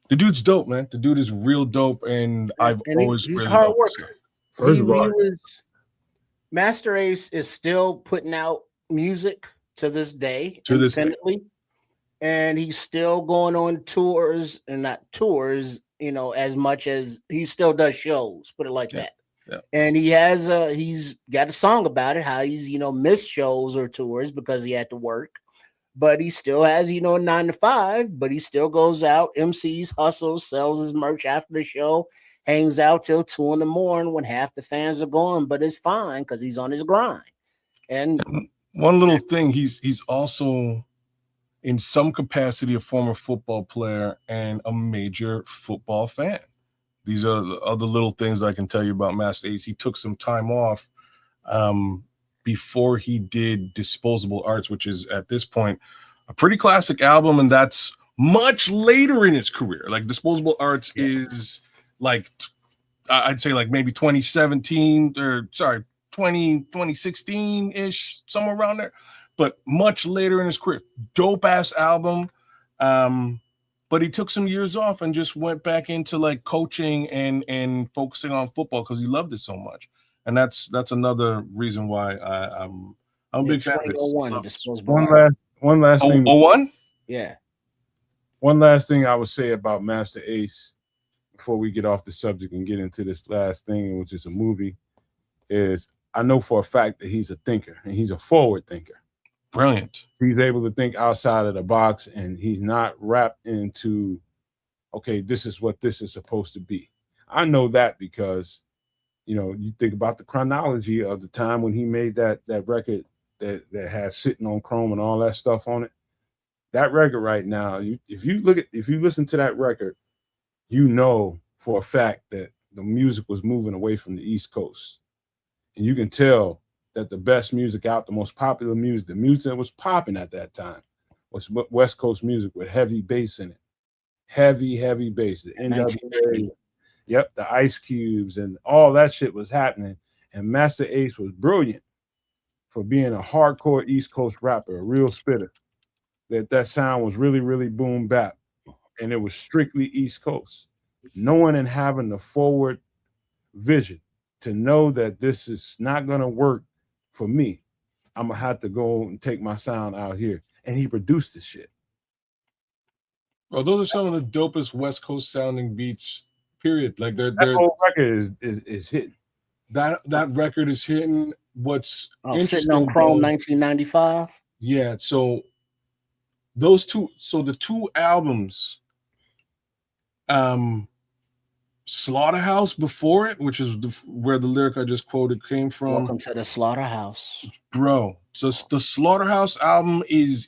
The dude's dope, man. The dude is real dope, and he's hard worker. First of all, Master Ace is still putting out music to this day, To this day. independently, and he's still going on tours, and not tours, as much as he still does shows. Put it like Yeah, that. yeah. And he's got a song about it, how he's missed shows or tours because he had to work, but he still has a 9 to 5, but he still goes out, MCs, hustles, sells his merch after the show, hangs out till 2 in the morning when half the fans are gone, but it's fine because he's on his grind. And one little thing, he's also in some capacity a former football player and a major football fan. These are the other little things I can tell you about Master Ace. He took some time off before he did Disposable Arts, which is at this point a pretty classic album, and that's much later in his career. Like Disposable Arts is like, I'd say like maybe 2017 or 2016-ish, somewhere around there, but much later in his career. Dope ass album. But he took some years off and just went back into like coaching and focusing on football because he loved it so much. And that's another reason why I'm a big fan of this. 2001, Disposable Art. One last thing. 01? Yeah. One last thing I would say about Master Ace before we get off the subject and get into this last thing, which is a movie, is I know for a fact that he's a thinker and he's a forward thinker. Brilliant. He's able to think outside of the box, and he's not wrapped into, okay, this is what this is supposed to be. I know that because, you think about the chronology of the time when he made that record that has Sitting on Chrome and all that stuff on it. That record right now, if you listen to that record, for a fact that the music was moving away from the East Coast. And you can tell that the best music out, the most popular music, the music that was popping at that time was West Coast music with heavy bass in it. Heavy bass. The NWA, yep, the Ice Cubes and all that shit was happening. And Master Ace was brilliant for being a hardcore East Coast rapper, a real spitter. That sound was really, really boom bap. And it was strictly East Coast. Knowing and having the forward vision to know that this is not going to work for me, I'm going to have to go and take my sound out here. And he produced this shit. Well, those are some of the dopest West Coast sounding beats, period. Like that whole record is hitting. That record is hitting. What's interesting, Sitting on Chrome, 1995. Yeah, so those two, the two albums, Slaughterhouse before it, which is where the lyric I just quoted came from. Welcome to the Slaughterhouse, bro. So the Slaughterhouse album is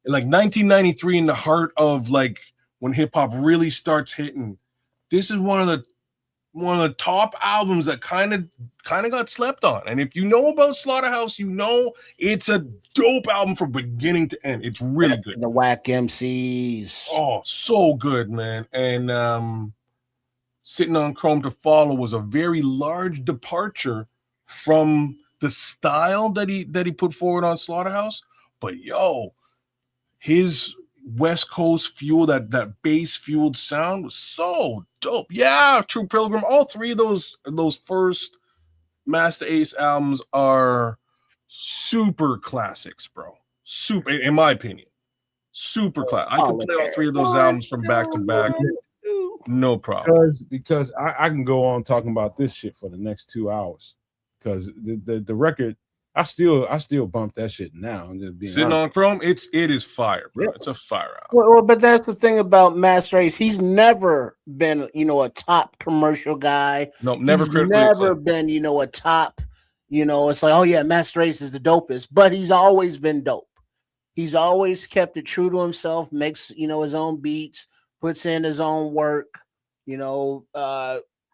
like 1993, in the heart of like when hip hop really starts hitting. This is one of the top albums that kind of got slept on. And if you know about Slaughterhouse, it's a dope album from beginning to end. It's really good. The Whack MCs. Oh, so good, man. And Sitting on Chrome to Follow was a very large departure from the style that he put forward on Slaughterhouse. But his West Coast fuel, that bass fueled sound was so dope. Yeah, True Pilgrim. All three of those first Master Ace albums are super classics, bro. Super, in my opinion, super class. I could play all three of those albums from back to back. No problem. Because I can go on talking about this shit for the next 2 hours. Because the record, I still bump that shit now. I'm just being Sitting honest. on Chrome, it is fire, bro. Yeah. It's a fire album. Well, but that's the thing about Master Ace. He's never been, a top commercial guy. No, never. He's never been, a top. It's like, oh yeah, Master Ace is the dopest, but he's always been dope. He's always kept it true to himself. Makes his own beats, puts in his own work.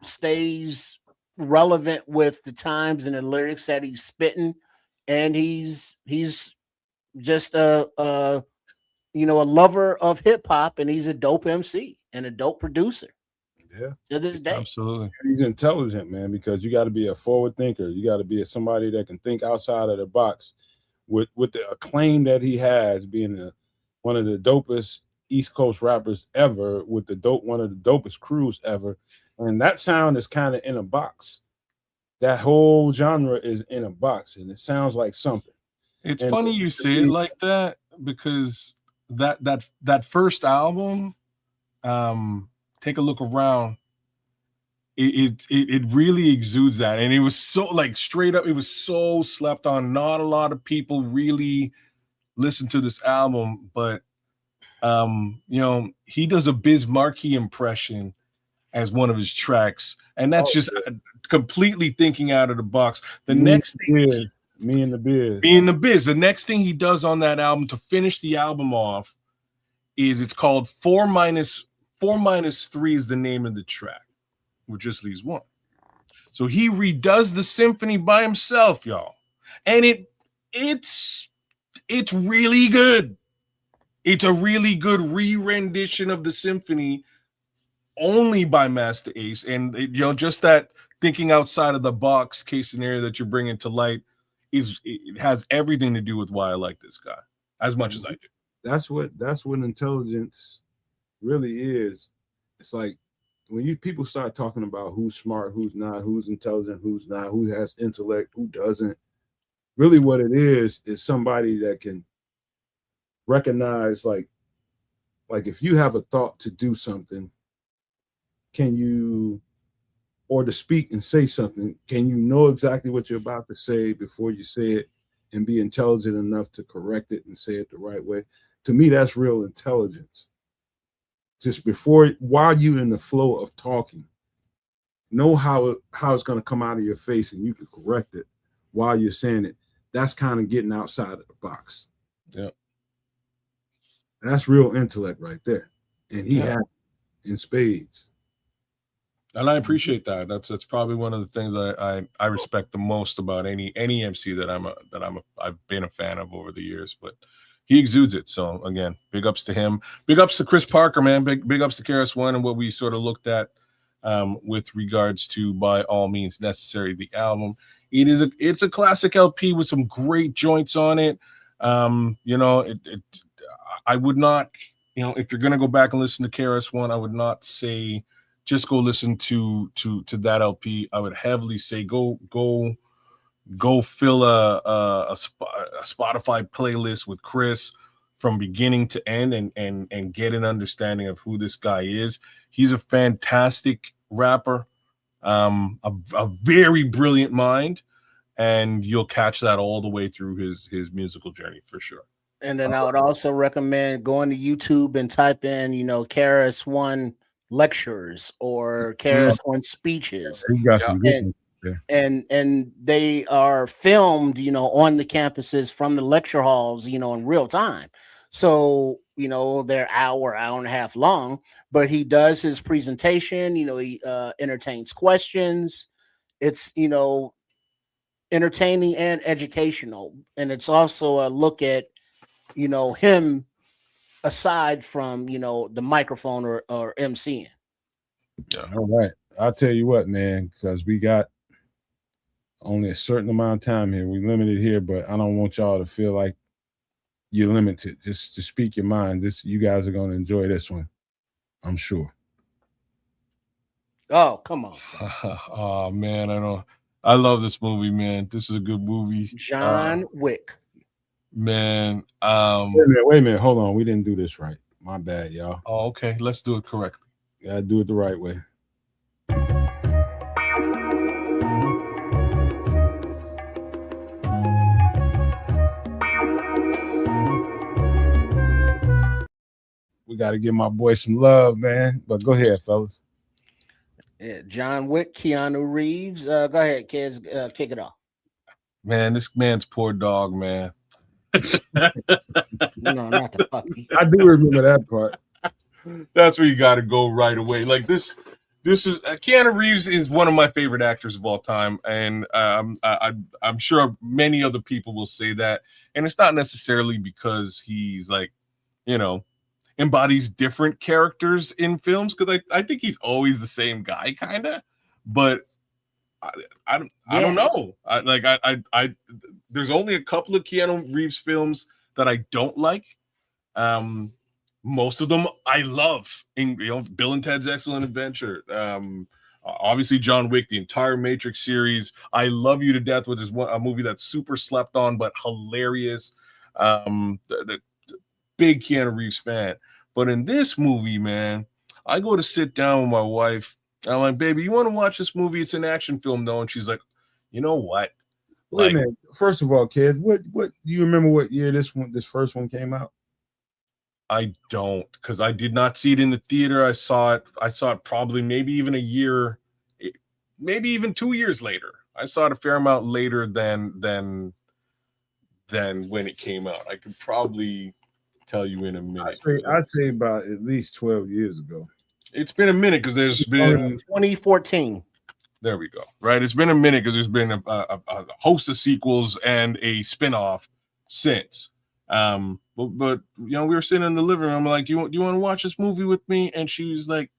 Stays relevant with the times and the lyrics that he's spitting. And he's just a lover of hip hop, and he's a dope MC and a dope producer. Yeah, to this day, absolutely. He's intelligent, man, because you got to be a forward thinker. You got to be somebody that can think outside of the box. With the acclaim that he has, being one of the dopest East Coast rappers ever with one of the dopest crews ever. And that sound is kind of in a box. That whole genre is in a box, and it sounds like something. It's And funny you say it like that, because that first album, Take a Look Around, it really exudes that, and it was so like straight up, it was so slept on. Not a lot of people really listen to this album, but you know, he does a Biz Markie impression as one of his tracks, and that's just completely thinking out of the box. The next thing, Me and the Biz. Me and the Biz, the next thing he does on that album to finish the album off is, it's called 4 minus 3 is the name of the track, which just leaves one. So he redoes the symphony by himself, y'all, and it's really good. It's a really good re-rendition of the symphony, only by Master Ace. And you know, just that thinking outside of the box case scenario that you're bringing to light it has everything to do with why I like this guy as much as I do. That's what intelligence really is. It's like when people start talking about who's smart, who's not, who's intelligent, who's not, who has intellect, who doesn't. Really, what it is somebody that can recognize, like if you have a thought to do something, or to speak and say something, can you know exactly what you're about to say before you say it, and be intelligent enough to correct it and say it the right way? To me, that's real intelligence. Just while you're in the flow of talking, know how it's going to come out of your face, and you can correct it while you're saying it. That's kind of getting outside of the box. Yeah. That's real intellect right there. And he had it in spades. And I appreciate that. That's probably one of the things I respect the most about any MC that I've been a fan of over the years. But he exudes it. So again, big ups to him. Big ups to Chris Parker, man. Big ups to KRS-One and what we sort of looked at with regards to By All Means Necessary, the album. It's a classic LP with some great joints on it. You know, I would not, you know, if you're gonna go back and listen to KRS-One, I would not say just go listen to that LP. I would heavily say go fill a Spotify playlist with Chris from beginning to end, and get an understanding of who this guy is. He's a fantastic rapper, a very brilliant mind, and you'll catch that all the way through his musical journey for sure. And then I would also recommend going to YouTube and type in, you know, KRS-One lectures or KRS-One speeches. And they are filmed, you know, on the campuses from the lecture halls, you know, in real time. So, you know, they're hour and a half long, but he does his presentation, you know, he entertains questions. It's, you know, entertaining and educational. And it's also a look at, you know, him aside from, you know, the microphone or MCing. Yeah. All right. I'll tell you what, man, because we got only a certain amount of time here. We limited here, but I don't want y'all to feel like you're limited. Just to speak your mind. You guys are going to enjoy this one, I'm sure. Oh, come on. Oh man, I love this movie, man. This is a good movie. John Wick. Man, wait a minute, hold on. We didn't do this right. My bad, y'all. Oh, okay. Let's do it correctly. Gotta do it the right way. We got to give my boy some love, man. But go ahead, fellas. Yeah, John Wick, Keanu Reeves. Go ahead, kids. Kick it off. Man, this man's poor dog, man. No, not the puppy. I do remember that part. That's where you got to go right away. Like this is Keanu Reeves is one of my favorite actors of all time, and I'm sure many other people will say that. And it's not necessarily because he's like, you know, embodies different characters in films, because I think he's always the same guy, kind of. But I don't know. I there's only a couple of Keanu Reeves films that I don't like. most of them I love. Bill and Ted's Excellent Adventure. Obviously John Wick, the entire Matrix series. I love you to death, which is a movie that's super slept on but hilarious. The big Keanu Reeves fan. But in this movie, man, I go to sit down with my wife. I'm like, baby, you want to watch this movie? It's an action film, though. And she's like, you know what? Wait a minute. First of all, kid, what do you remember what year this first one came out? I don't, because I did not see it in the theater. I saw it probably maybe even a year, maybe even 2 years later. I saw it a fair amount later than when it came out. I could probably tell you in a minute. I'd say about at least 12 years ago. It's been a minute because there's been 2014. There we go. Right, it's been a minute because there's been a host of sequels and a spinoff since. But we were sitting in the living room. I'm like, do you want to watch this movie with me? And she was like,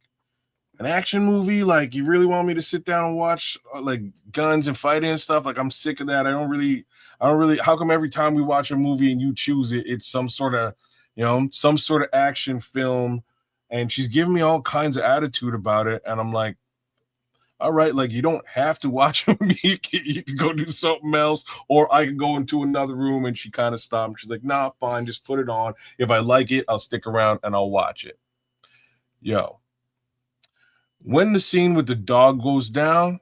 an action movie? Like, you really want me to sit down and watch like guns and fighting and stuff? Like, I'm sick of that. I don't really. How come every time we watch a movie and you choose it, it's some sort of action film? And she's giving me all kinds of attitude about it. And I'm like, all right, like, you don't have to watch it with me. You can go do something else, or I can go into another room. And she kind of stopped. She's like, nah, fine, just put it on. If I like it, I'll stick around and I'll watch it. Yo, when the scene with the dog goes down,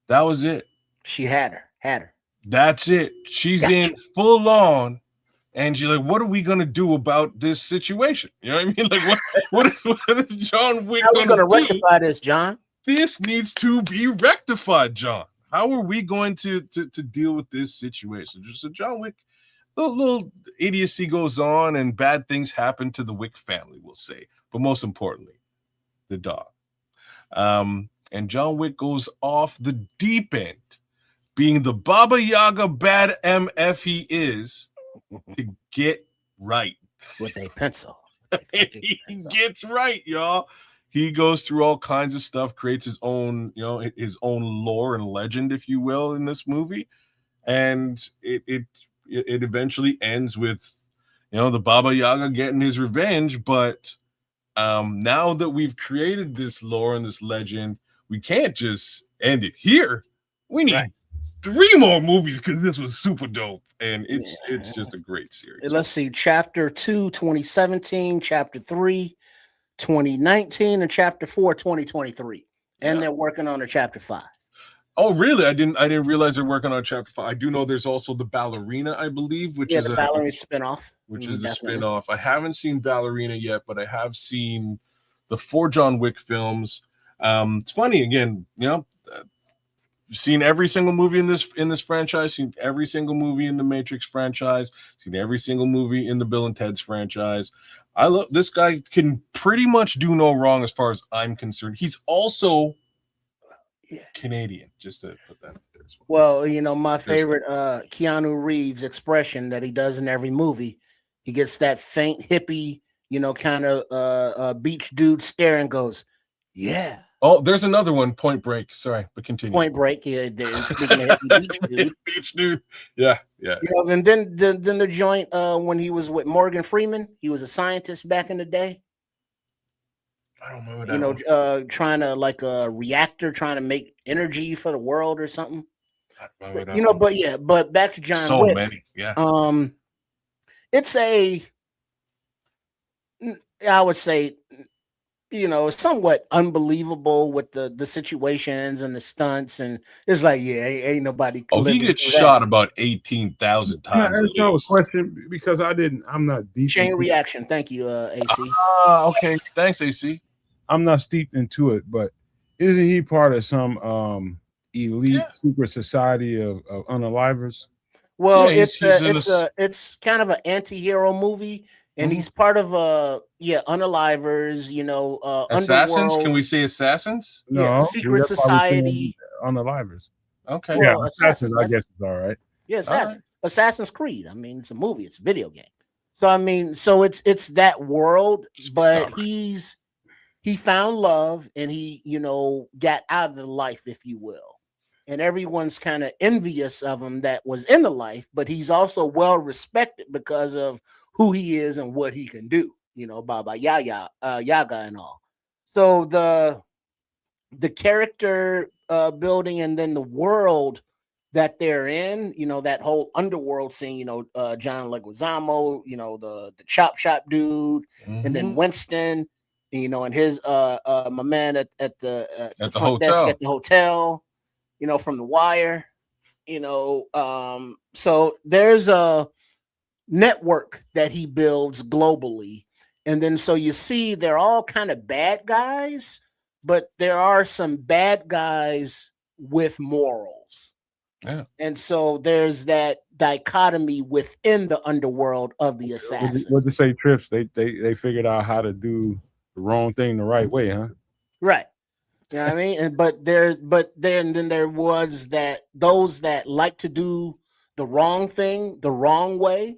that was it. She had her. That's it. She's in full on. And she's like, what are we going to do about this situation? You know what I mean? Like, what is John Wick going to rectify this, John? This needs to be rectified, John. How are we going to deal with this situation? So John Wick, little idiocy goes on and bad things happen to the Wick family, we'll say. But most importantly, the dog. And John Wick goes off the deep end, being the Baba Yaga bad MF he is, to get right. With a pencil. He gets right, y'all. He goes through all kinds of stuff, creates his own, his own lore and legend, if you will, in this movie. And it eventually ends with, the Baba Yaga getting his revenge. But now that we've created this lore and this legend, we can't just end it here. We need 3 more movies because this was super dope. And it's just a great series. Let's see. Chapter 2, 2017. Chapter 3, 2019. And Chapter 4, 2023. And they're working on a Chapter 5. Oh, really? I didn't realize they're working on Chapter 5. I do know there's also the Ballerina, I believe, which is the Ballerina spinoff. Which is a spinoff. I haven't seen Ballerina yet, but I have seen the 4 John Wick films. It's funny, again, seen every single movie in this franchise, seen every single movie in the Matrix franchise, seen every single movie in the Bill and Ted's franchise. I love this guy, can pretty much do no wrong as far as I'm concerned. He's also Canadian, just to put that out there as well. Well, my favorite Keanu Reeves expression that he does in every movie, he gets that faint hippie, kind of beach dude stare and goes, yeah. Oh, there's another one, Point Break. Sorry, but continue. Point Break, speaking of beach dude. Beach dude. Yeah. And then the joint when he was with Morgan Freeman, he was a scientist back in the day. I don't remember that. Trying to like a reactor, trying to make energy for the world or something. But back to John so Wick. Many, yeah. It's I would say, somewhat unbelievable with the situations and the stunts, and it's like, ain't nobody. Oh, he gets shot about 18,000 times. That's no question because I'm not deep. Chain reaction. Thank you, AC. Okay, thanks, AC. I'm not steeped into it, but isn't he part of some elite secret society of unalivers? Well, it's kind of an anti-hero movie. And he's part of unalivers, assassins. Underworld. Can we say assassins? No, secret society. Unalivers. Okay. Well, assassins, I guess it's all right. Yeah, Assassin's Creed. I mean, it's a movie, it's a video game. So I mean, it's that world, but he found love and he, got out of the life, if you will. And everyone's kind of envious of him that was in the life, but he's also well respected because of who he is and what he can do. Baba Yaga and all. So the character building and then the world that they're in, that whole underworld scene, John Leguizamo, the chop shop dude, and then Winston, and his my man at the front desk at the hotel, from The Wire, so there's a network that he builds globally. And then so you see they're all kind of bad guys, but there are some bad guys with morals. Yeah. And so there's that dichotomy within the underworld of the assassin. What to say, Trips? They figured out how to do the wrong thing the right way, huh? Right. You know what I mean? And but then there was those that like to do the wrong thing the wrong way.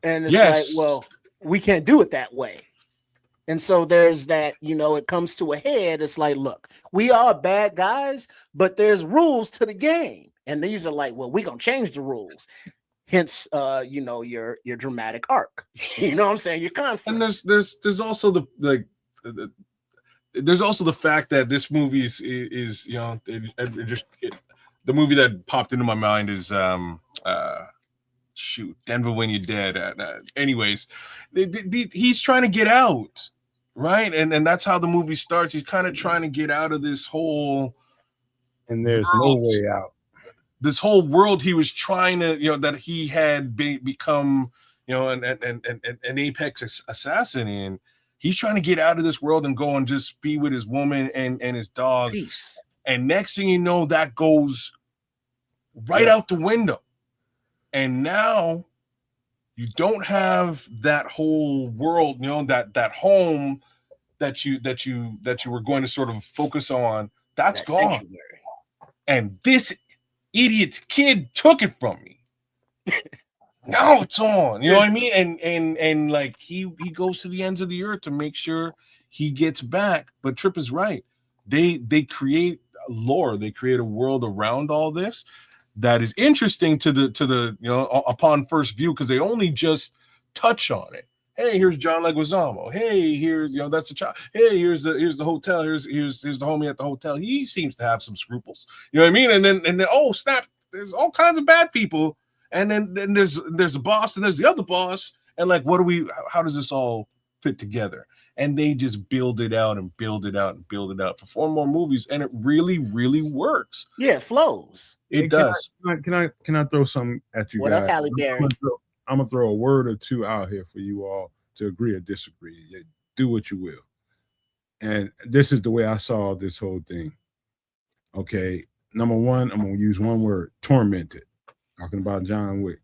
And it's like, well, we can't do it that way. And so there's that, it comes to a head. It's like, look, we are bad guys, but there's rules to the game. And these are like, well, we're going to change the rules. Hence, your dramatic arc. You know what I'm saying? Your conflict. And there's also there's also the fact that this movie is the movie that popped into my mind is Denver When You're Dead. Anyways, he's trying to get out, right? And that's how the movie starts. He's kind of trying to get out of this whole, and there's no way out. This whole world he was trying to, that he had become, an apex assassin in. He's trying to get out of this world and go and just be with his woman and his dog. Peace. And next thing you know, that goes right out the window. And now you don't have that whole world, that home that you were going to sort of focus on. That's gone. Sanctuary. And this idiot kid took it from me. Now it's on. You know what I mean? And like he goes to the ends of the earth to make sure he gets back. But Tripp is right. They create lore. They create a world around all this that is interesting to the upon first view, because they only just touch on it. Hey, here's John Leguizamo. Hey, here's that's a child. Hey, here's the hotel. Here's the homie at the hotel. He seems to have some scruples. You know what I mean? And then oh snap, there's all kinds of bad people. And then there's a boss and there's the other boss. And like, how does this all fit together? And they just build it out and build it out and build it out for 4 more movies, and it really, really works. Yeah, it flows. It does. Can I throw something at you what guys? Up, Halle Berry? I'm gonna throw a word or two out here for you all to agree or disagree. Do what you will. And this is the way I saw this whole thing. Okay, number one, I'm gonna use one word: tormented. Talking about John Wick.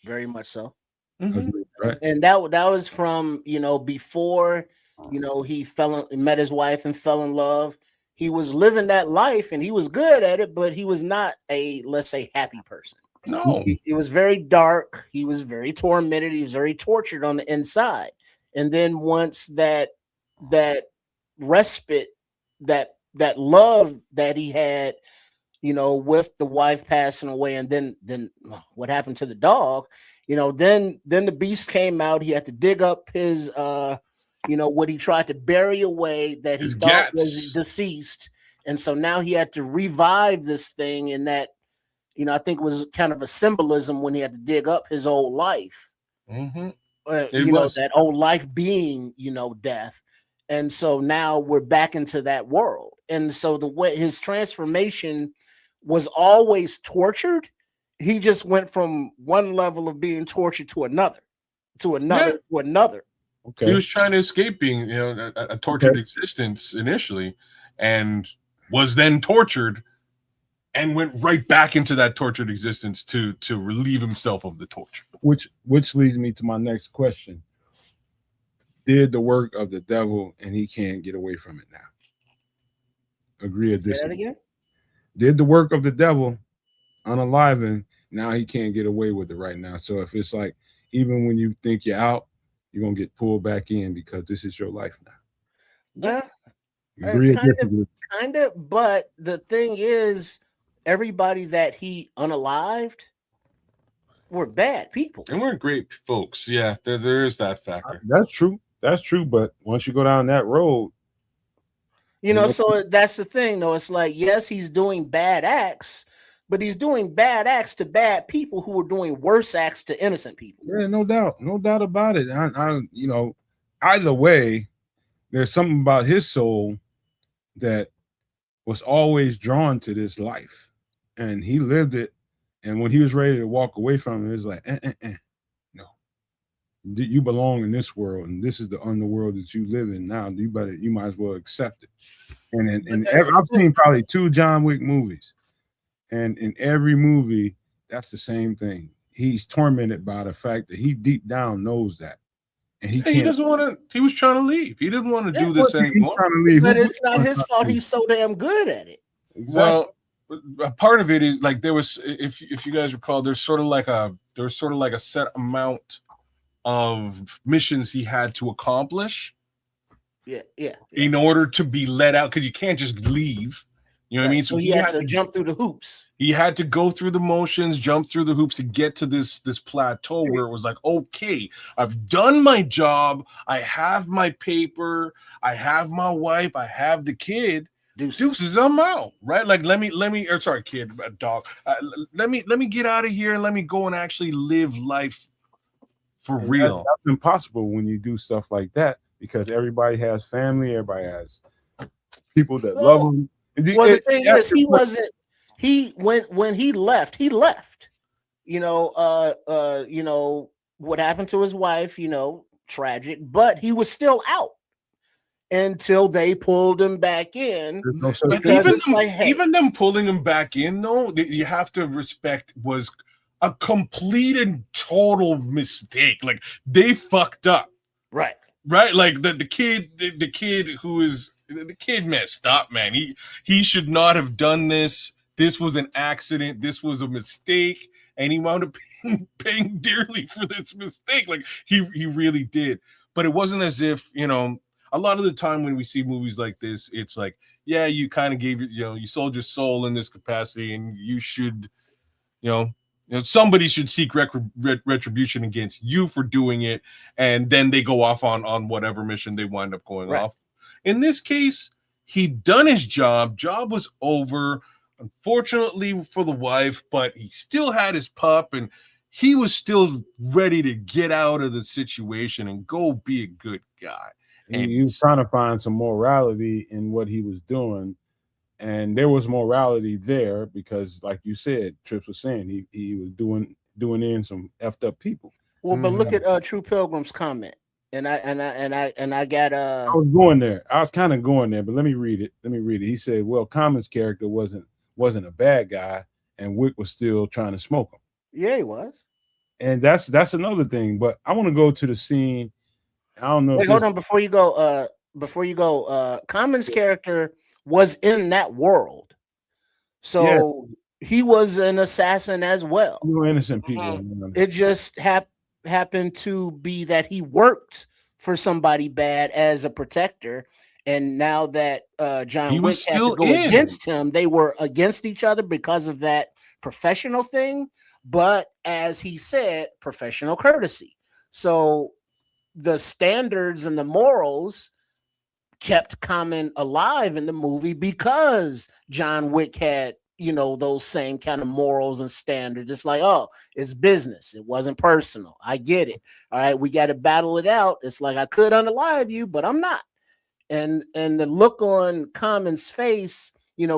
Very much so. Mm-hmm. Right. And that was from before he met his wife and fell in love. He was living that life and he was good at it, but he was not a, let's say, happy person. No, it was very dark. He was very tormented. He was very tortured on the inside. And then once that respite, that love that he had, with the wife passing away, and then what happened to the dog, then the beast came out. He had to dig up his what he tried to bury away that he thought was deceased. And so now he had to revive this thing, and that I think it was kind of a symbolism when he had to dig up his old life. Mm-hmm. That old life being death. And so now we're back into that world. And so the way his transformation was always tortured, he just went from one level of being tortured to another. Okay. He was trying to escape being, a tortured existence initially, and was then tortured, and went right back into that tortured existence to relieve himself of the torture. Which leads me to my next question: did the work of the devil, and he can't get away from it now? Agree or disagree? Did the work of the devil unaliven, now he can't get away with it right now. So if it's like, even when you think you're out, you're gonna get pulled back in because this is your life now. Kind of, but the thing is, everybody that he unalived, were bad people. And we're great folks. Yeah, there is that factor. That's true. That's true. But once you go down that road, You know, so that's the thing, though. It's like, yes, he's doing bad acts, but he's doing bad acts to bad people who are doing worse acts to innocent people. yeah, no doubt about it. You know, either way, there's something about his soul that was always drawn to this life, and he lived it. And when he was ready to walk away from it, it was like, no, you belong in this world, and this is the underworld that you live in now. You might as well accept it. And I've seen probably 2 John Wick movies, and in every movie, that's the same thing. He's tormented by the fact that he deep down knows that, and he doesn't want to. He was trying to leave. He didn't want to do this anymore. But it's not his fault. He's so damn good at it. Exactly. Well, a part of it is like there was, if you guys recall, there's sort of like a set amount of missions he had to accomplish. Yeah. In order to be let out, because you can't just leave. You know what I mean? So he had to jump through the hoops. He had to go through the motions, jump through the hoops to get to this plateau where it was like, okay, I've done my job. I have my paper. I have my wife. I have the kid. Deuces, I'm out, right? Like, let me, or sorry, kid, dog. Let me get out of here and let me go and actually live life for real. That's impossible when you do stuff like that, because everybody has family, everybody has people that love them. Well, the thing is, when he left. You know, what happened to his wife, you know, tragic, but he was still out until they pulled him back in. But even them pulling him back in, though, you have to respect, was a complete and total mistake. Like, they fucked up. Right. Like the kid who is the kid messed up, man. He should not have done this. This was an accident. This was a mistake, and he wound up paying dearly for this mistake. Like, he really did. But it wasn't as if, you know, a lot of the time when we see movies like this, it's like, yeah, you kind of gave you sold your soul in this capacity, and you should, somebody should seek retribution against you for doing it, and then they go off on whatever mission they wind up going off. In this case, he'd done his job. Job was over, unfortunately for the wife, but he still had his pup, and he was still ready to get out of the situation and go be a good guy. And he was trying to find some morality in what he was doing. And there was morality there because, like you said, Trips was saying, he was doing in some effed up people. Well, but look at True Pilgrim's comment. And I got I was going there. I was kind of going there, but let me read it. He said, well, Common's character wasn't a bad guy, and Wick was still trying to smoke him. Yeah, he was. And that's another thing. But I want to go to the scene. I don't know. Wait, hold on. Before you go, Common's character was in that world. So he was an assassin as well. You were innocent people. It just happened to be that he worked for somebody bad as a protector. And now that John Wick had to go against him, they were against each other because of that professional thing. But as he said, professional courtesy. So the standards and the morals kept Common alive in the movie because John Wick had, those same kind of morals and standards. It's like, oh, it's business. It wasn't personal. I get it. All right, we got to battle it out. It's like, I could unalive you, but I'm not. And the look on Common's face,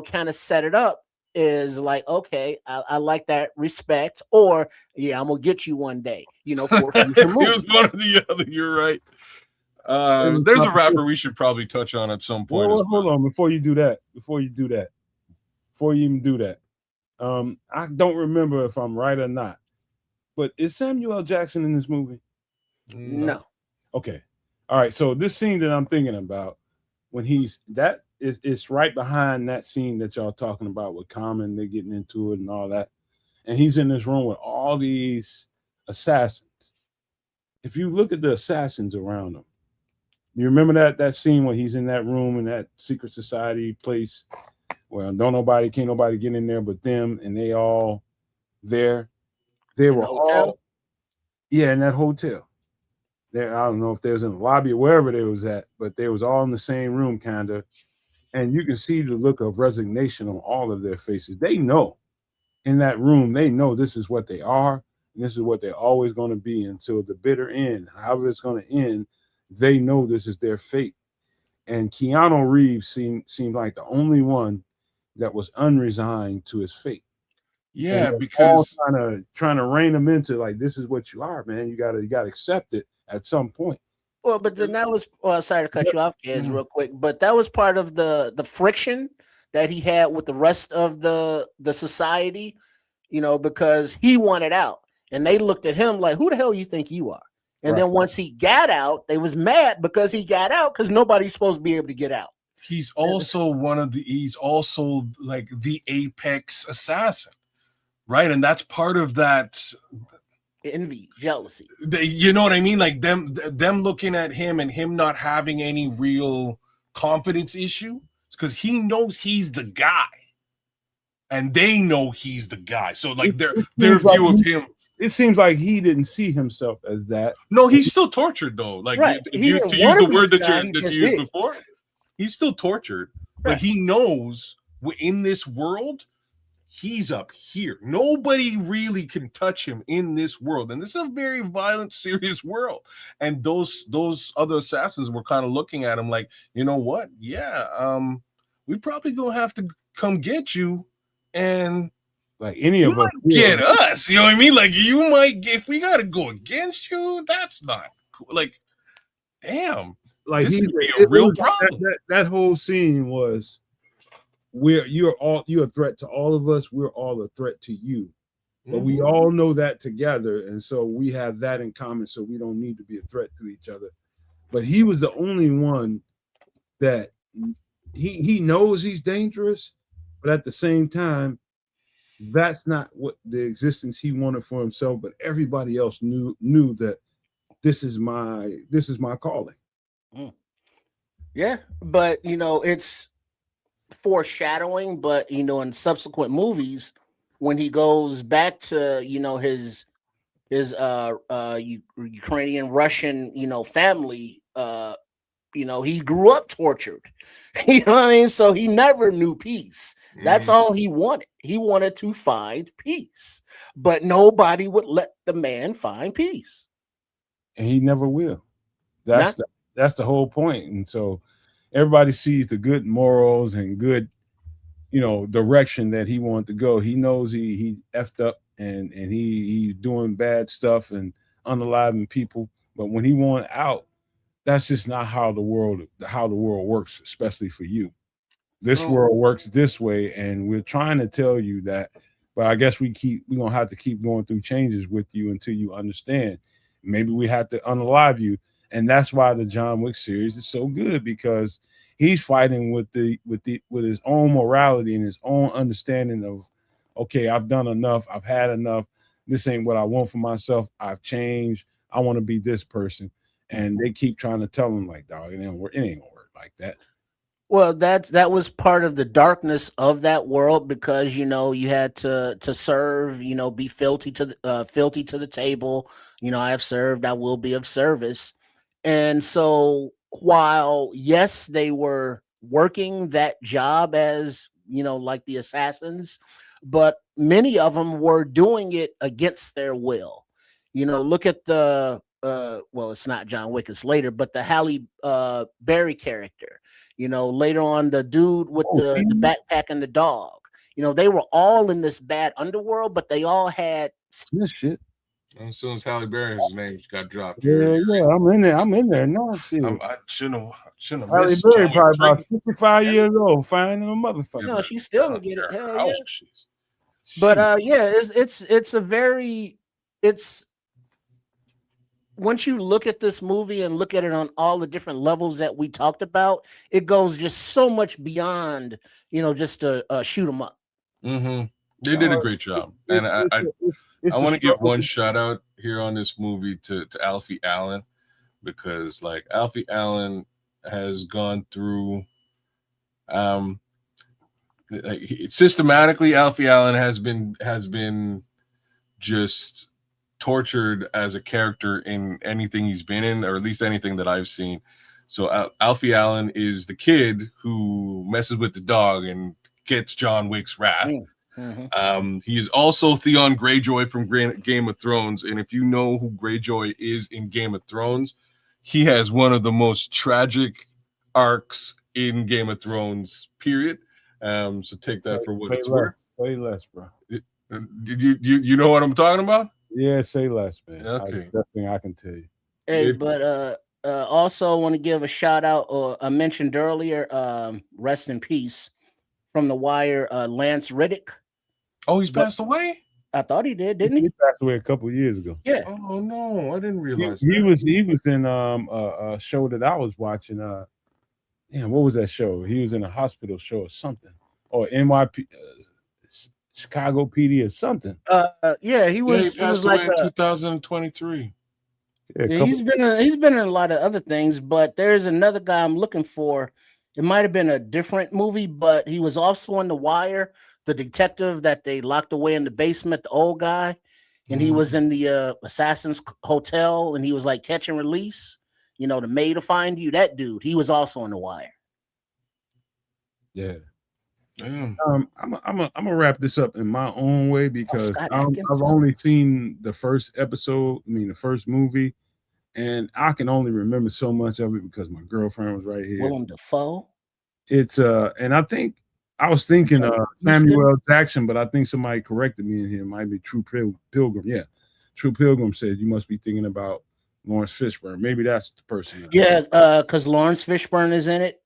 kind of set it up. Is like, okay, I like that respect, or I'm gonna get you one day, for a future movie. It was one or the other. You're right. There's a rapper we should probably touch on at some point. Hold on, before you even do that, I don't remember if I'm right or not, but is Samuel L. Jackson in this movie? No. Okay, all right. So this scene that I'm thinking about, when it's right behind that scene that y'all talking about with Common, they're getting into it and all that. And he's in this room with all these assassins. If you look at the assassins around him, you remember that scene when he's in that room in that secret society place where can't nobody get in there but them, and they all there. They In were the hotel? all, yeah, in that hotel. There, I don't know if they was in the lobby or wherever they was at, but they was all in the same room, kind of. And you can see the look of resignation on all of their faces. They know in that room, they know this is what they are, and this is what they're always going to be until the bitter end. However it's going to end, they know this is their fate. And Keanu Reeves seemed like the only one that was unresigned to his fate. And Yeah, they're all because trying to rein him into, like, this is what you are, man. You gotta accept it at some point. Well, but then that was sorry to cut Yep. you off, Kaz, Mhm. real quick. But that was part of the friction that he had with the rest of the society, because he wanted out. And they looked at him like, who the hell you think you are? And Right. then once he got out, they was mad because he got out because nobody's supposed to be able to get out. he's also like the apex assassin, right? And that's part of that. Envy, jealousy. You know what I mean? Like them looking at him and him not having any real confidence issue because he knows he's the guy, and they know he's the guy. So like their seems view like of him. It seems like he didn't see himself as that. No, he's still tortured though. Like Right. if He you didn't to use wanna the be word the that guy, you he that just you used did. before, he's still tortured, but Right. he knows in this world he's up here. Nobody really can touch him in this world, and this is a very violent, serious world. And those other assassins were kind of looking at him like, you know what? Yeah, we probably gonna have to come get you, and Like any you of us might get us. You know what I mean? Like you might get, if we got to go against you, that's not cool. Like, damn, like this he could be a it real was- problem. that whole scene was you're a threat to all of us, we're all a threat to you. But we Mhm. all know that together, and so we have that in common, so we don't need to be a threat to each other. But he was the only one that he knows he's dangerous, but at the same time, that's not what the existence he wanted for himself. But everybody else knew that this is my calling. Yeah, but it's foreshadowing. But in subsequent movies, when he goes back to his Ukrainian Russian family, he grew up tortured. You know what I mean? So he never knew peace. That's Mhm. all he wanted. He wanted to find peace, but nobody would let the man find peace. And he never will. Nah. That's the whole point. And so everybody sees the good morals and good, direction that he wanted to go. He knows he effed up and he's doing bad stuff and unaliving people. But when he wanted out, that's just not how the world works, especially for you. This So- world works this way, and we're trying to tell you that. But I guess we're gonna have to keep going through changes with you until you understand. Maybe we have to unalive you, and that's why the John Wick series is so good, because he's fighting with his own morality and his own understanding of, okay, I've done enough, I've had enough. This ain't what I want for myself. I've changed. I want to be this person, and they keep trying to tell him like, dog, it ain't gonna work like that. Well, that was part of the darkness of that world, because you had to serve, be filthy to the table. I have served, I will be of service. And so while yes, they were working that job as like the assassins, but many of them were doing it against their will. Look at the well, it's not John Wick, it's later, but the Halle Berry character. Later on, the dude with the backpack and the dog. They were all in this bad underworld, but they all had This shit. As soon as Halle Berry's name got dropped, Yeah, I'm in there. No shit. I shouldn't have Halle missed Berry John probably Wick about 55 years old, fine and a motherfucker. No, she's still gonna get it. Hell yeah. Ouch. But yeah, it's a very once you look at this movie and look at it on all the different levels that we talked about, it goes just so much beyond, just a shoot 'em up. Mm-hmm. They did a great job, and I want to give one shout out here on this movie to Alfie Allen, because like Alfie Allen has gone through systematically. Alfie Allen has been just tortured as a character in anything he's been in, or at least anything that I've seen. So Alfie Allen is the kid who messes with the dog and gets John Wick's wrath. He's also Theon Greyjoy from Game of Thrones, and if you know who Greyjoy is in Game of Thrones, he has one of the most tragic arcs in Game of Thrones, period. So take that for what it's worth. Say less, bro. Did you know what I'm talking about? Yeah, say less, man. Okay. That's thing I can tell you. Hey, but also want to give a shout out, or I mentioned earlier, rest in peace from The Wire, Lance Riddick. Oh, he's passed away? I thought he did, didn't he? He passed away a couple of years ago. Yeah. Oh no, I didn't realize he was in a show that I was watching. What was that show? He was in a hospital show or something, or NYP, Chicago PD or something. Yeah, he was. Yeah, he was like in 2023. Yeah, he's been in a lot of other things, but there's another guy I'm looking for. It might have been a different movie, but he was also on The Wire, the detective that they locked away in the basement, the old guy, and he was in the Assassin's Hotel, and he was like catch and release. You know, the May to Find You. That dude, he was also on The Wire. Yeah. I'm gonna wrap this up in my own way because I've only seen the first episode. The first movie, and I can only remember so much of it because my girlfriend was right here. Willem Dafoe. It's and I think I was thinking Samuel L. Jackson, but I think somebody corrected me in here. It might be True Pilgrim. Yeah, True Pilgrim said you must be thinking about Lawrence Fishburne. Maybe that's the person. Yeah, because Lawrence Fishburne is in it.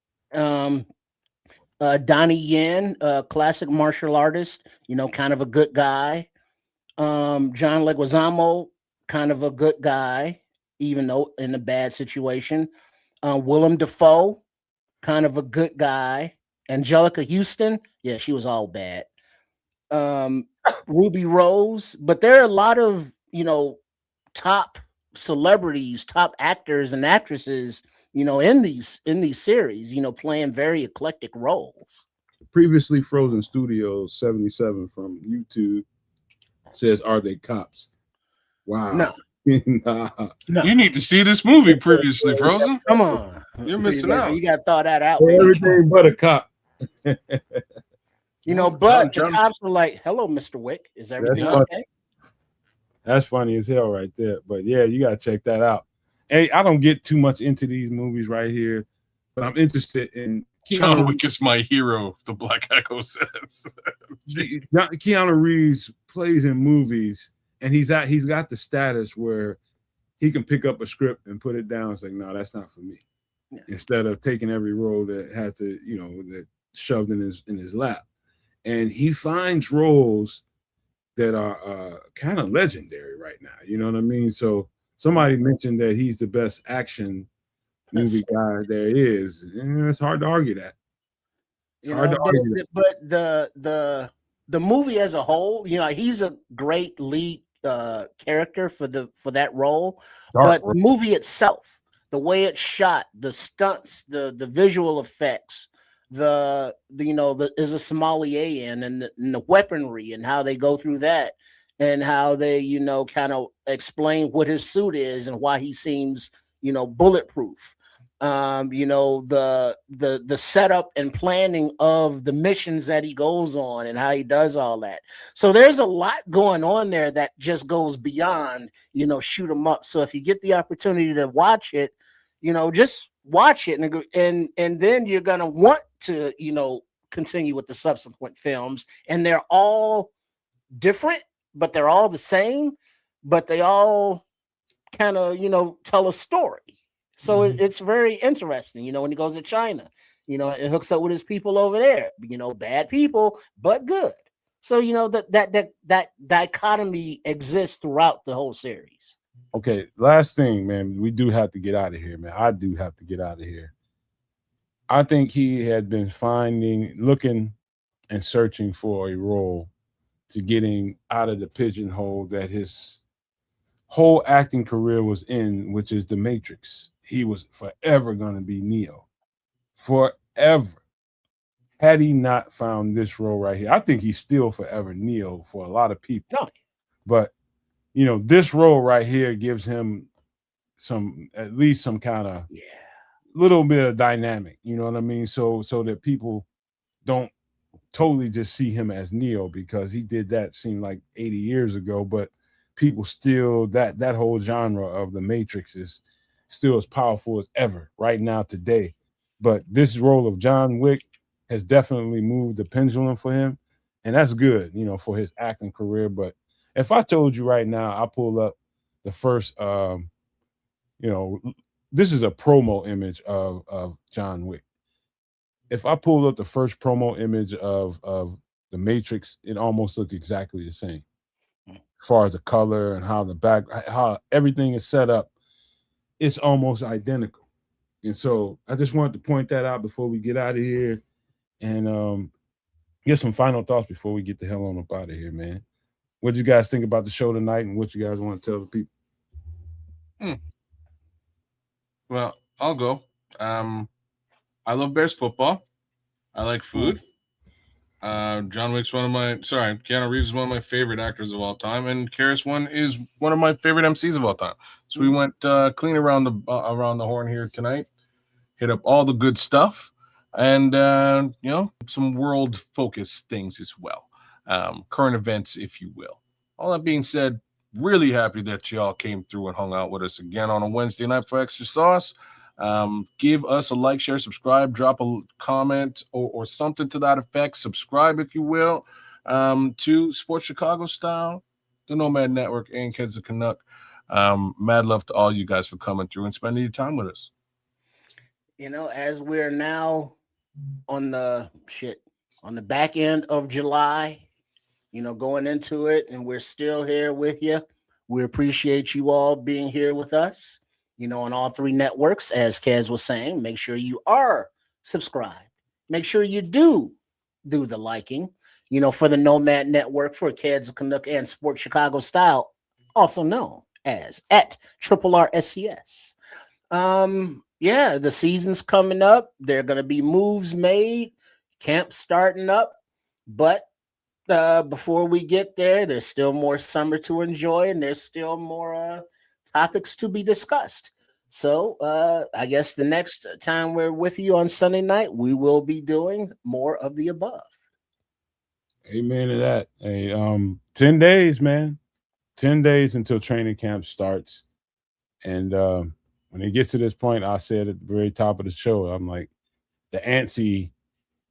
Donnie Yen, classic martial artist, kind of a good guy. John Leguizamo, kind of a good guy, even though in a bad situation. Willem Dafoe, kind of a good guy. Angelica Houston, yeah, she was all bad. Ruby Rose, but there are a lot of top celebrities, top actors and actresses in these series, playing very eclectic roles. Previously Frozen Studios 77 from YouTube says, "Are they cops?" Wow. No. No. You need to see this movie, Previously Frozen. Come on. You're missing out. You got to throw that out. Everything but a cop. But the cops were like, "Hello, Mr. Wick. Is everything okay?" That's funny as hell right there. But yeah, you got to check that out. Hey, I don't get too much into these movies right here, but I'm interested in John Wick is my hero, the Black Echo says. Keanu Reeves plays in movies, and he's got the status where he can pick up a script and put it down and say, "No, that's not for me." Yeah. Instead of taking every role that has to, that shoved in his lap. And he finds roles that are kind of legendary right now. You know what I mean? So somebody mentioned that he's the best action movie guy there is. And it's hard to argue that. But the movie as a whole, he's a great lead character for that role. But the movie itself, the way it's shot, the stunts, the visual effects, is a sommelier and the weaponry and how they go through that. And how they, kind of explain what his suit is and why he seems, bulletproof. The setup and planning of the missions that he goes on and how he does all that. So there's a lot going on there that just goes beyond, shoot 'em up. So if you get the opportunity to watch it, just watch it and then you're gonna want to, continue with the subsequent films. And they're all different, but they're all the same, but they all kind of, tell a story. So it's very interesting, when he goes to China, it hooks up with his people over there, bad people, but good. So, that dichotomy exists throughout the whole series. Okay, last thing, man, we do have to get out of here, man. I do have to get out of here. I think he had been looking and searching for a role to getting out of the pigeonhole that his whole acting career was in, which is The Matrix. He was forever going to be Neo. Forever. Had he not found this role right here, I think he's still forever Neo for a lot of people. No. But this role right here gives him at least some kind of little bit of dynamic, you know what I mean? So that people don't totally just see him as Neo, because he did that seem like 80 years ago, but people still that whole genre of the Matrix is still as powerful as ever right now today. But this role of John Wick has definitely moved the pendulum for him, and that's good, for his acting career. But if I told you right now, I pull up the first this is a promo image of John Wick. If I pulled up the first promo image of the Matrix, it almost looked exactly the same, as far as the color and how everything is set up. It's almost identical. And so I just wanted to point that out before we get out of here, and get some final thoughts before we get the hell on up out of here, man. What do you guys think about the show tonight, and what you guys want to tell the people? Well, I'll go. I love Bears football. I like food. Keanu Reeves is one of my favorite actors of all time, and Karis is one of my favorite MCs of all time. So we went clean around the horn here tonight. Hit up all the good stuff, and some world focused things as well, current events, if you will. All that being said, really happy that y'all came through and hung out with us again on a Wednesday night for Extra Sauce. Give us a like, share, subscribe, drop a comment or something to that effect. Subscribe, if you will, to Sports Chicago Style, the Nomad Network, and Kids of Canuck. Mad love to all you guys for coming through and spending your time with us. As we're now on the back end of July, going into it, and we're still here with you. We appreciate you all being here with us, on all three networks. As Kaz was saying, make sure you are subscribed. Make sure you do the liking, for the Nomad Network, for Kaz Canuck and Sports Chicago Style, also known as at RRSCS. The season's coming up. There are going to be moves made, camp starting up, but before we get there, there's still more summer to enjoy, and there's still more topics to be discussed. So I guess the next time we're with you on Sunday night, we will be doing more of the above. Amen to that. Hey, 10 days, man. 10 days until training camp starts. And when it gets to this point, I said at the very top of the show, I'm like, the antsy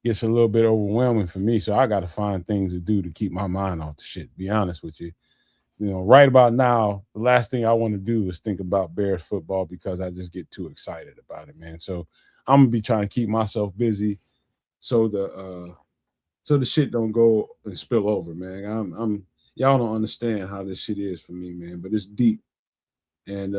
gets a little bit overwhelming for me. So I got to find things to do to keep my mind off the shit, be honest with you. Right about now, the last thing I want to do is think about Bears football, because I just get too excited about it, man. So I'm going to be trying to keep myself busy so the shit don't go and spill over, man. Y'all don't understand how this shit is for me, man, but it's deep. And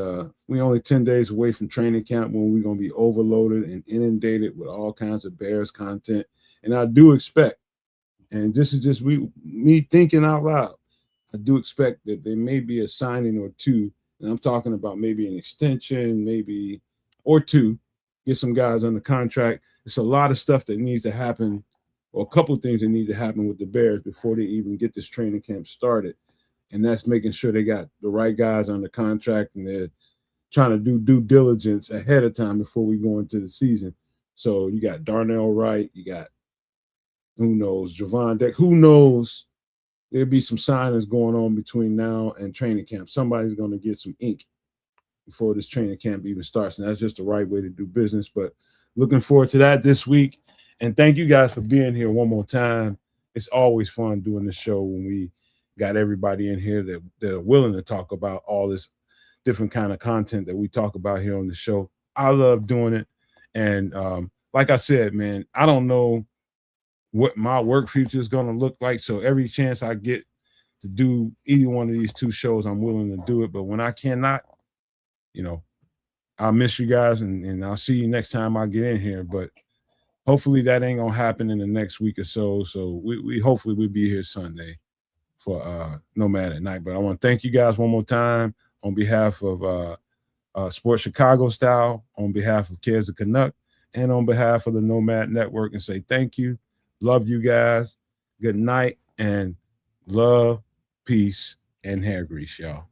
we're only 10 days away from training camp, when we're going to be overloaded and inundated with all kinds of Bears content. And I do expect, and this is just me thinking out loud, I do expect that there may be a signing or two, and I'm talking about maybe an extension, maybe or two, get some guys under contract. It's a lot of stuff that needs to happen, or a couple of things that need to happen with the Bears before they even get this training camp started. And that's making sure they got the right guys under contract, and they're trying to do due diligence ahead of time before we go into the season. So you got Darnell Wright, you got, who knows, Javon Deck, who knows. There'll be some signings going on between now and training camp. Somebody's going to get some ink before this training camp even starts, and that's just the right way to do business. But looking forward to that this week. And thank you guys for being here one more time. It's always fun doing this show when we got everybody in here that are willing to talk about all this different kind of content that we talk about here on the show. I love doing it. And like I said, man, I don't know what my work future is going to look like. So every chance I get to do either one of these two shows, I'm willing to do it. But when I cannot, I'll miss you guys, and I'll see you next time I get in here. But hopefully that ain't going to happen in the next week or so. So we hopefully we'll be here Sunday for Nomad at Night. But I want to thank you guys one more time on behalf of Sports Chicago Style, on behalf of Kids of Canuck, and on behalf of the Nomad Network, and say thank you. Love you guys. Good night, and love, peace, and hair grease, y'all.